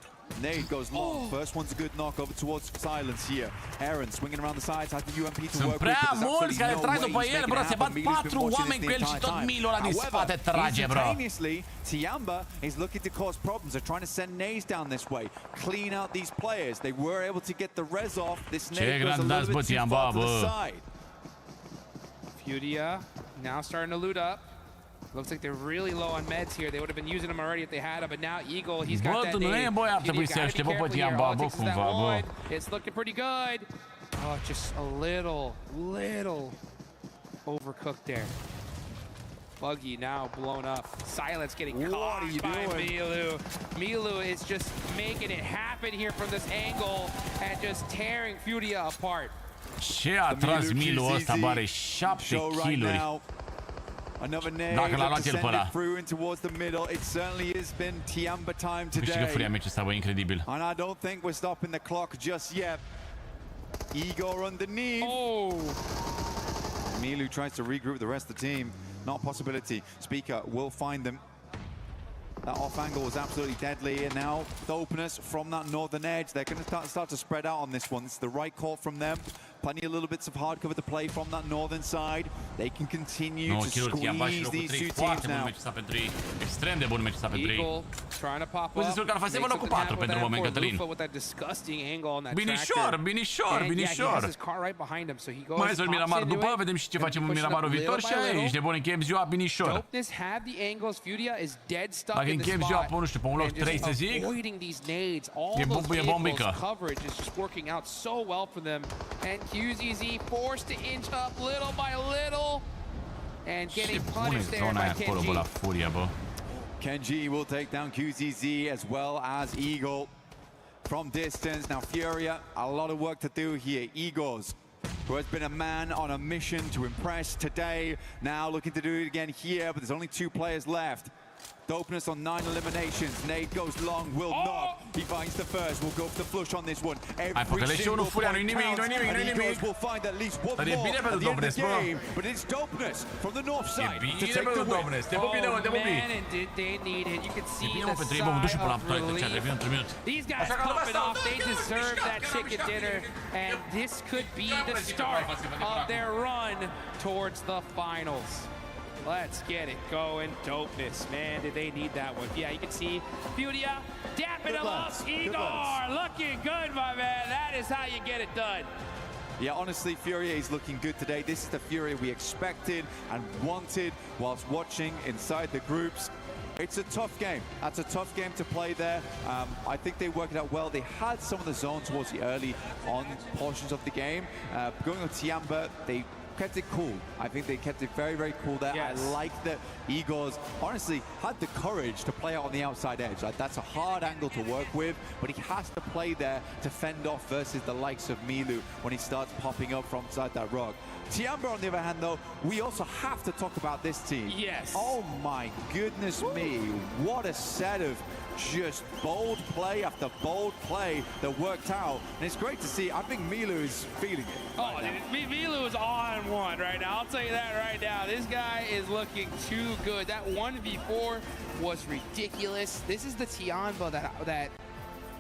Nade goes long. First one's a good knock over towards Silence here. Aaron swinging around the sides, has the UMP to Sunt work with. prea mulți care trag după el, bro. Se bat 4 oameni cu el și tot Milu ăla din spate trage, bro. Instantaneously, Tiamba is looking to cause problems. They're trying to send nades down this way, clean out these players. They were able to get the res off. This nade goes a little bit too far to the side. FURIA now starting to loot up. Looks like they're really low on meds here. They would have been using them already if they had them, but now Eagle, he's got that nade. It's looking pretty good. Oh, just a little overcooked there. Buggy now blown up. Silence getting caught by Milu. Milu is just making it happen here from this angle and just tearing FURIA apart. Ce a tras Milu ăsta, bare 7 kill-uri. Another nade to send it through in towards the middle. It certainly has been Tiamba time Câștigă FURIA today. meciul ăsta, bă, incredibil. And I don't think we're stopping the clock just yet. Igor underneath. Milu tries to regroup the rest of the team. Not a possibility. Speaker will find them. That off angle was absolutely deadly, and now the openness from that northern edge. They're going to start to spread out on this one. It's the right call from them. Plenty of little bits of hard cover to play from that northern side. They can continue to squeeze these two teams now. Extrem de bun meci ăsta pentru ei. Eagle trying to pop up. Poziționul care face locul 4 pentru moment, Cătălin. With that disgusting angle on that Binișor. Mai este un Miramar după, vedem și ce facem în Miramarul viitor și aici de bun închem ziua binișor. Dacă închem ziua pe, nu știu, pe un loc 3 să zic, e bombică. QZZ forced to inch up little by little and getting punished there by Kenji. Kenji will take down QZZ as well as Eagle from distance. Now FURIA, a lot of work to do here. Eagles, who has been a man on a mission to impress today, now looking to do it again here, but there's only 2 players left. Dopeness on 9 eliminations. Nade goes long, will knock. He finds the first. We'll go for the flush on this one. Every single point counts. And Eagles will find at least one more at the end of the game. But it's Dopeness from the north side to take the win. Man, and did they need it. You can see the sigh of relief. These guys popping off. They deserve that chicken dinner. And this could be the start of their run towards the finals. Let's get it going. Dopeness, man, did they need that one? Yeah, you can see FURIA dapping him up. Igor looking good, my man. That is how you get it done. Yeah, honestly, FURIA is looking good today. This is the FURIA we expected and wanted whilst watching inside the groups. It's a tough game. That's a tough game to play there. I think they worked it out well. They had some of the zone towards the early on portions of the game. Going on Tiamba, they kept it cool. I think they kept it very, very cool there. Yes. I like that Igor's honestly had the courage to play out on the outside edge. Like, that's a hard angle to work with, but he has to play there to fend off versus the likes of Milu when he starts popping up from inside that rock. Tiamba, on the other hand, though, we also have to talk about this team. Yes. Oh my goodness me. What a set of just bold play after bold play that worked out. And it's great to see. I think Milu is feeling it. Milu is on one right now. I'll tell you that right now. This guy is looking too good. That 1v4 was ridiculous. This is the Tiamba that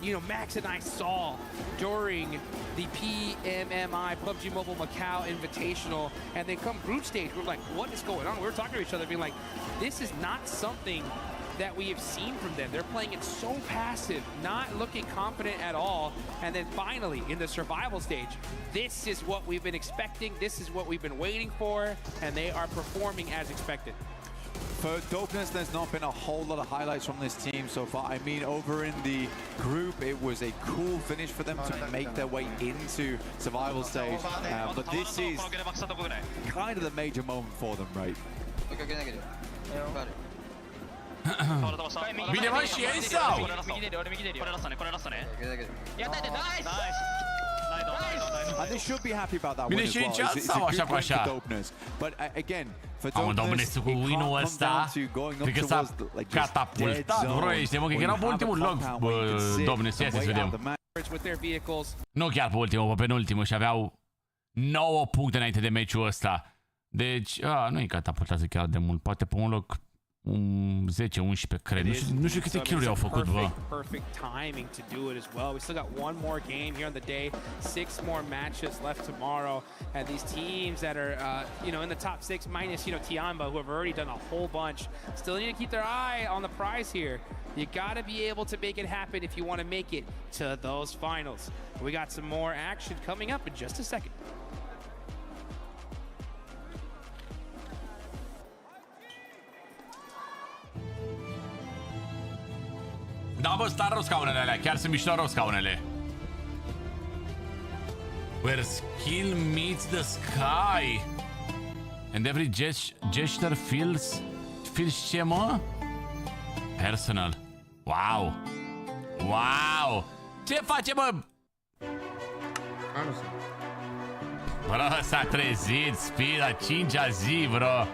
you know, Max and I saw during the PMMI PUBG Mobile Macau Invitational, and then come group stage, we're like, what is going on? We were talking to each other, being like, this is not something that we have seen from them. They're playing it so passive, not looking confident at all. And then finally, in the survival stage, this is what we've been expecting. This is what we've been waiting for, and they are performing as expected. For Dopeness, there's not been a whole lot of highlights from this team so far. I mean, over in the group, it was a cool finish for them to make their way into survival stage. But this is kind of the major moment for them, right? And they should be happy about that win as well. It's a good win for Dopeness. But again, for Dopeness, it can't come down to going up towards like just dead zone. Că era pe ultimul loc, Dopeness, ia să vedem. Nu chiar pe ultimul, pe penultimul și aveau 9 puncte înainte de meciul ăsta. Deci, nu-i catapultează chiar de mult, poate pe un loc 10-11, cred. Nu știu câte kill-uri au făcut, bă. Perfect timing to do it as well. We still got one more game here on the day, 6 more matches left tomorrow, and these teams that are, in the top 6, minus, Tiamba, who have already done a whole bunch, still need to keep their eye on the prize here. You got to be able to make it happen if you want to make it to those finals. We got some more action coming up in just a second. Da, bă, stai rău scaunele alea, chiar sunt mișto rău scaunele. Where skill meets the sky and every gesture feels ce, mă? Personal. Wow. Wow. Ce face, bă? Bro, s-a trezit Speed la 5-a zi, bro.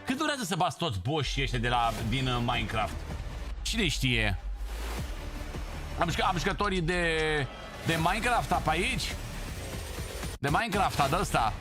Cât durează să bați toți boșii ăștia din Minecraft? Cine știe? Am jucătorii de Minecraft pe aici? De Minecraft, de ăsta.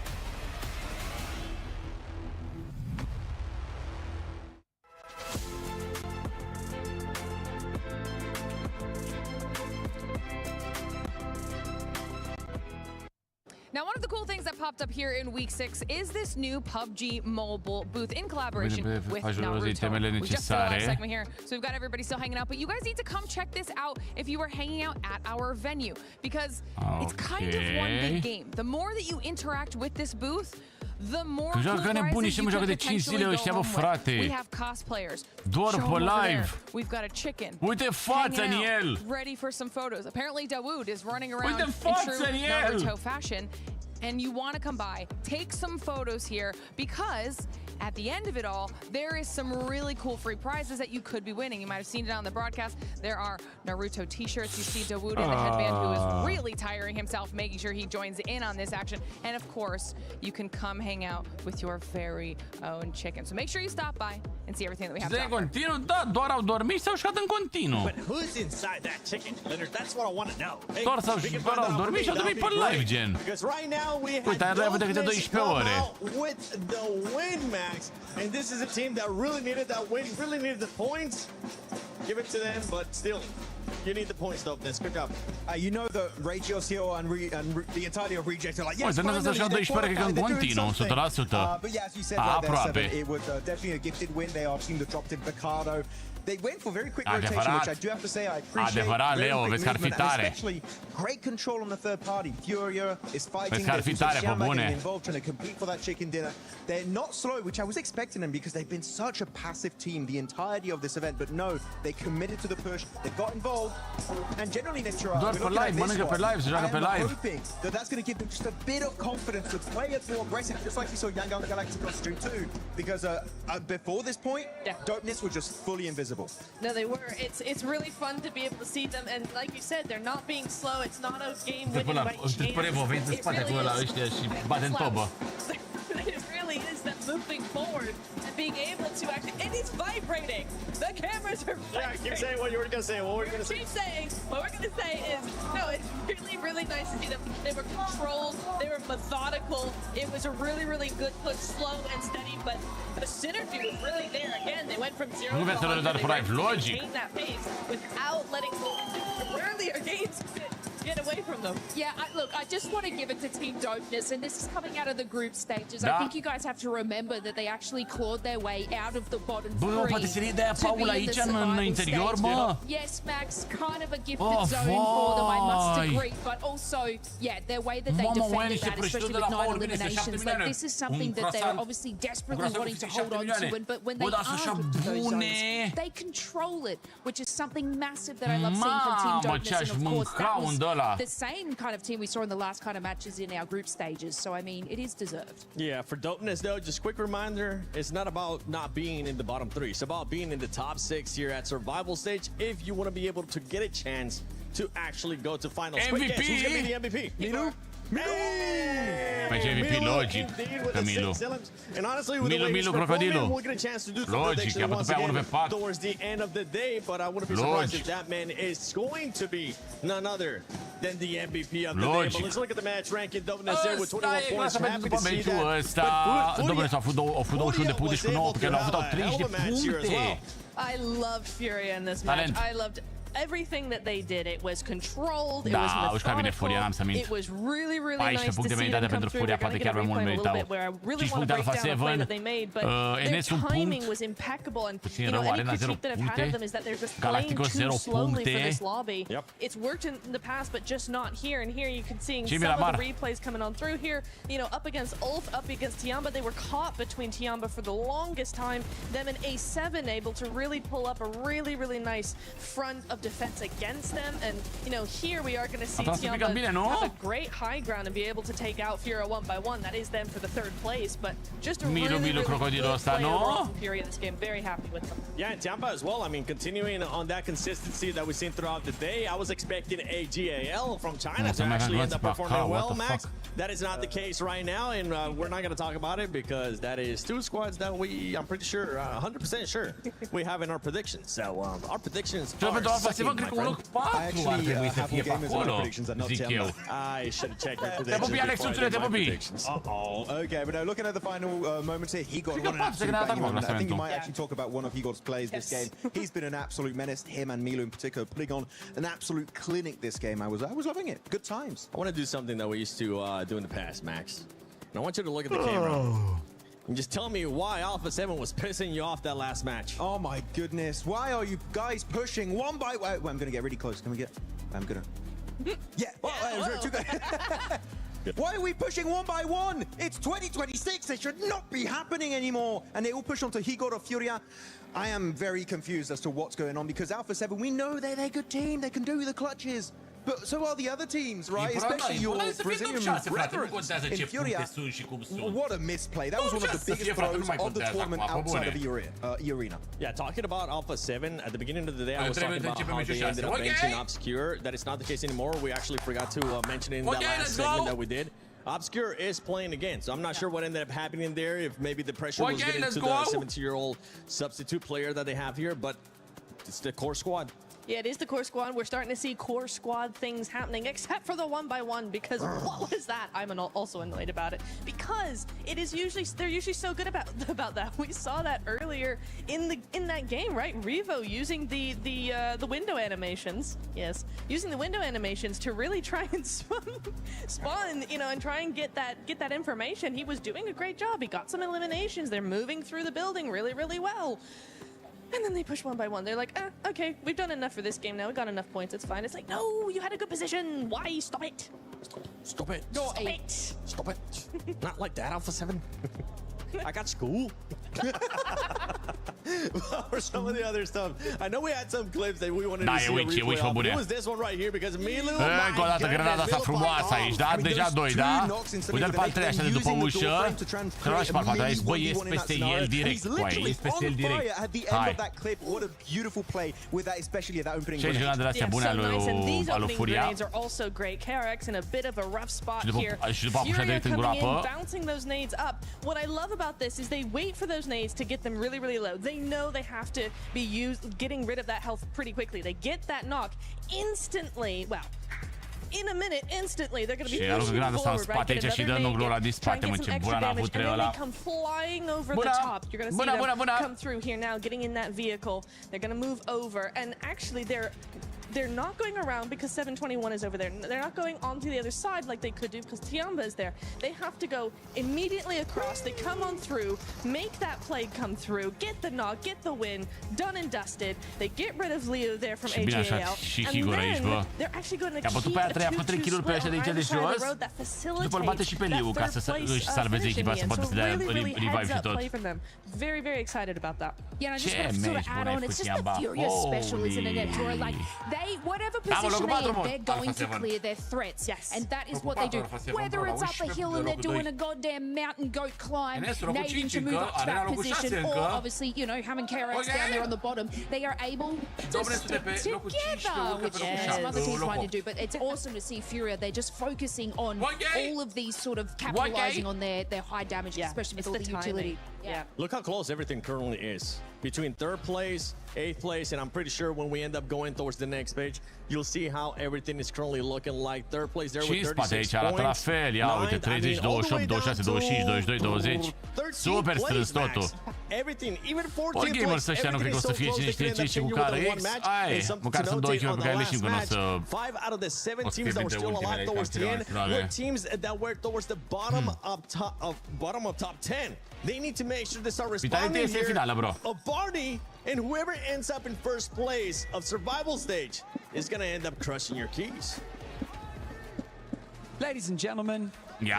Now, one of the cool things that popped up here in week 6 is this new PUBG mobile booth in collaboration with Naruto. We just did a live segment here, so we've got everybody still hanging out, but you guys need to come check this out if you were hanging out at our venue, because it's kind of one big game. The more that you interact with this booth, the more cool prizes you could potentially go home with. We have cosplayers. We've got a chicken. Uite fața în el. Ready for some photos. Apparently Dawood is running around in true Naruto fashion, and you want to come by, take some photos here, because at the end of it all, there is some really cool free prizes that you could be winning. You might have seen it on the broadcast. There are Naruto t-shirts. You see Dawood in the headband, who is really tiring himself, making sure he joins in on this action. And of course, you can come hang out with your very own chicken. So make sure you stop by and see everything that we have to offer. Continuu, da, doar au dormit și s-au jucat în continuu. But who's inside that chicken, Leonard? That's what I want to know. Doar au dormit și au dormit pe live, gen. Because right now we have Dopeness câte 12 ore. With the win, Max. And this is a team that really needed that win, really needed the points. Give it to them, but still, you need the points, Dopeness. Good job. You know that Regio, Ziua, and the entirety of Reject are like, yes, finally, they're doing something. But yeah, as you said right there, Seven, it was definitely a gifted win. They are seeing the dropped in Picardo. They went for very quick rotation, which I do have to say I appreciate. Leo, vezi că ar fi tare. Especially great control on the third party. FURIA is fighting. Getting involved, trying to compete for that chicken dinner. They're not slow, which I was expecting them, because they've been such a passive team the entirety of this event. But no, they committed to the push. They got involved, and generally next year, doar pe live, mănâncă pe live, se joacă pe live. Hoping that that's going to give them just a bit of confidence to play it more aggressive, just like we saw Yang on the Galactic on stream too. Because before this point, Dopeness were just fully invisible. No, they were. It's really fun to be able to see them, and like you said, they're not being slow. It's not a game winning by chance. It really is them moving forward and being able to actually, and it's vibrating. The cameras are vibrating. Yeah, keep saying what you were going to say. What we're going to say. Keep saying. What we're going to say is, no, it's really, really nice to see them. They were controlled. They were methodical. It was a really, really good push, slow and steady, but the synergy was really there. Again, they went from 0 to 100. They maintained that pace without letting go. Earlier games, Get away from them. Yeah, look, I just want to give it to Team Dopeness, and this is coming out of the group stages. I think you guys have to remember that they actually clawed their way out of the bottom three poate să de Paul aici în interior, mă. Yes, Max, kind of a gifted zone for them, I must agree, but also, yeah, their way that they defended that, especially with 9 eliminations, like this is something that they're obviously desperately wanting to hold on to, but when they are with those zones, they control it, which is something massive that I love seeing from Team Dopeness, and of course, that was the same kind of team we saw in the last kind of matches in our group stages, so I mean, it is deserved. Yeah, for Dopeness though, just quick reminder, it's not about not being in the bottom 3, it's about being in the top 6 here at survival stage if you want to be able to get a chance to actually go to finals. MVP! Who's going to be the MVP? Milu? Păi ce MVP, logic, că Milu. Milu, crocodilul. Logic, i-a bătut pe 1 pe 4. Towards the end of the day, but I wouldn't be surprised if that man is going to be none other than the MVP of the day. But let's look at the match ranking. Dopeness there with 21 points. Happy to see that. Ăsta, Dopeness a avut 21 de puncte și cu 9, pentru că au avut 30 de puncte. I loved Furia in this match. I loved everything that they did. It was controlled, it was methodical, it was really, really nice to see them come through. We're going to get a replay in a little bit where I really want to break down the play that they made, but their timing was impeccable, and you know, any critique that I've had of them is that they're just playing too slowly for this lobby. It's worked in the past, but just not here, and here you can see some of the replays coming on through here, you know, up against Ulf, up against Tiamba. They were caught between Tiamba for the longest time, them and A7 able to really pull up a really, really nice front of defense against them, and you know, here we are going to see Tiamba have a great high ground and be able to take out Furia 1-by-1. That is them for the 3rd place, but just a really, really good play overall from Furia this game. Very happy with them. Yeah, and Tiamba as well. I mean, continuing on that consistency that we've seen throughout the day. I was expecting a GAL from China to actually end up performing well, Max. That is not the case right now, and we're not going to talk about it because that is 2 squads that I'm pretty sure, 100% sure, we have in our predictions. So our predictions are second, my friend. I actually have all gamers in my predictions and not Tiamba. I should have checked your predictions. Okay, but now looking at the final moments here, he got one absolute banging moment. I think you might actually talk about one of Igor's plays this game. He's been an absolute menace, him and Milu in particular, putting on an absolute clinic this game. I was loving it. Good times. I want to do something that we used to do in the past, Max. And I want you to look at the camera. And just tell me why Alpha 7 was pissing you off that last match. Oh my goodness. Why are you guys pushing one by one? I'm going to get really close. Can we get... I'm going to... Yeah. Too good. Why are we pushing 1-by-1? It's 2026. It should not be happening anymore. And they all push onto Higor or Furia. I am very confused as to what's going on because Alpha 7, we know they're a good team. They can do the clutches. But so are the other teams, right? Especially your Brazilian brethren in Furia. What a misplay. That was one of the biggest throws of the tournament outside of eArena. Yeah, talking about Alpha 7, at the beginning of the day, I was talking about how they ended up benching Obscure. That is not the case anymore. We actually forgot to mention it in that last segment that we did. Obscure is playing again, so I'm not sure what ended up happening there, if maybe the pressure was getting to the 17-year-old substitute player that they have here, but it's the core squad. Yeah, it is the core squad. We're starting to see core squad things happening, except for the 1-by-1, because what was that? I'm also annoyed about it, because it is usually, they're usually so good about that. We saw that earlier in that game, right? Revo using the window animations. Yes, using the window animations to really try and spawn, you know, and try and get that information. He was doing a great job. He got some eliminations. They're moving through the building really, really well. And then they push 1-by-1. They're like, okay, we've done enough for this game now. We got enough points. It's fine. It's like, no, you had a good position. Why? Stop it. Stop it. Stop it. Not like that, Alpha 7. I got school. For some of the other stuff, I know we had some clips that we wanted to see a replay of. It was this one right here because Milu... Încă o dată grenada asta frumoasă aici, da? Deja 2, da? Uite-l pe al 3 așa de după ușă. Trebuie și pe al 4 aici. Bă, ies peste el direct, băi. Ies peste el direct. Hai. 6 grenadele astea bune al lui Furia. Și după apușa direct în groapă. What I love about this is they wait for those nades to get them really, really low. They know they have to be getting rid of that health pretty quickly. They get that knock instantly. Well, in a minute, instantly, they're going to be pushing forward, right? Get another nade, try and get some extra damage, and then they come flying over the top. You're going to see them come through here now, getting in that vehicle. They're going to move over, and actually, they're they're not going around because 721 is over there. They're not going onto the other side like they could do because Tiamba is there. They have to go immediately across. They come on through, make that play come through, get the knock, get the win, done and dusted. They get rid of Leo there from AJL. And then they're actually going to keep a 2-2 split on either side of the road that facilitates that third place finishing in. So really heads up play from them. Very, very excited about that. Yeah, I just want to sort of add on, it's just the FURIA special, isn't it, Tora? Like, they, whatever position they're in, they're going to clear their threats. Yes. And that is what they do. Whether it's up a hill and they're doing a goddamn mountain goat climb, needing to move up to that position, or obviously, you know, having KRX down there on the bottom, they are able to stick together, which some other teams trying to do. But it's awesome to see FURIA. They're just focusing on all of these sort of capitalizing on their high damage, especially with all the utility. Yeah. Look how close everything currently is. Between 3rd place, 8th place, and I'm pretty sure when we end up going towards the next page, you'll see how everything is currently looking like. 3rd place there with 36 arată la fel, ia uite, 30, 28, 26, 25, 22, 20. Super strâns totul. All gamers ăștia nu cred că o să fie cine știe ce și cu care X. Ai, măcar sunt 2 echipe pe care le știm că nu o să... 5 out of the 7 teams that were still alive towards the end were teams that were towards the bottom of top 10. They need to make sure they start responding here of Barney, and whoever ends up in 1st place of survival stage is going to end up crushing your keys. Ladies and gentlemen,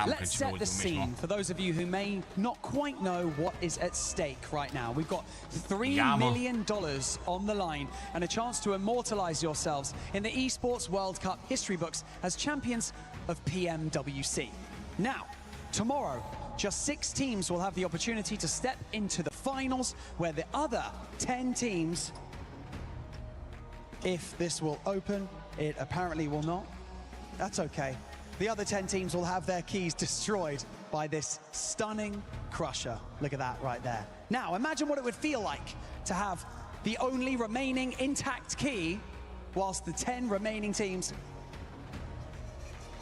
let's set the scene for those of you who may not quite know what is at stake right now. We've got $3 million on the line and a chance to immortalize yourselves in the Esports World Cup history books as champions of PMWC. Now, tomorrow, just 6 teams will have the opportunity to step into the finals, where the other 10 teams, if this will open, it apparently will not. That's okay. The other 10 teams will have their keys destroyed by this stunning crusher. Look at that right there. Now, imagine what it would feel like to have the only remaining intact key whilst the 10 remaining teams...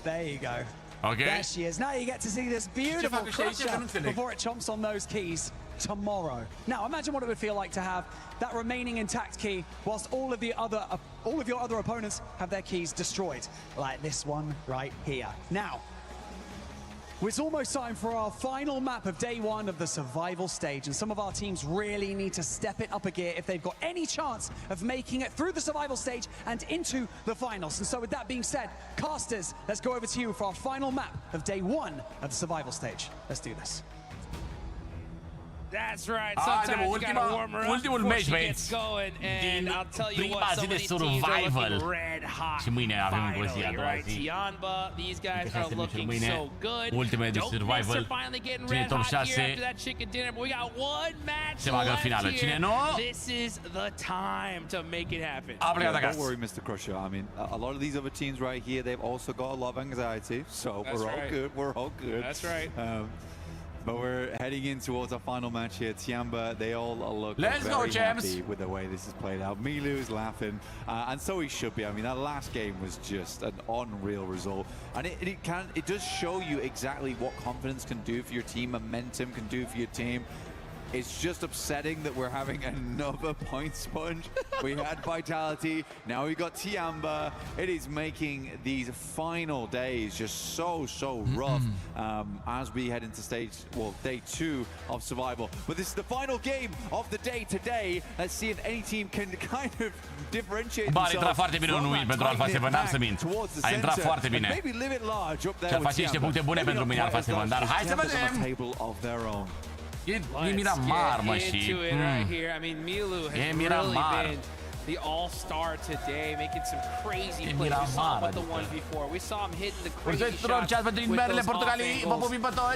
There you go. Okay. There she is. Now you get to see this beautiful crusher before it chomps on those keys tomorrow. Now imagine what it would feel like to have that remaining intact key whilst all of your other opponents have their keys destroyed, like this one right here. Now, it's almost time for our final map of day 1 of the survival stage, and some of our teams really need to step it up a gear if they've got any chance of making it through the survival stage and into the finals. And so with that being said, casters, let's go over to you for our final map of day 1 of the survival stage. Let's do this. That's right. Sometimes you gotta warm her up before she gets going, and I'll tell you what, some of these teams are looking red hot. Finally, right? Tiamba, these guys are looking so good. Don't miss her finally getting red hot here after that chicken dinner, but we got 1 match left here. This is the time to make it happen. Don't worry, Mr. Crusher. I mean, a lot of these other teams right here, they've also got a lot of anxiety, so we're all good. We're all good. That's right. But we're heading in towards our final match here. Tiamba, they all look very happy with the way this is played out. Milu's laughing, and so he should be. I mean, that last game was just an unreal result, and it does show you exactly what confidence can do for your team, momentum can do for your team. It's just upsetting that we're having another point sponge. We had Vitality, now we got Tiamba. It is making these final days just so rough as we head into day 2 of survival. But this is the final game of the day today. Let's see if any team can kind of differentiate themselves. A intrat foarte bine un win pentru Alpha 7, n-am să mint. A intrat foarte bine. Și-ar face niște puncte bune pentru mine Alpha 7, dar hai să vedem. E Miramar, mă, și... I mean, Milu has really been the all-star today, making some crazy plays. We saw him with the ones before. We saw him hitting the crazy shots with those off angles.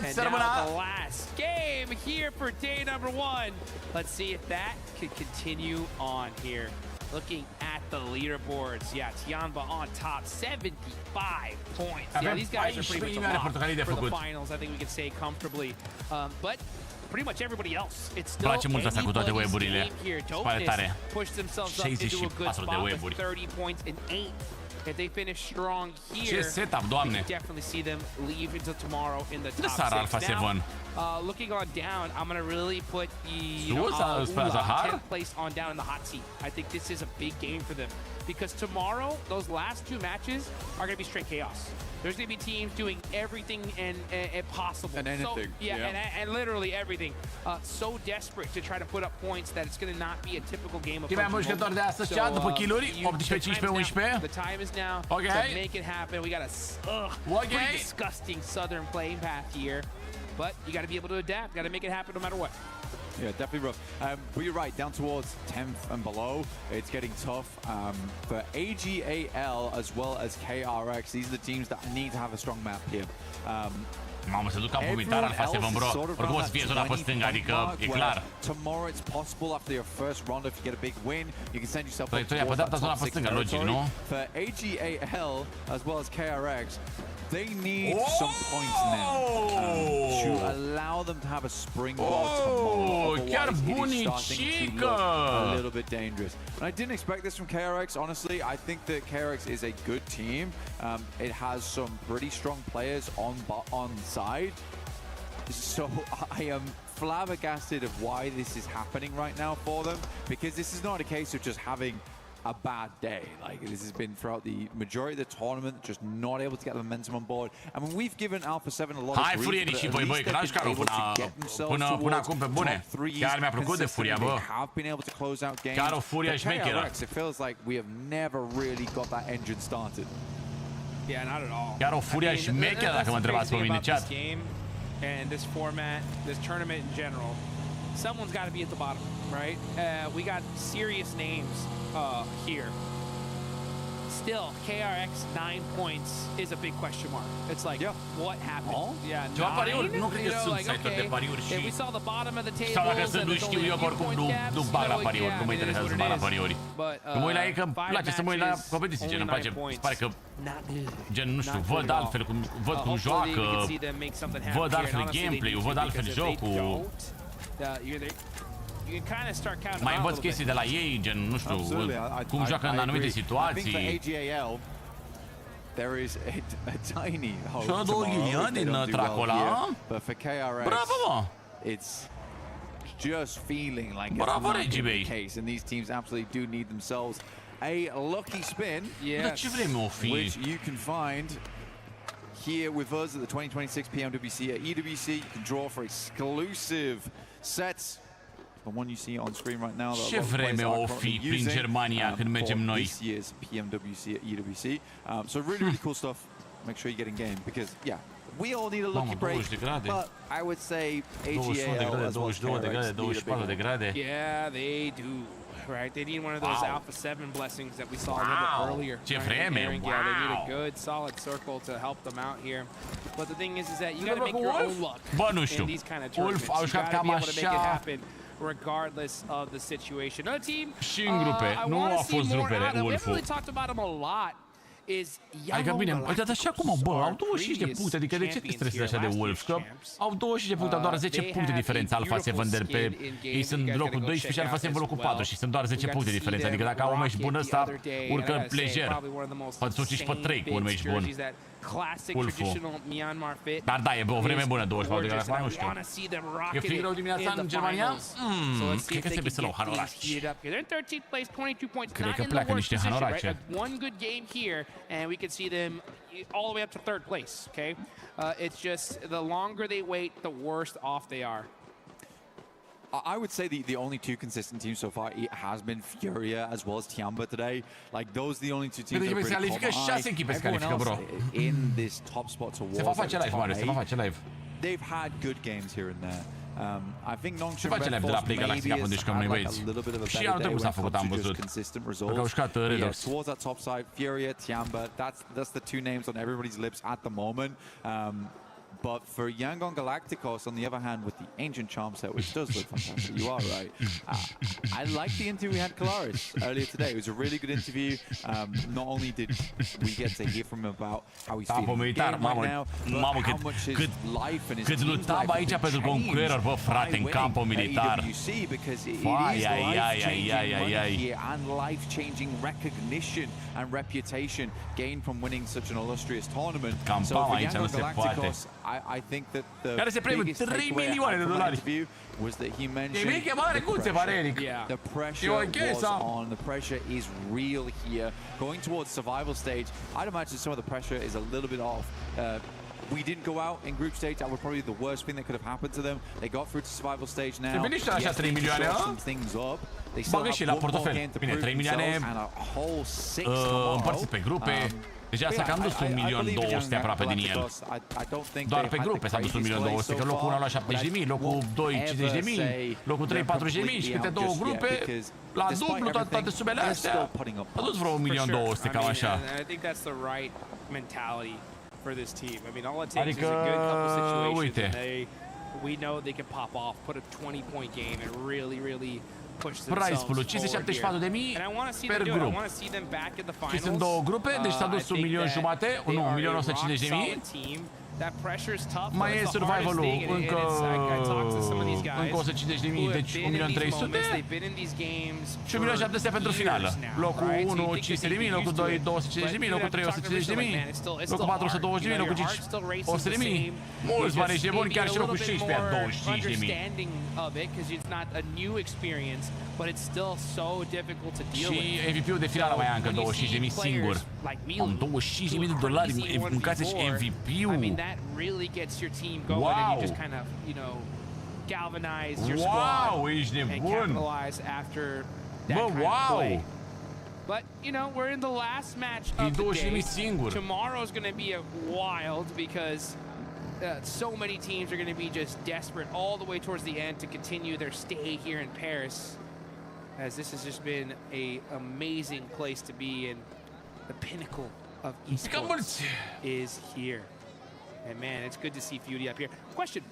And now the last game here for day number 1. Let's see if that could continue on here. Looking at the leaderboards, yeah, Tiamba on top, 75 points. Yeah, these guys are pretty much locked for the finals. I think we can say comfortably. But pretty much everybody else, it's still anybody's game here. Dopeness pushed themselves up into a good spot with 30 points and 8. If they finish strong here, we can definitely see them leave until tomorrow in the top 6. Now, looking on down, I'm going to really put the 10th place on down in the hot seat. I think this is a big game for them. because tomorrow, those last 2 matches are going to be straight chaos. There's going to be teams doing everything and possible. And anything. So, and literally everything. So desperate to try to put up points that it's going to not be a typical game of Primul jucător de astăzi chat după kill-uri, 18-15-11. The time is now to make it happen. We got a pretty disgusting southern playing path here, but you got to be able to adapt. Got to make it happen no matter what. Yeah, definitely rough. But you're right, down towards 10th and below, it's getting tough. For AGAL as well as KRX, these are the teams that need to have a strong map here. Mamă, se duc ca vomitar Alpha 7, bro. Oricum o să fie zona pe stânga, adică e clar. Tomorrow it's possible after your first round, if you get a big win, you can send yourself up towards that top 6 territory. For AGAL as well as KRX, they need some points now to allow them to have a springboard tomorrow. Otherwise, it is starting to look a little bit dangerous. And I didn't expect this from KRX, honestly. I think that KRX is a good team. It has some pretty strong players on side. So I am flabbergasted of why this is happening right now for them, because this is not a case of just having a bad day. Like, this has been throughout the majority of the tournament, just not able to get the momentum on board. I mean, we've given Alpha 7 a lot of grief, but at least they've been able to get themselves towards top 3 consistently. They have been able to close out games. But KRX, it feels like we have never really got that engine started. Yeah, not at all. Chiar o furia șmecheră, dacă mă întrebați pe mine, chat. And this format, this tournament in general, someone's got to be at the bottom, right? We got serious names here. Still, KRX 9 points is a big question mark. It's like, what happened? Yeah, 9? Nu cred că sunt site-uri de pariuri și... We saw the bottom of the table. Sau dacă sunt, nu știu eu, că oricum nu bag la pariuri, nu mă interesează să bag la pariuri. Că mă uit la ei, că îmi place să mă uit la competiții, gen, îmi place, îmi pare că, gen, nu știu, văd altfel, văd cum joacă, văd altfel gameplay-ul, văd altfel jocul. Mai văd chestii de la ei, gen, nu știu, cum joacă în anumite situații. There is a tiny hope tomorrow din tracul ăla. But for KRX, bravo, mă! It's just feeling like it's not the case, and these teams absolutely do need themselves a lucky spin, which you can find here with us at the 2026 PMWC at EWC. You can draw for exclusive sets. The one you see on screen right now. Ce vreme o fi prin Germania când mergem noi? This year's PMWC at EWC. So really cool stuff. Make sure you get in game because we all need a lucky break. But I would say AGAL as well as KRX need a big one. Yeah, they do. Right, they need one of those Alpha 7 blessings that we saw a little bit earlier. Ce vreme, They need a good, solid circle to help them out here. But the thing is that you got to make your own luck in these kind of tournaments. You got to be able to make it happen regardless of the situation. Another team I want to see more out of. We haven't really talked about them a lot. Adică bine, uite așa cum, bă, au 25 de puncte, adică de ce te stresezi așa de Wolves? Că au 25 de puncte, doar 10 puncte diferență Alpha 7 pe... Ei sunt locul 12 și Alpha 7 locul 4 și sunt doar 10 puncte diferență, adică dacă au un meci bun ăsta, urcă lejer. Poate să urci pe 3 cu un meci bun. Dar da, e o vreme bună, 24 de grade, nu știu. E frig rău dimineața în Germania? Cred că trebuie să luau hanoraci. Cred că pleacă niște hanorace. And we can see them all the way up to 3rd place, okay? It's just the longer they wait, the worse off they are. I would say the only 2 consistent teams so far has been FURIA as well as Tiamba today. Like, those are the only 2 teams that have really caught my eye. Everyone else in this top spot towards Se va face live, Marius, se va face live. They've had good games here and there. I think Se face live de la Play Galaxy când jucăm noi băieți. Și anul trecut s-a făcut, am văzut. Că au jucat Redox. Towards that top side, FURIA, Tiamba, that's the 2 names on everybody's lips at the moment. But for Yangon Galacticos, on the other hand, with the Ancient Charm set, which does look fantastic, you are right. I liked the interview we had Kalaris earlier today. It was a really good interview. Not only did we get to hear from him about how he's feeling in the game right now, but how much his life and his team's life has changed by winning AWC, because it is life-changing money here and life-changing recognition and reputation gained from winning such an illustrious tournament. So for Yangon Galacticos, I think that the care se premiul biggest 3 takeaway milioane de from that dolari. interview was that he mentioned E mica mare, cum se pare, Eric? the pressure was on. The pressure is real here. Going towards survival stage, I'd imagine some of the pressure is a little bit off. We didn't go out in group stage. That was probably the worst thing that could have happened to them. They got through to survival stage now. Se finisce așa 3 milioane, bagă și la portofel. Bine, 3 milioane împărțit pe grupe. Deja s-a cam dus 1.200.000 aproape din el. Doar pe grupe s-a dus 1.200.000, că locul 1 a luat 70.000, locul 2 50.000, locul 3 40.000 și câte două grupe, la dublu toate sumele astea, a dus vreo 1.200.000, cam așa. For this team. I mean, all it takes is a good couple situations and we know they can pop off, put a 20-point game and really push themselves forward here. And I want to see them do it. I want to see them back in the finals. Sunt două grupe, deci s-a dus 1,5 milion, 1.150.000. That pressure is tough. Mai e survival-ul, încă 150.000, deci 1.300.000 și 1.700.000 pentru finală. Locul 1, 500.000, locul 2, 250.000, locul 3, 150.000, locul 4, 120.000, locul 5, 100.000. Mulți bani ești buni, chiar și locul 16 a 25.000. Și MVP-ul de finală mai ia încă 25.000 singur. Am 25.000 de dolari, mâncați și MVP-ul. That really gets your team going and you just kind of, galvanize your squad and capitalize after that kind of play. But, we're in the last match of the day. Tomorrow's going to be wild because so many teams are going to be just desperate all the way towards the end to continue their stay here in Paris, as this has just been an amazing place to be, and the pinnacle of esports is here. And man, it's good to see FURIA up here. Question.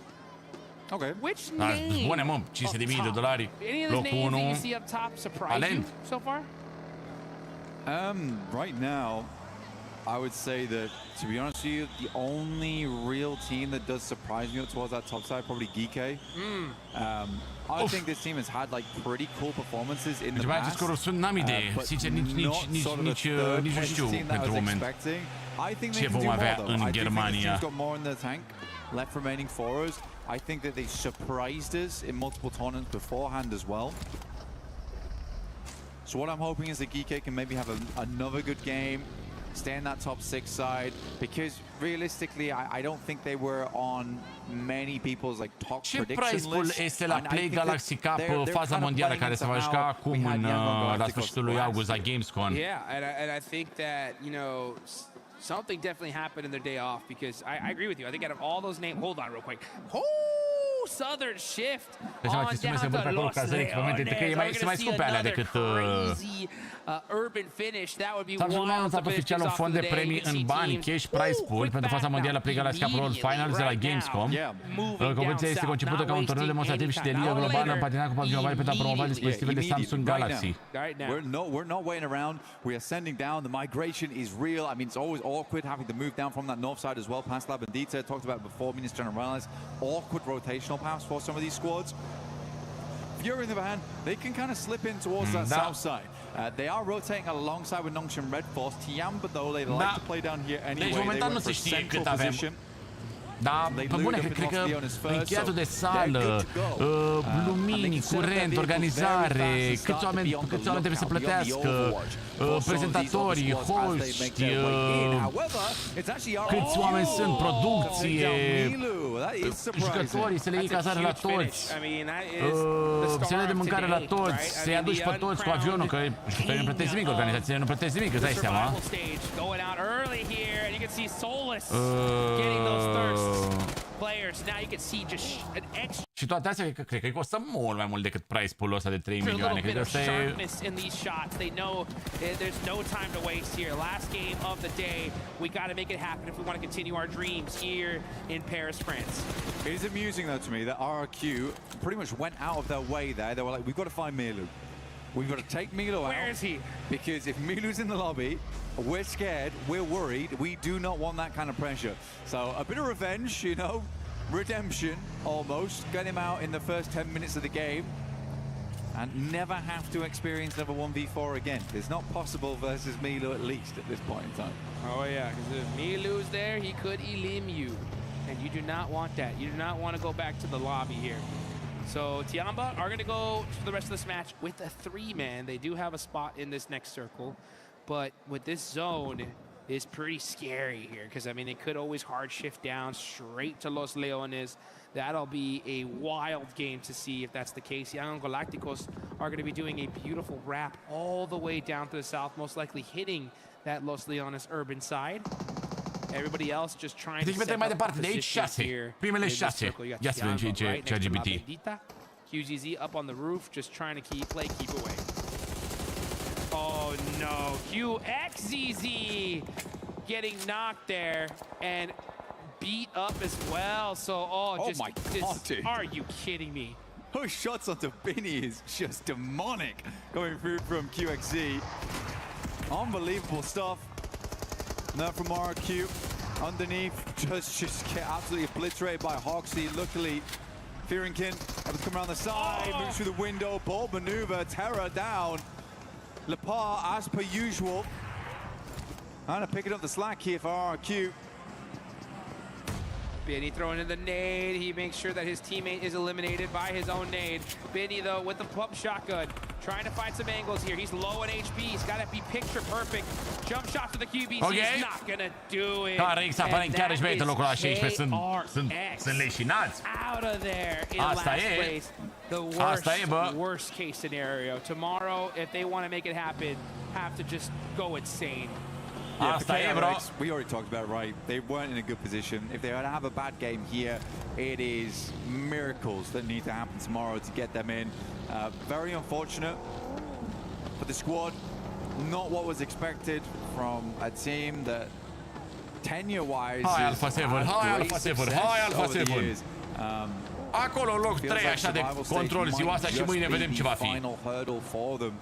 Okay. Which name? Bune, mă, 500.000 de dolari. Locul 1. You see up top surprise you so far? Right now, I would say that, to be honest with you, the only real team that does surprise me towards that top side, probably Geeke. I think this team has had pretty cool performances in the past. N-am idee. Sincer, nici nu știu pentru moment. Ce vom avea în Germania. Left remaining for us. I think that they surprised us in multiple tournaments beforehand as well. So what I'm hoping is that Geeke can maybe have another good game, stay in that top 6 side, because realistically I don't think they were on many people's top prediction lists. Ce prize este la Play Galaxy Cup, faza mondială care se va juca acum la sfârșitul lui august la Gamescom? Yeah, and I think that, something definitely happened in their day off, because I agree with you. I think out of all those names, hold on real quick. Southern shift on down to Los Leones. Se mai scumpe alea decât urban finish. That would be wild. S-a anunțat oficial un fond de premii în bani, cash prize pool pentru faza mondială Play Galaxy Cup World Finals de la Gamescom. Competiția este concepută ca un turneu demonstrativ și de ligă globală împatinat cu pavilionul pentru a promova dispozitivele Samsung Galaxy. We're not waiting around. We are sending down. The migration is real. I mean, it's always awkward having to move down from that north side as well. Past Lab and Dieter talked about it before. Minister Generalized awkward rotational paths for some of these squads. FURIA, on the other hand, they can kind of slip in towards that south side. They are rotating alongside with Nongshim Red Force. Tiamba, though, they like to play down here anyway. They went for central position. Da, pe bune, cred că încheiatul de sală, lumini, curent, organizare, câți oameni trebuie să plătească, prezentatorii, hoști, câți oameni sunt, producție, jucătorii, să le iei cazare la toți, să le dai de mâncare la toți, să-i aduci pe toți cu avionul, că jucătorii nu plătesc nimic, organizațiile nu plătesc nimic, îți dai seama. Players. Now you can see just an extra. Și toate astea cred că costă mult mai mult decât price pool-ul ăsta de 3 milioane. Cred că ăsta e... in these shots. They know there's no time to waste here. Last game of the day. We got to make it happen if we want to continue our dreams here in Paris, France. It is amusing though to me that RRQ pretty much went out of their way there. They were like, we've got to find Milu. We've got to take Milo out. Where is he? Because if Milu's in the lobby, we're scared, we're worried, we do not want that kind of pressure. So a bit of revenge, redemption almost. Get him out in the first 10 minutes of the game and never have to experience another 1v4 again. It's not possible versus Milo, at least at this point in time. Oh yeah, because if Milu's there, he could elim you. And you do not want that. You do not want to go back to the lobby here. So Tiamba are going to go to the rest of this match with a 3-man. They do have a spot in this next circle. But with this zone, it's pretty scary here. Because, I mean, it could always hard shift down straight to Los Leones. That'll be a wild game to see if that's the case. Young Galacticos are going to be doing a beautiful wrap all the way down to the south, most likely hitting that Los Leones urban side. Everybody else just trying to set mai up departe de aici positions 6. here. Primele 6. Ia să vedem ce LGBT. QZZ up on the roof, just trying to play keep away. Oh no, QXZZ getting knocked there and beat up as well. So, just, my God, dude. Are you kidding me? Those shots onto Binny is just demonic going through from QXZ. Unbelievable stuff. Now from RQ underneath, just get absolutely obliterated by Hoxie. Luckily, Fearinkin able to come around the side, moves through the window, bold maneuver, Terra down. Lepar, as per usual, kind of picking up the slack here for RQ. Benny throwing in the nade. He makes sure that his teammate is eliminated by his own nade. Benny, though, with the pump shotgun, trying to find some angles here. He's low on HP. He's got to be picture perfect. Jump shot to the QBC. Okay. He's not going to do it. Carix aparent chiar își merită locul la 16. Sunt leșinați. Out of there in last place. The worst case scenario. Tomorrow, if they want to make it happen, have to just go insane. We already talked about it, right? They weren't in a good position. If they were to have a bad game here, it is miracles that need to happen tomorrow to get them in. Very unfortunate for the squad. Not what was expected from a team that tenure-wise Hai Alpha 7, hai Alpha 7, hai Alpha 7. Acolo loc 3 așa de control ziua asta și mâine vedem ce va fi. Final hurdle for them.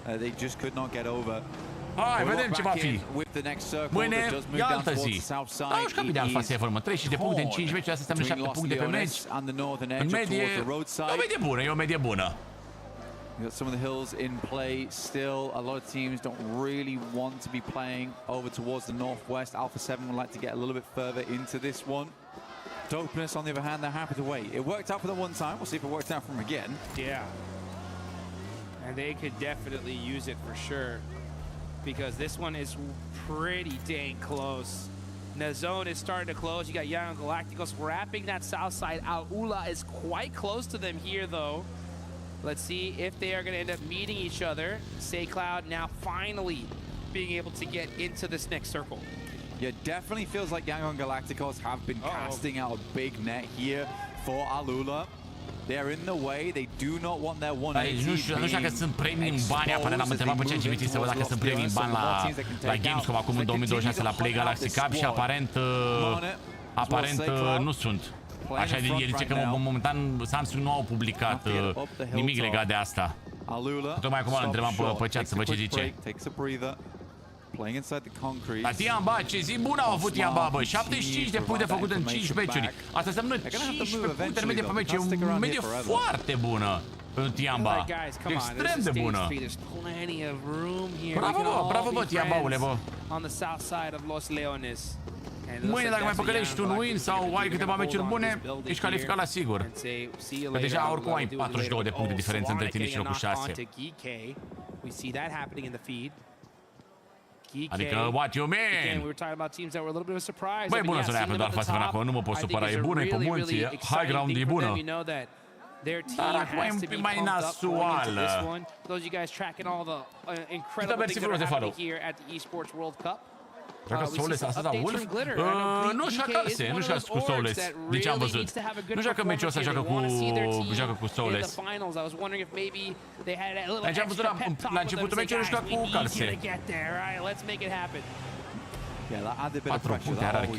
They just could not get over. Hai, vedem ce va fi. Mâine e altă zi. Da, uși bine Alpha 7, mă. 30 de puncte în 5 meciuri, asta înseamnă 7 puncte pe meci. În medie, e o medie bună, e o medie bună. You got some of the hills in play still. A lot of teams don't really want to be playing over towards the northwest. Alpha 7 would like to get a little bit further into this one. Dopeness, on the other hand, they're happy to wait. It worked out for them one time. We'll see if it works out for them again. Yeah. And they could definitely use it for sure, because this one is pretty dang close. The zone is starting to close. You got Young Galacticos wrapping that south side out. Ula is quite close to them here, though. Let's see if they are going to end up meeting each other. SayCloud now finally being able to get into this next circle. Yeah, definitely feels like Young Galacticos have been casting out a big net here for Alula. They're in the way. They do not want their 180. Nu știu dacă sunt premii în bani, apare l-am întrebat pe ChatGPT să văd dacă sunt premii în bani la Gamescom acum în 2026 la Play Galaxy Cup și aparent nu sunt. Așa el zice că momentan Samsung nu au publicat nimic legat de asta. Tocmai acum îl întrebam pe chat să văd ce zice. La Tiamba, ce zi bună au avut Tiamba, bă, 75 de puncte făcute în 5 meciuri. Asta înseamnă 15 puncte în medie pe meci, e o medie foarte bună în Tiamba. Extrem de bună. Bravo, bă, bravo, bă, Tiambaule, bă. Mâine, dacă mai păcălești un win sau ai câteva meciuri bune, ești calificat la sigur. Că deja oricum ai 42 de puncte diferență între tine și locul 6. Adică, what you mean? Băi, bună să ne ia pentru Alpha 7 acolo, nu mă pot supăra, e bună, e pe munți, high ground e bună. Dar acum e un pic mai nasoală. Uite, mersi frumos de follow. Joacă Soulless asta, da, Wolf? Nu joacă nu joacă cu Soulless, de ce am văzut. Nu joacă meciul ăsta, joacă cu Soulless. Deci am văzut la începutul meciului, joacă cu Calse. 4 puncte are RQ.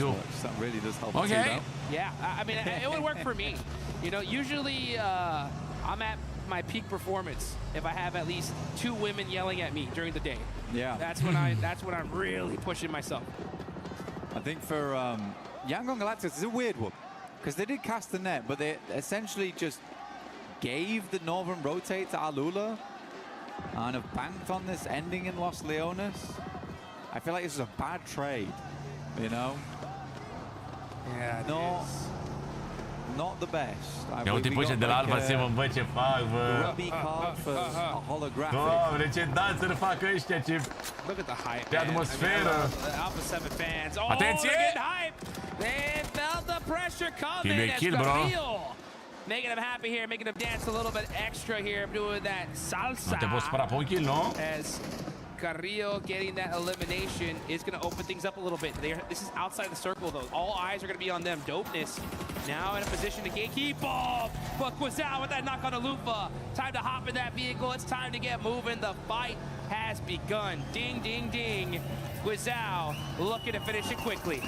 Ok. Yeah, I mean, it would work for me. You know, usually I'm at my peak performance if I have at least 2 women yelling at me during the day. Yeah, that's when I'm really pushing myself. I think for Yangon Galacticos, it's a weird one because they did cast the net, but they essentially just gave the northern rotate to Alula and have banked on this ending in Los Leones. I feel like this is a bad trade, you know. Yeah, not the best. Ia uite pe ăștia de la Alpha 7, bă, ce fac, bă. Doamne, ce danțuri fac ăștia, ce... Look at the hype, ce atmosferă. The Alpha 7 fans. Oh, atenție! they're getting hype. They felt the pressure coming. Kill, bro. Making them happy here, making them dance a little bit extra here, doing that salsa. Nu te poți spăra pe un kill, nu? As Carrillo getting that elimination is going to open things up a little bit. This is outside the circle, though. All eyes are going to be on them. Dopeness now in a position to gatekeep. Oh, but Quizao with that knock on the Lufa. Time to hop in that vehicle. It's time to get moving. The fight has begun. Ding, ding, ding. Quizao looking to finish it quickly.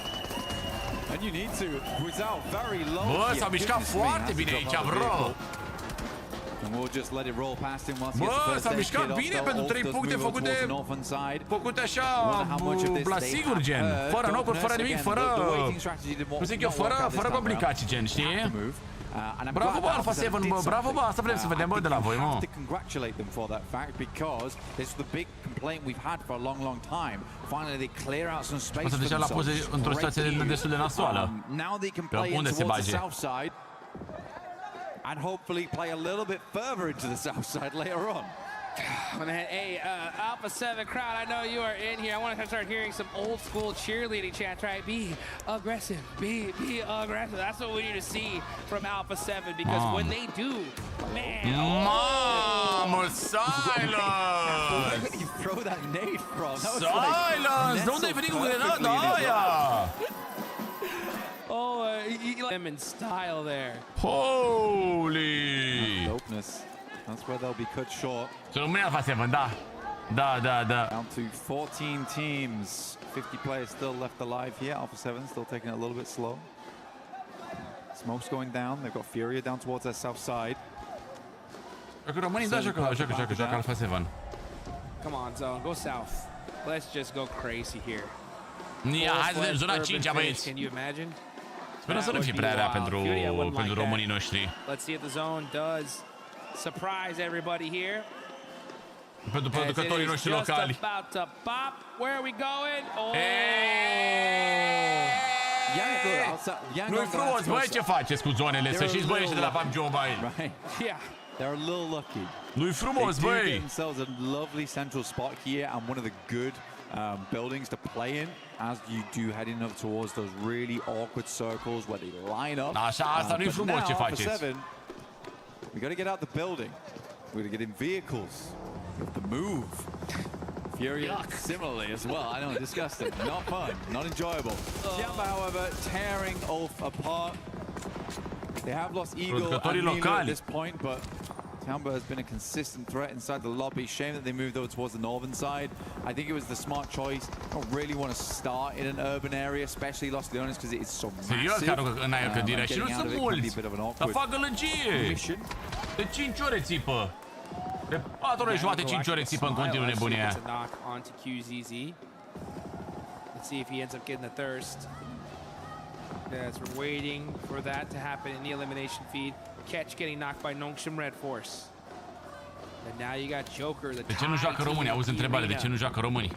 And you need to. Quizao very low. Bă, s-a mișcat foarte bine aici, bro. And we'll just let it roll past him once bă, s-a mișcat bine pentru 3 puncte făcute așa, la sigur, gen. Fără knocuri, fără nimic, fără... Cum zic eu, fără complicații, gen, știi? Bravo, bă, Alpha 7, bă, bravo, bă, asta vrem să vedem, bă, de la voi, mă. O să deja la poze într-o situație destul de nasoală. Pe unde se bage? And hopefully play a little bit further into the south side later on. Man, hey, Alpha 7 crowd, I know you are in here. I want to start hearing some old school cheerleading chants, right? Be aggressive, be aggressive. That's what we need to see from Alpha 7 because when they do, man. Mamă, silence! Where did you throw that nade from? Silence! De unde ai venit cu grenada aia? Oh, them in style there. Holy! Dopeness. That's where they'll be cut short. Să rămâne Alpha 7, da. Da. Down to 14 teams. 50 players still left alive here. Alpha 7 still taking it a little bit slow. Smoke's going down. They've got FURIA down towards their south side. Dacă românii, da, joacă Alpha 7. Come on, Zone. Go south. Let's just go crazy here. Hai să vedem zona 5, băieți. Can you imagine? Sperăm să nu fie prea rea pentru românii noștri. Let's see if the zone does surprise everybody here. Pentru producătorii noștri locali. About to pop. Where are we going? Oh! Nu-i frumos, băi, ce faceți cu zonele? Să știți, băi, ăștia de la PUBG Mobile. Yeah. They're a little lucky. Nu-i frumos, băi. They do get themselves a lovely central spot here and one of the good buildings to play in as you do heading up towards those really awkward circles where they line up. Așa, asta nu-i frumos ce faceți. We got to get out the building. We got to get in vehicles. We have to move. FURIA similarly as well. I know, disgusting. Not fun. Not enjoyable. Cica, however, tearing Ulf apart. They have lost Eagle and Nilo at this point, but Cica has been a consistent threat inside the lobby. Shame that they moved over towards the northern side. I think it was the smart choice. I don't really want to start in an urban area, especially Los Leones, because it's so massive. Serios, că în aia clădirea și nu sunt mulți. Să fac gălăgie. De 5 ore țipă. De 4 ore jumate, 5 ore țipă în continuu nebunia. Let's see if he ends up getting the thirst. As we're waiting for that to happen in the elimination feed. Catch getting knocked by Nongshim Red Force. And now you got Joker. De ce nu joacă românii? Auzi întrebare, de ce nu joacă românii?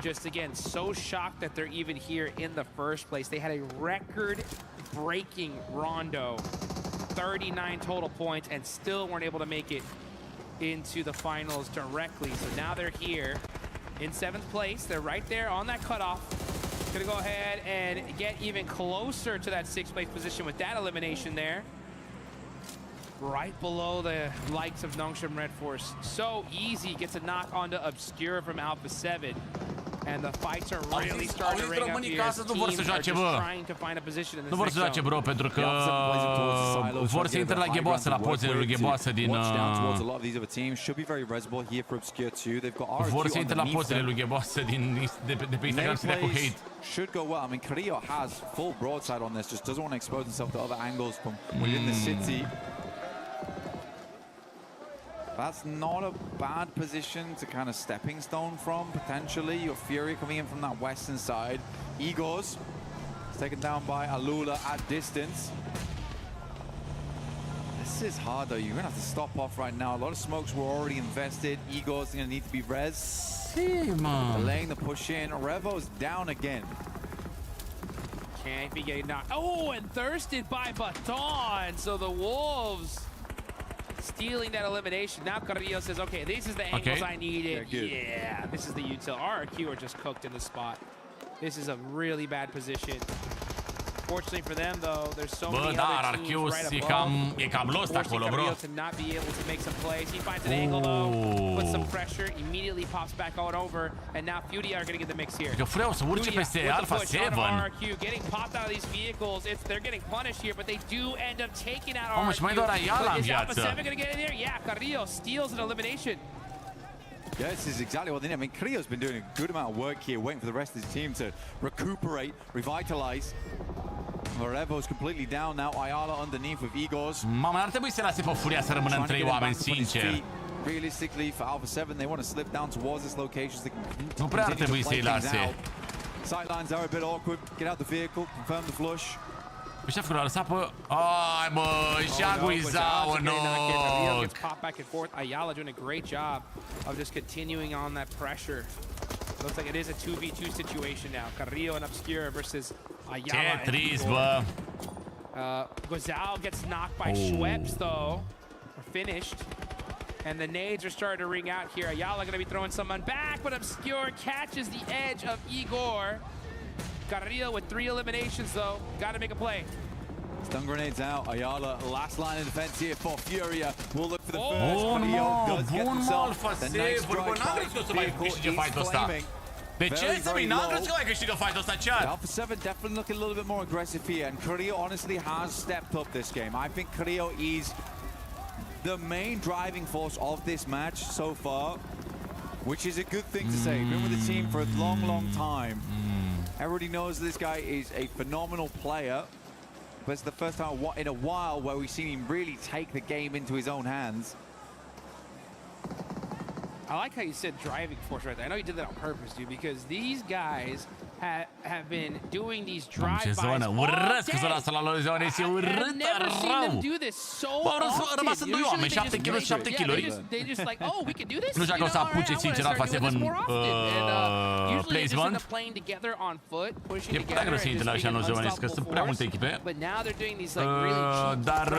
Just again, so shocked that they're even here in the first place. They had a record-breaking rondo, 39 total points, and still weren't able to make it into the finals directly. So now they're here in 7th place. They're right there on that cutoff. Gonna go ahead and get even closer to that 6th place position with that elimination there. Right below the likes of Nongshim Red Force. So easy, gets a knock onto Obscure from Alpha 7. And the fights are really starting to ring up here. Teams are just trying to find a position in this. Nu vor să joace, bro, pentru că vor să intre la gheboasă, la pozele lui gheboasă din... Vor să intre la pozele lui gheboasă de pe Instagram să dea cu hate. Should go well. I mean, Carrillo has full broadside on this, just doesn't want to expose himself to other angles from within the city. That's not a bad position to kind of stepping stone from, potentially. Your FURIA coming in from that western side. Igor's taken down by Alula at distance. This is hard, though. You're going to have to stop off right now. A lot of smokes were already invested. Igor's going to need to be res. Delaying the push in. Revo's down again. Can't be getting knocked. Oh, and thirsted by Baton. So the Wolves stealing that elimination. Now Carrillo says, okay, this is the angles I needed. Yeah, this is the util. RRQ are just cooked in the spot. This is a really bad position. Fortunately for them, though, there's so many other teams right above. E cam lost acolo, bro. To not be able to make some plays. He finds an angle, though, puts some pressure, immediately pops back out over, and now FURIA are going to get the mix here. Că FURIA o să urce peste Alpha 7. RRQ getting popped out of these vehicles. They're getting punished here, but they do end up taking out RRQ. Și mai doar Ayala în viață. Is Alpha 7 going to get in there? Yeah, Carrillo steals an elimination. Yeah, this is exactly what they need. I mean, Carrillo's been doing a good amount of work here, waiting for the rest of his team to recuperate, revitalize. Revo's completely down now. Ayala underneath with Igor's. Mama, ar trebui să lase pe FURIA să rămână în 3 oameni, sincer. Realistically, for Alpha 7, they want to slip down towards this location. Nu prea ar trebui să-i lase. Sightlines are a bit awkward. Get out the vehicle, confirm the flush. Ăștia fără lăsa pe... Ai, mă, și-a guizau în ochi. Pop back and forth. Ayala doing a great job of just continuing on that pressure. Looks like it is a 2v2 situation now. Carrillo and Obscure versus Ayala. Ce trist, bă. Guizao gets knocked by Schweppes, though. We're finished. And the nades are starting to ring out here. Ayala going to be throwing someone back, but Obscure catches the edge of Igor. Carrillo with 3 eliminations, though. Got to make a play. Stun grenades out. Ayala, last line of defense here for FURIA. We'll look for the first. Carrillo does get himself the nice drive. De ce să n-am crezut că mai câștigă fight-ul ăsta, chat? Alpha 7 definitely looking a little bit more aggressive here, and Carrillo honestly has stepped up this game. I think Carrillo is the main driving force of this match so far, which is a good thing to say. Been with the team for a long, long time. Everybody knows this guy is a phenomenal player, but it's the first time in a while where we've seen him really take the game into his own hands. I like how you said driving force right there. I know you did that on purpose, dude, because these guys have been doing these drive-bys all day. I've never seen them do this so often. Usually they just like, oh, we can do this? Nu știu dacă o să apuce, sincer, Alpha 7 placement. E prea greu să intre la așa noziune, că sunt prea multe echipe. Dar...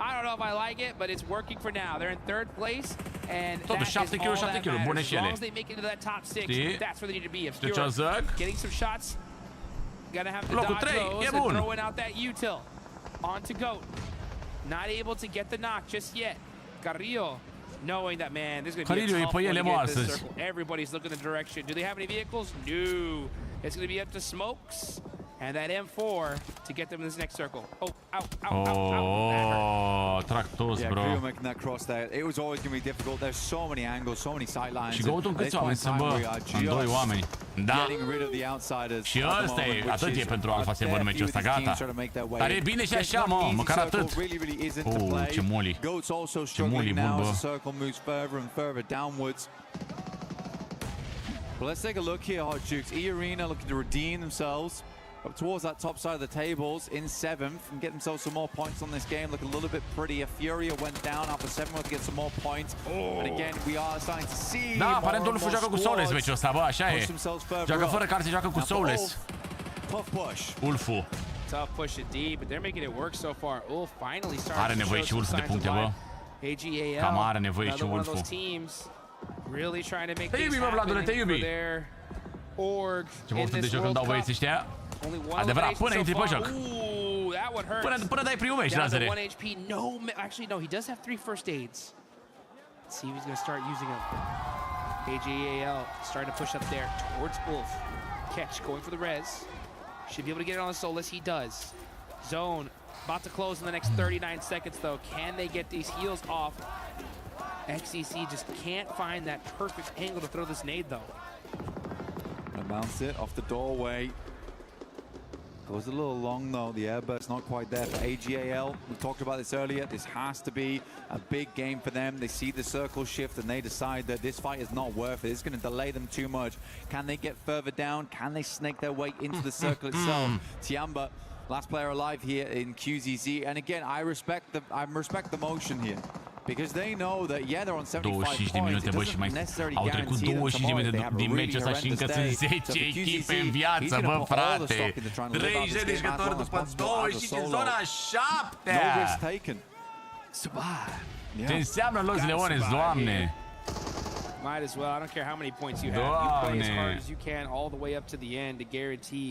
I don't know if I like it, but it's working for now. They're in 3rd place, and totuși 7 kills, 7 kills, bune și ele. As long as they make it into that top 6, that's where they need to be. De ce zic? Getting some shots, gonna have to dodge those and throwing out that util. On to GOAT. Not able to get the knock just yet. Carrillo, knowing that, man, this is going to be a tough one to get this circle. Everybody's looking the direction. Do they have any vehicles? No. It's going to be up to Smokes and that M4 to get them in this next circle. Oh, Tractos, bro. Yeah, making that cross there. It was always going to be difficult. There's so many angles, so many sight lines. Și GOAT-ul câți oameni sunt, bă? În 2 oameni. Da. Și ăsta e, atât e pentru Alpha 7 în meciul ăsta, gata. Dar e bine și așa, mă, măcar atât. Ce moli. Ce moli bun, bă. Well, let's take a look here, Hot Jukes. eArena looking to redeem themselves up towards that top side of the tables in 7th and get themselves some more points on this game. Look a little bit prettier. FURIA went down. Alpha 7 will get some more points. And again, we are starting to see da, aparent Ulf joacă cu Soulless meciul ăsta, bă, așa e. Joacă fără carte, joacă cu Soulless. Tough push. Ulful. Tough push indeed, but they're making it work so far. Ulf finally starting are nevoie și Ulf de puncte, bă. AGAL, cam are nevoie și Ulful. Really trying to make things happen for their org in this World Cup. Adevărat, până intri pe joc. Până dai primul meci, Lazare. 1 HP. No, actually no, he does have 3 first aids. Let's see if he's going to start using them. AGAL starting to push up there towards Ulf. Catch going for the res. Should be able to get it on the Soulless. He does. Zone about to close in the next 39 seconds though. Can they get these heals off? XCC just can't find that perfect angle to throw this nade though. Bounce it off the doorway. Goes a little long though. The airburst's not quite there for AGAL. We talked about this earlier. This has to be a big game for them. They see the circle shift and they decide that this fight is not worth it. It's going to delay them too much. Can they get further down? Can they snake their way into the circle itself? Tiamba, last player alive here in QZZ. And again, I respect the motion here. Because they know that, yeah, they're on 75 25 de points. minute, It bă, și mai necessarily au trecut guarantee them 25 de tomorrow minute they have a din really meciul ăsta și încă horrendous sunt day. 10 So for echipe QZZ, în viață, he's gonna bă, put all the frate. stock into trying to live out this 30 de game as jucători long as după possible as a 25 în solo. zona 7. No risk taken. Ce înseamnă Los Leones, doamne? Might as well. I don't care how many points you have. You play as hard as you can all the way up to the end to guarantee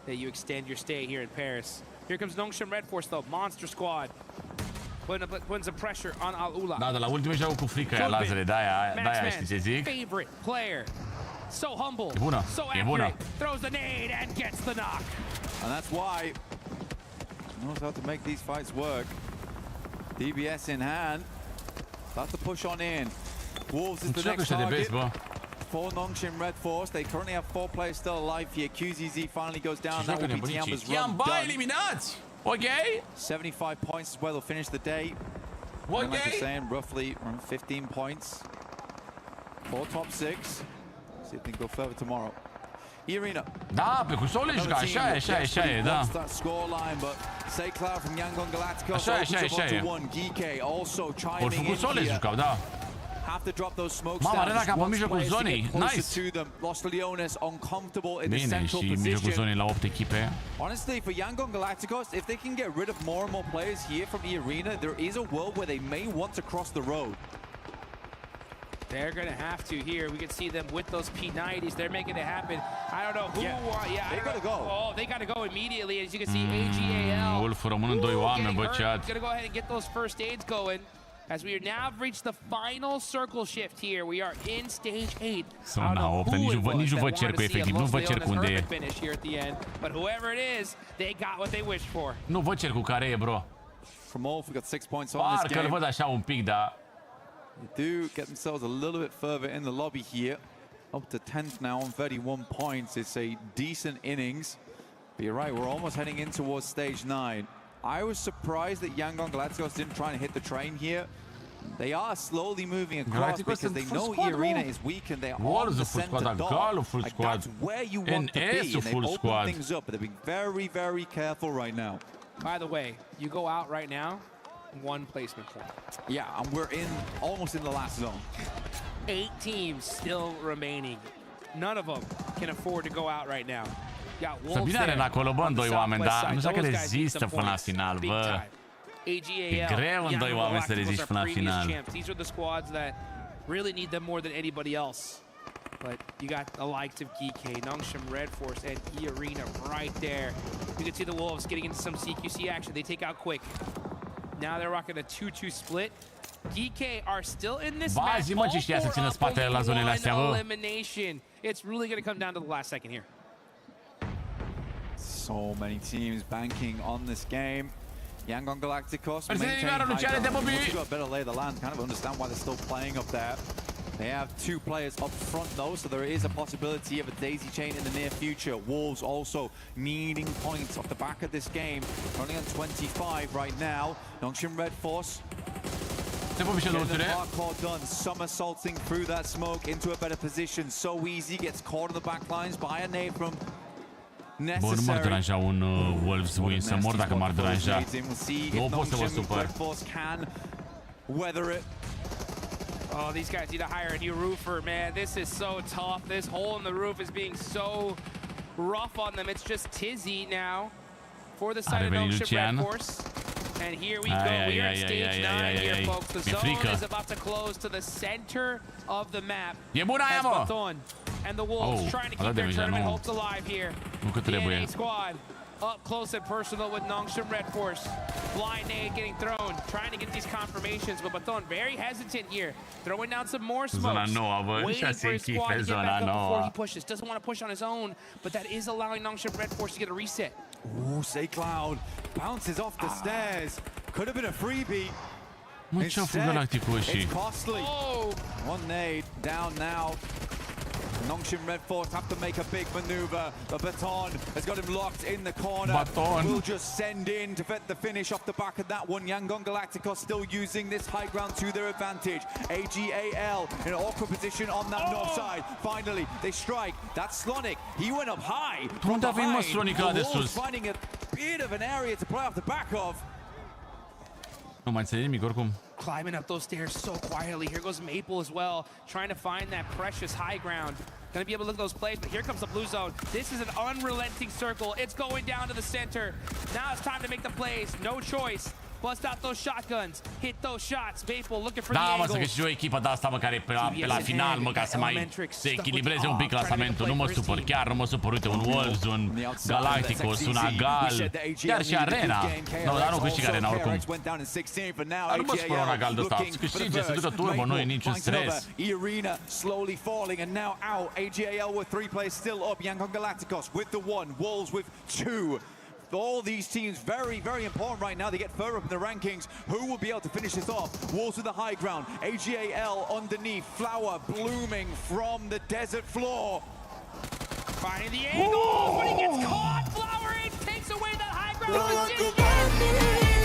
that you extend your stay here in Paris. Here comes Nongshim Red Force though. Monster squad. Putting some pressure on Al-Ula. Da, de la ultimul joc cu frică aia, lazele, de-aia știi ce zic? Favorite player. So humble. E bună, so e bună. Throws the nade and gets the knock. And that's why he knows how to make these fights work. DBS in hand. Start to push on in. Wolves is the next target for Nongshim Red Force. They currently have 4 players still alive here. QZZ finally goes down. That will be Tiamba's run done. Eliminați! Ok. 75 points is where they'll finish the day. Ok. And like you're saying, roughly around 15 points. 4 top 6. See if they can go further tomorrow. eArena. Da, pe cu sole juca, așa e, da. That scoreline, but Say Cloud from Yangon Galacticos Așa e. Geeky also Ori chiming cu in sole here. jucau, da. Have to drop those smokes Mama, down. Arena ca pe mijlocul zonei. Nice. To them. Los Leones uncomfortable in the Bine, central și mijlocul zonei la 8 echipe. Honestly, for Yangon Galacticos, if they can get rid of more and more players here from eArena, there is a world where they may want to cross the road. They're going to have to here. We can see them with those P90s. They're making it happen. I don't know who. They got to go. Oh, they got to go immediately. As you can see, AGAL. Wolf rămân în 2 oameni, bă, chat. Going to go ahead and get those first aids going. As we are now reached the final circle shift here. We are in stage 8. Sunt la 8, nici nu văd cercul efectiv, nu văd cercul unde e. But whoever it is, they got what they wished for. Nu văd cercul care e, bro. From Wolf, we got 6 points on this game. Parcă îl văd așa un pic, dar they do get themselves a little bit further in the lobby here. Up to 10th now on 31 points. It's a decent innings. But you're right, we're almost heading in towards stage 9. I was surprised that Yangon Galacticos didn't try and hit the train here. They are slowly moving across because they know eArena is weak and they're on the center dot. Like that's where you want to be. And they've opened things up, but they're being very, very careful right now. By the way, you go out right now, 1 placement point. Yeah, and we're almost in the last zone. 8 teams still remaining. None of them can afford to go out right now. Să bine are acolo, bă, în 2 oameni, dar nu știu că rezistă până la final, bă. E greu în 2 oameni să reziști până la final. These are the squads that really need them more than anybody else. But you got the likes of GK, Nongshim Red Force, and eArena right there. You can see the Wolves getting into some CQC action. They take out quick. Now they're rocking a 2-2 split. GK are still in this match. Zi, mă, ce știa să țină spatele la zonele astea, bă. Elimination. It's really going to come down to the last second here. So many teams banking on this game. Yangon Galacticos maintaining high ground. Once you got a better lay of the land, kind of understand why they're still playing up there. They have 2 players up front though, so there is a possibility of a daisy chain in the near future. Wolves also needing points off the back of this game. Running on 25 right now. Nongshim Red Force. Hardcore done, somersaulting through that smoke into a better position. So easy, gets caught on the back lines by a nade from Bă, nu m-ar deranja un Wolves win, să mor dacă m-ar deranja. Nu pot să mă supăr. Oh, these guys need to hire a new roofer, man. This is so tough. This hole in the roof is being so rough on them. It's just tizzy now for the side of Nongshim Red Force. And here we go. We are at stage 9 here, folks. The zone is about to close to the center of the map. E bună aia, mă! And the Wolves trying to keep their tournament hopes alive here. The squad up close and personal with Nongshim Red Force. Blind nade getting thrown, trying to get these confirmations, but Baton very hesitant here. Throwing down some more smokes. Waiting for his squad to get back up before he pushes. Doesn't want to push on his own, but that is allowing Nongshim Red Force to get a reset. Ooh, Say Cloud bounces off the stairs. Could have been a freebie. It's costly. One nade down now. Nongshim Red Force have to make a big maneuver. The Baton has got him locked in the corner. Will just send in to get the finish off the back of that one. Yangon Galacticos still using this high ground to their advantage. AGAL in an awkward position on that north side. Finally, they strike. That's Slonic. He went up high from behind. The Wolves finding a bit of an area to play off the back of. Nu mai înțeleg nimic oricum. climbing up those stairs so quietly. Here goes Maple as well, trying to find that precious high ground. Gonna be able to look at those plays, but here comes the blue zone. This is an unrelenting circle. It's going down to the center. Now it's time to make the plays. No choice. Bust out those shotguns. Hit those shots. Maple looking for the Da, mă, angles. să găsi o echipă de asta, mă, care pe la final, mă, ca să mai se echilibreze un pic clasamentul. Nu mă supăr, chiar nu mă supăr. Uite, un Wolves, un Galacticos, un Agal, chiar și Arena. Nu, dar nu câștigă Arena oricum. Dar nu mă supăr un Agal de ăsta. Câștige, se ducă turbo, nu e niciun stres. eArena slowly falling and now out. AGAL with 3 players still up. Yangon Galacticos with the 1, Wolves with 2. All these teams very, very important right now. They get further up in the rankings. Who will be able to finish this off? Wolves with the high ground. AGAL underneath. Flower blooming from the desert floor. Finding the angle, but he gets caught. Flower in, takes away that high ground position.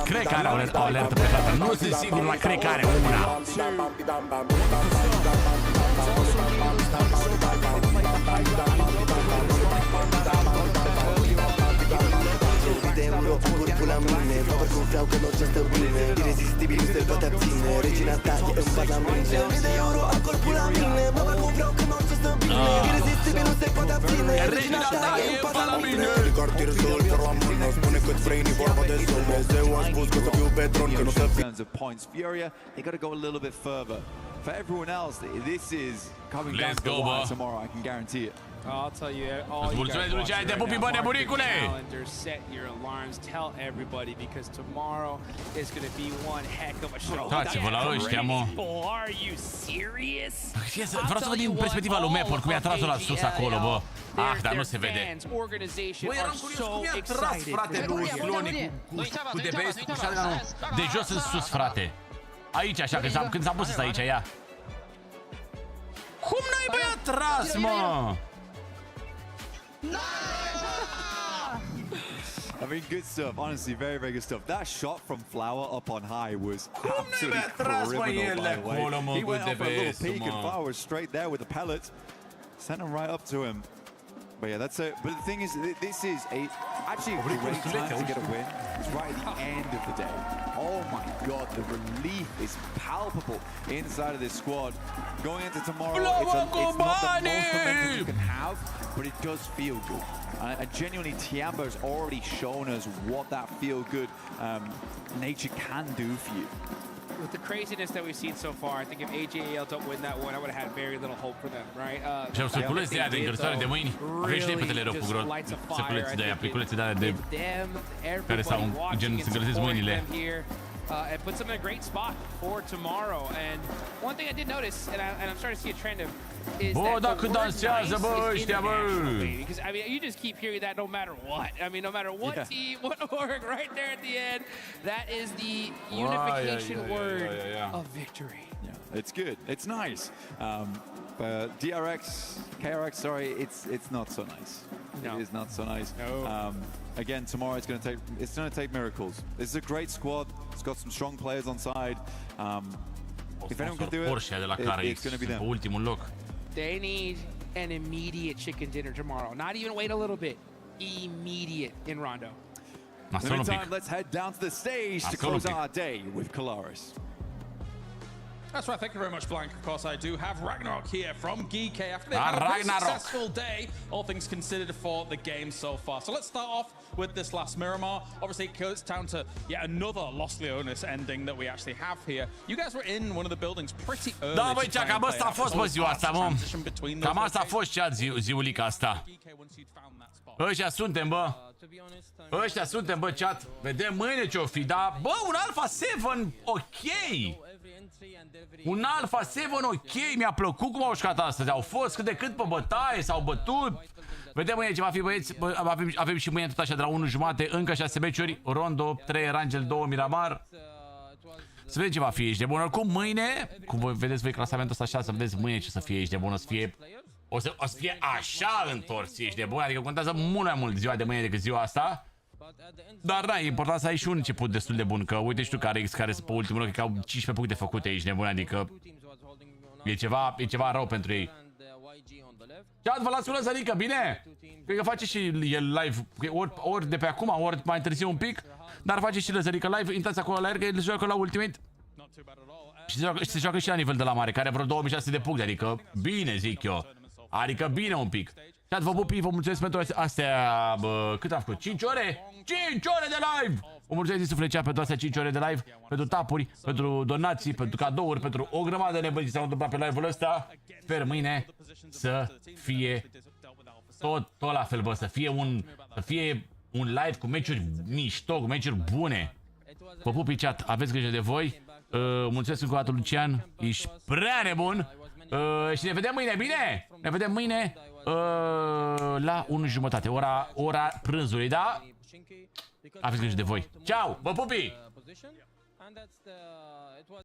Cred că are o alertă plecată. Nu sunt sigur, dar cred că are una. Pula mine, fapă cum vreau că orice stă bine. Irezistibil, nu se poate abține. Regina ta e în parlamente. €1000 alcool, pula mine, fapă cum vreau că orice stă bine. Irezistibil, nu se poate abține. Regina ta e în parlamente. Cartier sol, pe la mână, spune cât vrei, ni vorba de sol. Dumnezeu a spus că o să fiu pe tron, că nu să fiu. In terms of points, FURIA, they got to go a little bit further. For everyone else, this is coming down to the wire tomorrow, I can guarantee it. I'll tell you, all you guys watching right now, mark your calendar, set your alarms, tell everybody, because tomorrow is going to be one heck of a show. Uitați-vă la ăștia, mă. Are you serious? Vreau să văd din perspectiva lui Mapple, cum i-a tras la sus acolo, bă. Ah, dar nu se vede. Bă, eram curios cum i-a tras, frate, lui Cloni cu DBS, cu shotgun-ul de jos în sus, frate. Aici, așa, când s-a pus ăsta aici, ia. Cum n-ai băiat tras, mă? I mean, good stuff. Honestly, very, very good stuff. That shot from Flower up on high was absolutely criminal, by the way. He went up for a little peek and Flower was straight there with the pellets. Sent him right up to him. But yeah, that's it. But the thing is, this is actually a great time to get a win. It's right at the end of the day. Oh my God, the relief is palpable inside of this squad. Going into tomorrow, it's not the most momentum you can have, but it does feel good. And genuinely, Tiambo's already shown us what that feel-good nature can do for you. With the craziness that we've seen so far, I think if AJAL don't win that one, I would have had very little hope for them, right? Și au circuleți de aia de încălțare de mâini. Vrește pe TEDEREU cu grot. Circuleți de aia, pliculeți de aia de... care s-au gen să încălțesc mâinile. And puts them in a great spot for tomorrow. And one thing I did notice, and I'm starting to see a trend of, is bă, dacă dansează, bă, ăștia, bă! Because, I mean, you just keep hearing that no matter what. I mean, no matter what team, what org, right there at the end, that is the unification word of victory. Yeah, it's good. It's nice. But KRX, sorry, it's not so nice. No. It is not so nice. No. Again, tomorrow it's going to take miracles. This is a great squad. It's got some strong players on side. If anyone can do it, it's going to be them. Ultimul loc. They need an immediate chicken dinner tomorrow. Not even wait a little bit. Immediate in Rondo. In the meantime, let's head down to the stage to close our day with Colaris. That's right, thank you very much, Blank. Of course, I do have Ragnarok here from GK after they've had a very successful day, all things considered, for the game so far. So let's start off with this last Miramar. Obviously, it goes down to yet another Los Leones ending that we actually have here. You guys were in one of the buildings pretty early. Da, băi, cea, cam asta a fost, bă, ziua asta, mă. Cam asta a fost cea ziulica asta. Ăștia suntem, bă. Ăștia suntem, bă, chat. Vedem mâine ce-o fi, dar, bă, un Alpha 7, ok. Un Alpha 7, ok, mi-a plăcut cum au jucat astăzi. Au fost cât de cât pe bătaie, s-au bătut. Vedem mâine ce va fi, băieți. Avem și mâine tot așa de la 1:30, încă 6 meciuri. Rondo, 3 Erangel, 2 Miramar. Să vedem ce va fi, ești de bun. Oricum mâine, cum vedeți voi clasamentul ăsta așa, să vedeți mâine ce să fie, ești de bun, o să fie așa întors, ești de bun, adică contează mult mai mult ziua de mâine decât ziua asta. Dar da, e important să ai și un început destul de bun, că uite și tu care sunt pe ultimul loc, că au 15 puncte făcute, ești nebun, adică e ceva rău pentru ei. Chat, vă las cu lăzărică, bine? Cred că face și el live, ori de pe acum, ori mai târziu un pic, dar face și lăzărică live, intrați acolo la el, că el joacă la Ultimate. Și se joacă și la nivel de la mare, care are vreo 2600 de puncte, adică bine, zic eu. Adică bine un pic. Chat, vă pupi, vă mulțumesc pentru astea, cât am făcut? 5 ore? 5 ore de live! Vă mulțumesc din suflet pentru astea 5 ore de live, pentru tapuri, pentru donații, pentru cadouri, pentru o grămadă de nebunii s-au întâmplat pe live-ul ăsta. Sper mâine să fie tot la fel, bă, să fie un live cu meciuri mișto, cu meciuri bune. Vă pupi, chat, aveți grijă de voi. Mulțumesc încă o dată, Lucian, ești prea nebun. Și ne vedem mâine, bine? Ne vedem mâine la 1:30, ora prânzului, da? Aveți grijă de voi. Ciao, vă pupi!